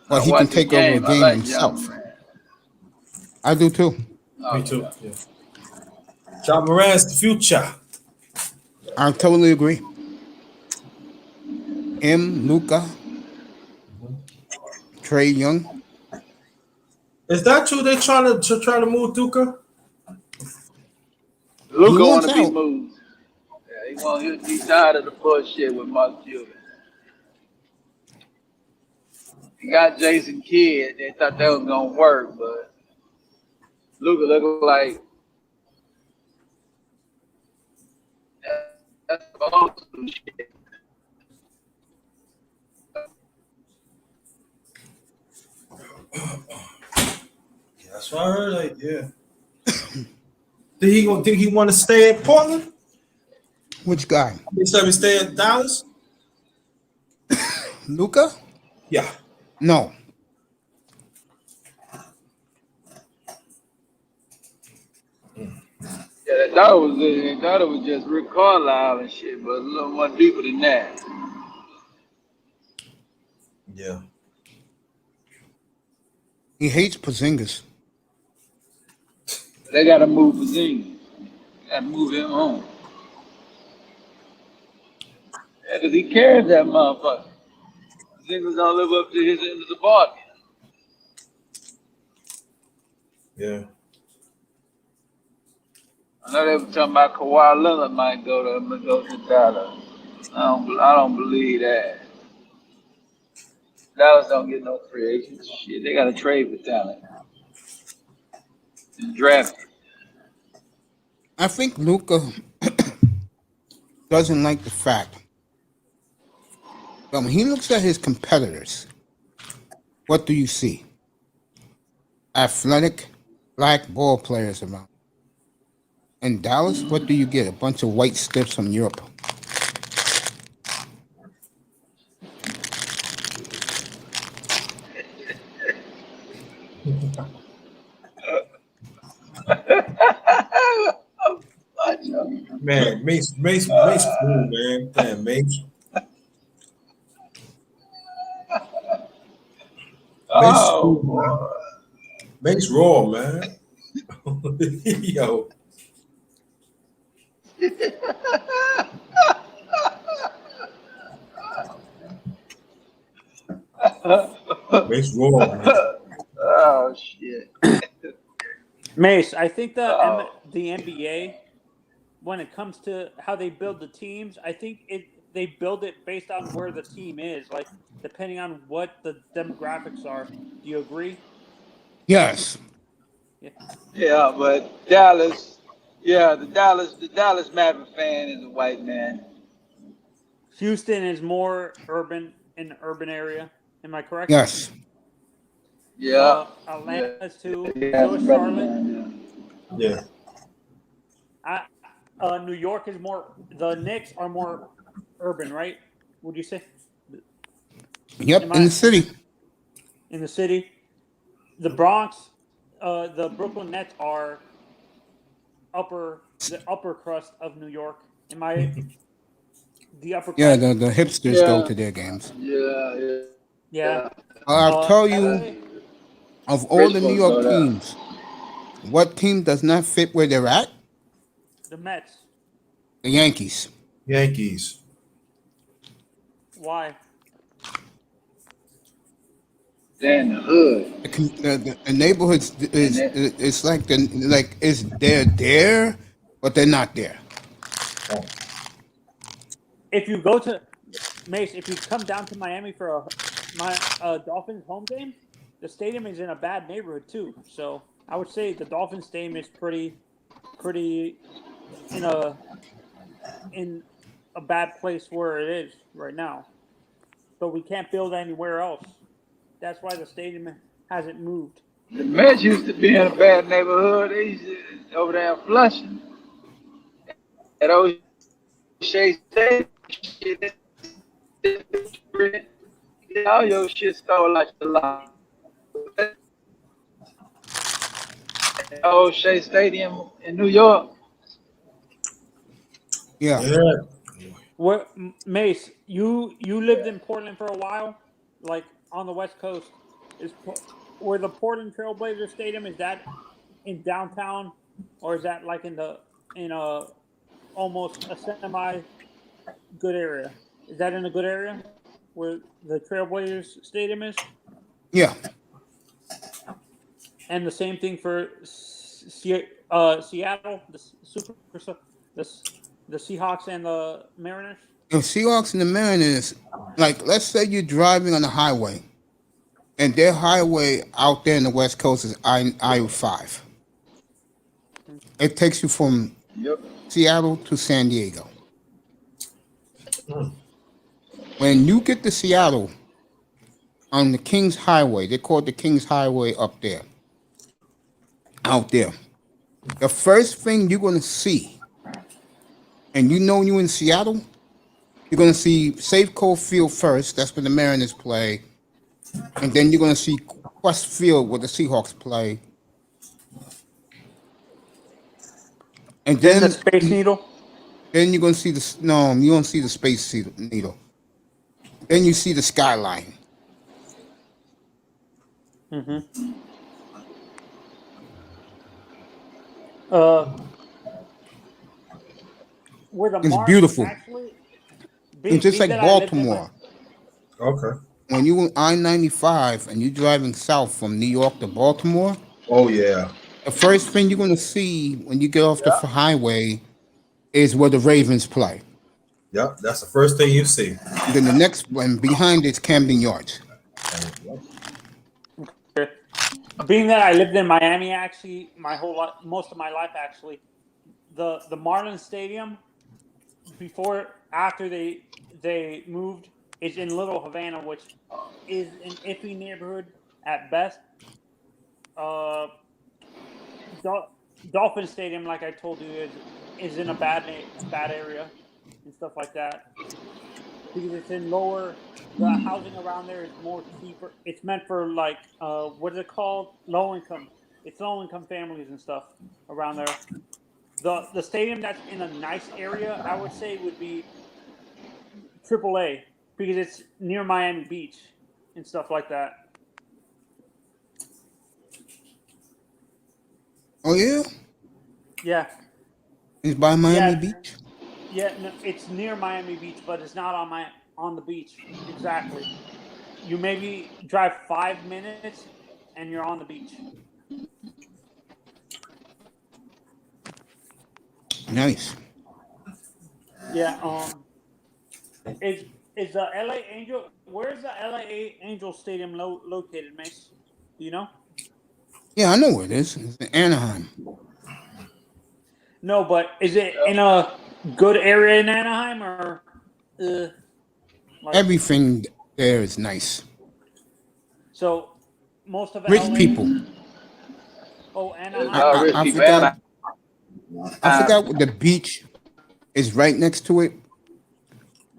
Well, he can take over a game himself. I do too. Me too. Yeah. Ja Morant's the future. I totally agree. Luka, Trey Young. Is that true? They trying to move Luka? Luka want to be moved. Yeah, he's tired of the bullshit with Mark Cuban. He got Jason Kidd. They thought that was gonna work, but Luka look like that's old school shit. Yeah, that's what I heard. Like, yeah. Think he want to stay in Portland? Which guy? He said he stay in Dallas. Luka? Yeah. No. Yeah, they thought it was just Rick Carlisle and shit, but a little more deeper than that. Yeah. He hates Porzingis. They gotta move Porzingis. Gotta move him home. Yeah, because he carries that motherfucker. Porzingis don't live up to his end of the bargain. Yeah. I know they were talking about Kawhi Leonard might go to Dallas. I don't believe that. Dallas don't get no free agents. Shit, they got to trade for talent. Drafted. I think Luka doesn't like the fact that when he looks at his competitors, what do you see? Athletic black ball players around. In Dallas, what do you get? A bunch of white stiffs from Europe. Man, Mace cool, man. Damn, Mace. Oh, boy. Mace raw, man. Yo. Mace raw, man. Oh, shit. Mace, I think the NBA, when it comes to how they build the teams, I think they build it based on where the team is, like depending on what the demographics are. Do you agree? Yes. Yeah, but Dallas, the Dallas Maverick fan is a white man. Houston is more urban, in the urban area. Am I correct? Yes. Yeah. Atlanta's too. Yeah, So is Charlotte. Yeah. New York is more. The Knicks are more urban, right? Would you say? Yep, in the city. In the city, the Bronx, the Brooklyn Nets are the upper crust of New York. Am I the upper? Yeah, crust? the hipsters go to their games. Yeah. I'll tell you, of all the New York teams, what team does not fit where they're at? The Mets. The Yankees. Yankees. Why? They're in the hood. The neighborhoods it's like they're there, but they're not there. If you go to Mace, if you come down to Miami for my Dolphins home game, the stadium is in a bad neighborhood too. So I would say the Dolphins stadium is pretty in a bad place where it is right now. But we can't build anywhere else. That's why the stadium hasn't moved. The Mets used to be in a bad neighborhood. They used to, over there in Flushing. At O'Shea State, all your shit stole like the line. O'Shea Stadium in New York. Yeah. What, Mace? You lived in Portland for a while, like on the West Coast. Where the Portland Trailblazer Stadium, is that in downtown, or is that like in a almost a semi good area? Is that in a good area where the Trailblazers Stadium is? Yeah. And the same thing for Seattle, the Seahawks and the Mariners. The Seahawks and the Mariners, like, let's say you're driving on the highway, and their highway out there in the West Coast is I-5. It takes you from Seattle to San Diego. When you get to Seattle on the Kings Highway, they call it the Kings Highway up there, out there. The first thing you're going to see, and you know you're in Seattle, you're going to see Safeco Field first. That's where the Mariners play. And then you're going to see Quest Field where the Seahawks play. And then the Space Needle? Then you're going to see you don't see the Space Needle. Then you see the skyline. Mm-hmm. Where the It's Marlins beautiful. actually, It's just like Baltimore. Okay. When you on I-95 and you're driving south from New York to Baltimore, oh yeah, the first thing you're going to see when you get off the highway is where the Ravens play. Yep, that's the first thing you see. And then the next one behind it's Camden Yards. being that I lived in Miami, actually, my whole life, most of my life, actually, the Marlins Stadium after they moved is in Little Havana, which is an iffy neighborhood at best. Dolphin Stadium, like I told you, is in a bad area and stuff like that because it's in lower. The housing around there is more cheaper. It's meant for like what is it called? Low income. It's low income families and stuff around there. The stadium that's in a nice area, I would say, would be AAA because it's near Miami Beach and stuff like that. Oh yeah, Yeah. it's by Miami Beach. Yeah, no, it's near Miami Beach, but it's not on the beach exactly. You maybe drive 5 minutes and you're on the beach. Nice. Yeah. Is the LA Angel? Where's the LA Angel Stadium located, Mace? Do you know? Yeah, I know where it is. It's in Anaheim. No, but is it in a good area in Anaheim or? Everything there is nice. So most of Rich LA, people. Oh, Anaheim. I forgot what the beach is right next to it.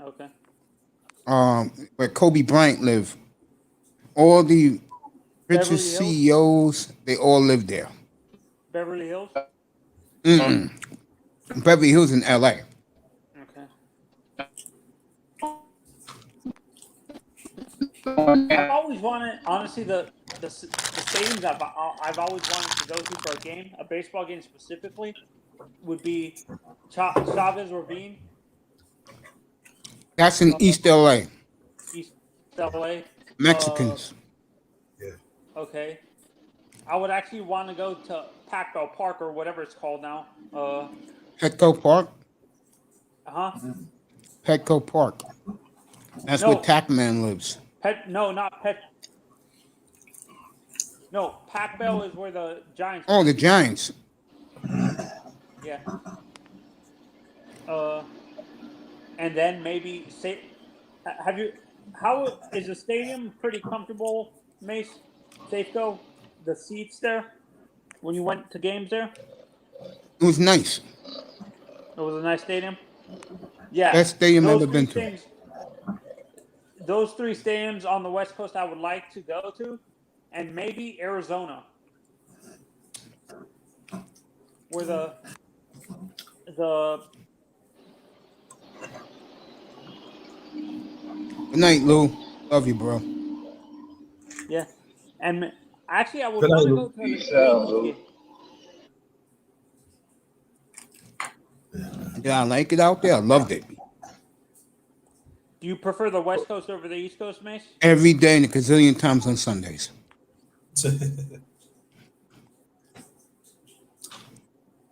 Okay. Where Kobe Bryant lived. All the richest Beverly CEOs, they all live there. Beverly Hills. Mm-mm. Beverly Hills in LA. Okay. I've always wanted, honestly, the stadiums I've always wanted to go to for a game, a baseball game specifically, would be Chavez Ravine. That's in East LA. East LA. Mexicans. Okay. I would actually want to go to Pac-Bell Park or whatever it's called now. Petco Park? Huh? Petco Park. That's where Tackman lives. Not Pet. No, Pac-Bell is where the Giants. Oh, the Giants. Yeah. And then maybe how is the stadium pretty comfortable, Mace? Safeco, the seats there when you went to games there? It was nice. It was a nice stadium. Yeah. Best stadium I've ever been to. Those 3 stadiums on the West Coast I would like to go to, and maybe Arizona, where the Good night, Lou. Love you, bro. Yeah, and actually I would want to go to the Yankees game. Did I like it out there? I loved it. Do you prefer the West Coast over the East Coast, Mace? Every day and a gazillion times on Sundays.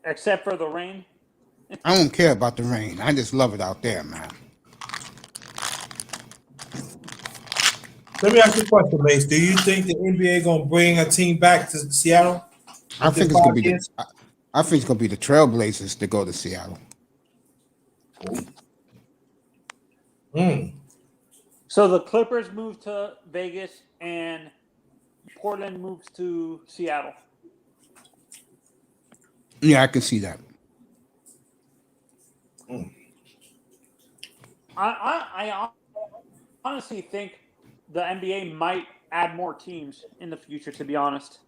Except for the rain? I don't care about the rain. I just love it out there, man. Let me ask you a question, Mace. Do you think the NBA gonna bring a team back to Seattle? I think it's gonna be the Trailblazers to go to Seattle. So the Clippers moved to Vegas and Portland moves to Seattle. Yeah, I can see that. I honestly think the NBA might add more teams in the future, to be honest.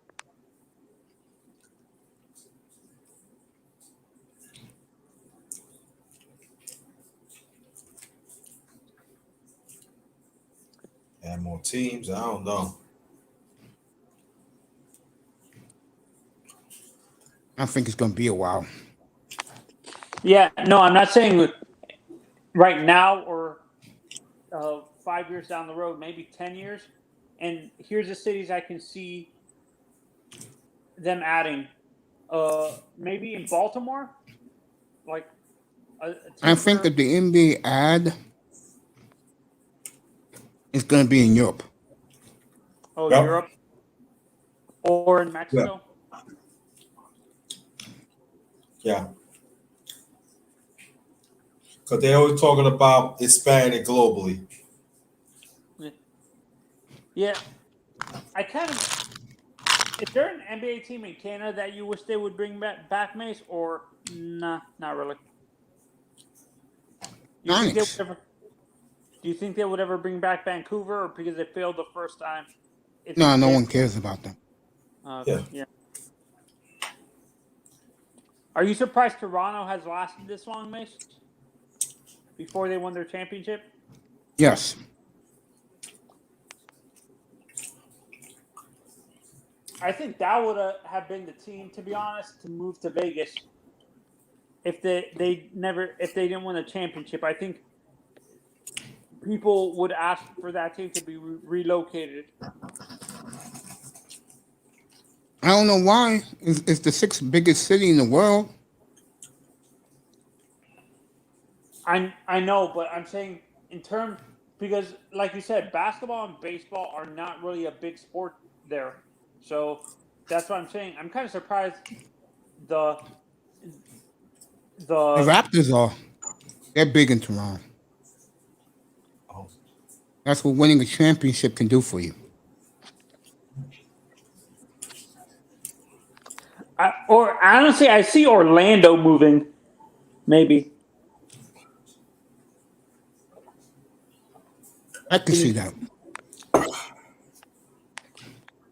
Add more teams? I don't know. I think it's gonna be a while. Yeah, no, I'm not saying right now or 5 years down the road, maybe 10 years. And here's the cities I can see them adding. Maybe in Baltimore, like. I think that the NBA ad is gonna be in Europe. Oh, yep. Europe. or in Mexico. Yeah. Because they're always talking about expanding globally. Yeah, I kind of. Is there an NBA team in Canada that you wish they would bring back Mace, or nah, not really? Do you think they would ever bring back Vancouver, or because they failed the first time? No, no one cares about them. Yeah. Are you surprised Toronto has lasted this long, Mace? Before they won their championship? Yes. I think that would have been the team, to be honest, to move to Vegas. If they didn't win a championship, I think people would ask for that team to be relocated. I don't know why. It's the sixth biggest city in the world. I know, but I'm saying in terms, because like you said, basketball and baseball are not really a big sport there. So that's what I'm saying. I'm kind of surprised the Raptors are. They're big in Toronto. That's what winning a championship can do for you. Or honestly, I see Orlando moving, maybe. I can see that.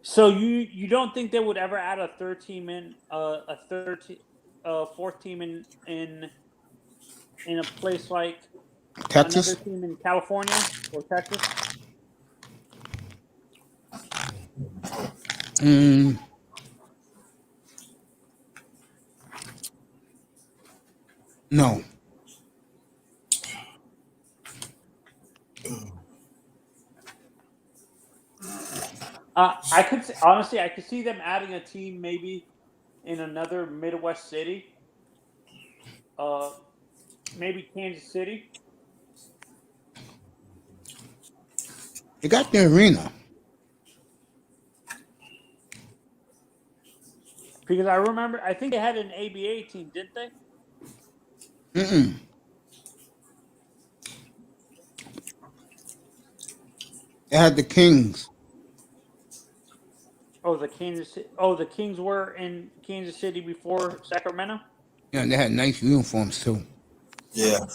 So you don't think they would ever add a third team in fourth team in a place like Texas? another team in California or Texas? No. I could see them adding a team maybe in another Midwest city. Maybe Kansas City. They got the arena. Because I remember, I think they had an ABA team, didn't they? They had the Kings. Oh, the Kings were in Kansas City before Sacramento? Yeah, they had nice uniforms too. Yeah.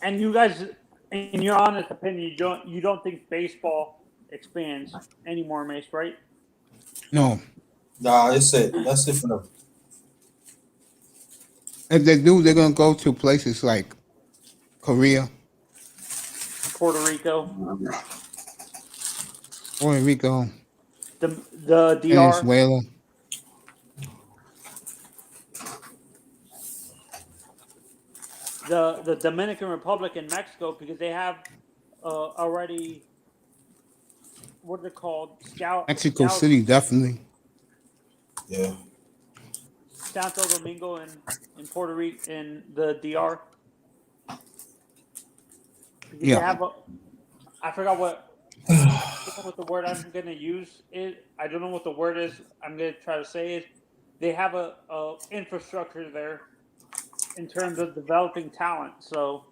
And you guys, in your honest opinion, you don't think baseball expands anymore, Mace, right? No. Nah, that's it for them. If they do, they're gonna go to places like Korea, Puerto Rico, the DR, Venezuela. the Dominican Republic and Mexico, because they have already, what are they called? Mexico City, definitely. Yeah. Santo Domingo in Puerto Rico, in the DR. Yeah. They have I forgot what the word I'm going to use is. I don't know what the word is. I'm going to try to say it. They have a infrastructure there in terms of developing talent. So,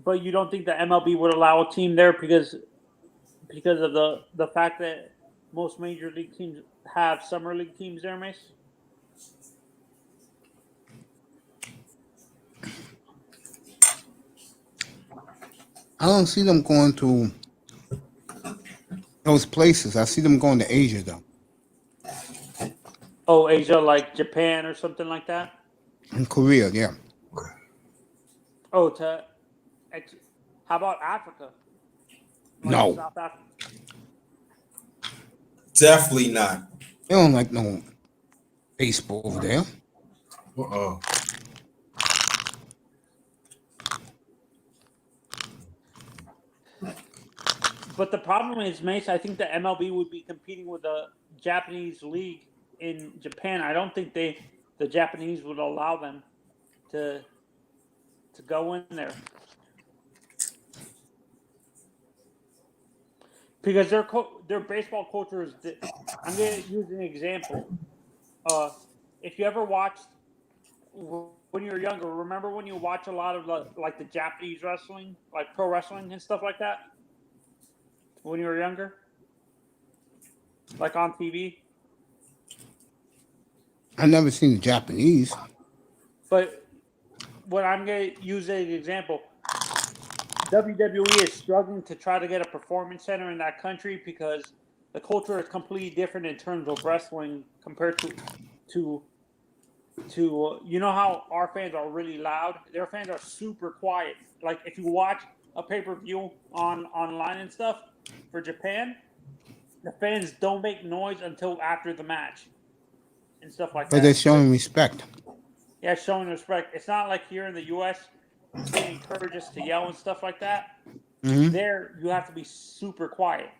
but you don't think the MLB would allow a team there because of the fact that most major league teams have summer league teams there, Mace? I don't see them going to those places. I see them going to Asia though. Oh, Asia, like Japan or something like that? In Korea, yeah. Oh, how about Africa? Like No. South Africa? Definitely not. They don't like no baseball over there. But the problem is, Mace, I think the MLB would be competing with the Japanese league in Japan. I don't think the Japanese would allow them to to go in there. Because their baseball culture is. I'm going to use an example. If you ever watched when you were younger, remember when you watch a lot of the Japanese wrestling, like pro wrestling and stuff like that? When you were younger, like on TV. I never seen the Japanese. But what I'm going to use as an example, WWE is struggling to try to get a performance center in that country because the culture is completely different in terms of wrestling compared to you know how our fans are really loud? Their fans are super quiet. Like if you watch a pay-per-view online and stuff for Japan, the fans don't make noise until after the match and stuff like that. But they're showing respect. Yeah, showing respect. It's not like here in the U.S. they encourage us to yell and stuff like that. Mm-hmm. There, you have to be super quiet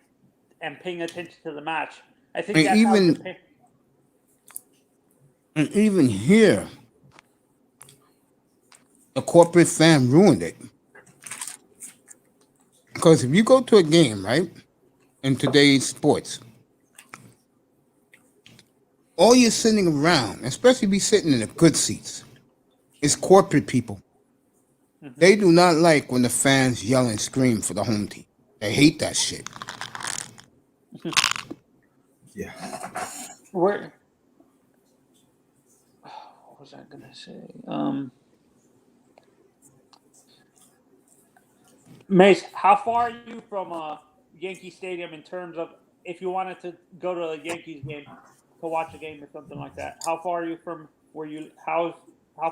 and paying attention to the match. I think And that's even, how Japan. And even here, the corporate fan ruined it. Because if you go to a game, right, in today's sports, all you're sitting around, especially if you're sitting in the good seats, is corporate people. Mm-hmm. They do not like when the fans yell and scream for the home team. They hate that shit. Yeah. What was I gonna say? Mace, how far are you from Yankee Stadium in terms of if you wanted to go to a Yankees game to watch a game or something like that? How far are you from where you? How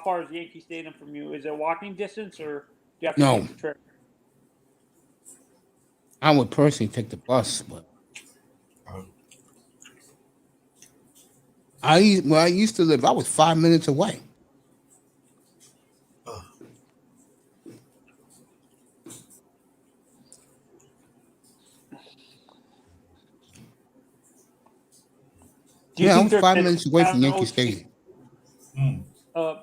far is Yankee Stadium from you? Is it walking distance or do you have to take the trip? I would personally take the bus, but where I used to live, I was 5 minutes away. Yeah, I was 5 minutes away from Yankee Stadium. Do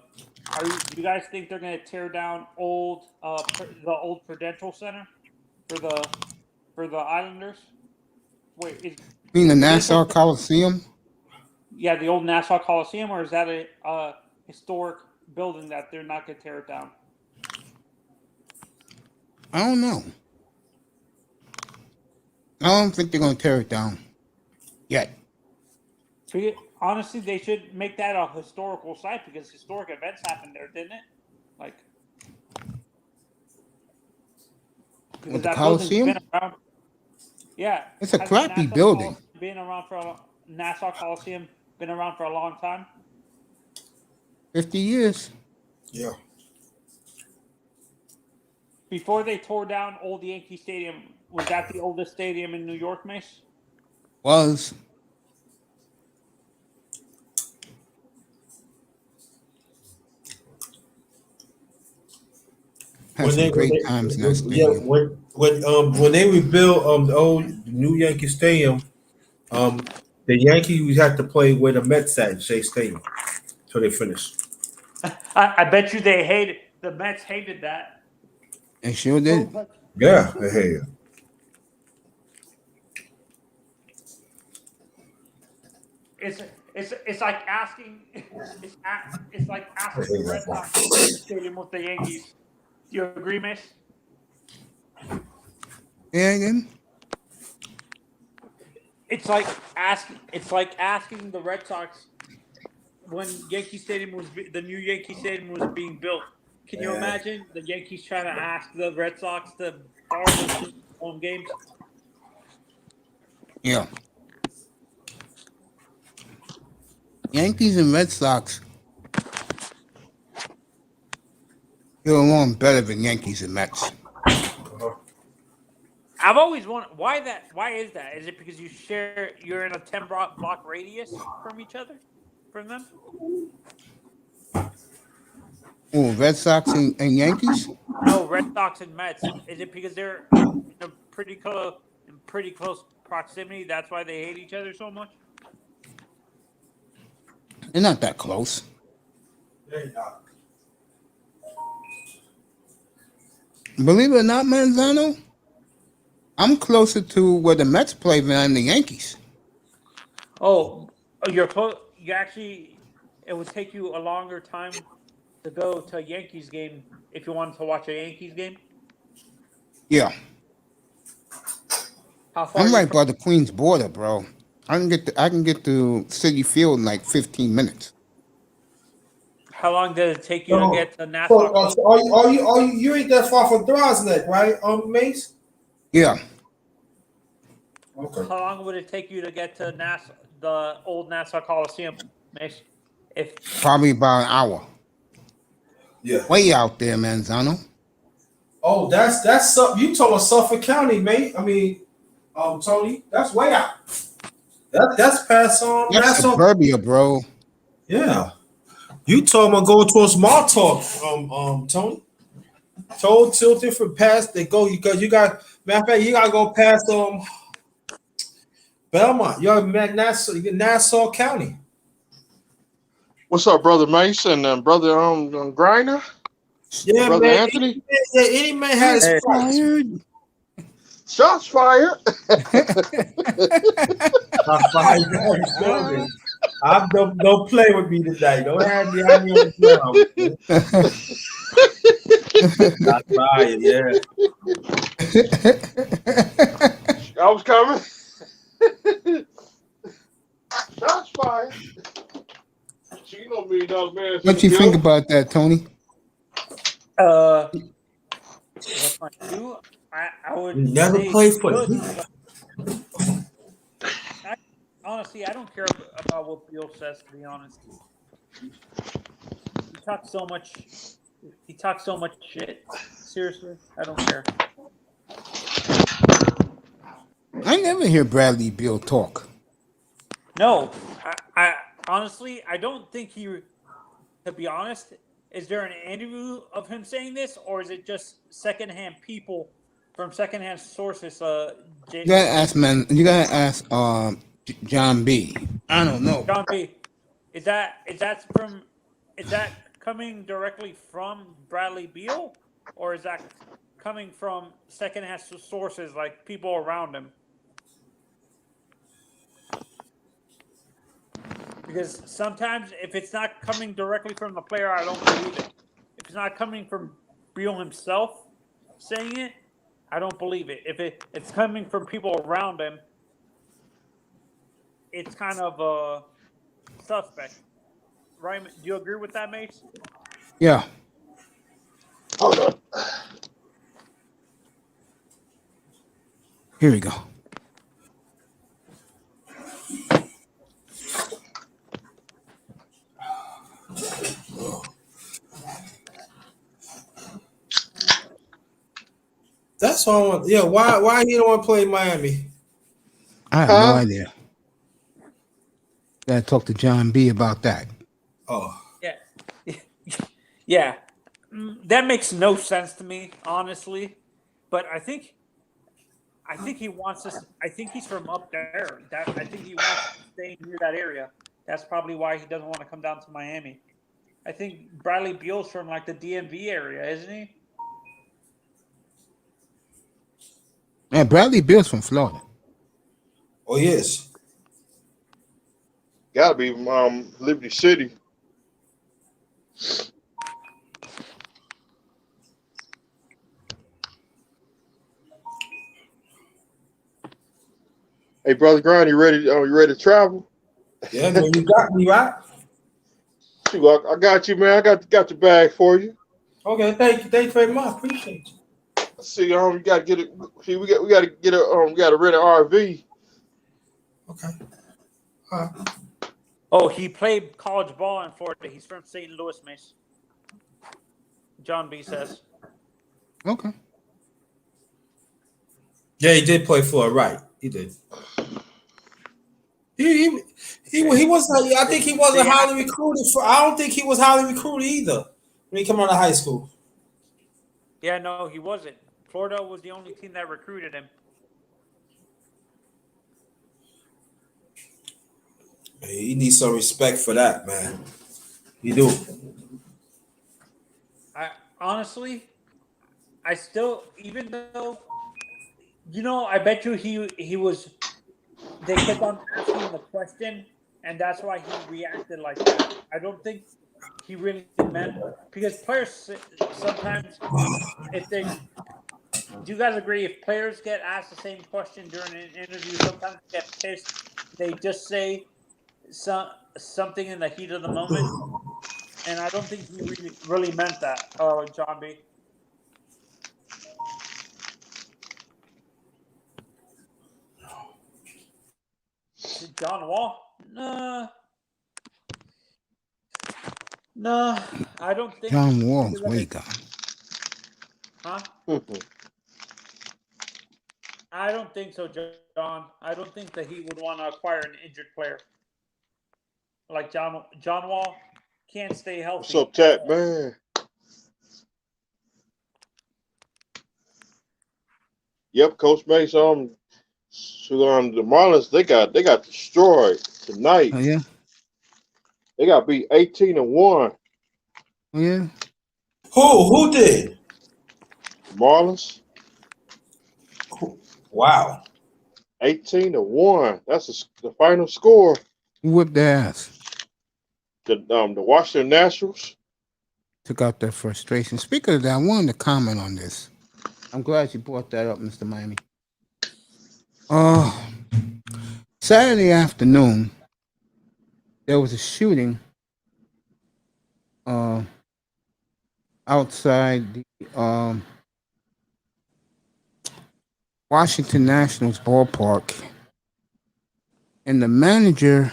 you guys think they're going to tear down the old Prudential Center for the Islanders? Wait, you mean the Nassau Coliseum? Yeah, the old Nassau Coliseum, or is that a historic building that they're not going to tear it down? I don't know. I don't think they're going to tear it down yet. Honestly, they should make that a historical site because historic events happened there, didn't it? Like, with the Coliseum? Yeah, it's a crappy building. Nassau Coliseum been around for a long time. 50 years. Yeah. Before they tore down old Yankee Stadium, was that the oldest stadium in New York, Mace? Was. Had some great times in that stadium. Yeah, when they rebuilt the old New Yankee Stadium, the Yankees had to play where the Mets at Shea Stadium until they finished. I bet you the Mets hated that. They sure did. Yeah, they hated. It's like asking the Red Sox to play the stadium with the Yankees. Do you agree, Miss? Yeah, again. It's like asking the Red Sox when Yankee Stadium the new Yankee Stadium was being built. Can you imagine the Yankees trying to ask the Red Sox to borrow the home games? Yeah. Yankees and Red Sox get along better than Yankees and Mets. I've always wondered why is that? Is it because you're in a 10 block radius from each other, from them? Oh, Red Sox and Yankees? No, Red Sox and Mets. Is it because they're in pretty close proximity? That's why they hate each other so much. They're not that close. They're not. believe it or not, Manzano, I'm closer to where the Mets play than the Yankees. Oh, you're close. You actually, it would take you a longer time to go to a Yankees game if you wanted to watch a Yankees game. Yeah, How far are I'm you right from? by the Queens border, bro. I can get to City Field in like 15 minutes. How long did it take you to No. get to Nassau Coast? So you ain't that far from Throsneck, right? Mace? Yeah, Okay. How long would it take you to get to Nassau, the old Nassau Coliseum, Mace? If probably about an hour. Yeah. Way out there, Manzano. Oh, that's you talking about Suffolk County, mate. I mean, Tony, that's way out. That's past That's Nassau. suburbia, bro. Yeah. You talking about going towards Small Talk, Tony. Total tilted from past they go because you got matter of fact, you gotta go past Belmont. You're Nassau County. What's up, brother Mason and brother Griner? Yeah, brother man. Anthony. Any man has Hey. price. Shots fired. Don't play with me today. Don't have me on the ground. Not fire, yeah. I was coming. Shots fired. You know me, dog, man. What you think about that, Tony? what I do, I would Never say play for good, you. but honestly, I don't care about what Bill says. To be honest, he talks so much. He talks so much shit. Seriously, I don't care. I never hear Bradley Beal talk. No, I honestly, I don't think he. To be honest, is there an interview of him saying this, or is it just secondhand people from secondhand sources? You gotta ask John B. I don't know. John B. Is that coming directly from Bradley Beal, or is that coming from secondhand sources like people around him? Because sometimes if it's not coming directly from the player, I don't believe it. If it's not coming from Beal himself saying it, I don't believe it. If it's coming from people around him, it's kind of suspect. Right? Do you agree with that, Mace? Yeah. Hold on. Here we go. That's all I want. Yeah, why he don't want to play Miami? I have no idea. Gotta talk to John B about that. Oh. Yeah. Yeah. That makes no sense to me, honestly. But I think he wants us. I think he's from up there. I think he wants to stay near that area. That's probably why he doesn't want to come down to Miami. I think Bradley Beal's from like the DMV area, isn't he? Man, Bradley Beal's from Florida. Oh, yes. Gotta be Liberty City. Hey, brother Grind, you ready? You ready to travel? Yeah, man, you got me right. Shoot, I got you, man. I got your bag for you. Okay, thank you very much. Appreciate you. See, you gotta get it. See, we gotta get a we gotta rent an RV. Okay. All right. Oh, he played college ball in Florida. He's from St. Louis, Mace. John B says. Okay. Yeah, he did play Florida, right? He did. He wasn't. I think he wasn't highly recruited. I don't think he was highly recruited either when he came out of high school. Yeah, no, he wasn't. Florida was the only team that recruited him. He needs some respect for that, man. You do. Honestly, I still, even though, I bet you he was. They kept on asking the question, and that's why he reacted like that. I don't think he really meant, because players sometimes, if they, do you guys agree, if players get asked the same question during an interview, sometimes they get pissed, they just say something in the heat of the moment, and I don't think he really meant that. John B. John Wall? No, I don't think. John Wall's way gone. Huh? I don't think so, John. I don't think that he would want to acquire an injured player like John Wall. Can't stay healthy. What's up, Tat, man? Yep, Coach Mace. The Marlins, they got destroyed tonight. Oh yeah. They got beat 18-1. Oh yeah. Who did? Marlins. Wow. 18-1. That's the final score. Who whipped their ass? The Washington Nationals. Took out their frustration. Speaking of that, I wanted to comment on this. I'm glad you brought that up, Mr. Miami. Saturday afternoon, there was a shooting outside the Washington Nationals ballpark, and the manager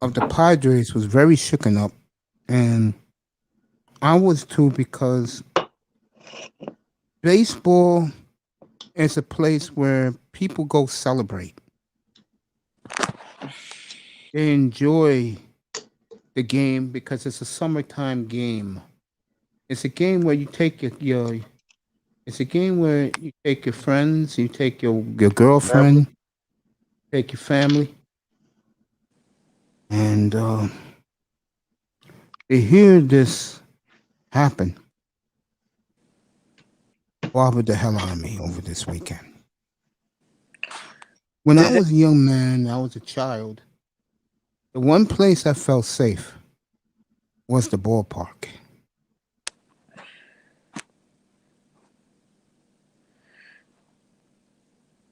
of the Padres was very shooken up, and I was too, because baseball is a place where people go celebrate. They enjoy the game because it's a summertime game. It's a game where you take your it's a game where you take your friends, you take your girlfriend, take your family, and to hear this happen bothered the hell out of me over this weekend. When I was a young man, I was a child, the one place I felt safe was the ballpark.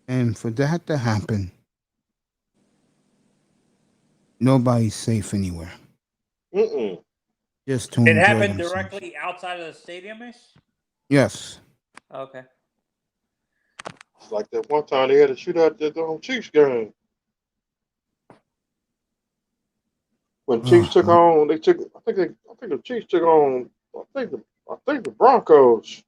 And for that to happen, nobody's safe anywhere. Just to It enjoy happened themselves. directly outside of the stadium-ish? Yes. Okay. It's like that one time they had a shootout at the Chiefs game. When Chiefs took on, I think the Chiefs took on, I think the Broncos.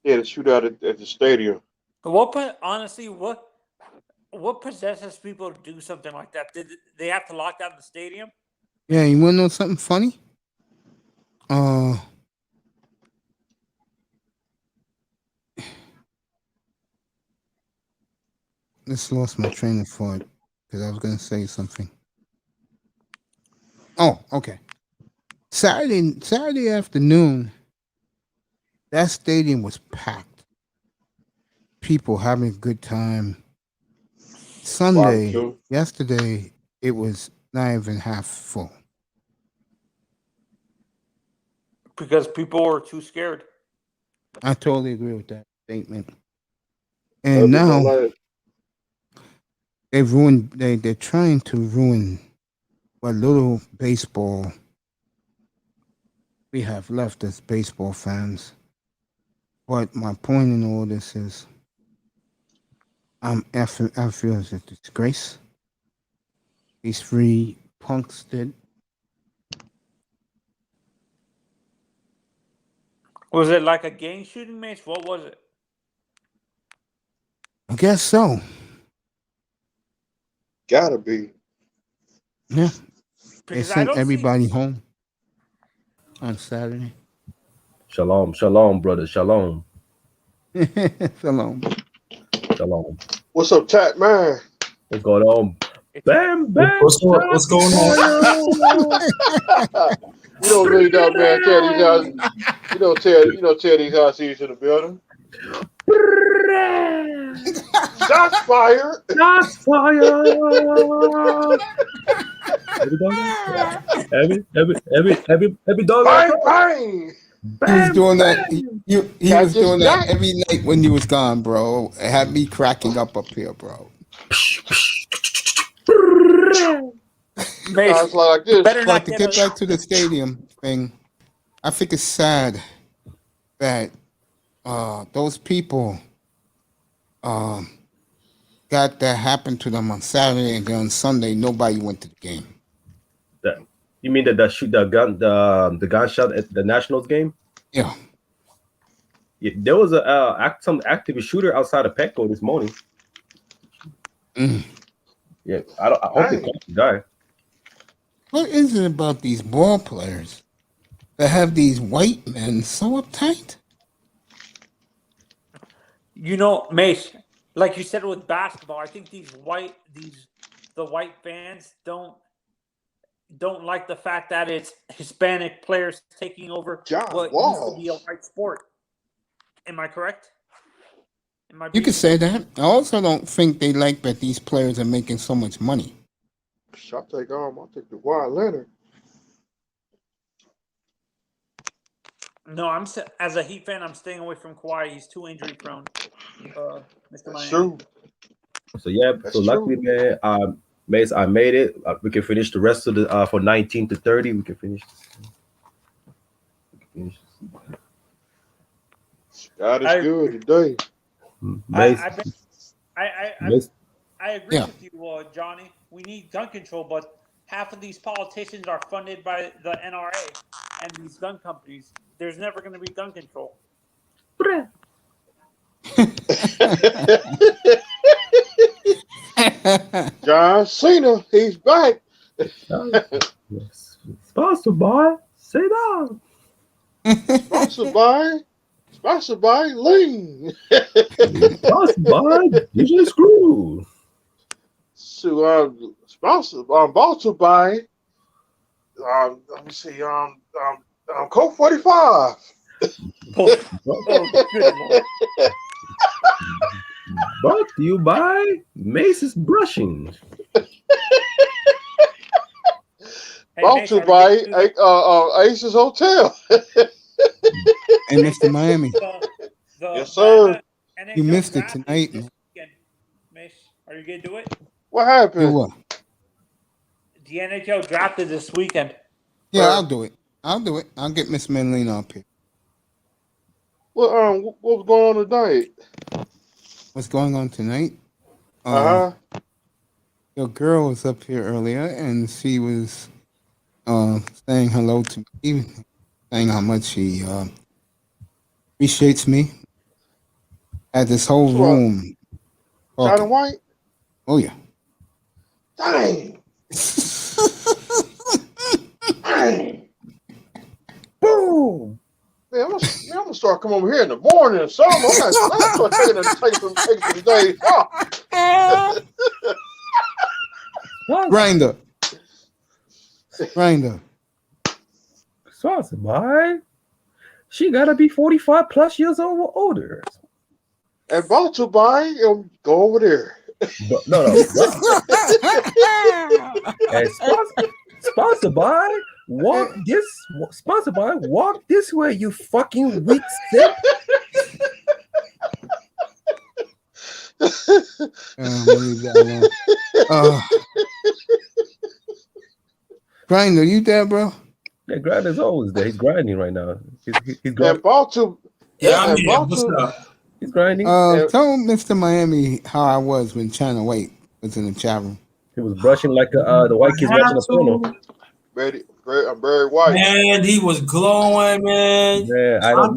Yeah, the shootout at the stadium. Honestly, what possesses people to do something like that? Did they have to lock down the stadium? Yeah, you want to know something funny? Just lost my train of thought because I was going to say something. Oh, okay. Saturday afternoon, that stadium was packed. People having a good time. Sunday, yesterday, it was not even half full. Because people were too scared. I totally agree with that statement. And now they've ruined. They're trying to ruin what little baseball we have left as baseball fans. But my point in all this is, I feel it's a disgrace. These three punks did. Was it like a gang shooting match? What was it? I guess so. Gotta be. Yeah. They Because sent everybody home on Saturday. Shalom, shalom, brother, shalom. Shalom. Shalom. What's up, Tat, man? What's going on? Bam, bam. What's going on? You don't leave that man Teddy's house. You know Teddy's house. He's in the building. Shots fired. Shots fired. Every dog. Bang, bang. He was doing that. He was doing that every night when you was gone, bro. It had me cracking up here, bro. It's like this. But to get back to the stadium thing, I think it's sad that those people got that happen to them on Saturday, and then on Sunday nobody went to the game. You mean the gunshot at the Nationals game? Yeah. There was some active shooter outside of Petco this morning. Yeah, I don't think the guy. What is it about these ball players that have these white men so uptight? You know, Mace, like you said with basketball, I think the white fans don't like the fact that it's Hispanic players taking over what used to be a white sport. Am I correct? You could say that. I also don't think they like that these players are making so much money. I'll take the Wild Leonard. No, as a Heat fan, I'm staying away from Kawhi. He's too injury prone. Mr. Miami. True. So yeah, luckily, man, Mace, I made it. We can finish the rest of the for 19 to 30. We can finish. God is good today. Mace. I agree with you, Johnny. We need gun control, but half of these politicians are funded by the NRA and these gun companies. There's never going to be gun control. John Cena, he's back. Sponsored by, say that. Sponsored by Lean. Sponsored by DJ Screw. So, sponsored by, let me see, Coke 45. Brought to you by Mace's Brushing. Sponsored by Ace's Hotel. And Mr. Miami. Yes, sir. You missed it tonight, man. Mace, are you going to do it? What happened? What? The NHL drafted this weekend. Yeah, I'll do it. I'll get Miss Manlina up here. What was going on tonight? What's going on tonight? Your girl was up here earlier, and she was saying hello to me, saying how much she appreciates me. Had this whole room. China White? Oh, yeah. Dang. Dang. Boom. Man, I'm gonna start coming over here in the morning or something. I'm gonna start taking some days off. Grinder. Sponsored by. She gotta be 45 plus years old or older. And brought to by, go over there. No. And sponsored by walk this way, you fucking weak simp. Leave that alone. Grinder, you there, bro? Yeah, Grinder's always there. He's grinding right now. He's grinding. And brought to He's grinding. Tell Mr. Miami how I was when China White was in the chat room. He was brushing like the white kids watching a porno. I'm very white. Man, he was glowing, man. Yeah, I'm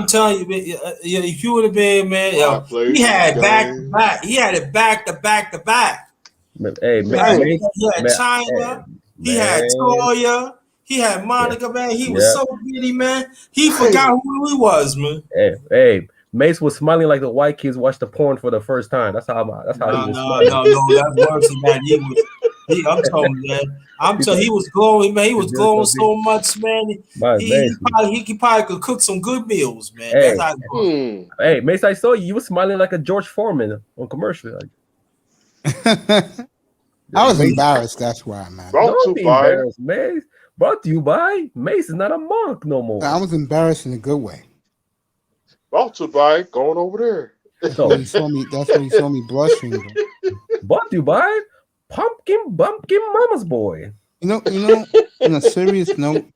telling you, man, if you would have been, man, he had back to back. He had it back to back to back. Hey, he had China. He had Toya. He had Monica, man. He was so giddy, man. He forgot who he was, man. Hey, Mace was smiling like the white kids watch the porn for the first time. That's how he was smiling. No, that's worse than that. I'm telling you, man. I'm telling he was glowing, man. He was glowing so much, man. He probably could cook some good meals, man. Hey, That's how. hey, Mace, I saw you. You were smiling like a George Foreman on commercial. I was embarrassed. That's why, man. Don't be embarrassed, Mace. Brought to you by Mace is not a monk no more. I was embarrassed in a good way. Brought to you by going over there. That's when you saw me. That's when you saw me blushing. Brought to you by Pumpkin Mama's Boy. You know. On a serious note,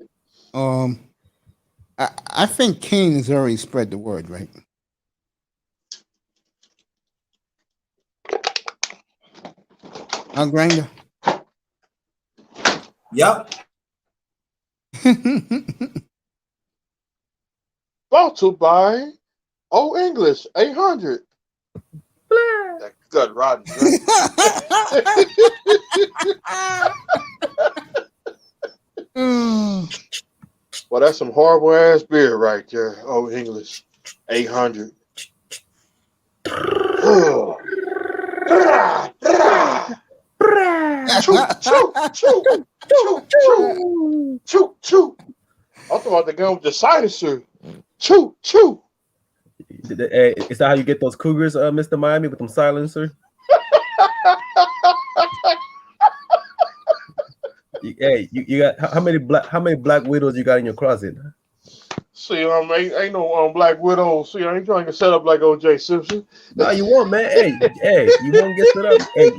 I think Kane has already spread the word, right? Grinder. Yep. Brought to you by Old English 800. That gut rotten. Well, that's some horrible ass beer right there. Old English 800. Choo. I'm talking about the gun with the silencer. Choo. Hey, is that how you get those cougars, Mr. Miami, with them silencer? Hey, you got how many black widows you got in your closet? See, ain't no Black Widow. See, I ain't trying to set up like O.J. Simpson. No, you won't, man. Hey, you won't get set up. Hey,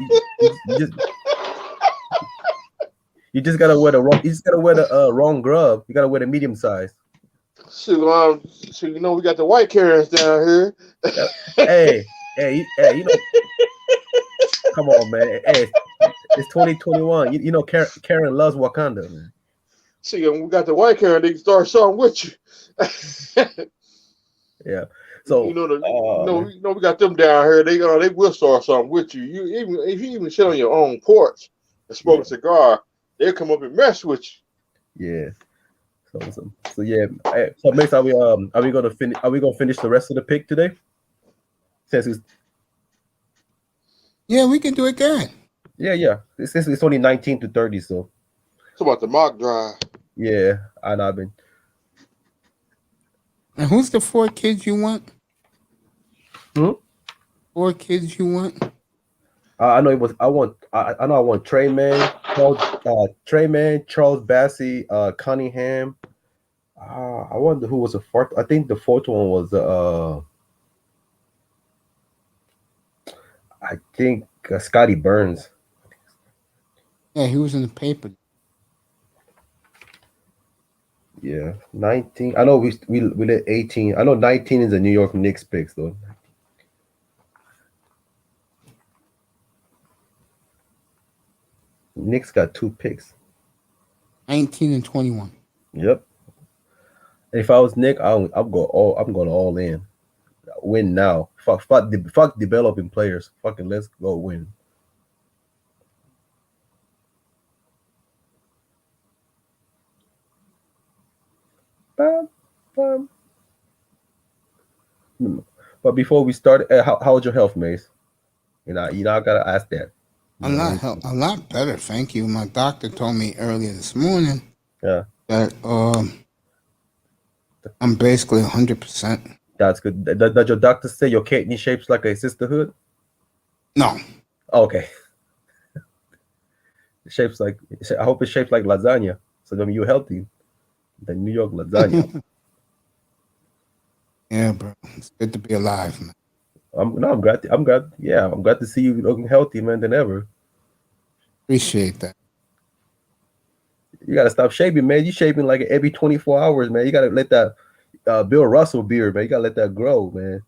you just gotta wear the wrong. You just gotta wear the wrong glove. You gotta wear the medium size. So we got the white Karens down here. Hey, you know. Come on, man. Hey, it's 2021. You know, Karen loves Wakanda, man. See, we got the white Karen. They can start something with you. Yeah. So we got them down here. They will start something with you. If you even sit on your own porch and smoke a cigar, they'll come up and mess with you. Yeah. So yeah. So Mace, are we gonna finish? Are we gonna finish the rest of the pick today? Yeah, we can do it again. Yeah. It's only 19 to 30, so. It's about the mock drive. Yeah, I've been. And who's the 4 kids you want? 4 kids you want? I know it was. I want Trey Man, Charles Bassey, Cunningham. I wonder who was the 4th. I think the 4th one was I think Scotty Burns. Yeah, he was in the paper. Yeah, 19. I know we did 18. I know 19 is the New York Knicks picks though. Knicks got 2 picks. 19 and 21. Yep. If I was Nick, I'm going all in. Win now. Fuck developing players. Fucking let's go win. But before we start, how's your health, Mace? I gotta ask that. A lot better, thank you. My doctor told me earlier this morning that I'm basically 100%. That's good. Does your doctor say your kidney shapes like a sisterhood? No. Okay. I hope it's shaped like lasagna. So then you're healthy. The New York lasagna. Yeah, bro. It's good to be alive, man. I'm glad to see you looking healthy, man, than ever. Appreciate that. You gotta stop shaving, man. You shaving like every 24 hours, man. You gotta let that Bill Russell beard, man. You gotta let that grow, man.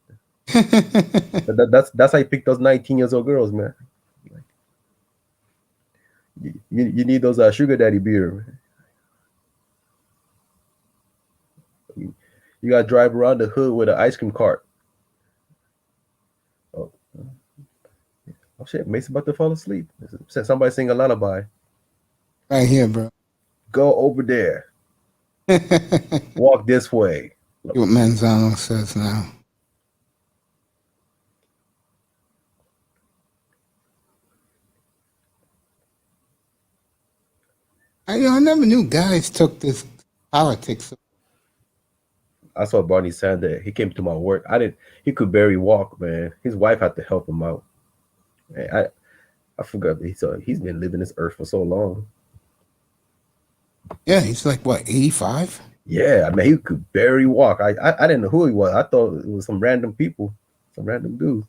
That's how you pick those 19-year-old girls, man. You need those sugar daddy beard, man. You gotta drive around the hood with an ice cream cart. Oh shit, Mason about to fall asleep. Somebody sing a lullaby. Right here, bro. Go over there. Walk this way. See what Manzano says now. I never knew guys took this politics. I saw Barney Sanders. He came to my work. He could barely walk, man. His wife had to help him out. Man, I forgot he's been living this earth for so long. Yeah, he's like what, 85? Yeah, I mean, he could barely walk. I didn't know who he was. I thought it was some random people, some random dudes.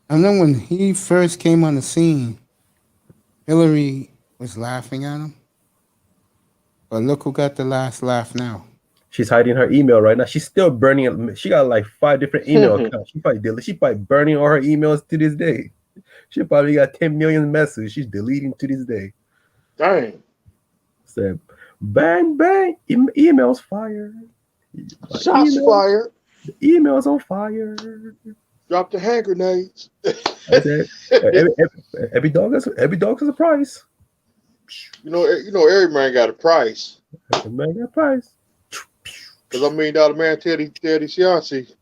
I know when he first came on the scene, Hillary was laughing at him. But look who got the last laugh now. She's hiding her email right now. She's still burning it. She got like 5 different email accounts. She probably burning all her emails to this day. She probably got 10 million messages. She's deleting to this day. Dang. Said, bang, bang, emails fire. Shots fired. The email's on fire. Drop the hand grenades. That's it. Every dog has a price. You know, every man got a price. Every man got a price. Because $1 million man, Teddy Cianci.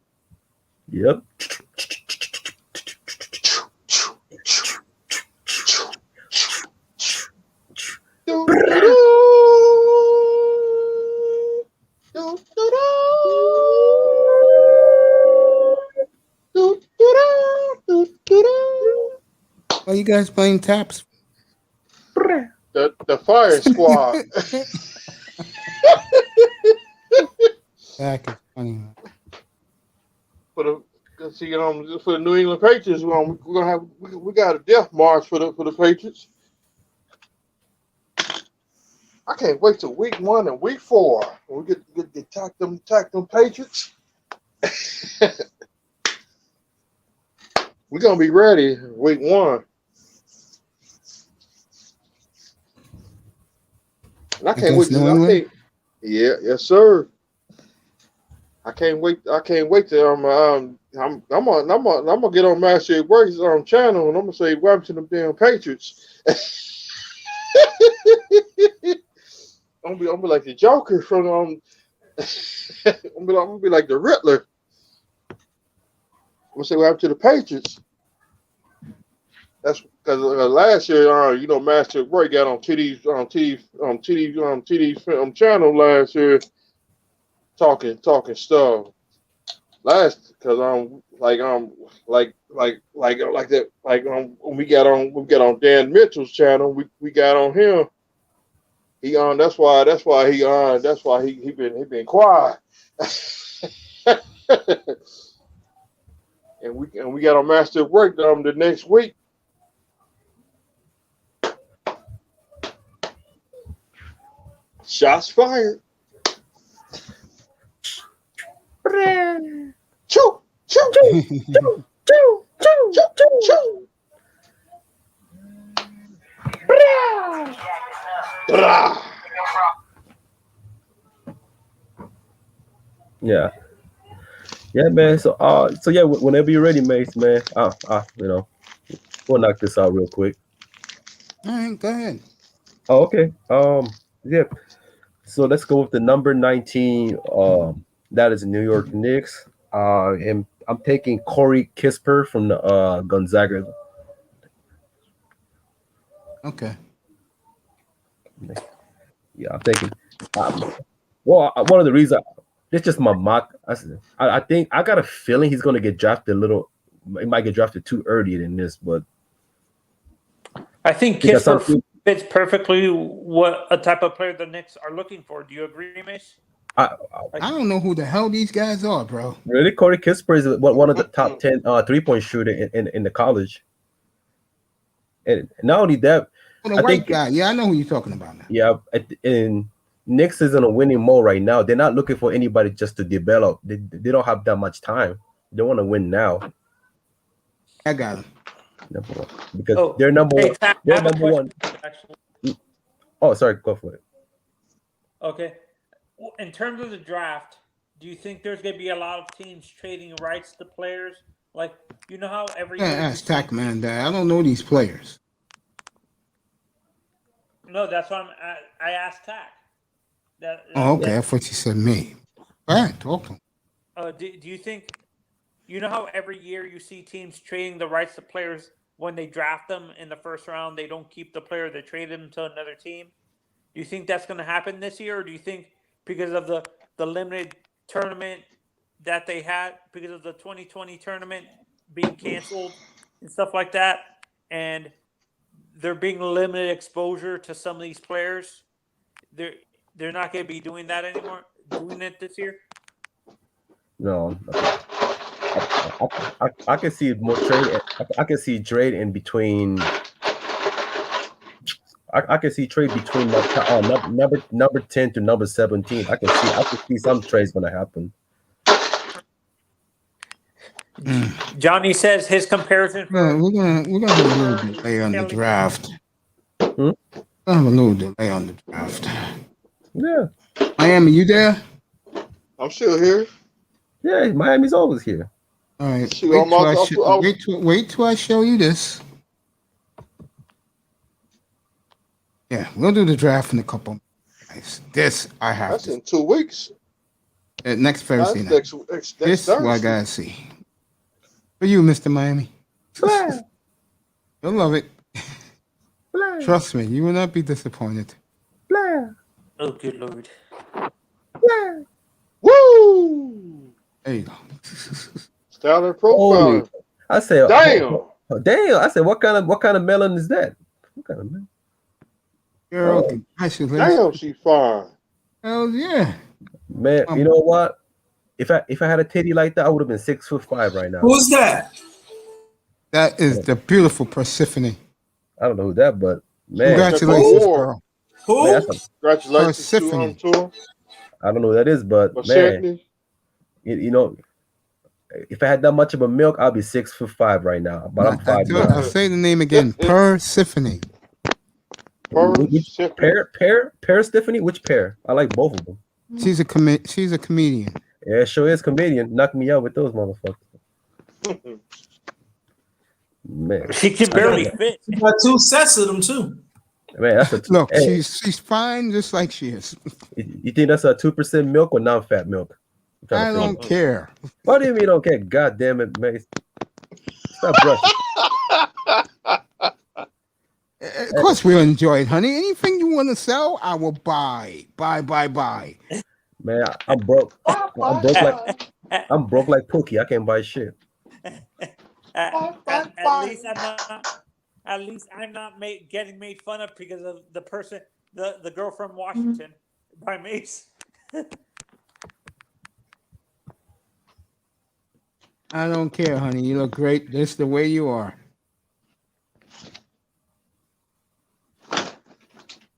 Yep. Why you guys playing taps? The fire squad. Back is funny, man. For the New England Patriots, we got a death march for the Patriots. I can't wait till week 1 and week 4 when we get attack them Patriots. We're gonna be ready week 1. And I can't wait to yes sir. I can't wait to I'm gonna get on Master Works channel and I'm gonna say welcome to the damn Patriots. I'm gonna be like the Joker from I'm gonna be like the Riddler. I'm gonna say welcome to the Patriots. That's because last year, Master Work got on TD's channel last year, talking stuff. When we got on Dan Mitchell's channel, we got on him. He on. That's why he been quiet. and we got on Master Work the next week. Shots fired. Choo, choo, choo, choo, choo, choo, choo, choo. Yeah, man. So yeah, whenever you're ready, Mace, man. We'll knock this out real quick. All right, go ahead. Oh, okay. Yeah. So let's go with the number 19. That is New York Knicks. And I'm taking Corey Kispert from the Gonzaga. Okay. Yeah, I'm thinking. One of the reasons it's just my mock. I think I got a feeling he's going to get drafted he might get drafted too early than this, but I think Kispert fits perfectly what a type of player the Knicks are looking for. Do you agree, Mace? I don't know who the hell these guys are, bro. Really, Corey Kispert is one of the top 10 3-point shooter in the college. And not only that, the white guy. Yeah, I know who you're talking about now. Yeah, and Knicks is in a winning mode right now. They're not looking for anybody just to develop. They don't have that much time. They want to win now. I got him. Because they're number one. They're number one. Actually. Oh, sorry. Go for it. Okay. In terms of the draft, do you think there's going to be a lot of teams trading rights to players? Like, you know how every year... Ask Tackman that. I don't know these players. No, that's why I asked Tack. Okay. I thought you said me. All right, talk to him. Do you think... You know how every year you see teams trading the rights to players when they draft them in the first round, they don't keep the player, they trade him to another team. Do you think that's going to happen this year, or do you think because of the limited tournament that they had, because of the 2020 tournament being canceled and stuff like that, and there being limited exposure to some of these players, they're not going to be doing that anymore, doing it this year? No, I can see more trade. I can see trade in between. I can see trade between number 10 to number 17. I can see some trades gonna happen. Johnny says his comparison. We're gonna have a little delay on the draft. Hmm? I have a little delay on the draft. Yeah. Miami, you there? I'm still here. Yeah, Miami's always here. All right. Shoot, Wait till I show you this. Yeah, we'll do the draft in a couple. This I have. That's in 2 weeks. Next Thursday night. Next This what I Thursday. gotta see. For you, Mr. Miami. You'll love it. Trust me, you will not be disappointed. Oh, good Lord. Woo! There you go. Stellar profile. I say, damn. Damn! I said, what kind of melon is that? What kind of melon? Girl, Damn, she fine. Hell yeah. Man, you know what? If I had a titty like that, I would have been 6'5" right now. Who's that? That is the beautiful Persephone. I don't know who that, but man, Congratulations, girl. Who? Man, Congratulations to Persephone. Tour. I don't know who that is, but man, Persephone. you know, if I had that much of a milk, I'd be 6'5" right now. But I'm 5'9". I'll say the name again. Persephone. Pear Stephanie? Which pear? I like both of them. She's a comedian. Yeah, sure is comedian. Knock me out with those motherfuckers. Man, she can barely fit. She got 2 sets of them too. Man, that's Look, hey, she's fine just like she is. You think that's a 2% milk or non-fat milk? I don't care. What do you mean you don't care? God damn it, man. Stop brushing. Of course we'll enjoy it, honey. Anything you want to sell, I will buy. Buy. Man, I'm broke. I'm broke like Pookie. I can't buy shit. At least I'm not getting made fun of because of the person, the girl from Washington, by Mace. I don't care, honey. You look great. Just the way you are.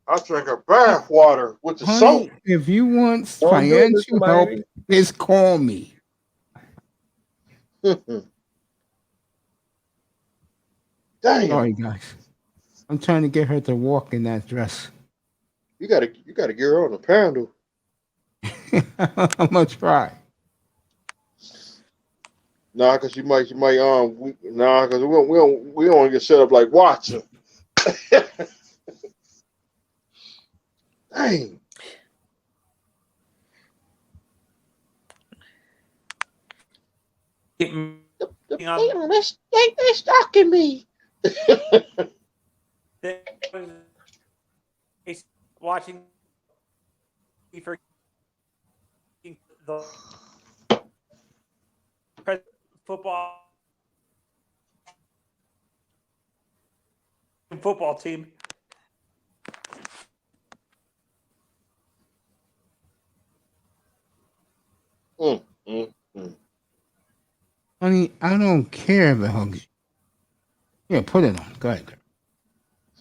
I drink a bath water with the Honey, soap. if you want Don't do it, financial Mr. help, Miami. just call me. Damn. Sorry, guys. I'm trying to get her to walk in that dress. You gotta get her on the panel. I'm gonna try. Nah, cause you might cause we don't get set up like Watson. Dang. They're stalking me. Watching for the football team. Honey, I don't care if it hugs you. Yeah, put it on. Go ahead,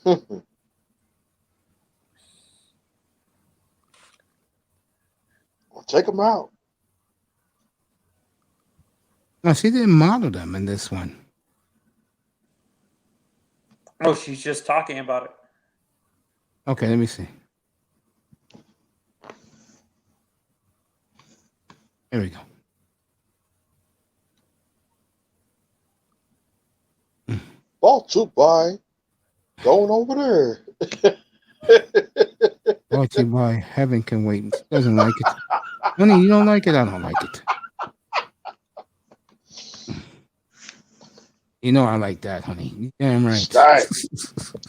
girl. Well, take them out. No, she didn't model them in this one. Oh, she's just talking about it. Okay, let me see. There we go. Bought to buy. Going over there. Brought to you by Heaven Can Wait. She doesn't like it. Honey, you don't like it? I don't like it. You know I like that, honey. You damn right. Stacked.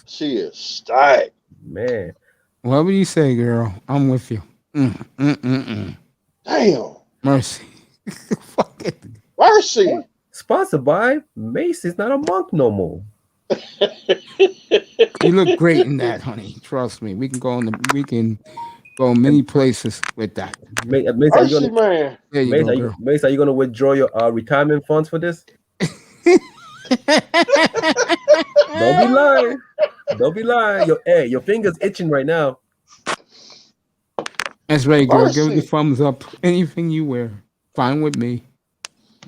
She is stacked. Man. Whatever you say, girl, I'm with you. Damn. Mercy. Fuck it. Mercy. Sponsored by Mace is not a monk no more. You look great in that, honey. Trust me. We can go many places with that. Mace, Mercy, man. There you go, girl. Mace, are you gonna withdraw your retirement funds for this? Don't be lying. Don't be lying. Your fingers itching right now. That's right, girl. Give it the Mercy. thumbs up. Anything you wear, fine with me.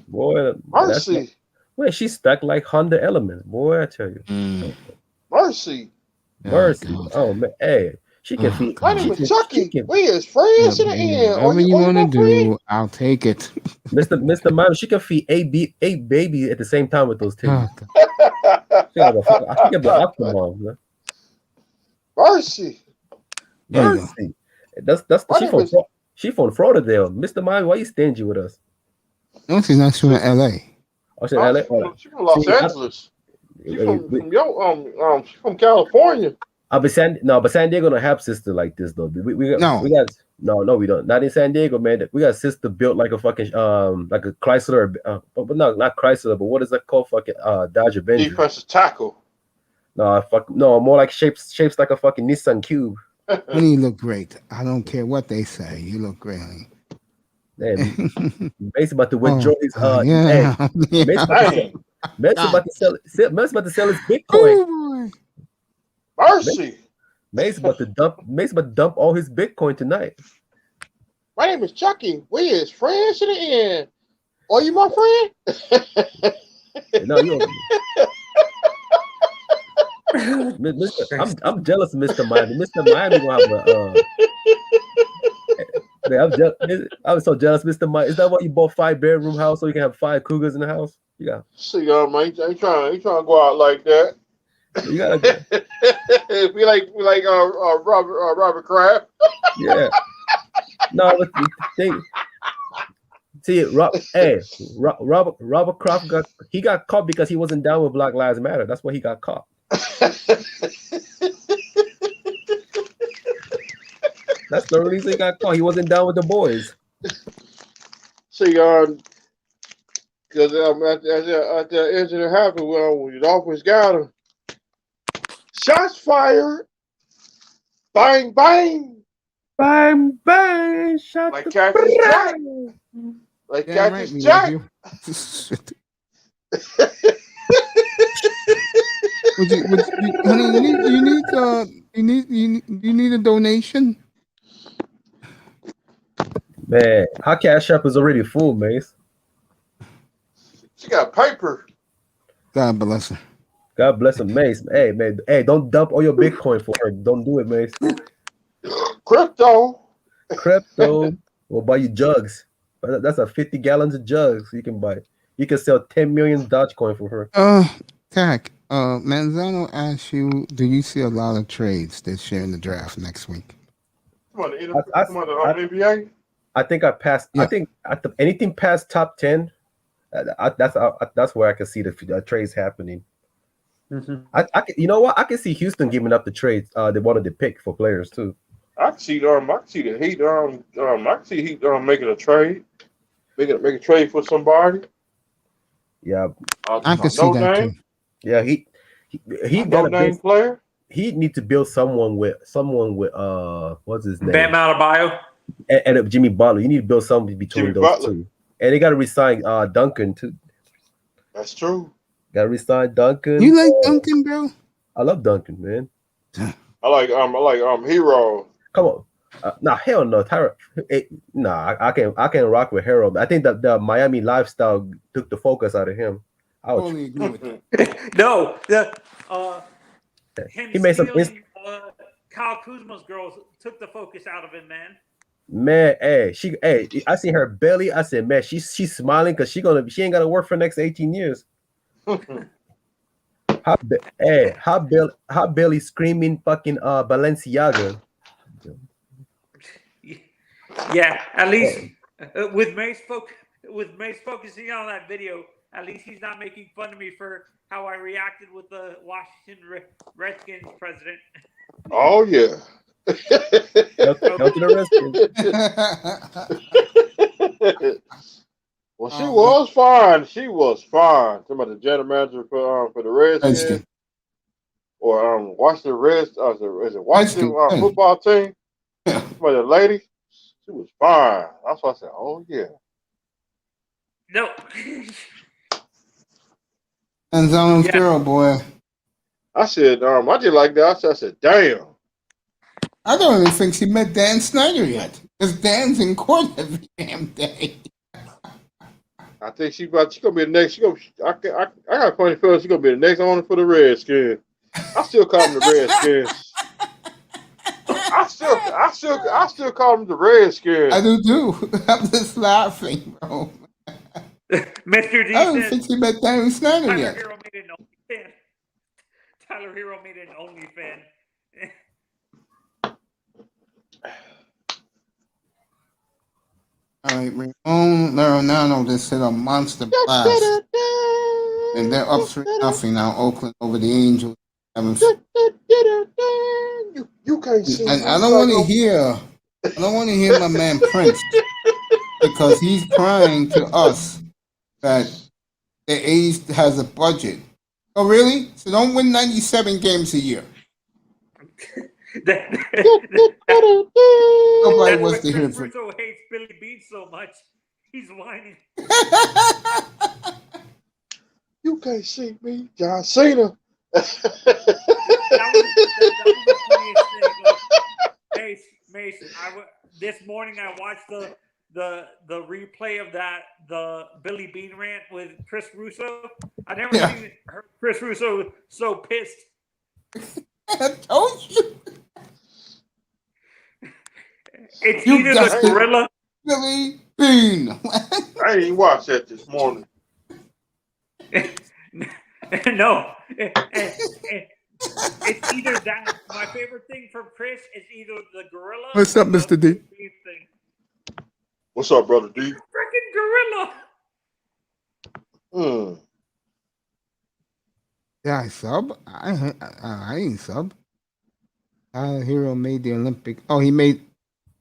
Boy, Mercy. Wait, she's stuck like Honda Element. Boy, I tell you. Mercy. Mercy. Oh man, hey, she can feed. My name is Chucky. We is friends to the end. Whatever you want to do, I'll take it. Mr. Mime, she can feed eight babies at the same time with those titties. I think it'd be Aquaman, man. Mercy. Mercy. That's she from Florida, Mr. Mime. Why you stingy with us? No, she's not from L.A. Oh, she's LA. She's from Los Angeles. She's from California. But San Diego don't have sister like this though. We got we don't. Not in San Diego, man. We got a sister built like a fucking like a Chrysler, but no, not Chrysler, but what is that called? Fucking Dodger Bentley. Defensive tackle. No, more like shapes like a fucking Nissan Cube. Honey, you look great. I don't care what they say. You look great, honey. Man, Mace about to withdraw his yeah. Mace about to sell his Bitcoin. Mercy. Mace about to dump all his Bitcoin tonight. My name is Chucky. We is friends to the end. Are you my friend? No, you. I'm jealous of Mr. Miami. Mr. Miami gonna have a. Man, I'm so jealous, Mr. Miami. Is that why you bought 5-bedroom house so you can have 5 cougars in the house? You got. See, man, ain't trying to go out like that. You gotta. we like Robert Kraft. Yeah. No, but Robert Kraft got caught because he wasn't down with Black Lives Matter. That's why he got caught. That's the reason he got caught. He wasn't down with the boys. See, because at the incident happened, when the officers got him, shots fired, bang bang, bang bang, shots like Cactus Jack, like Cactus Jack. Honey, you need a donation? Man, her Cash App is already full, Mace. She got paper. God bless her. God bless her, Mace. Hey, man. Hey, don't dump all your Bitcoin for her. Don't do it, Mace. Crypto. We'll buy you jugs. That's a 50 gallons of jugs you can buy. You can sell 10 million Dogecoin for her. Tack. Manzano asked you, do you see a lot of trades this year in the draft next week? NBA? I think I passed. Yeah. I think anything past top 10, that's where I can see the trades happening. Mm-hmm. You know what? I can see Houston giving up the trades they wanted to pick for players too. I can see the Heat. I can see Heat making a trade, make a trade for somebody. Yeah, I can see that too. Yeah, he got a name player. He need to build someone with what's his name? Bam Adebayo and Jimmy Butler. You need to build something between those two. And they got to resign Duncan too. That's true. Got to resign Duncan. You like Duncan, bro? I love Duncan, man. I like Hero. Come on. Nah, hell no. I can't rock with Hero. I think that the Miami lifestyle took the focus out of him. Totally agree with that. No, he made some. Kyle Kuzma's girls took the focus out of him, man. Man, I see her belly. I said, man, she's smiling because she ain't gonna work for the next 18 years. How belly screaming fucking Balenciaga. Yeah, at least with Mace focusing on that video, At least he's not making fun of me for how I reacted with the Washington Redskins president. Oh yeah. Go to the Redskins. Well, she was fine. She was fine. Talking about the general manager for the Redskins or Washington Reds. Is it Washington football team? But the lady, she was fine. That's why I said, "Oh yeah." No. And Zone Pharaoh, boy. I said, I did like that. I said, damn. I don't even think she met Dan Snyder yet. Because Dan's in court every damn day. I think she's gonna be the next. I got a funny feeling she's gonna be the next owner for the Redskins. I still call them the Redskins. I still call them the Redskins. I do too. I'm just laughing, bro. Mr. D I don't think she met Dan Snyder yet. Tyler Hero made an OnlyFans. All right, Ramon Laronano just hit a monster blast. And they're up 3-0 now, Oakland over the Angels. You can't see. And I don't want to hear my man Prince because he's crying to us that the A's has a budget. Oh, really? So don't win 97 games a year. Nobody wants to hear from. Russo hates Billy Bean so much, he's whining. You can't see me, John Cena. that was the funniest thing. Mace, this morning I watched the replay of the Billy Bean rant with Chris Russo. I never seen Chris Russo so pissed. I told you. It's either the gorilla. Billy Bean. I didn't watch that this morning. No. It's either that. My favorite thing from Chris is either the gorilla. What's up, Mr. D? Thing. What's up, brother D? Freaking gorilla. Yeah, I sub. I ain't sub. Hero made the Olympic. Oh, he made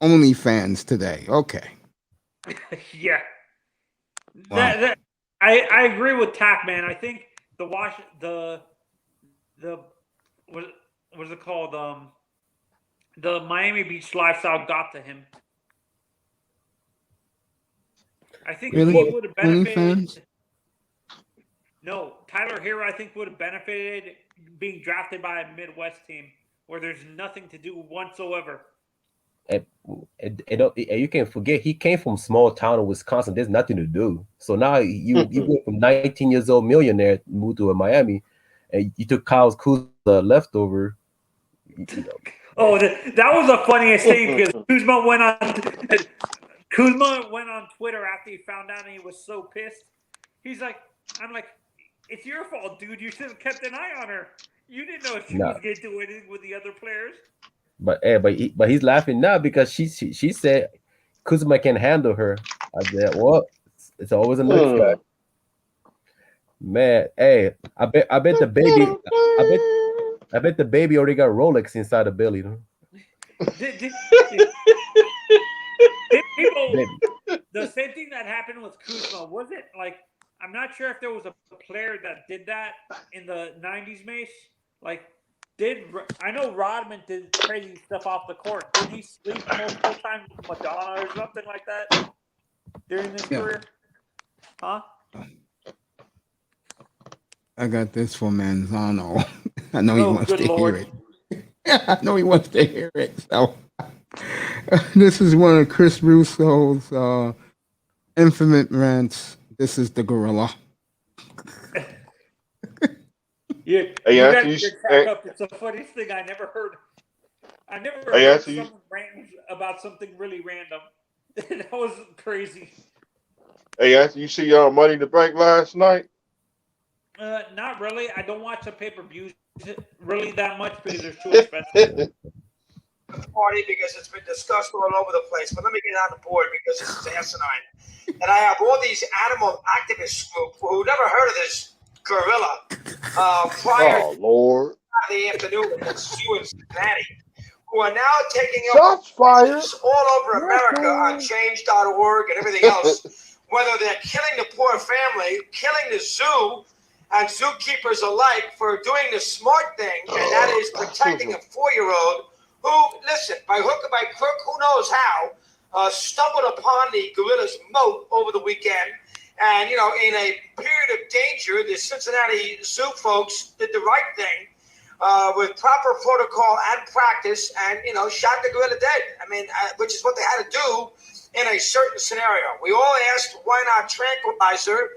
OnlyFans today. Okay. Yeah. Wow. I agree with Tack, man. I think what was it called? The Miami Beach lifestyle got to him. I think Really? he would have benefited. OnlyFans? No, Tyler Hero, I think, would have benefited being drafted by a Midwest team where there's nothing to do whatsoever. You can't forget he came from small town in Wisconsin. There's nothing to do. So now you went from 19 years old millionaire, moved to Miami, and you took Kyle Kuzma leftover. Oh, that was the funniest thing because Kuzma went on Twitter after he found out and he was so pissed. I'm like, it's your fault, dude. You should have kept an eye on her. You didn't know if she was going to do anything with the other players. But he's laughing now because she said Kuzma can handle her. I said, well, it's always a next guy. Man, hey, I bet the baby already got Rolex inside the belly. Did people, the same thing that happened with Kuzma, was it like, I'm not sure if there was a player that did that in the 90s, Mace. Like, I know Rodman did crazy stuff off the court. Did he sleep multiple times with Madonna or something like that during his career? Huh? I got this for Manzano. I know he wants to Lord. hear it. I know he wants to hear it. So this is one of Chris Russo's infamous rants. This is the gorilla. Yeah, it's the funniest thing I never heard. I never heard someone rant about something really random. That was crazy. Hey, you see Money in the Bank last night? Not really. I don't watch the pay-per-views really that much because they're too expensive. party because it's been discussed all over the place. But let me get on the board because this is asinine. And I have all these animal activist group who never heard of this gorilla prior Oh Lord! to the afternoon at Zoo in Cincinnati, who are now taking Shots fired all over America on change.org and everything else, whether they're killing the poor family, killing the zoo, and zookeepers alike for doing the smart thing, and that is protecting a 4-year-old who, listen, by hook or by crook, who knows how, stumbled upon the gorilla's moat over the weekend. And, in a period of danger, the Cincinnati Zoo folks did the right thing with proper protocol and practice and, shot the gorilla dead. I mean, which is what they had to do in a certain scenario. We all asked, why not tranquilizer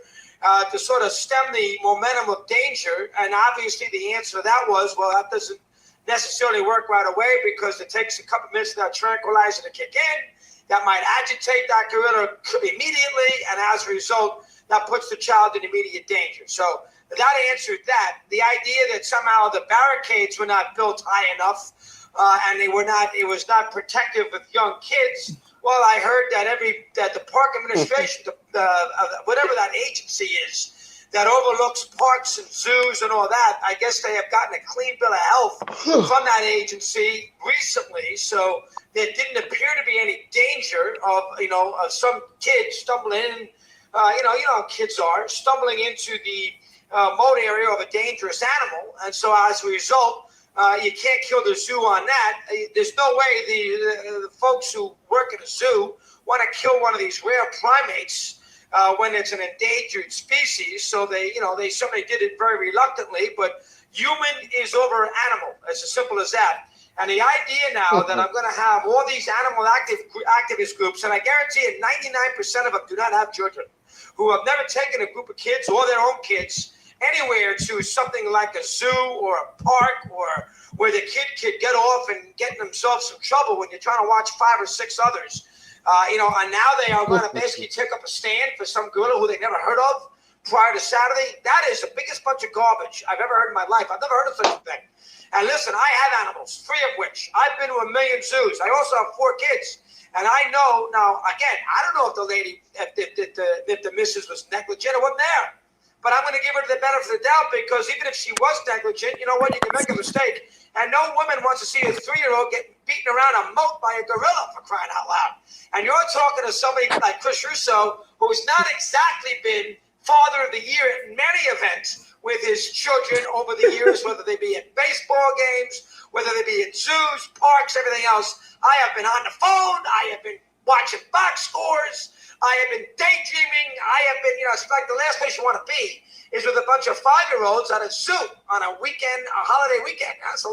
to sort of stem the momentum of danger? And obviously the answer to that was, well, that doesn't necessarily work right away because it takes a couple minutes for that tranquilizer to kick in. That might agitate that gorilla immediately, and as a result, that puts the child in immediate danger. So that answered that. The idea that somehow the barricades were not built high enough and it was not protective of young kids. Well, I heard that the park administration, whatever that agency is, that overlooks parks and zoos and all that, I guess they have gotten a clean bill of health from that agency recently. So there didn't appear to be any danger of some kids stumbling in, how kids are, stumbling into the moat area of a dangerous animal. And so as a result, you can't kill the zoo on that. There's no way the folks who work in a zoo want to kill one of these rare primates when it's an endangered species. So they certainly did it very reluctantly, but human is over animal. It's as simple as that. And the idea now that I'm going to have all these animal activist groups, and I guarantee it, 99% of them do not have children, who have never taken a group of kids or their own kids anywhere to something like a zoo or a park or where the kid could get off and get themselves some trouble when you're trying to watch 5 or 6 others. And now they are going to basically take up a stand for some gorilla who they never heard of prior to Saturday. That is the biggest bunch of garbage I've ever heard in my life. I've never heard of such a thing. And listen, I have animals, 3 of which I've been to a million zoos. I also have 4 kids. And I know now, again, I don't know if the lady, if the missus was negligent or wasn't there. But I'm going to give her the benefit of the doubt because even if she was negligent, you know what? You can make a mistake. And no woman wants to see a 3-year-old get beaten around a moat by a gorilla, for crying out loud. And you're talking to somebody like Chris Russo, who has not exactly been Father of the Year at many events with his children over the years, whether they be at baseball games, whether they be at zoos, parks, everything else. I have been on the phone. I have been watching box scores. I have been daydreaming. I have been, it's like the last place you want to be is with a bunch of 5-year-olds at a zoo on a weekend, a holiday weekend. So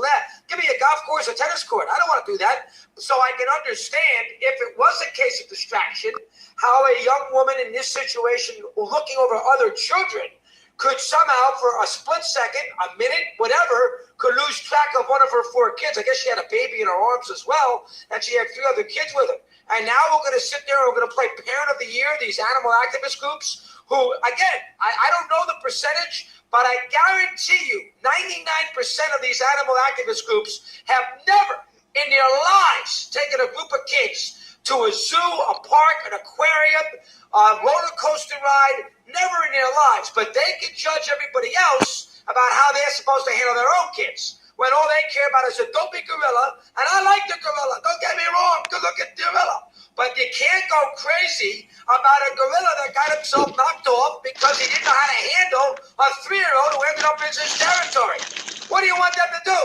give me a golf course, a tennis court. I don't want to do that. So I can understand if it was a case of distraction, how a young woman in this situation looking over other children could somehow, for a split second, a minute, whatever, could lose track of one of her 4 kids. I guess she had a baby in her arms as well, and she had 3 other kids with her. And now we're going to sit there and we're going to play Parent of the Year, these animal activist groups, who, again, I don't know the percentage, but I guarantee you 99% of these animal activist groups have never in their lives taken a group of kids to a zoo, a park, an aquarium, a roller coaster ride, never in their lives. But they can judge everybody else about how they're supposed to handle their own kids, when all they care about is a dopey gorilla. And I like the gorilla. Don't get me wrong. Good looking gorilla. But you can't go crazy about a gorilla that got himself knocked off because he didn't know how to handle a 3-year-old who ended up in his territory. What do you want them to do?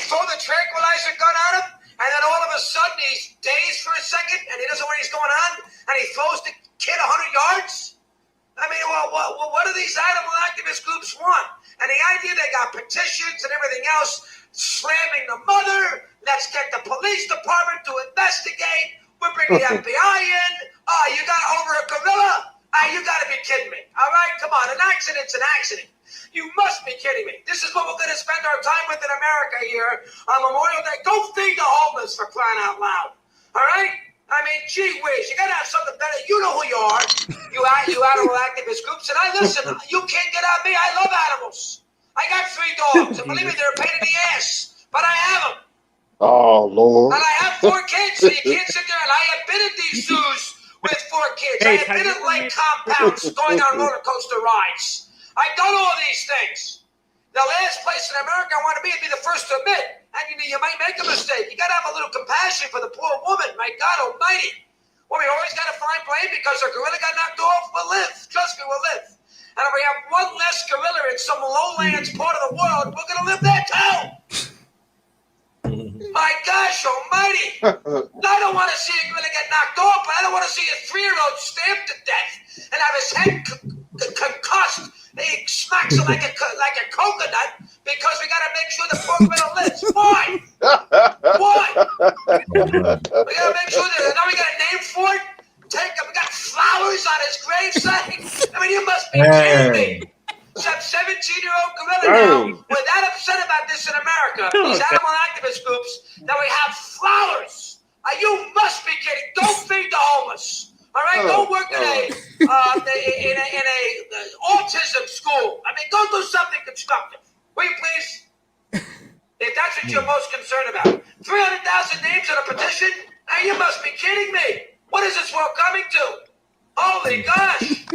Throw the tranquilizer gun at him? And then all of a sudden he's dazed for a second and he doesn't know what he's going on? And he throws the kid 100 yards? I mean, well, what do these animal activist groups want? And the idea they got petitions and everything else, slamming the mother, let's get the police department to investigate, we're bringing the FBI in, you got over a gorilla? You got to be kidding me. All right, come on, an accident's an accident. You must be kidding me. This is what we're going to spend our time with in America here on Memorial Day. Go feed the homeless, for crying out loud. All right? I mean, gee whiz, you got to have something better. You know who you are, you animal activist groups. And listen, you can't get at me. I love animals. I got 3 dogs. And believe me, they're a pain in the ass. But I have them. Oh, Lord. And I have 4 kids, so you can't sit there. And I have been at these zoos with 4 kids. I have been at lake compounds going on roller coaster rides. I've done all these things. The last place in America I want to be and be the first to admit. And you might make a mistake. You got to have a little compassion for the poor woman. My God almighty. Well, we always got to find blame because our gorilla got knocked off. We'll live. Trust me, we'll live. And if we have one less gorilla in some lowlands part of the world, we're going to live there too. My gosh almighty. I don't want to see a gorilla get knocked off, but I don't want to see a 3-year-old stabbed to death and have his head concussed. He smacks it like a coconut because we got to make sure the poor gorilla lives. Why? Why? We got to make sure that now we got a name for it. We got flowers on his gravesite. I mean, you must be kidding me. Some 17-year-old gorilla now, we're that upset about this in America, these animal activist groups, that we have flowers. You must be kidding. Don't feed the homeless. All right, go work in a autism school. I mean, go do something constructive. Will you please? If that's what you're most concerned about. 300,000 names on a petition? Now you must be kidding me. What is this world coming to? Holy gosh.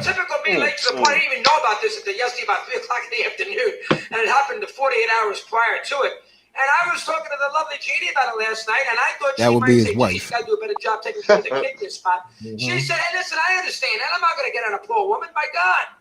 Typical me late to the point I didn't even know about this until yesterday about 3 o'clock in the afternoon. And it happened 48 hours prior to it. And I was talking to the lovely Jeannie about it last night, and I thought that she would might be say, his wife. She's got to do a better job taking care of the kid this spot. She said, hey, listen, I understand that. I'm not going to get on a poor woman. My God.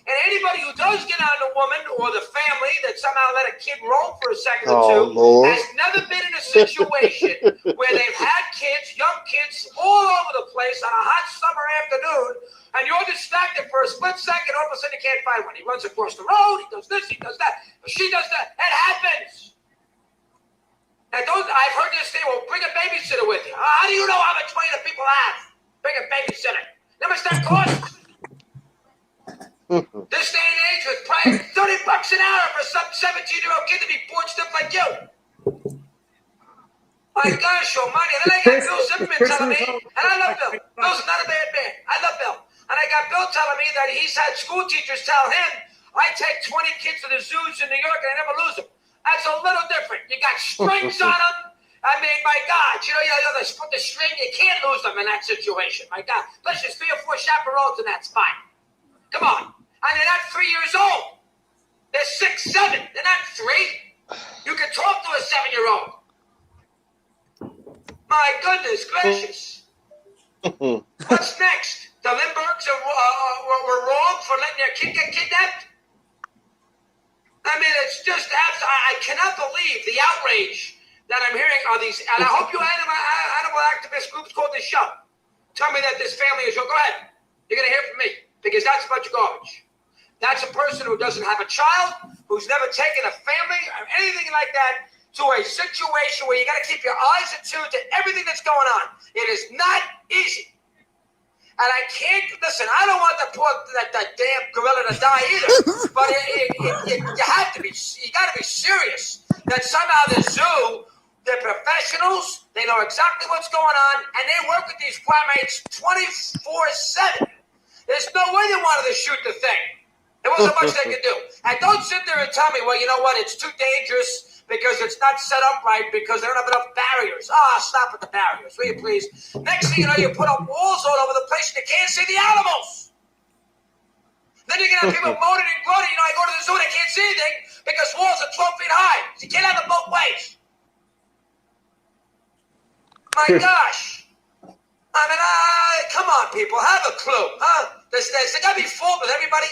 And anybody who does get on a woman or the family that somehow let a kid roam for a second or two has never been in a situation where they've had kids, young kids, all over the place on a hot summer afternoon, and you're distracted for a split second, all of a sudden you can't find one. He runs across the road, he does this, he does that, she does that. It happens. And I've heard this thing, well, bring a babysitter with you. How do you know how much money the people have? Bring a babysitter. How much that costs? This day and age with probably $30 an hour for some 17-year-old kid to be born stuff like you. My gosh almighty. And then I got Bill Zimmerman telling me, and I love Bill. Bill's not a bad man. I love Bill. And I got Bill telling me that he's had school teachers tell him, I take 20 kids to the zoos in New York and I never lose them. That's a little different. You got strings on them. I mean, my God, you put the string, you can't lose them in that situation. My God. Plus, there's 3 or 4 chaperones in that spot. Come on. And they're not 3 years old. They're 6, 7. They're not 3. You can talk to a 7-year-old. My goodness gracious. What's next? The Lindberghs were wrong for letting their kid get kidnapped? I mean, it's just I cannot believe the outrage that I'm hearing on these. And I hope you animal activist groups called this show. Tell me that this family is your. Go ahead. You're going to hear from me because that's a bunch of garbage. That's a person who doesn't have a child, who's never taken a family or anything like that to a situation where you got to keep your eyes attuned to everything that's going on. It is not easy. And I can't, listen, I don't want that damn gorilla to die either. But you have to be, you got to be serious that somehow the zoo, they're professionals, they know exactly what's going on, and they work with these primates 24/7. There's no way they wanted to shoot the thing. There wasn't much they could do. And don't sit there and tell me, well, you know what, it's too dangerous because it's not set up right because they don't have enough barriers. Stop with the barriers, will you please? Next thing you know, you put up walls all over the place and you can't see the animals. Then you're going to have people moaning and groaning. I go to the zoo and I can't see anything because walls are 12 feet high. You can't have it both ways. My gosh. I mean, come on, people. Have a clue, huh? There's got to be fault with everybody.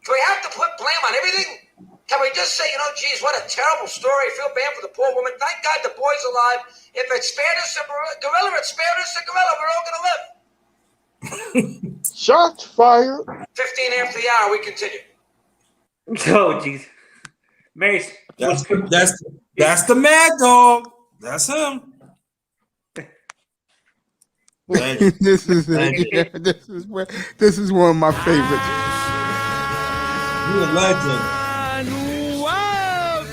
Do we have to put blame on everything? Can we just say, geez, what a terrible story. Feel bad for the poor woman. Thank God the boy's alive. If it spared us a gorilla, it spared us a gorilla. We're all going to live. Shots fired. 15 after the hour, we continue. Oh, jeez. Mace. That's the mad dog. That's him. This is one of my favorites. You're a legend. Whoa,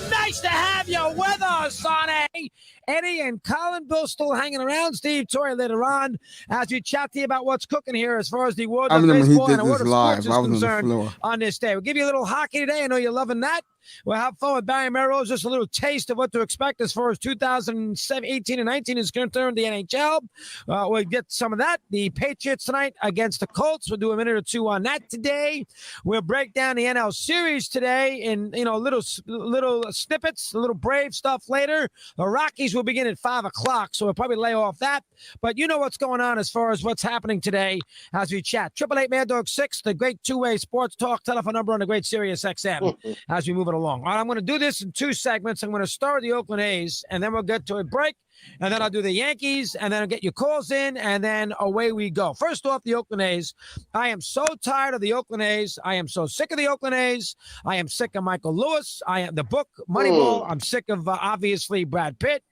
nice to have you with us, Sonny. Eddie and Colin Bill still hanging around. Steve Torrey later on as we chat to you about what's cooking here as far as the world of baseball and the world of sports is concerned on this day. We'll give you a little hockey today. I know you're loving that. We'll have fun with Barry Melrose. Just a little taste of what to expect as far as 2018 and 19 is concerned. The NHL. We'll get some of that. The Patriots tonight against the Colts. We'll do a minute or two on that today. We'll break down the NL series today in little snippets, a little Brave stuff later. The Rockies will begin at 5 o'clock, so we'll probably lay off that. But you know what's going on as far as what's happening today as we chat. 888 Mad Dog 6, the great two-way sports talk telephone number on the great Sirius XM as we move it along. All right, I'm going to do this in two segments. I'm going to start with the Oakland A's, and then we'll get to a break, and then I'll do the Yankees, and then I'll get your calls in, and then away we go. First off, the Oakland A's. I am so tired of the Oakland A's. I am so sick of the Oakland A's. I am sick of Michael Lewis. I am the book Moneyball. I'm sick of, obviously, Brad Pitt.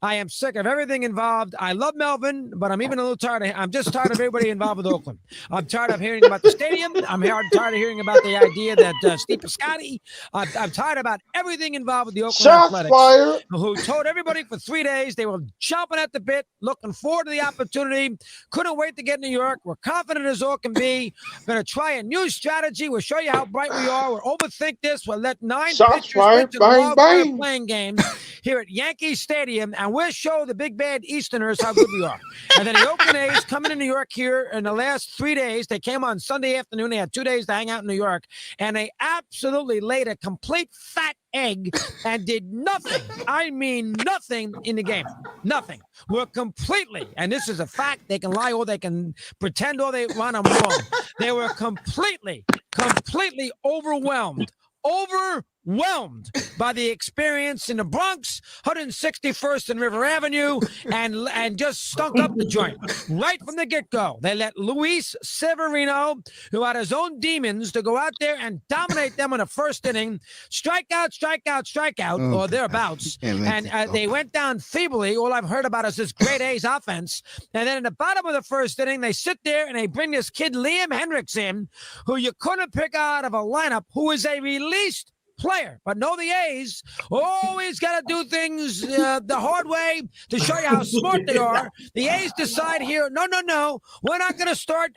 I am sick of everything involved. I love Melvin, but I'm even a little tired. I'm just tired of everybody involved with Oakland. I'm tired of hearing about the stadium. I'm tired of hearing about the idea that Steve Piscotty. I'm tired about everything involved with the Oakland Athletics, who told everybody for 3 days they were chomping at the bit, looking forward to the opportunity, couldn't wait to get to New York. We're confident as all can be. Going to try a new strategy. We'll show you how bright we are. We'll overthink this. We'll let 9 pitchers pitch in the playing games here at Yankee Stadium. And we'll show the big bad Easterners how good we are. And then the Oakland A's coming to New York here in the last 3 days. They came on Sunday afternoon. They had 2 days to hang out in New York. And they absolutely laid a complete fat egg and did nothing. I mean nothing in the game. Nothing. We're completely, and this is a fact, they can lie or they can pretend all they want. I'm wrong. They were completely overwhelmed by the experience in the Bronx, 161st and River Avenue, and just stunk up the joint right from the get-go. They let Luis Severino, who had his own demons, to go out there and dominate them in the first inning, strikeout, or thereabouts, and they went down feebly. All I've heard about is this great A's offense, and then in the bottom of the first inning, they sit there and they bring this kid Liam Hendricks in, who you couldn't pick out of a lineup, who is a released player. But no, the A's always got to do things the hard way to show you how smart they are. The A's decide here, no, we're not going to start,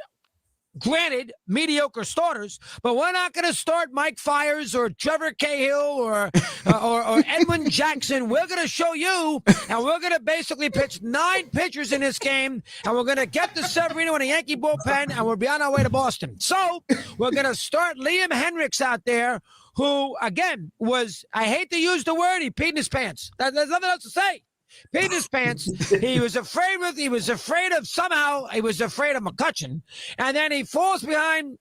granted, mediocre starters, but we're not going to start Mike Fiers or Trevor Cahill or Edwin Jackson. We're going to show you, and we're going to basically pitch 9 pitchers in this game, and we're going to get to Severino in a Yankee bullpen, and we'll be on our way to Boston. So we're going to start Liam Hendricks out there, who, again, I hate to use the word, he peed in his pants. There's nothing else to say. Peed in his pants. He was afraid of McCutcheon. And then he falls behind,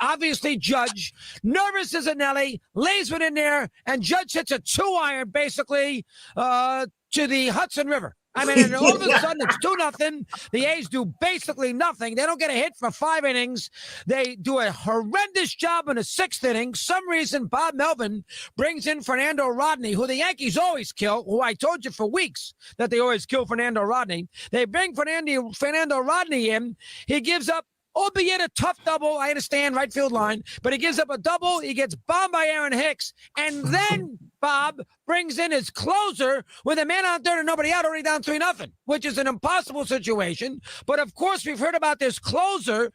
obviously, Judge. Nervous as a Nelly. Lays one in there. And Judge hits a 2-iron, basically, to the Hudson River. I mean, and all of a sudden, it's 2-0. The A's do basically nothing. They don't get a hit for 5 innings. They do a horrendous job in the 6th inning. Some reason Bob Melvin brings in Fernando Rodney, who the Yankees always kill, who I told you for weeks that they always kill Fernando Rodney. They bring Fernando Rodney in. He gives up, albeit a tough double, I understand, right field line, but he gives up a double. He gets bombed by Aaron Hicks. And then Bob brings in his closer with a man on third and nobody out, already down 3-0, which is an impossible situation. But, of course, we've heard about this closer,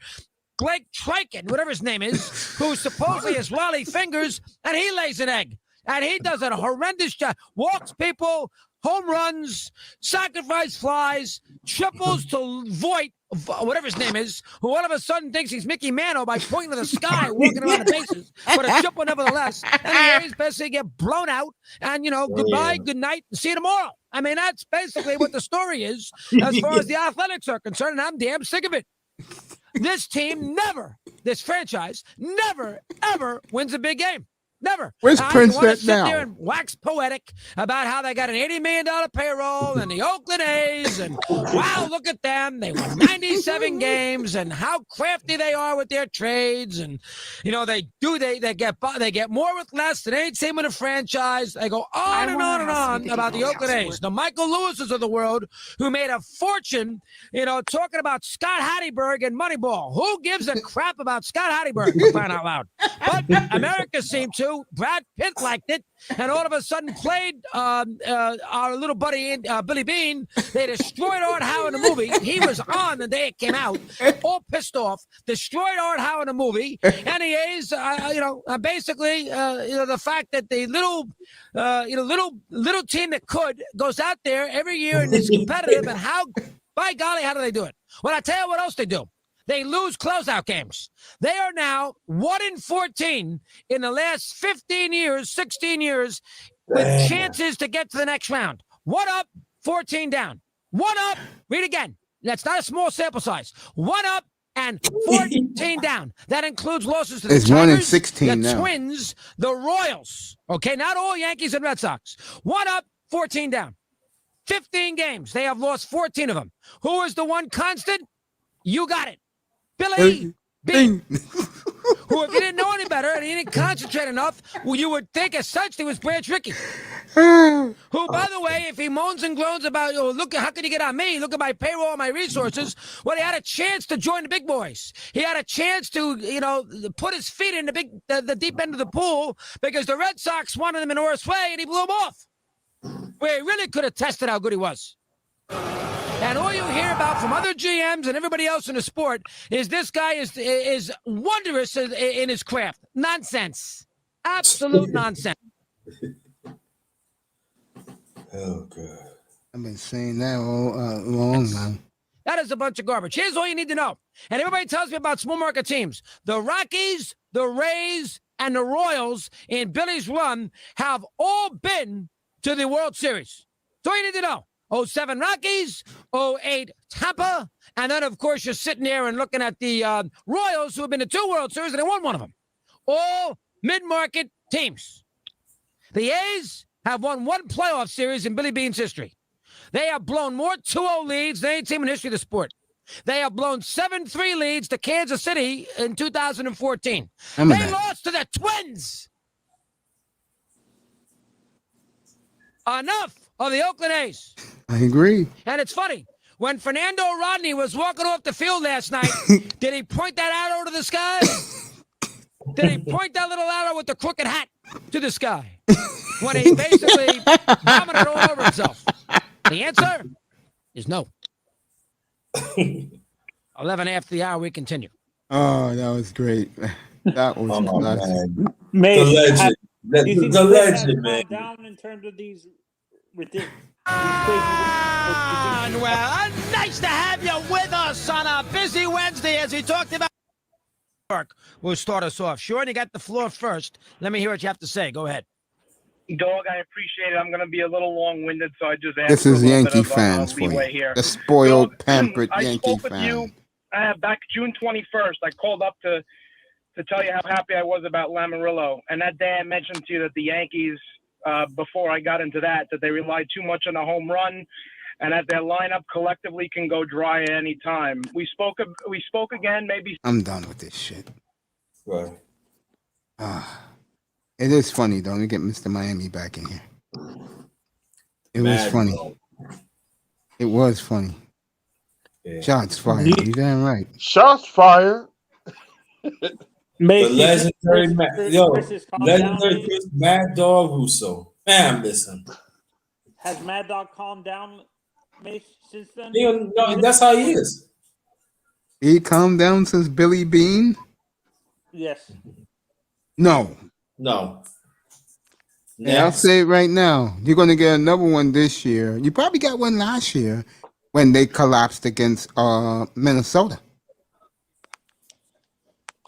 Blake Triken, whatever his name is, who supposedly has wily fingers, and he lays an egg. And he does a horrendous job. Walks people, home runs, sacrifice flies, triples to Voit, whatever his name is, who all of a sudden thinks he's Mickey Mantle by pointing to the sky, walking around the bases, but a triple nevertheless. And the A's basically get blown out, and, goodbye, good night, and see you tomorrow. I mean, that's basically what the story is as far as the Athletics are concerned, and I'm damn sick of it. This franchise never, ever wins a big game. Never. Where's Prince at now? Sit now? there and wax poetic about how they got an $80 million payroll and the Oakland A's, and wow, look at them. They won 97 games, and how crafty they are with their trades. And they get more with less than any team in a franchise. They go on and on and on about the Oakland A's. The Michael Lewises of the world, who made a fortune, talking about Scott Hatteberg and Moneyball. Who gives a crap about Scott Hatteberg, for crying out loud? But America seemed to. to. Brad Pitt liked it, and all of a sudden played our little buddy Billy Bean. They destroyed Art Howe in the movie. He was on the day it came out, all pissed off. Destroyed Art Howe in the movie. And he is, basically, the fact that the little team that could goes out there every year and is competitive. And how, by golly, how do they do it? Well, I tell you what else they do. They lose closeout games. They are now 1-14 in the last 15 years, 16 years, with chances to get to the next round. 1 up, 14 down. 1 up, read again. That's not a small sample size. 1 up and 14 down. That includes losses to the Tigers, 1-16 the now. Twins, the Royals. Okay, not all Yankees and Red Sox. 1 up, 14 down. 15 games. They have lost 14 of them. Who is the one constant? You got it. Billy Bean, who, if you didn't know any better and he didn't concentrate enough, well, you would think essentially was Branch Rickey. Who, by the way, if he moans and groans about, oh, look, how can you get on me? Look at my payroll and my resources. Well, he had a chance to join the big boys. He had a chance to, put his feet in the deep end of the pool because the Red Sox wanted him in Horace Way and he blew him off. Where he really could have tested how good he was. And all you hear about from other GMs and everybody else in the sport is this guy is wondrous in his craft. Nonsense. Absolute nonsense. Oh, God. I've been saying that all long, man. That is a bunch of garbage. Here's all you need to know. And everybody tells me about small market teams. The Rockies, the Rays, and the Royals in Billy's run have all been to the World Series. That's all you need to know. 07 Rockies, 08 Tampa, and then, of course, you're sitting there and looking at the Royals, who have been to 2 World Series, and they won one of them. All mid-market teams. The A's have won 1 playoff series in Billy Bean's history. They have blown more 2-0 leads than any team in the history of the sport. They have blown 7-3 leads to Kansas City in 2014. They lost to the Twins. Enough of the Oakland A's. I agree. And it's funny. When Fernando Rodney was walking off the field last night, did he point that arrow to the sky? Did he point that little arrow with the crooked hat to the sky? When he basically vomited all over himself. The answer is no. 11 after the hour, we continue. Oh, that was great. That was nuts. The legend. The legend, man. Down in terms of these ridiculous. Well, nice to have you with us on a busy Wednesday as we talked about work. We'll start us off. Sean, you got the floor first. Let me hear what you have to say. Go ahead. Dog, I appreciate it. I'm going to be a little long-winded, so I just asked This for a is little Yankee bit of, fans for leeway you. here. The spoiled, Dog, pampered I Yankee spoke with you fan. back June 21st. I called up to tell you how happy I was about Lamarillo. And that day I mentioned to you that the Yankees, before I got into that they relied too much on a home run and that their lineup collectively can go dry at any time. We spoke again, maybe. I'm done with this shit. Right. It is funny, though. Let me get Mr. Miami back in here. It was funny. It was funny. Yeah. Shots fired. You damn right. Shots fired. The legendary legendary Chris Mad Dog Russo. Man, I miss him. Has Mad Dog calmed down, Mace, since then? No, that's how he is. He calmed down since Billy Bean? Yes. No. Yeah, I'll say it right now. You're going to get another one this year. You probably got one last year when they collapsed against Minnesota.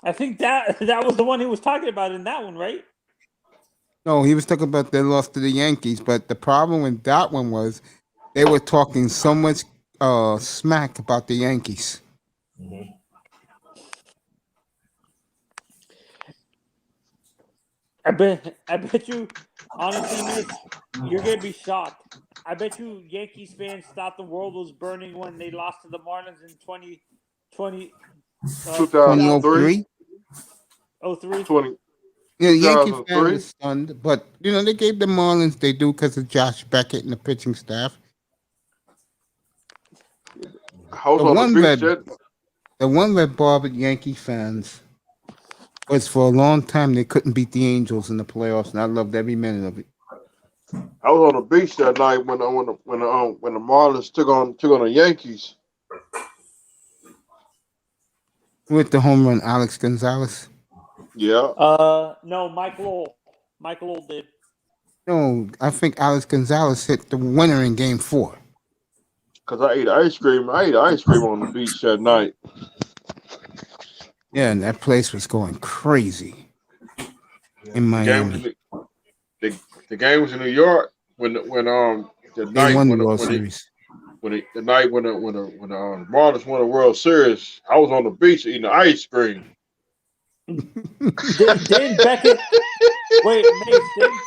I think that was the one he was talking about in that one, right? No, he was talking about they lost to the Yankees, but the problem with that one was they were talking so much smack about the Yankees. Mm-hmm. I bet you, honestly, Mitch, you're gonna be shocked. I bet you Yankees fans thought the world was burning when they lost to the Marlins in 2003. 2003? 20. Yeah, the Yankee fans were stunned, but they gave the Marlins they do because of Josh Beckett and the pitching staff. The one red bothered Yankee fans was for a long time they couldn't beat the Angels in the playoffs, and I loved every minute of it. I was on the beach that night when the Marlins took on the Yankees. With the home run, Alex Gonzalez. Yeah. No, Mike Lowell. Mike Lowell did. No, I think Alex Gonzalez hit the winner in Game 4. Cause I ate ice cream. I ate ice cream on the beach that night. Yeah, and that place was going crazy in Miami. The game was in New York when the night won when the World the Series. when the night when the Marlins won the World Series. I was on the beach eating the ice cream. Didn't Beckett? Wait, Mace, didn't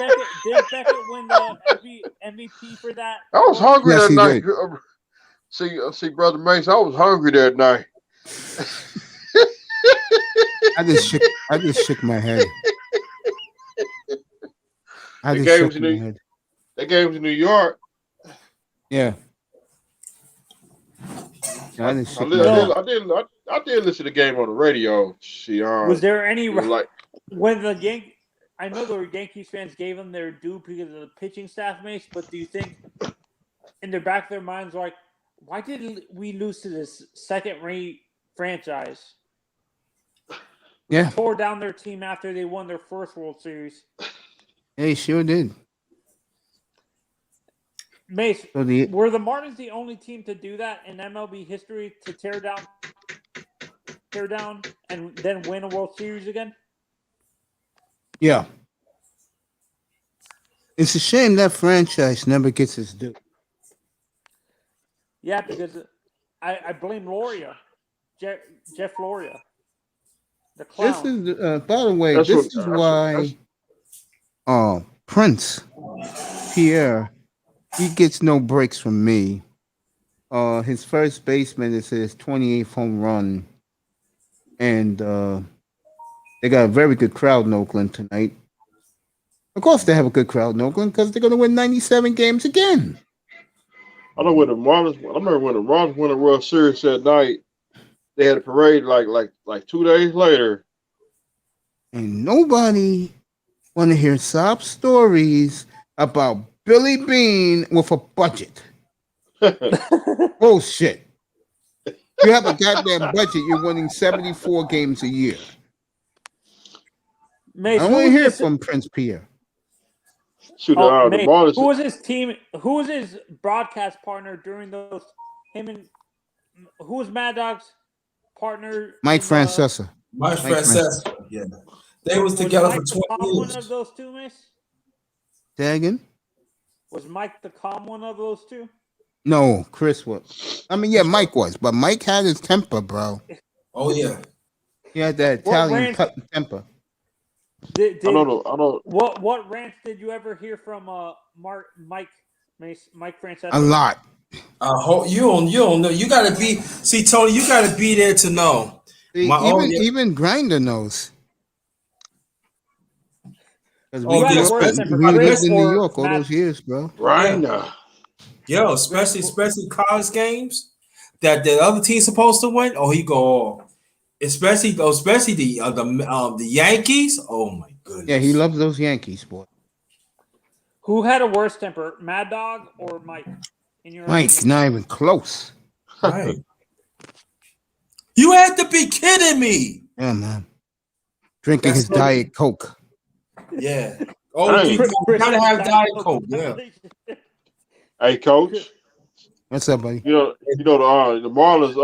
Beckett win the MVP for that? I was hungry Yes, that he night. did. See, Brother Mace, I was hungry that night. I just shook my head. I The just game shook was in my New, head. that game was in New York. Yeah. I I just shook my head. did listen to the game on the radio. Was there any like when the I know the Yankees fans gave them their due because of the pitching staff, Mace, but do you think in the back of their minds, like, why did we lose to this second-rate franchise? Yeah. Tore down their team after they won their first World Series. They sure did. Mace, So were the Marlins the only team to do that in MLB history, to tear down, and then win a World Series again? Yeah. It's a shame that franchise never gets its due. Yeah, because I blame Loria, Jeff Loria, the clown. This is, by the way, this is why Prince Pierre, he gets no breaks from me. His first baseman is his 28th home run, and they got a very good crowd in Oakland tonight. Of course, they have a good crowd in Oakland because they're going to win 97 games again. I remember when the Marlins won the World Series that night. They had a parade like 2 days later. And nobody want to hear sob stories about Billy Bean with a budget. Bullshit. You have a goddamn budget, you're winning 74 games a year. Mace, I want to hear from Prince Pierre. Shoot, Mace, the Marlins. who was his team? Who was his broadcast partner during those? Who was Mad Dog's partner? Mike Francesa. Mike Francesa. Yeah. They was together for 20 years. One of those two, Mace? Say again? Was Mike the calm one of those two? No, Chris was. I mean, yeah, Mike was, but Mike had his temper, bro. Oh yeah. He had that Italian cut temper. I don't. What rants did you ever hear from Mike Francesa? A lot. You don't know. You gotta be. See, Tony, you gotta be there to know. See, even Grinder knows. Because we lived in New York all those years, bro. Grinder. Yo, especially college games that the other team's supposed to win. Oh, he go. Especially the Yankees. Oh my goodness. Yeah, he loves those Yankees, boy. Who had a worse temper, Mad Dog or Mike? Mike, not even close. Right. You had to be kidding me. Yeah, man. Drinking his Diet Coke. Yeah. Oh, you gotta have Diet Coke. Yeah. Hey, Coach. What's up, buddy? The Marlins.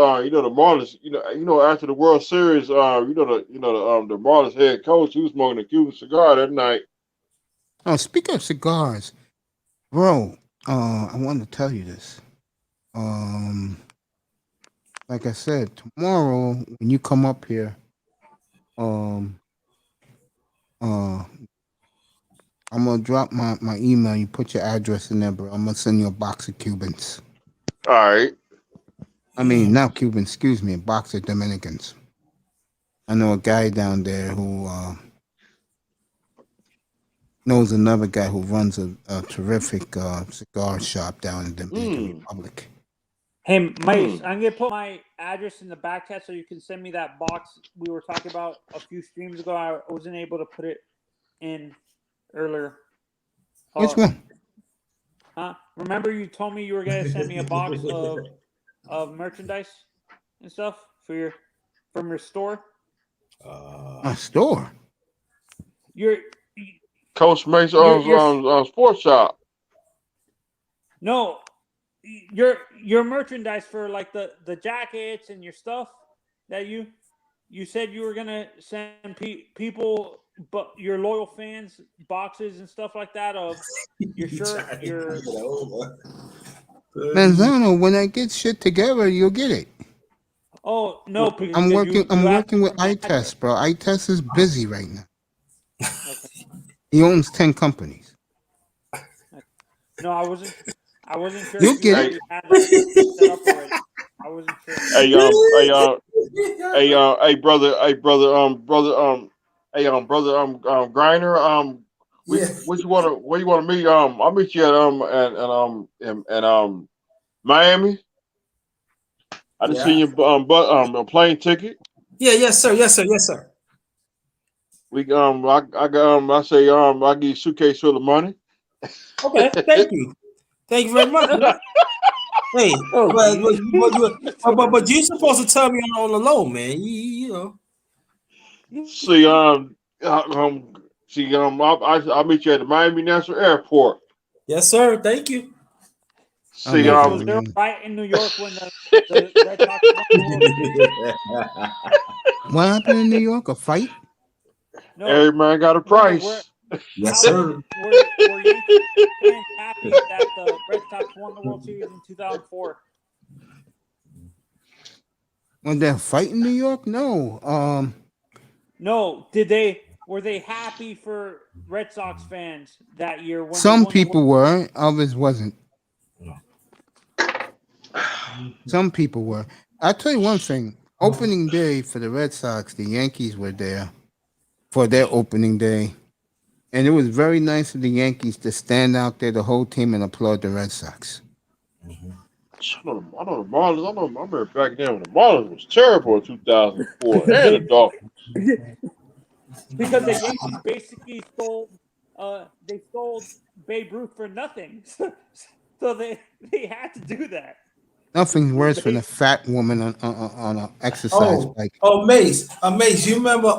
After the World Series, the Marlins head coach, he was smoking a Cuban cigar that night. Oh, speaking of cigars, bro, I wanted to tell you this. Like I said, tomorrow when you come up here, I'm gonna drop my email. You put your address in there, bro. I'm gonna send you a box of Cubans. All right. I mean, not Cubans, excuse me, a box of Dominicans. I know a guy down there who knows another guy who runs a terrific cigar shop down in the Dominican Republic. Hey, Mace, I'm gonna put my address in the back chat so you can send me that box we were talking about a few streams ago. I wasn't able to put it in earlier. Which one? Remember you told me you were gonna send me a box of merchandise and stuff from your store? My store? Coach Mace sports shop. No, your merchandise for like the jackets and your stuff that you said you were gonna send people, but your loyal fans boxes and stuff like that of your shirt, your. Manzano, when I get shit together, you'll get it. Oh no! I'm working with iTest, bro. iTest is busy right now. Okay. He owns 10 companies. No, I wasn't sure. You if get already it. had that set up already. I wasn't sure. Hey, brother, Griner, where you want to meet? I'll meet you at Miami. I just seen your a plane ticket. Yeah, yes, sir. Yes, sir. Yes, sir. I say I give you a suitcase full of money. Okay, thank you. Thank you very much. Hey, but you're supposed to tell me on the low, man. You know. See, I'll meet you at the Miami National Airport. Yes, sir. Thank you. See, was there a fight in New York when the Red Sox won the World Series? What happened in New York? A fight? No, every man got a price. Yes, sir. Were Yankees fans happy that the Red Sox won the World Series in 2004? Was there a fight in New York? No. No. Were they happy for Red Sox fans that year? When Some people were, others wasn't. Some people were. I'll tell you one thing. Opening day for the Red Sox, the Yankees were there for their opening day. And it was very nice of the Yankees to stand out there, the whole team, and applaud the Red Sox. I know the Marlins. I remember back then when the Marlins was terrible in 2004. And the Dolphins. Because the Yankees basically stole Babe Ruth for nothing. So they had to do that. Nothing's worse than a fat woman on an exercise bike. Oh, Mace, you remember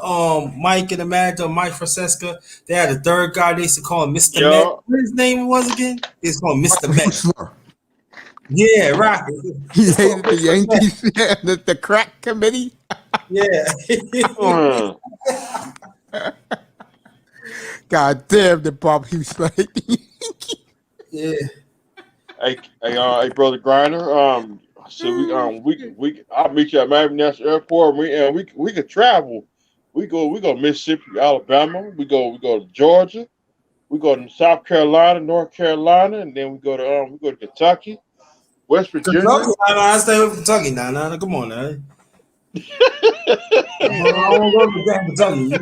Mike and the manager, Mike Francesca? They had a third guy. They used to call him Mr. Met. What his name was again? They used to call him Mr. Met. Yeah, right. He hated the Yankees. Yeah, the crack committee. Yeah. God damn, the Bob Hughes like. Yeah. Hey, brother Griner. So I'll meet you at Miami National Airport. We could travel. We go Mississippi, Alabama. We go to Georgia. We go to South Carolina, North Carolina, and then we go to Kentucky, West Virginia. Kentucky, I stay with Kentucky now. Now, come on now. I don't go to Kentucky.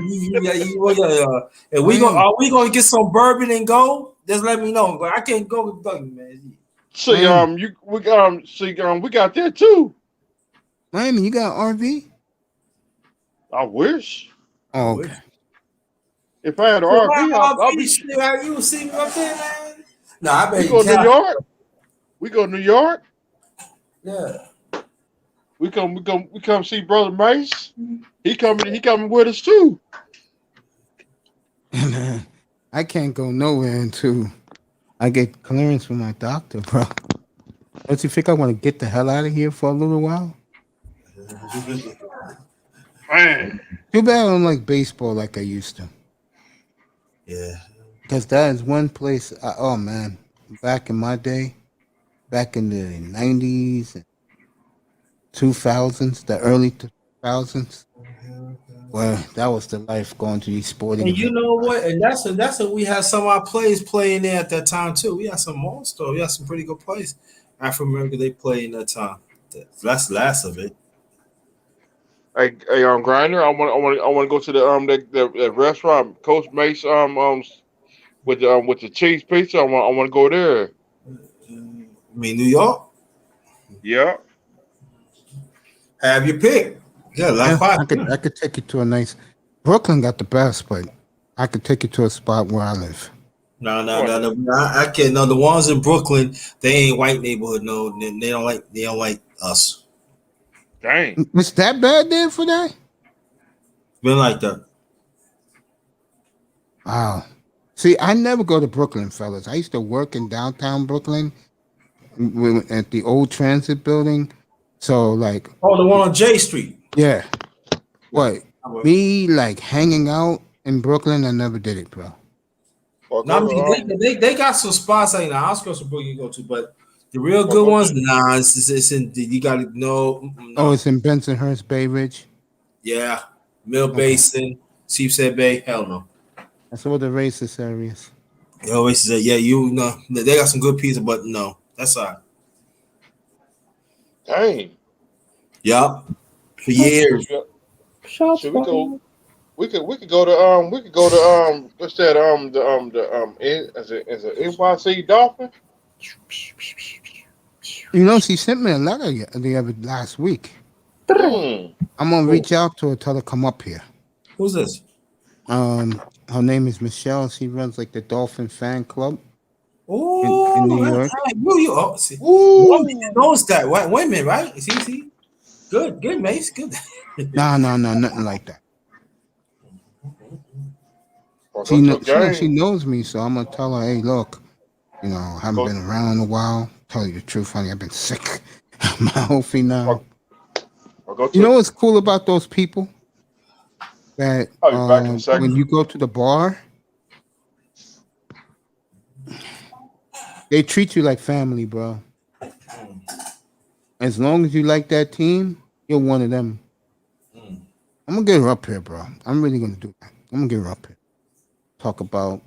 Are we gonna get some bourbon and go? Just let me know. But I can't go to Kentucky, man. See, we got that too. Miami, you got RV? I wish. Oh, okay. If I had an RV, I'll be. You would see me up there, man. No, I bet we go to New York. We go to New York. Yeah. We come see Brother Mace. He coming with us too. Man, I can't go nowhere until I get clearance from my doctor, bro. Don't you think I want to get the hell out of here for a little while? Man. Too bad I don't like baseball like I used to. Yeah. Because that is one place, oh man, back in my day, back in the 90s and 2000s, the early 2000s, well, that was the life going to these sporting And you events. know what? And that's what we had some of our players playing there at that time too. We had some all-star. We had some pretty good players. African American they played in that time. That's the last of it. Hey, Griner, I want to go to the restaurant, Coach Mace, with the cheese pizza. I want to go there. You mean New York? Yeah. Have your pick. Yeah, like I could take you to a nice. Brooklyn got the best, but I could take you to a spot where I live. No. I can't. No, the ones in Brooklyn, they ain't white neighborhood. No, they don't like us. Dang. It's that bad there for that? Been like that. Wow. See, I never go to Brooklyn, fellas. I used to work in downtown Brooklyn at the old transit building. So, like. Oh, the one on J Street. Yeah. What? Me, like, hanging out in Brooklyn, I never did it, bro. No, I mean, they got some spots like in the outskirts of Brooklyn you go to, but the real good ones, nah, it's in, you got to know. No. Oh, it's in Bensonhurst, Bay Ridge? Yeah. Mill Basin, Sheepshead Bay, hell no. That's all the racist areas. They always say, yeah, you know, they got some good pizza, but no, that's all right. Dang. Yup. For years. Should we go? We could go to what's that is it NYC Dolphin? You know, she sent me a letter the other last week. I'm gonna reach out to her, tell her come up here. Who's this? Her name is Michelle. She runs like the Dolphin fan club Oh, in New York. Woman knows that. Women, right? See. Good, Mace. Good. No, nothing like that. She knows me, so I'm gonna tell her, hey, look, you know, I haven't been around in a while. Tell you the truth, honey, I've been sick. My whole thing now. You know what's cool about those people? That when you go to the bar, they treat you like family, bro. As long as you like that team, you're one of them. I'm gonna get her up here, bro. I'm really gonna do that. I'm gonna get her up here. Talk about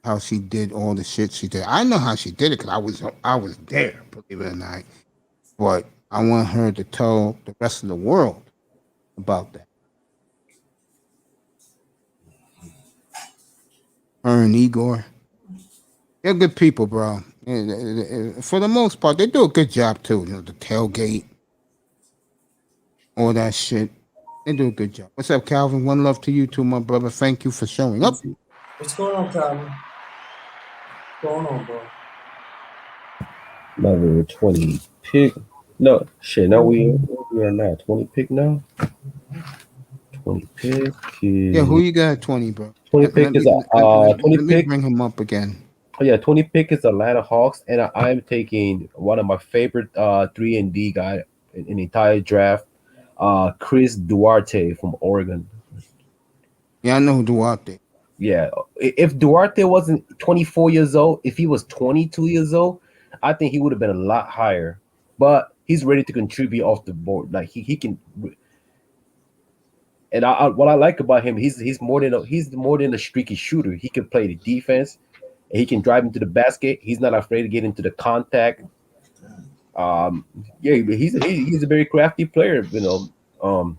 how she did all the shit she did. I know how she did it because I was there, believe it or not. But I want her to tell the rest of the world about that. Her and Igor, they're good people, bro. For the most part, they do a good job too. You know, the tailgate, all that shit. They do a good job. What's up, Calvin? One love to you too, my brother. Thank you for showing up. What's going on, Calvin? What's going on, bro? Another 20 pick. No, shit. Now we are now 20 pick now. 20 pick is... Yeah, who you got 20, bro? 20 pick is let me bring him up again. Oh yeah, 20 pick is Atlanta Hawks, and I'm taking one of my favorite 3-and-D guy in the entire draft, Chris Duarte from Oregon. Yeah, I know who Duarte. Yeah, if Duarte wasn't 24 years old, if he was 22 years old, I think he would have been a lot higher. But he's ready to contribute off the board. Like he can. And what I like about him, he's more than a streaky shooter. He can play the defense, and he can drive into the basket. He's not afraid to get into the contact. Yeah, he's a very crafty player. You know,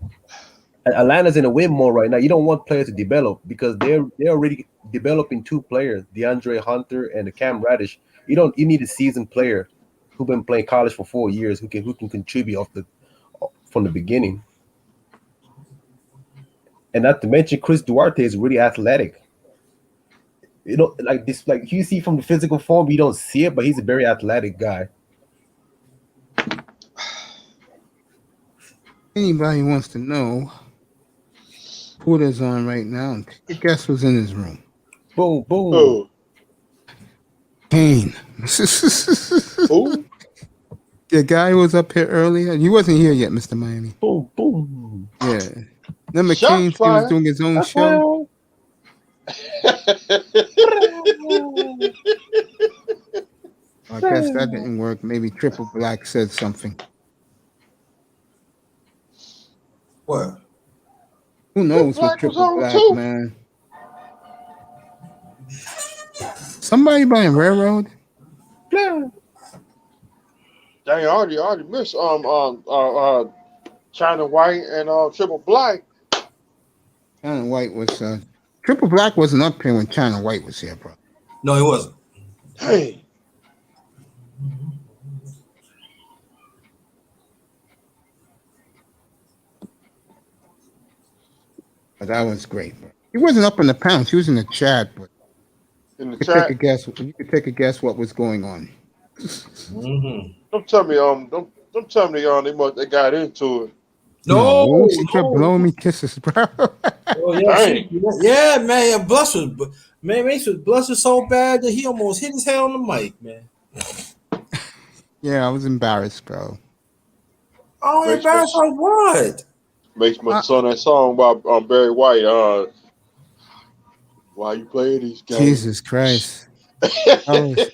Atlanta's in a win mode right now. You don't want players to develop because they're already developing two players, DeAndre Hunter and the Cam Reddish. You need a seasoned player who's been playing college for 4 years who can contribute from the beginning. And not to mention, Chris Duarte is really athletic. You know, like this, like you see from the physical form, you don't see it, but he's a very athletic guy. Anybody wants to know who there's on right now? Guess who's in his room? Boom, boom. Oh. Kane. Who? The guy who was up here earlier. You wasn't here yet, Mr. Miami. Boom, boom. Yeah. Remember Kane was doing his own show? I guess that didn't work. Maybe Triple Black said something. What? Who knows with Triple Black, too. man? Somebody buying Railroad? Dang, I already missed China White and Triple Black. China White was Triple Black wasn't up here when China White was here, bro. No, he wasn't. Hey. But that was great, bro. He wasn't up in the pounds. He was in the chat, but In the you could chat. take a guess. You could take a guess what was going on. Don't tell me don't tell me they got into it. No, she kept blowing me kisses, bro. Oh yeah, yeah, man. Mace was blushing so bad that he almost hit his head on the mic, man. Yeah, I was embarrassed, bro. Oh, embarrassed like what? Makes my son that song by Barry White. Why you playing these games? Jesus Christ. Fellas,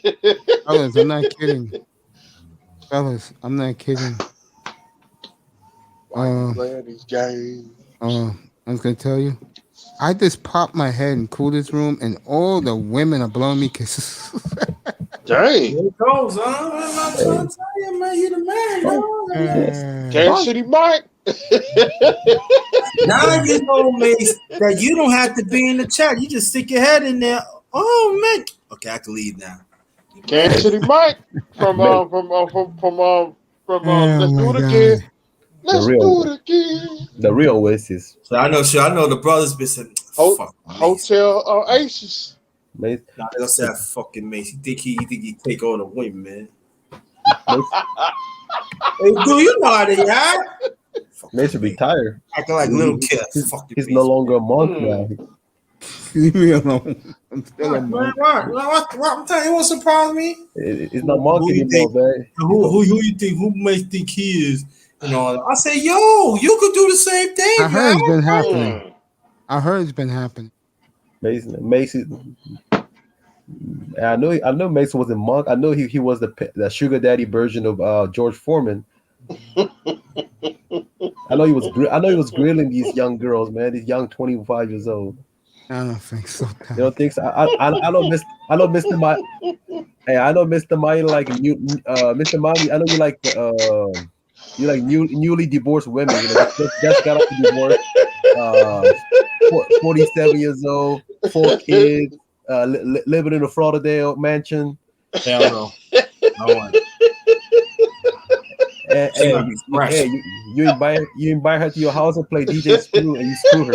I'm not kidding. Fellas, I'm not kidding. Why you playing these games? I was gonna tell you. I just popped my head in Cooler's room and all the women are blowing me kisses. Dang. Here it goes, huh? I'm trying to tell you, man, you the man, bro. Kansas City Mike. Now you know, Mace, that you don't have to be in the chat. You just stick your head in there. Oh man. Okay, I can leave now. Kansas City Mike from Let's Do It Again. Let's do it again. The real Oasis. So I know the brothers been saying Hotel Aces. Mace. Nah, they gonna say that fucking Mace. You think he take all the women, man. Hey, dude, you know how they act. Mace should retire. Acting like little kids. He's no longer a monk now. Leave me alone. I'm still a monk. I'm telling you, what surprised me? It's not monk anymore, man. Who you think? Who may think he is? You know, I say, yo, you could do the same thing. I heard it's been happening. I heard it's been happening. Mason. I know Mason was a monk. I know he was the sugar daddy version of George Foreman. I know he was grilling these young girls, man. These young 25 years old. I don't think so. You don't think so? I know Mr. Miley. Hey, I know Mr. Miley like Mr. Miley. I know you like you like newly divorced women. You know, just got off the divorce. 47 years old, 4 kids, living in a Florida mansion. Hell no. I want it. Hey, you invite her to your house and play DJ Screw, and you screw her.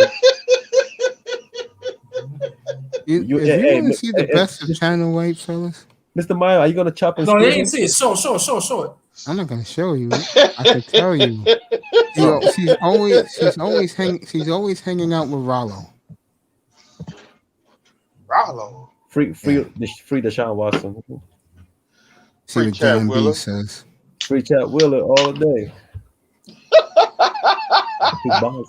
If you want to see the best of China White, fellas, Mr. Meyer, are you gonna chop and No, screw they him? didn't see it. Show it. I'm not gonna show you. I can tell you. She's always hanging out with Rollo. Rollo. Free Deshaun Watson. See what JMB says. Free Chat Wheeler all day.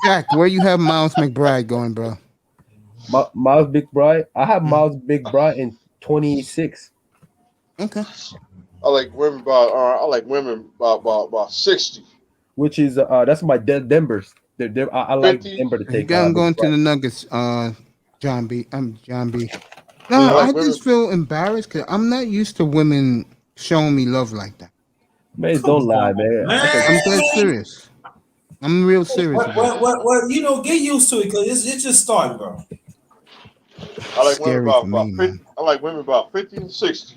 Jack, where you have Miles McBride going, bro? Miles McBride. I have Miles McBride in 26. Okay. I like women about 60. Which is that's my Denver's. I like Denver to take. You got him going to the Nuggets, John B. I'm John B. No, I just feel embarrassed because I'm not used to women showing me love like that. Man, don't lie, man. I'm dead serious. I'm real serious. What? You know, get used to it because it's just starting, bro. I like women about 50 and 60.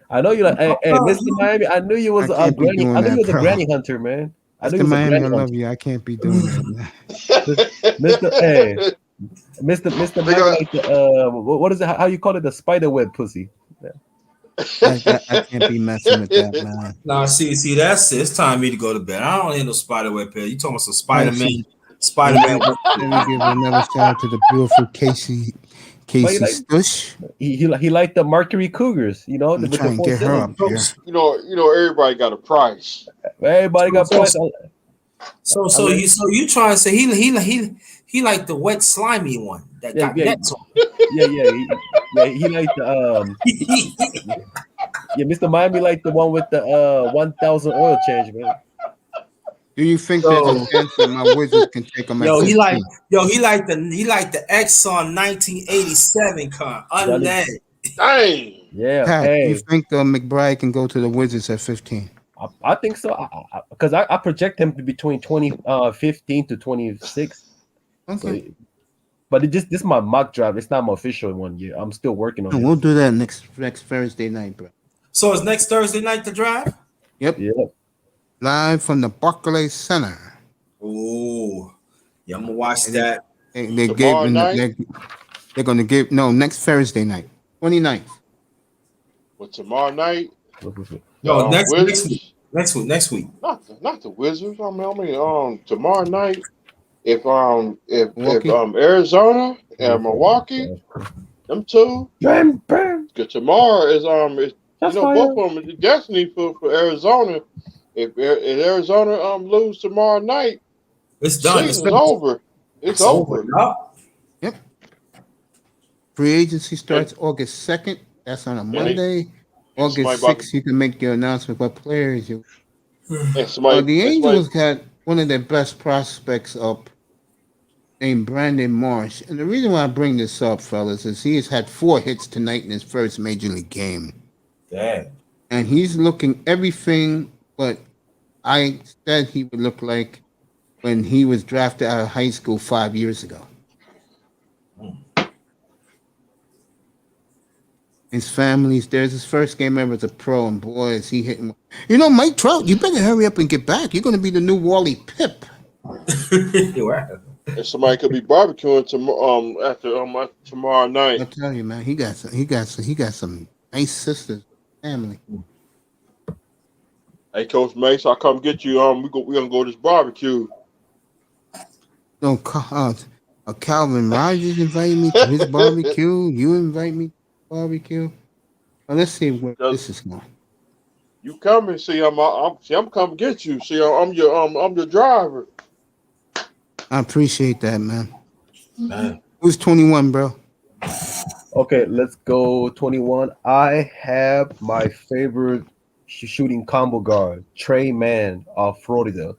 I know you like, hey, Mr. Miami. I knew you was a granny. I knew you was a granny hunter, man. I knew you was a Miami, granny I love hunter. you. I can't be doing that. Mr. Miami, like the, what is it? How you call it? The spider web pussy. I can't be messing with that, man. Nah, see, that's it. It's time for me to go to bed. I don't need no spider web here. You talking about some Spider-Man? Spider-Man. Let me give another shout out to the beautiful Casey Stush. He liked the Mercury Cougars, you know. I'm trying to get her up here. You know, everybody got a price. Everybody got price. So you trying to say he like the wet slimy one that got nets on. Yeah. He liked the Mr. Miami liked the one with the 1,000 oil change, man. Do you think there's a chance that my Wizards can take him? He like the Exxon 1987 car unleaded. Dang. Yeah. Pat, you think McBride can go to the Wizards at 15? I think so, because I project him to between 15 to 26. Okay. So, but this is my mock draft. It's not my official one yet. I'm still working on it. We'll do that next Thursday night, bro. So it's next Thursday night the draft? Yep. Live from the Barclays Center. Oh, yeah, I'm gonna watch that. They Tomorrow gave night? they're going to give next Thursday night, 29th. Well, tomorrow night, No, the next Wizards. week. Next week. Not the Wizards. I mean, tomorrow night, if Milwaukee? Arizona and Milwaukee, them two. Because tomorrow is both of them is destiny for Arizona. If Arizona lose tomorrow night, it's done. Season's over. It's over. Yep. Free agency starts August 2nd. That's on a Monday. August 6th, you can make your announcement what players you. The Angels got one of their best prospects up named Brandon Marsh. And the reason why I bring this up, fellas, is he has had 4 hits tonight in his first major league game. Damn. And he's looking everything but I said he would look like when he was drafted out of high school 5 years ago. His family's there's his first game ever as a pro, and boy, is he hitting. Mike Trout, you better hurry up and get back. You're going to be the new Wally Pip. And somebody could be barbecuing after tomorrow night. I tell you, man, he got some nice sisters, family. Hey, Coach Mace, I'll come get you. We're gonna go to this barbecue. No, Calvin Rogers invited me to his barbecue. You invite me to barbecue. Well, let's see where this is going. You come and see, I'm coming get you. See, I'm your driver. I appreciate that, man. Who's 21, bro? Okay, let's go 21. I have my favorite shooting combo guard, Trey Mann of Florida.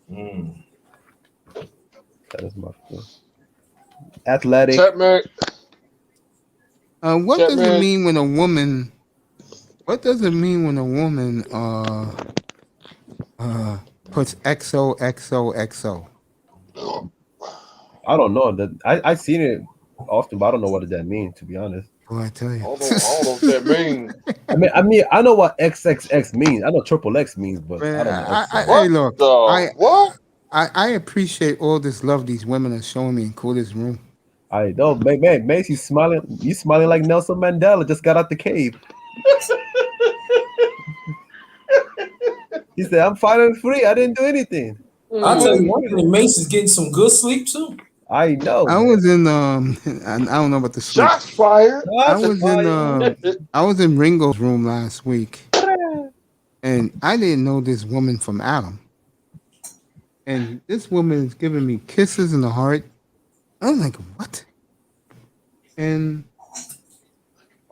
That is my favorite. Athletic. What does it mean when a woman? What does it mean when a woman puts XOXOXO? I don't know that. I seen it often, but I don't know what that means. To be honest. Boy, I tell you. I don't know what that means. I know what XXX means. I know triple X means, but Man, I don't know. hey, look, I appreciate all this love these women are showing me in Coolest room. I know, man, Mace, you smiling like Nelson Mandela just got out the cave. He said, "I'm finally free. I didn't do anything." I'll tell you one thing, Mace is getting some good sleep too. I know. I was in I don't know about the sleep. Shots fired. I was in Ringo's room last week, and I didn't know this woman from Adam. And this woman is giving me kisses in the heart. I'm like, what? And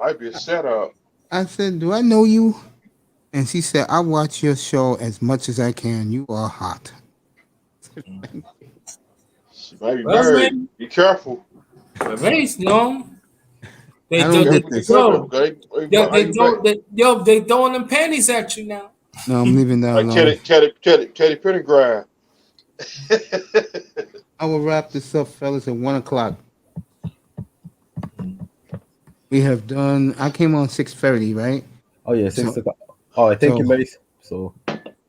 Might be a setup. I said, do I know you? And she said, I watch your show as much as I can. You are hot. Maybe married. Be careful. Mace, no. They I don't get this. They throwing them panties at you now. No, I'm leaving that alone. Teddy Pendergrass. I will wrap this up, fellas, at 1:00. We have done. I came on 6:30, right? Oh yeah, 6 o'clock. All right, thank you, Mace. So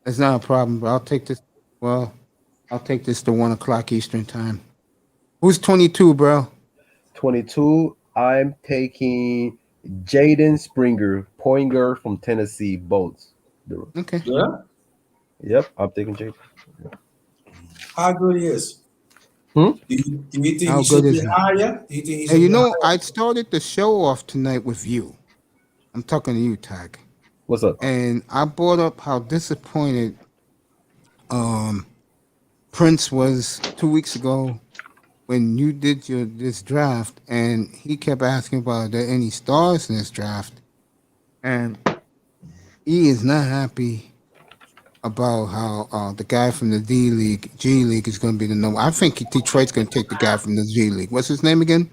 it's not a problem, but I'll take this. Well, I'll take this to 1:00 Eastern time. Who's 22, bro? 22. I'm taking Jaden Springer, point guard from Tennessee Bolts. Okay. Yeah. Yep, I'm taking Jaden. How good he is? Hmm? Do you think How he should good is be he? higher? Do you think he should Hey, you be know, higher? I started the show off tonight with you. I'm talking to you, Tag. What's up? And I brought up how disappointed Prince was 2 weeks ago when you did this draft, and he kept asking about are there any stars in this draft, and he is not happy about how the guy from the G League is going to be the number. I think Detroit's going to take the guy from the G League. What's his name again?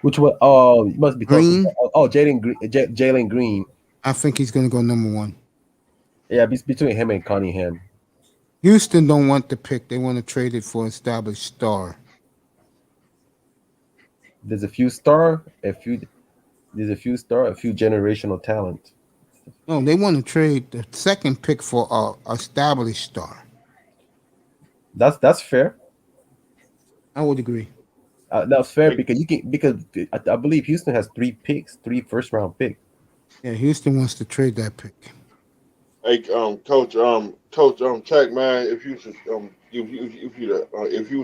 Which one? Oh, you must be Green. Jalen Green. I think he's going to go number 1. Yeah, between him and Cunningham. Houston don't want the pick. They want to trade it for established star. There's a few generational talent. No, they want to trade the second pick for a established star. That's fair. I would agree. That's fair because I believe Houston has 3 picks, 3 first-round picks. Yeah, Houston wants to trade that pick. Hey, coach, check, man. If you was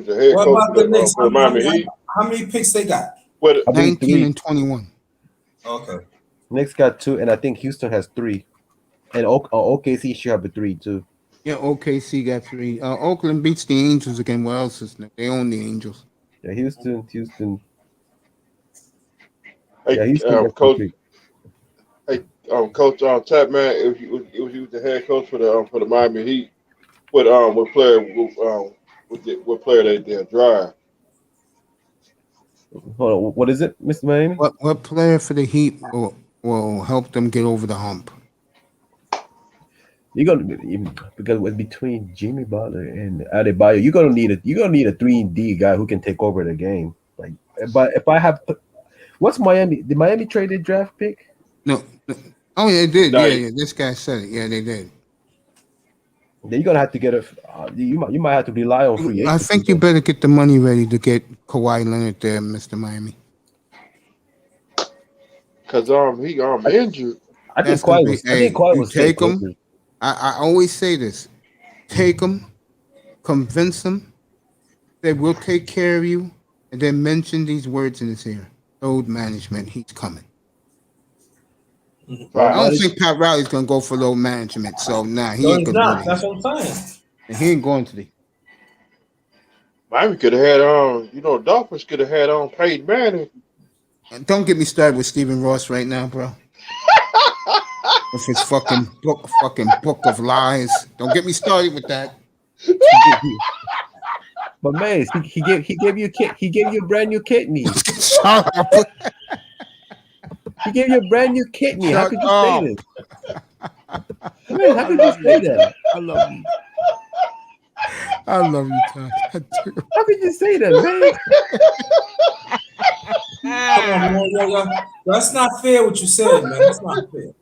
the head What coach about the Knicks? for the Miami Heat, How many picks they got? what? I believe 19 3. and 21. Okay. Knicks got 2, and I think Houston has 3. And OKC should have a 3 too. Yeah, OKC got 3. Oakland beats the Angels again. What else is new? They own the Angels. Yeah, Houston. Hey, Yeah, Houston coach. 3. Hey, coach, Chap, man. If you was the head coach for the Miami Heat, what player they'll drive? Hold on, what is it, Mr. Miami? What player for the Heat will help them get over the hump? You're gonna because with between Jimmy Butler and Adebayo, you're gonna need a 3-and-D guy who can take over the game. Like, but if I have, what's Miami? Did Miami trade their draft pick? No. Oh, yeah, they did. No, Yeah. This guy said it. Yeah, they did. Then you're gonna have to get you might have to rely on free I agents. think you better get the money ready to get Kawhi Leonard there, Mr. Miami. Cause he injured. I think Kawhi was take him. I always say this: take him, convince him they will take care of you, and then mention these words in his ear: "Load management, he's coming." I don't think Pat Riley's gonna go for load management, so he ain't gonna do that. That's what I'm saying. And he ain't going to the. Miami could have had Dolphins could have had Peyton Manning. And don't get me started with Stephen Ross right now, bro. With his fucking book of lies. Don't get me started with that. But man, he gave you a brand new kidney. Shut up. He gave you a brand new kidney. How could you say this? Man, how could you say that? I love you. I love you, Todd. How could you say that, man? Come on, man. That's not fair what you said, man. That's not fair.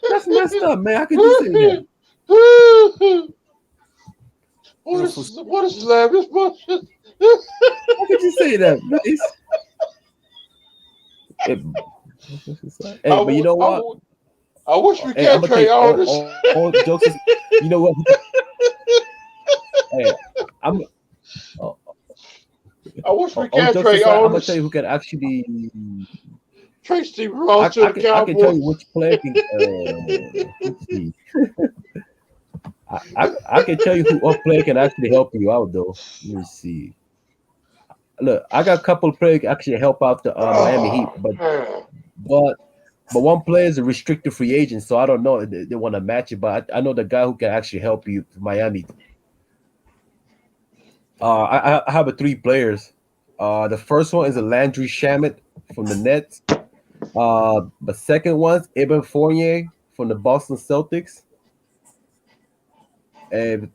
That's messed up, man. How could you say that? What is lavish bullshit? How could you say that, man? Hey, but you know what? I wish we can't trade all this. All jokes. You know what? Hey, I wish we can't trade all this. I'm gonna tell you who can actually trade Steve Ross to the Cowboys. I can tell you which player can. I can tell you what player can actually help you out, though. Let me see. Look, I got a couple of players actually help out the Miami Heat, but one player is a restricted free agent, so I don't know. They want to match it, but I know the guy who can actually help you, Miami. I have 3 players. The first one is a Landry Shamet from the Nets. The second one's Evan Fournier from the Boston Celtics. And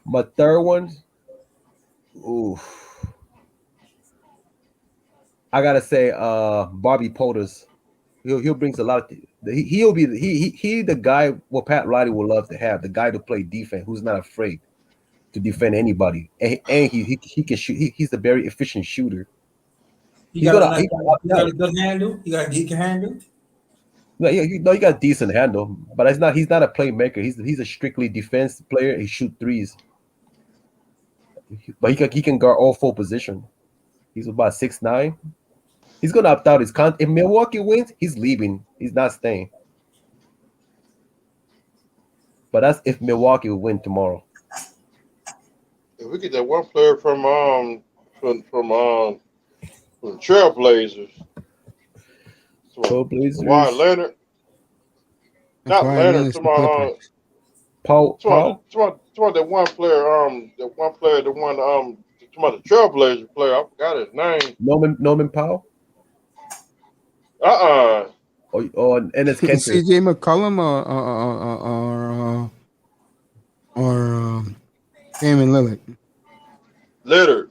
my third one, I gotta say, Bobby Portis. He'll brings a lot of. He'll be the guy what Pat Riley would love to have, the guy to play defense, who's not afraid to defend anybody, and he can shoot. He's a very efficient shooter. He got a good handle. He can handle. No, he got decent handle, but he's not a playmaker. He's a strictly defense player. He shoot threes, but he can guard all 4 positions. He's about 6'9". He's gonna opt out his contract. If Milwaukee wins, he's leaving. He's not staying. But that's if Milwaukee will win tomorrow. If we get that one player from the Trailblazers. Kawhi Leonard. Not Leonard. Tomorrow. Paul. Tomorrow that one player. Tomorrow the Trailblazer player. I forgot his name. Norman Powell. Or Enes Kanter. C.J. McCollum or Damian Lillard.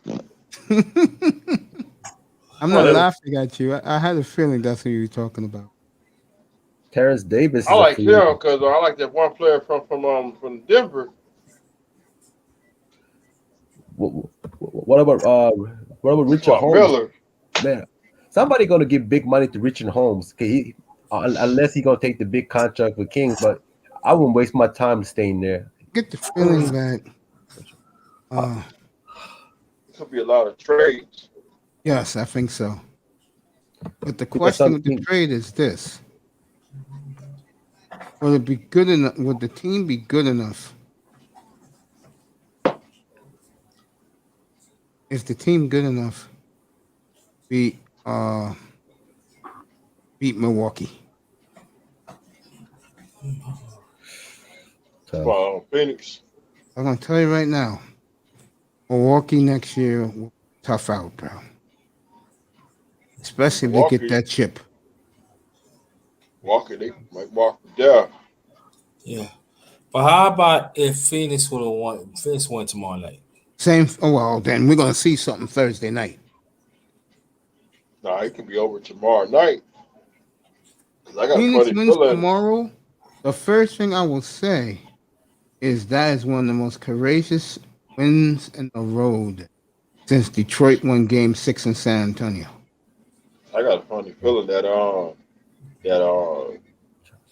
I'm not laughing at you. I had a feeling that's who you were talking about. Terrence Davis. I like him because I like that one player from Denver. What about Richard Holmes? Miller. Man, somebody gonna give big money to Richard Holmes, unless he gonna take the big contract with Kings. But I wouldn't waste my time staying there. Get the feeling that There could be a lot of trades. yes, I think so. But the question with the trade is this: will it be good enough? Would the team be good enough? Is the team good enough? Beat Milwaukee. Phoenix. I'm gonna tell you right now, Milwaukee next year will tough out, bro. Especially if they get that chip. Walker, they might walk down. Yeah. But how about if Phoenix would have won? Phoenix won tomorrow night. Same. Oh well, then we're gonna see something Thursday night. Nah, it can be over tomorrow night. I got Phoenix funny wins feeling. tomorrow. The first thing I will say is that is one of the most courageous wins in the road since Detroit won Game 6 in San Antonio. I got a funny feeling that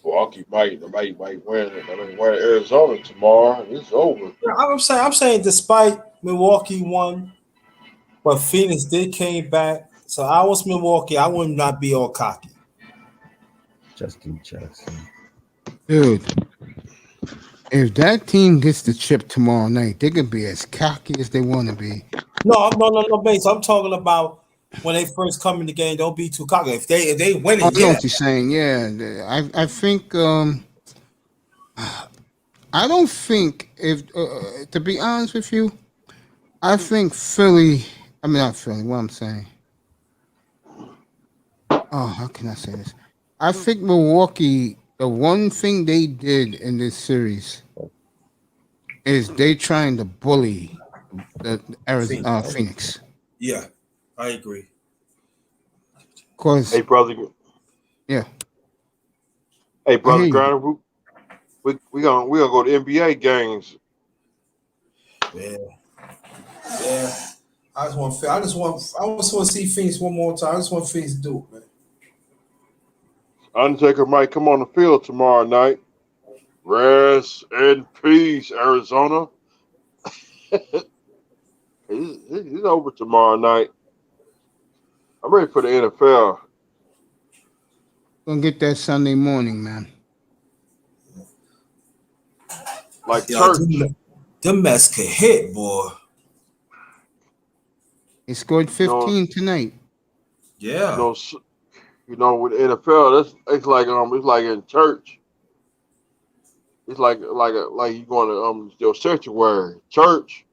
Milwaukee might win. I mean, win Arizona tomorrow. It's over. I'm saying, despite Milwaukee won, but Phoenix did came back. So I was Milwaukee. I would not be all cocky. Justin Jackson, dude. If that team gets the chip tomorrow night, they can be as cocky as they want to be. No, Bates. I'm talking about when they first come in the game. Don't be too cocky. If they win it, I know what you're saying. Yeah, I think I don't think if to be honest with you, I think Philly. I mean, not Philly. What I'm saying. Oh, how can I say this? I think Milwaukee. The one thing they did in this series is they trying to bully the Arizona Phoenix. Yeah, I agree. Cause hey brother, yeah. Hey brother Griner, we gonna go to NBA games. Yeah. I just want to see Phoenix one more time. I just want Phoenix to do it, man. Undertaker might come on the field tomorrow night. Rest in peace, Arizona. He's over tomorrow night. I'm ready for the NFL. Gonna get that Sunday morning, man. Like church. Them Mets could hit, boy. He scored 15 tonight. Yeah. You know, with the NFL, it's like in church. It's like you going to your sanctuary, church.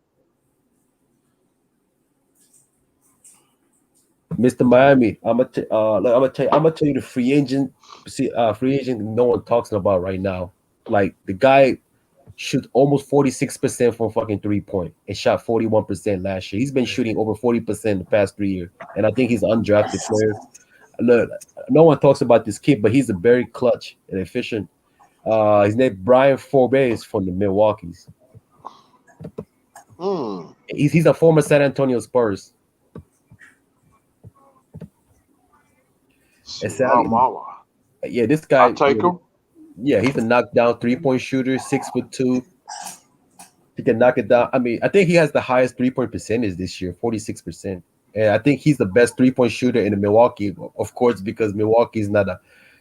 Mr. Miami, I'm gonna tell you the free agent no one talks about right now. Like the guy shoot almost 46% from fucking 3-point and shot 41% last year. He's been shooting over 40% the past 3 years, and I think he's an undrafted player. Look, no one talks about this kid, but he's a very clutch and efficient. His name Brian Forbes from the Milwaukee's. He's a former San Antonio Spurs. Yeah, this guy. I'll take him. Yeah, he's a knockdown 3-point shooter, 6'2". He can knock it down. I mean, I think he has the highest 3-point percentage this year, 46%. And I think he's the best 3-point shooter in the Milwaukee, of course, because Milwaukee is not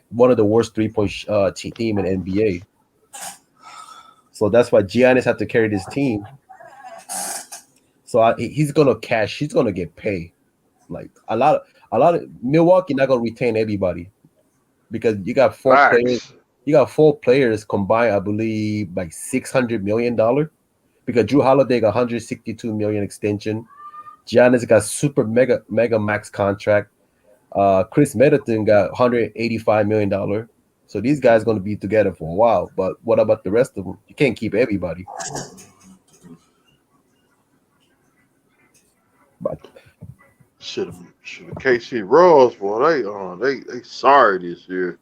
one of the worst 3-point team in NBA. So that's why Giannis had to carry this team. So he's gonna cash. He's gonna get paid. Like a lot of Milwaukee not gonna retain everybody because you got four players. You got 4 players combined, I believe, like $600 million. Because Drew Holiday got $162 million extension. Giannis got super mega max contract. Chris Middleton got $185 million. So these guys going to be together for a while. But what about the rest of them? You can't keep everybody. But should KC Rose, boy, they sorry this year.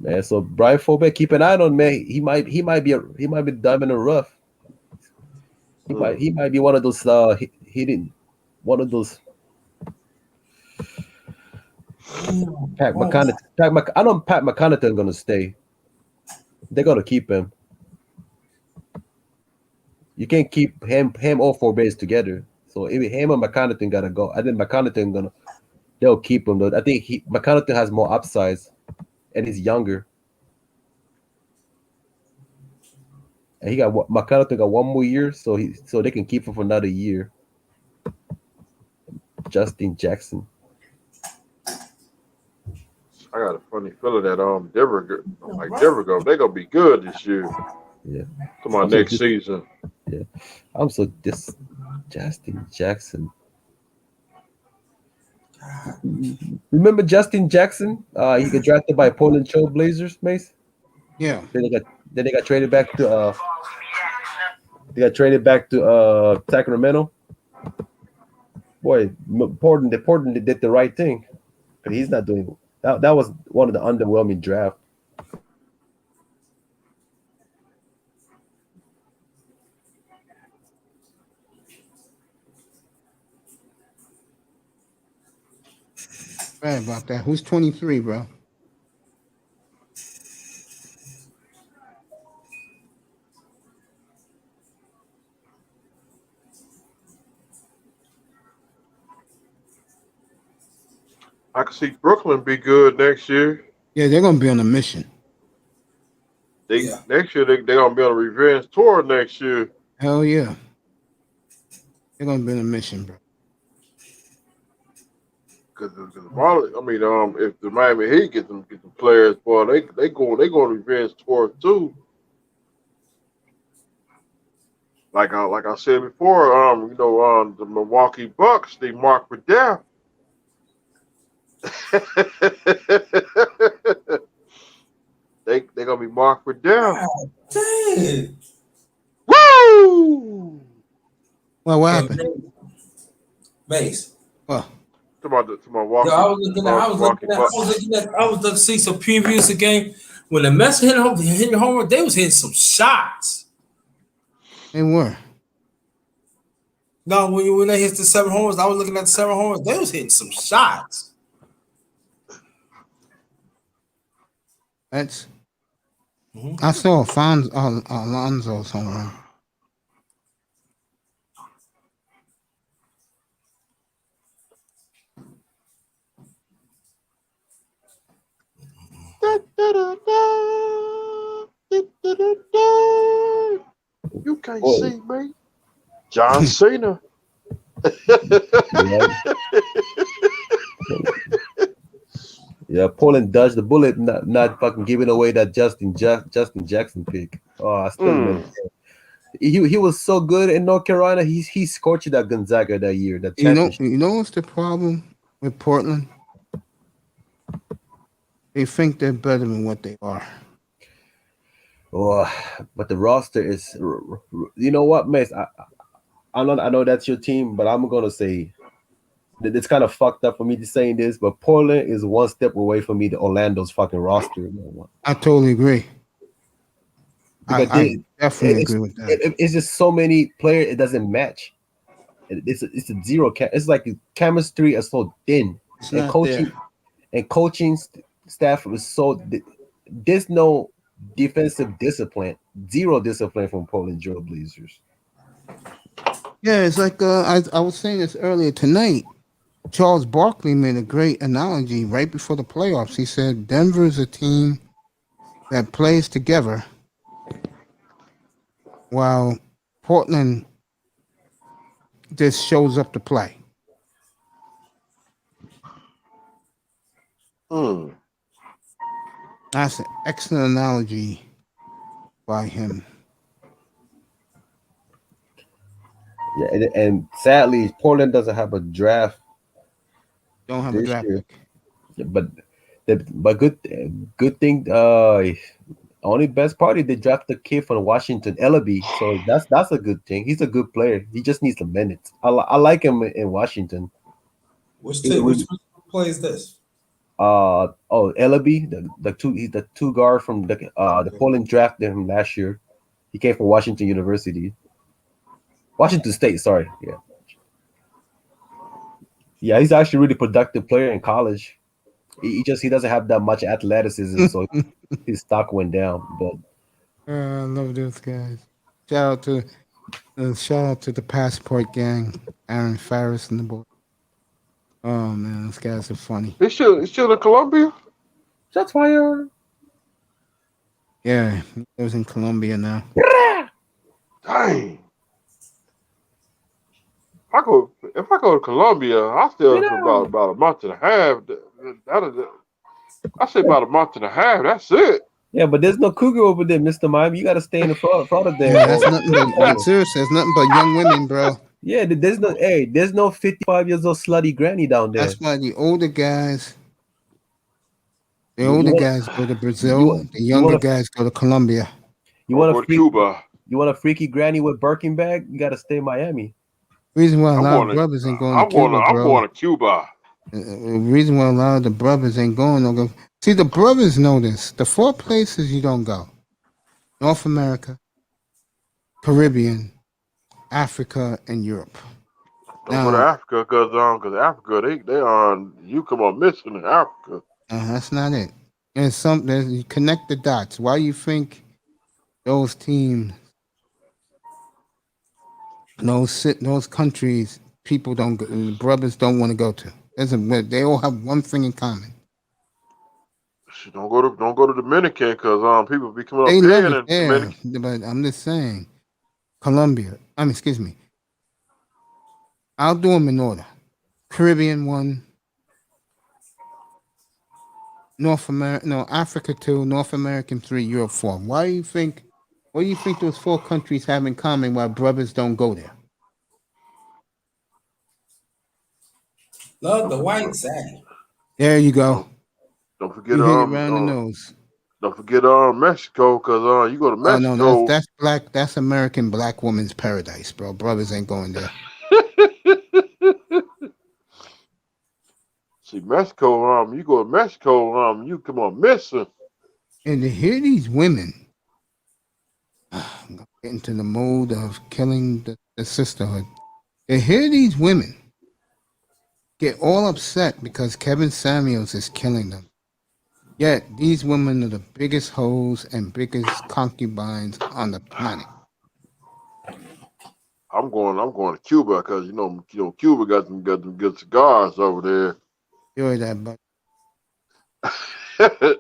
Man, so Brian Forbes, keep an eye on, man. He might be a diamond in the rough. He might be one of those he didn't one of those Pat McConnaughton. I know Pat McConnaughton gonna stay. They're gonna keep him. You can't keep him or Forbes together. So if him and McConnaughton gotta go. I think they'll keep him though. I think McConnaughton has more upsides and he's younger. And McConnaughton got 1 more year, so they can keep him for another year. Justin Jackson. I got a funny feeling that Denver they're gonna be good this year. Yeah. Come on, next season. Yeah. Justin Jackson. Remember Justin Jackson? He got drafted by Portland Trail Blazers, Mace. Yeah. Then they got traded back to Sacramento. Boy, Portland did the right thing, but he's not doing that. That was one of the underwhelming draft. Right about that. Who's 23, bro? I can see Brooklyn be good next year. Yeah, they're gonna be on a mission. Next year they're gonna be on a revenge tour next year. Hell yeah. They're gonna be on a mission, bro. Because if the Miami Heat get them players, boy, they go revenge tour too. Like I said before, the Milwaukee Bucks, they marked for death. they gonna be marked for death. Dang. Woo! Well, what happened? Mace. What? To Milwaukee. I was looking to see some previews of the game. When the Mets hitting home run, they was hitting some shots. They were. No, when they hit the 7 homers, I was looking at the 7 homers. They was hitting some shots. That's. I saw Alonzo somewhere. You can't see me. John Cena. Yeah, Portland dodged the bullet, not fucking giving away that Justin Jackson pick. Oh, I still he was so good in North Carolina. He scorched that Gonzaga that year. That you know what's the problem with Portland? They think they're better than what they are. Oh, but the roster is. You know what, Mace? I know that's your team, but I'm gonna say that it's kind of fucked up for me to saying this, but Portland is one step away from me to Orlando's fucking roster. I totally agree. I definitely agree with that. It's just so many players; it doesn't match. It's a zero. It's like the chemistry is so thin, and coaching staff is so. There's no defensive discipline, zero discipline from Portland Trail Blazers. Yeah, it's like I was saying this earlier tonight. Charles Barkley made a great analogy right before the playoffs. He said Denver is a team that plays together, while Portland just shows up to play. That's an excellent analogy by him. Yeah, and sadly, Portland doesn't have a draft. Don't have a draft pick. Yeah, but good thing. Only best party they drafted a kid from Washington, Ellaby. So that's a good thing. He's a good player. He just needs the minutes. I like him in Washington. Which play is this? Ellaby, he's the two guard from the Portland drafted him last year. He came from Washington University. Washington State. Sorry. Yeah. Yeah, he's actually a really productive player in college. He doesn't have that much athleticism, so his stock went down. But I love those guys. Shout out to the Passport Gang, Aaron Farris and the boy. Oh man, those guys are funny. He's still in Columbia? Shots fired. Yeah, he lives in Colombia now. Dang. If I go to Colombia, I still for about a month and a half. I say about a month and a half. That's it. Yeah, but there's no cougar over there, Mr. Miami. You got to stay in the Florida there. Yeah, that's nothing but seriously, there's nothing but young women, bro. Yeah, there's no 55 years old slutty granny down there. That's why the older guys go to Brazil. The younger guys go to Colombia. You want a Cuba? You want a freaky granny with Birkin bag? You got to stay in Miami. Reason why a lot of brothers ain't going to Cuba, bro. I'm going to Cuba. The reason why a lot of the brothers ain't going. See, the brothers know this. The 4 places you don't go: North America, Caribbean, Africa, and Europe. Don't go to Africa because Africa they on you come on missing in Africa. That's not it. You connect the dots. Why you think those teams, those countries, people don't go, brothers don't want to go to? They all have one thing in common. Don't go to Dominican because people be coming up They there love it there, but I'm just saying, Colombia. Excuse me. I'll do them in order. Caribbean 1, Africa 2, North American 3, Europe 4. What do you think those 4 countries have in common why brothers don't go there? Love the white side. There you go. Don't forget around the nose. Don't forget Mexico because you go to Mexico. Oh no, that's black. That's American black woman's paradise, bro. Brothers ain't going there. See, Mexico, you go to Mexico, you come on missing. And to hear these women, I'm gonna get into the mode of killing the sisterhood. To hear these women get all upset because Kevin Samuels is killing them. Yet these women are the biggest hoes and biggest concubines on the planet. I'm going to Cuba because you know Cuba got them good cigars over there. You heard that, but I'm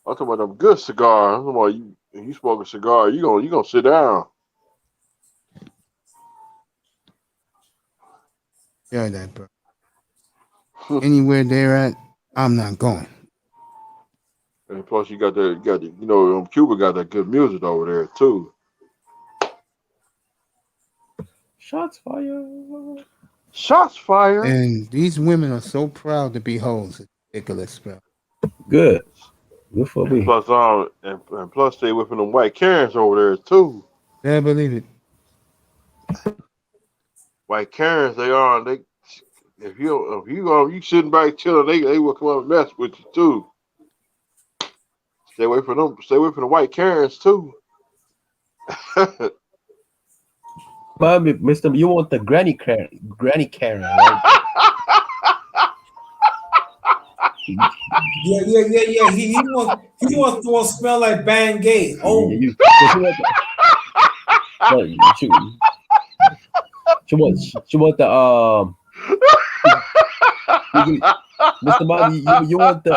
talking about them good cigars. I'm talking about you smoke a cigar, you gonna sit down. You heard that, bro. Anywhere they're at, I'm not going. And plus, Cuba got that good music over there too. Shots fired. Shots fired. And these women are so proud to be hoes. It's ridiculous, bro. Good for me. Plus, and plus they whipping them white Karens over there too. Yeah, I believe it. White Karens, if you sitting back chilling, they will come up and mess with you too. Stay away from them. Stay away from the white Karens too. Bobby, Mr. You want the Granny Karen, right? Yeah. He wants to smell like Bangay. Oh, you want the Mr. Bobby, you want the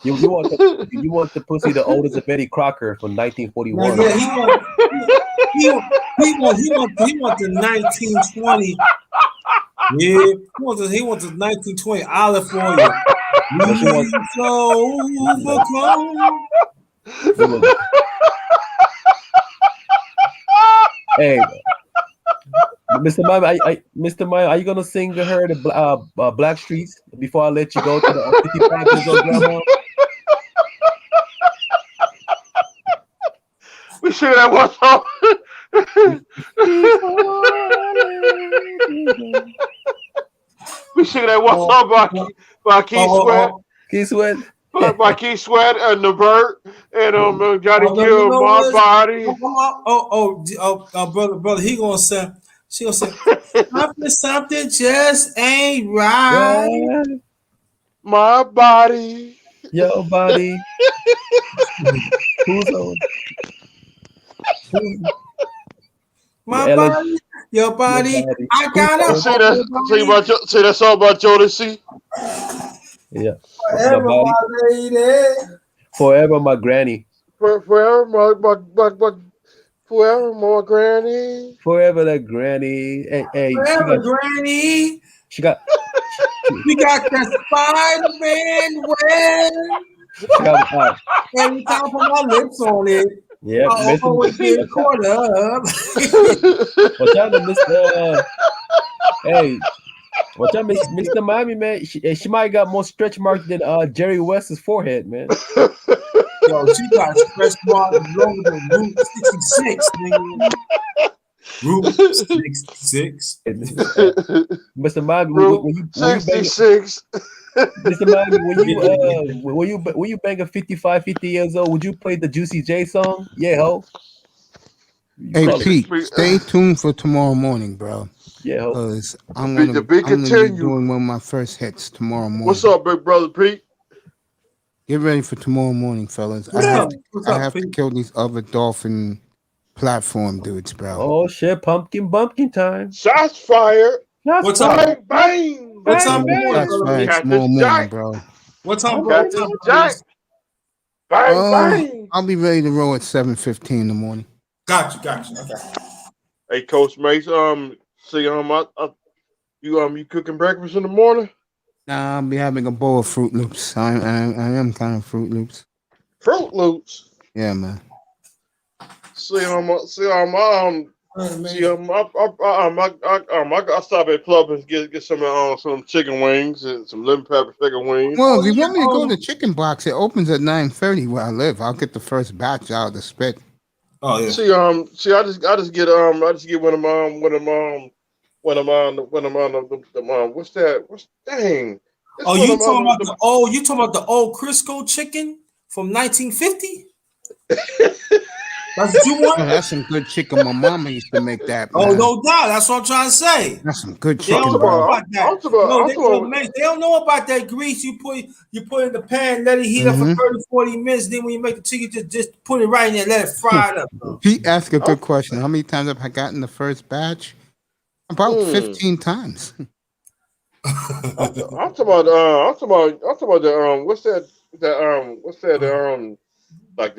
you want the pussy the oldest of Betty Crocker from 1941. Yeah, he wants the 1920. Yeah, he wants the 1920 olive oil. Hey, Mr. Mime, Mr. Mime, are you gonna sing to her the Black Streets before I let you go to the 55 years old grandma? We sing that one song. We sing that one song by Keith Sweat. Keith Sweat. by Keith Sweat and the Bird and Johnny Oh, no, Gill, you know My what? Body. Brother, he gonna say, she gonna say, something just ain't right. Right. My Body. Your body. Who's on? My LA body, your body. body. I got Who's a on? See that song about Jodeci? Yeah. My forever, body. my lady. Forever my granny. Forever, forever, more granny. Forever that granny. Hey, Forever, granny. she got We got the Spider-Man web. Every time I put my lips on it, yeah, I always get caught up. Watch out, Mr. Hey, watch out, Mr. Miami, man. She might got more stretch marks than Jerry West's forehead, man. Yo, she got stretch marks longer than Route 66, nigga. Route 66. Mr. Miami, Route 66. Mr. Miami, when you bang a 55, 50 years old, would you play the Juicy J song? Yeah, ho. Hey Pete, stay tuned for tomorrow morning, bro. Yeah, because I'm gonna be doing one of my first hits tomorrow morning. What's up, big brother Pete? Get ready for tomorrow morning, fellas. I have to kill these other dolphin platform dudes, bro. Oh shit, pumpkin time. Shots fired. What's bang, up? Bang. What time, Shots fired tomorrow morning, bro. What time, bro? Bang, bang. I'll be ready to roll at 7:15 in the morning. Got you. Okay. Hey, Coach Mace. You cooking breakfast in the morning? Nah, I'll be having a bowl of Fruit Loops. I am kind of Fruit Loops. Fruit Loops. Yeah, man. I stop at Club and get some chicken wings and some lemon pepper chicken wings. Well, if you want me to go to Chicken Box, it opens at 9:30 where I live. I'll get the first batch out of the spit. Oh yeah. See, I just get one of them what's that? Dang. Oh, you talking about the old Crisco chicken from 1950? That's what you want? Oh, that's some good chicken. My mama used to make that. Oh, man. no doubt. That's what I'm trying to say. That's some good They chicken. don't know about that. they They don't know about that grease you put in the pan, let it heat up for 30, 40 minutes. Then when you make the chicken, just put it right in there, let it fry it up. Pete asked a good question. How many times have I gotten the first batch? About 15 times. I'm talking about the what's that like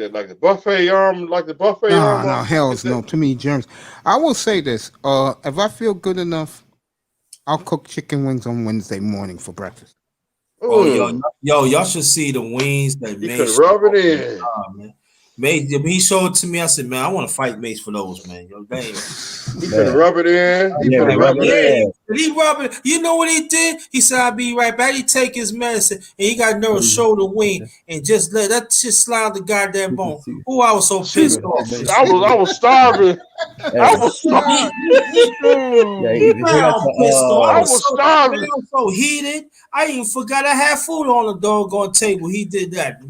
the buffet No, hells no. Too many germs. I will say this. If I feel good enough, I'll cook chicken wings on Wednesday morning for breakfast. Oh, y'all should see the wings that you Mace could rub it in. Man. Mace, when he showed it to me, I said, man, I want to fight Mace for those, man. Yo, damn. He could rub it in. He rub it. You know what he did? He said, I'll be right back. He take his medicine and he got no shoulder wing and just let that shit slide the goddamn bone. Oh, I was so pissed off. I was starving. I was starving. I was starving. I was so heated. I even forgot I had food on the doggone table. He did that.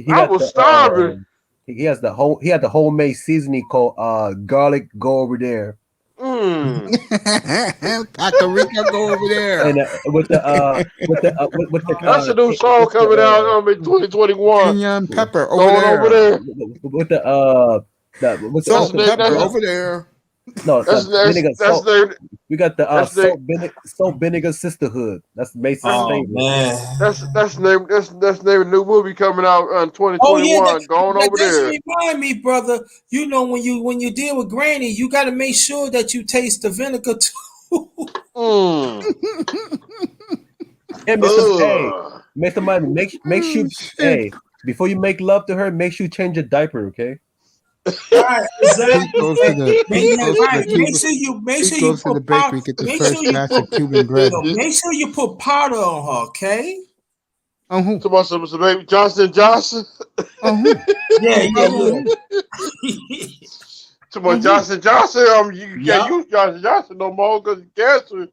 I was starving. He had the homemade seasoning called garlic. Go over there. Paprika, go over there. And with the that's a new song coming out in 2021. Cayenne pepper over there. With the salt pepper over there. No, that's we got the salt vinegar sisterhood. That's Mason's thing. Man, that's name a new movie coming out in 2021. Oh, yeah, going over there. Remind me, brother. You know when you deal with Granny, you got to make sure that you taste the vinegar too. Hey, Mr. Miami, make sure before you make love to her, make sure you change your diaper, okay? Right, exactly. Make sure you put powder. Make sure you put powder on her, okay? Talking about some baby Johnson. Yeah. Talking about Johnson. You can't use Johnson no more because it's cancer.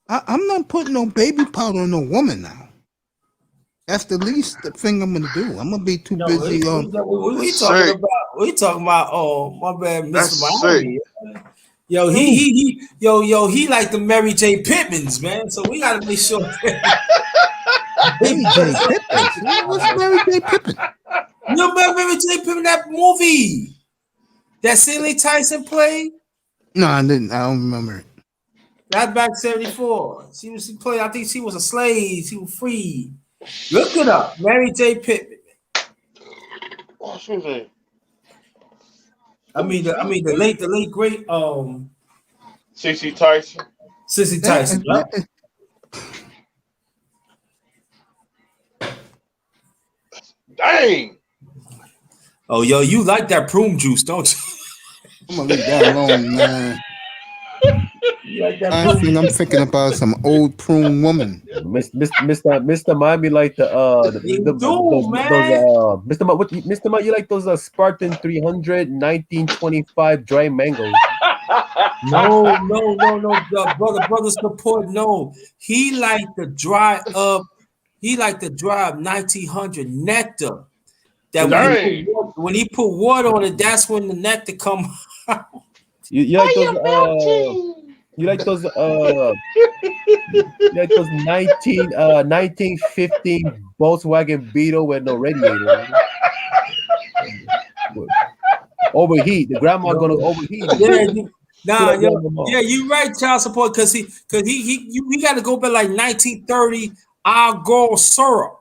I'm not putting no baby powder on no woman now. That's the least thing I'm gonna do. I'm gonna be too busy. We talking about? We talking about? Oh, my bad, Mr. Miami. Yo, he like the Mary J. Pittmans, man. So we gotta make sure. Mary J. Pippin. What's Mary J. Pippin? You know about Mary J. Pippin, that movie that Cicely Tyson played? No, I didn't. I don't remember it. That back 74. She played. I think she was a slave. She was free. Look it up, Mary J. Pittman. What's her name? I mean the late great Cicely Tyson. Cicely Tyson. Yeah. Dang. Oh, yo, you like that prune juice, don't you? I'm gonna leave that alone, man. You like that I think I'm thinking about some old prune woman. Mr. Miami like Mr. Mike, you like those Spartan 300 1925 dry mangoes? No, brother support. No, he like the dry up. He like the dry up 1900 nectar. That when he put water on it, that's when the nectar come out. You like those? You like those? You like those 1915 Volkswagen Beetle with no radiator? Overheat. The grandma gonna overheat. Yeah, you right, child support, because he got to go back like 1930 Algol syrup.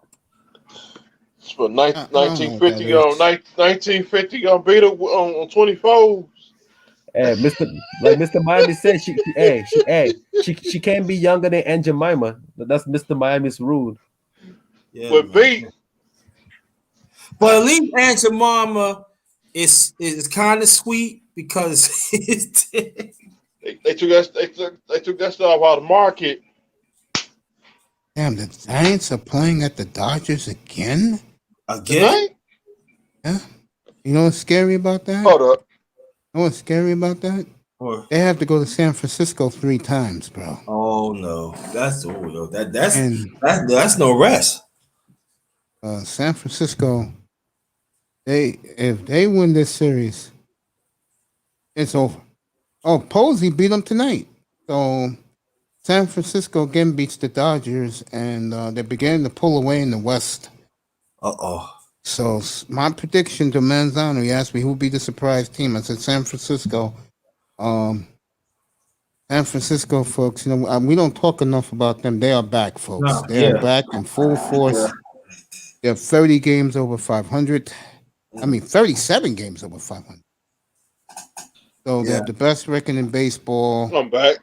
For 1950 on Beta on 24. Hey, Mr. Miami said she can't be younger than Aunt Jemima. That's Mr. Miami's rule. Yeah, but beat. But at least Aunt Jemima is kind of sweet because they took that stuff out of the market. Damn, the Giants are playing at the Dodgers again? Again? Yeah. You know what's scary about that? Hold up. You know what's scary about that? What? They have to go to San Francisco 3 times, bro. Oh no, that's no rest. San Francisco, if they win this series, it's over. Oh, Posey beat them tonight. So San Francisco again beats the Dodgers, and they're beginning to pull away in the West. So my prediction to Manzano, he asked me who would be the surprise team. I said San Francisco. San Francisco, folks, you know, we don't talk enough about them. They are back, folks. They are back in full force. They have 30 games over 500. I mean, 37 games over 500. So they have the best record in baseball. I'm back.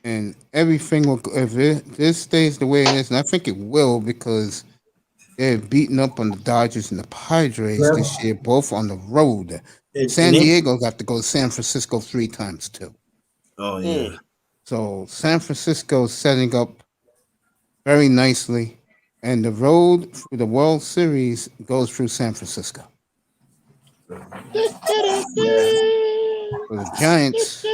And everything will, if this stays the way it is, and I think it will, because they're beating up on the Dodgers and the Padres this year, both on the road. San Diego got to go to San Francisco 3 times too. Oh yeah. So San Francisco is setting up very nicely, and the road for the World Series goes through San Francisco. So the Giants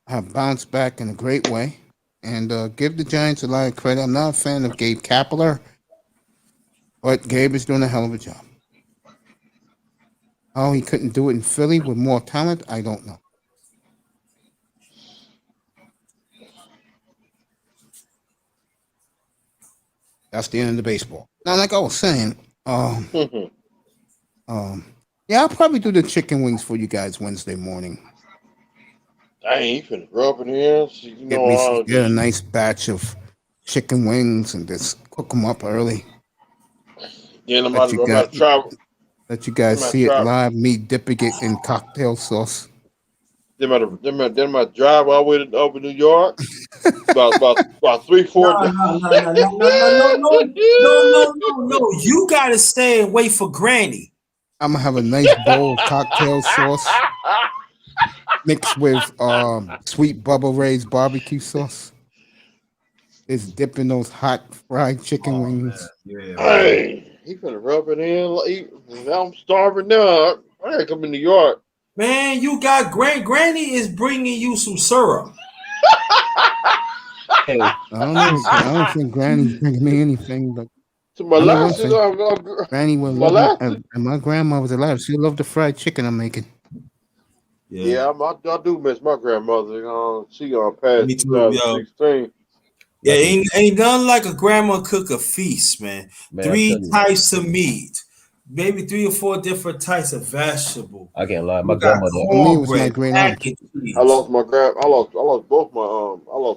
have bounced back in a great way, and give the Giants a lot of credit. I'm not a fan of Gabe Kapler, but Gabe is doing a hell of a job. How he couldn't do it in Philly with more talent, I don't know. That's the end of the baseball. Now, like I was saying, yeah, I'll probably do the chicken wings for you guys Wednesday morning. I ain't finna rub it in. So you know, Get a nice batch of chicken wings and just cook them up early. Yeah, I'm about to try. Let you guys see it live. Me dipping it in cocktail sauce. Then I drive all the way over New York. about 3-4. No. You gotta stay and wait for Granny. I'm gonna have a nice bowl of cocktail sauce mixed with sweet Bubba Ray's barbecue sauce. It's dipping those hot fried chicken wings. Hey, he finna rub it in. Now I'm starving now. I gotta come in New York. Man, you got Granny is bringing you some syrup. Hey, I don't think Granny's bringing me anything, but To my I know one last, thing. Granny would my love last. and my grandma was alive. She loved the fried chicken I'm making. Yeah, I do miss my grandmother. She passed Me too, yo. 2016. Yeah, ain't nothing like a grandma cook a feast, man. Man, I 3 tell you. types of meat, maybe 3 or 4 different types of vegetable. I can't lie. My We got grandmother. Me, it was my cornbread, great mac aunt. and cheese. I lost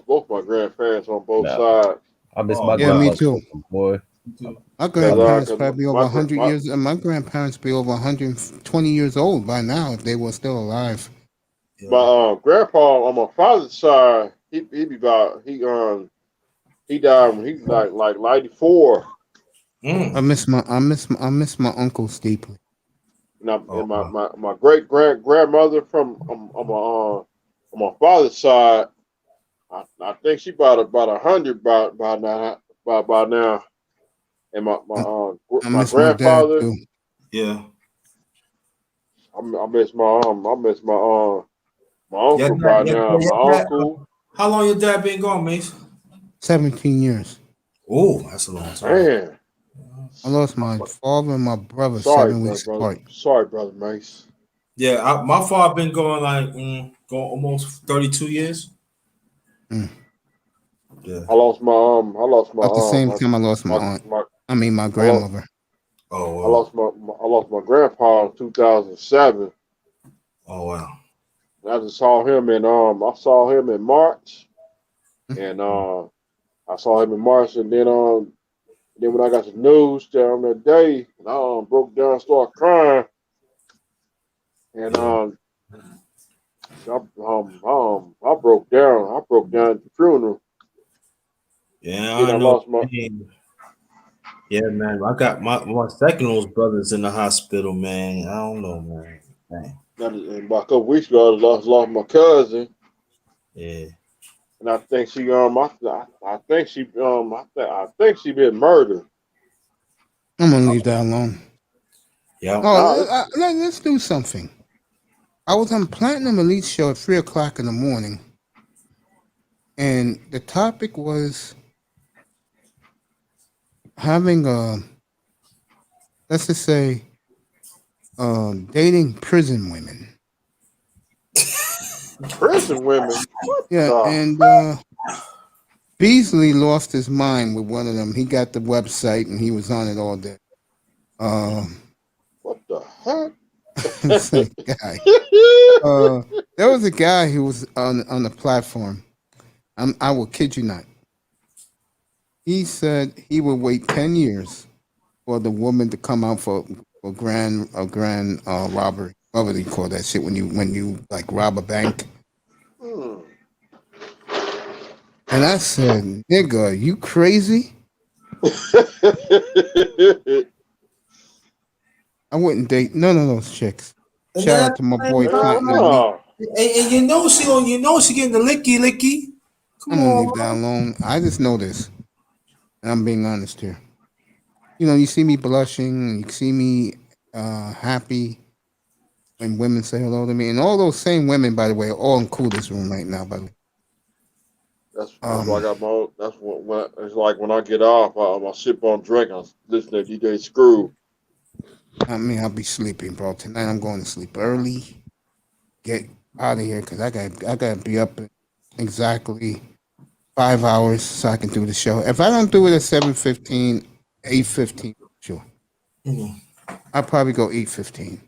both my grandparents on both Nah, sides. I miss Oh, my Yeah, me grandmother too. cooking, boy. My grandparents 'Cause probably over my 100 years, and my grandparents be over 120 years old by now if they were still alive. my grandpa on my father's side, he died when he was like 94. I miss my uncles deeply. And my great grandmother from on my father's side, I think she about 100 by now. And I my miss my dad grandfather, too. Yeah. I miss my uncle by now. My uncle. How long your dad been gone, Mace? 17 years. Oh, that's a long time. Man. I lost my father and my brother Sorry, 7 weeks brother. apart. Sorry, brother Mace. Yeah, my father been going going almost 32 years. Mm. Yeah. I lost my At the same time, I lost my aunt. My grandmother. Oh, wow. I lost my grandpa in 2007. Oh wow. I just saw him in March, and I saw him in March, and then when I got the news down that day, I broke down, started crying, and I broke down. I broke down at the funeral. Yeah, Then I I know. lost my. Yeah, man. I got my second oldest brother's in the hospital, man. I don't know, man. And about a couple weeks ago, I lost my cousin. Yeah. And I think she I think she been murdered. I'm gonna leave that alone. Yeah. Oh, let's do something. I was on Platinum Elite show at 3:00 in the morning, and the topic was having let's just say, dating prison women. Prison women. Yeah, and Beasley lost his mind with one of them. He got the website and he was on it all day. What the heck? Same guy. There was a guy who was on the platform. I will kid you not. He said he would wait 10 years for the woman to come out for grand robbery. What would he call that shit when you like rob a bank? And I said, "Nigga, are you crazy?" I wouldn't date none of those chicks. Shout out to my boy Platinum. And you know she getting the licky. I'm gonna leave that alone. I just know this, and I'm being honest here. You know, you see me blushing, you see me happy when women say hello to me, and all those same women, by the way, are all in Coolest room right now. By the way, that's why I got my own. That's when it's like when I get off, I sip on drink. I listen to DJ Screw. I mean, I'll be sleeping, bro. Tonight I'm going to sleep early. Get out of here because I gotta be up in exactly 5 hours so I can do the show. If I don't do it at 7:15, 8:15, sure. I'll probably go 8:15.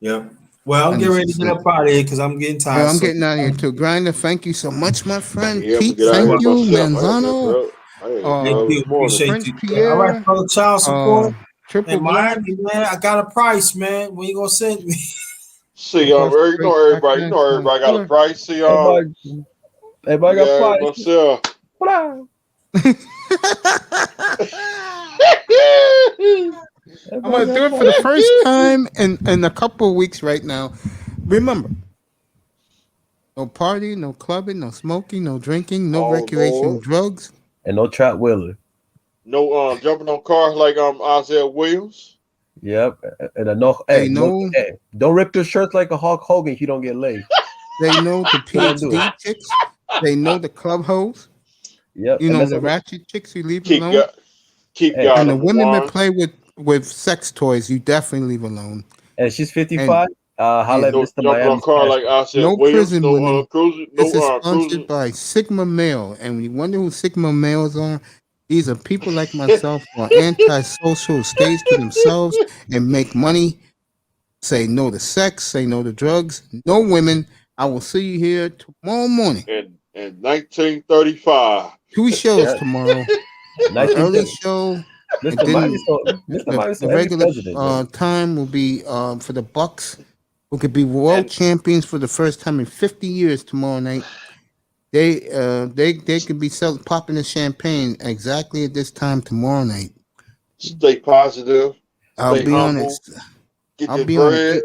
Yeah. Well, I'm getting ready to get up out of here because I'm getting tired. Yeah, I'm getting out of here too. Grinder, thank you so much, my friend. Yeah, Pete, get out of thank here you. myself. Manzano. Thank you. Appreciate Prince you. Pierre. All right, fellow child support. Triple and Black. Miami, man, I got a price, man. When you gonna send me? See, everybody got a price. See, everybody got a price. Myself. I'm gonna do it for the first time in a couple of weeks right now. Remember, no party, no clubbing, no smoking, no drinking, no recreational drugs, and no trap wheeler. No jumping on cars like Isaiah Williams. Yep, and don't rip your shirts like a Hulk Hogan if you don't get laid. They know the PhD chicks. They know the club hoes. Yep, You know the ratchet chicks who leave alone. Keep Hey, God And the number women that one. play with sex toys, you definitely leave alone. and she's And 55. Holla at No Mr. jumping on Miami's car cash. like I said no Williams. prison No women. cruising. This is No sponsored cruising. by Sigma Male, and when you wonder who Sigma Males are, these are people like myself who are antisocial, stays to themselves, and make money. Say no to sex. Say no to drugs. No women. I will see you here tomorrow morning. In 1935. 2 shows Yeah, tomorrow. An 19. early show, and Mr. then Miami Mr. Miami the every regular president, man. time will be for the Bucks, who could be world And champions for the first time in 50 years tomorrow night. They could be popping the champagne exactly at this time tomorrow night. stay positive. I'll Stay be on it. humble. Get I'll that be on bread.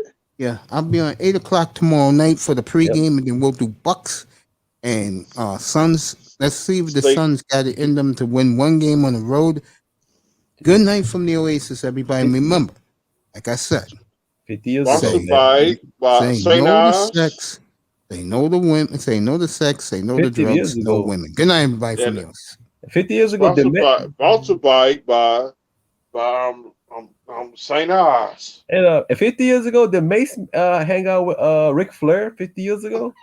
I'll be on 8 o'clock tomorrow night for the Yep. pregame, and then we'll do Bucks and Suns. Let's see if the Stay Suns got it in them to win one game on the road. Good night from the Oasis, everybody. Remember, like I said, 50 years ago, sponsored man. by say St. no to Ives. sex. Say no to women. Say no to sex. Say no to 50 years drugs. No ago. women. Good night, everybody from the And Oasis. 50 years ago, sponsored by St. Ives. and 50 years ago, did Mace hang out with Ric Flair 50 years ago?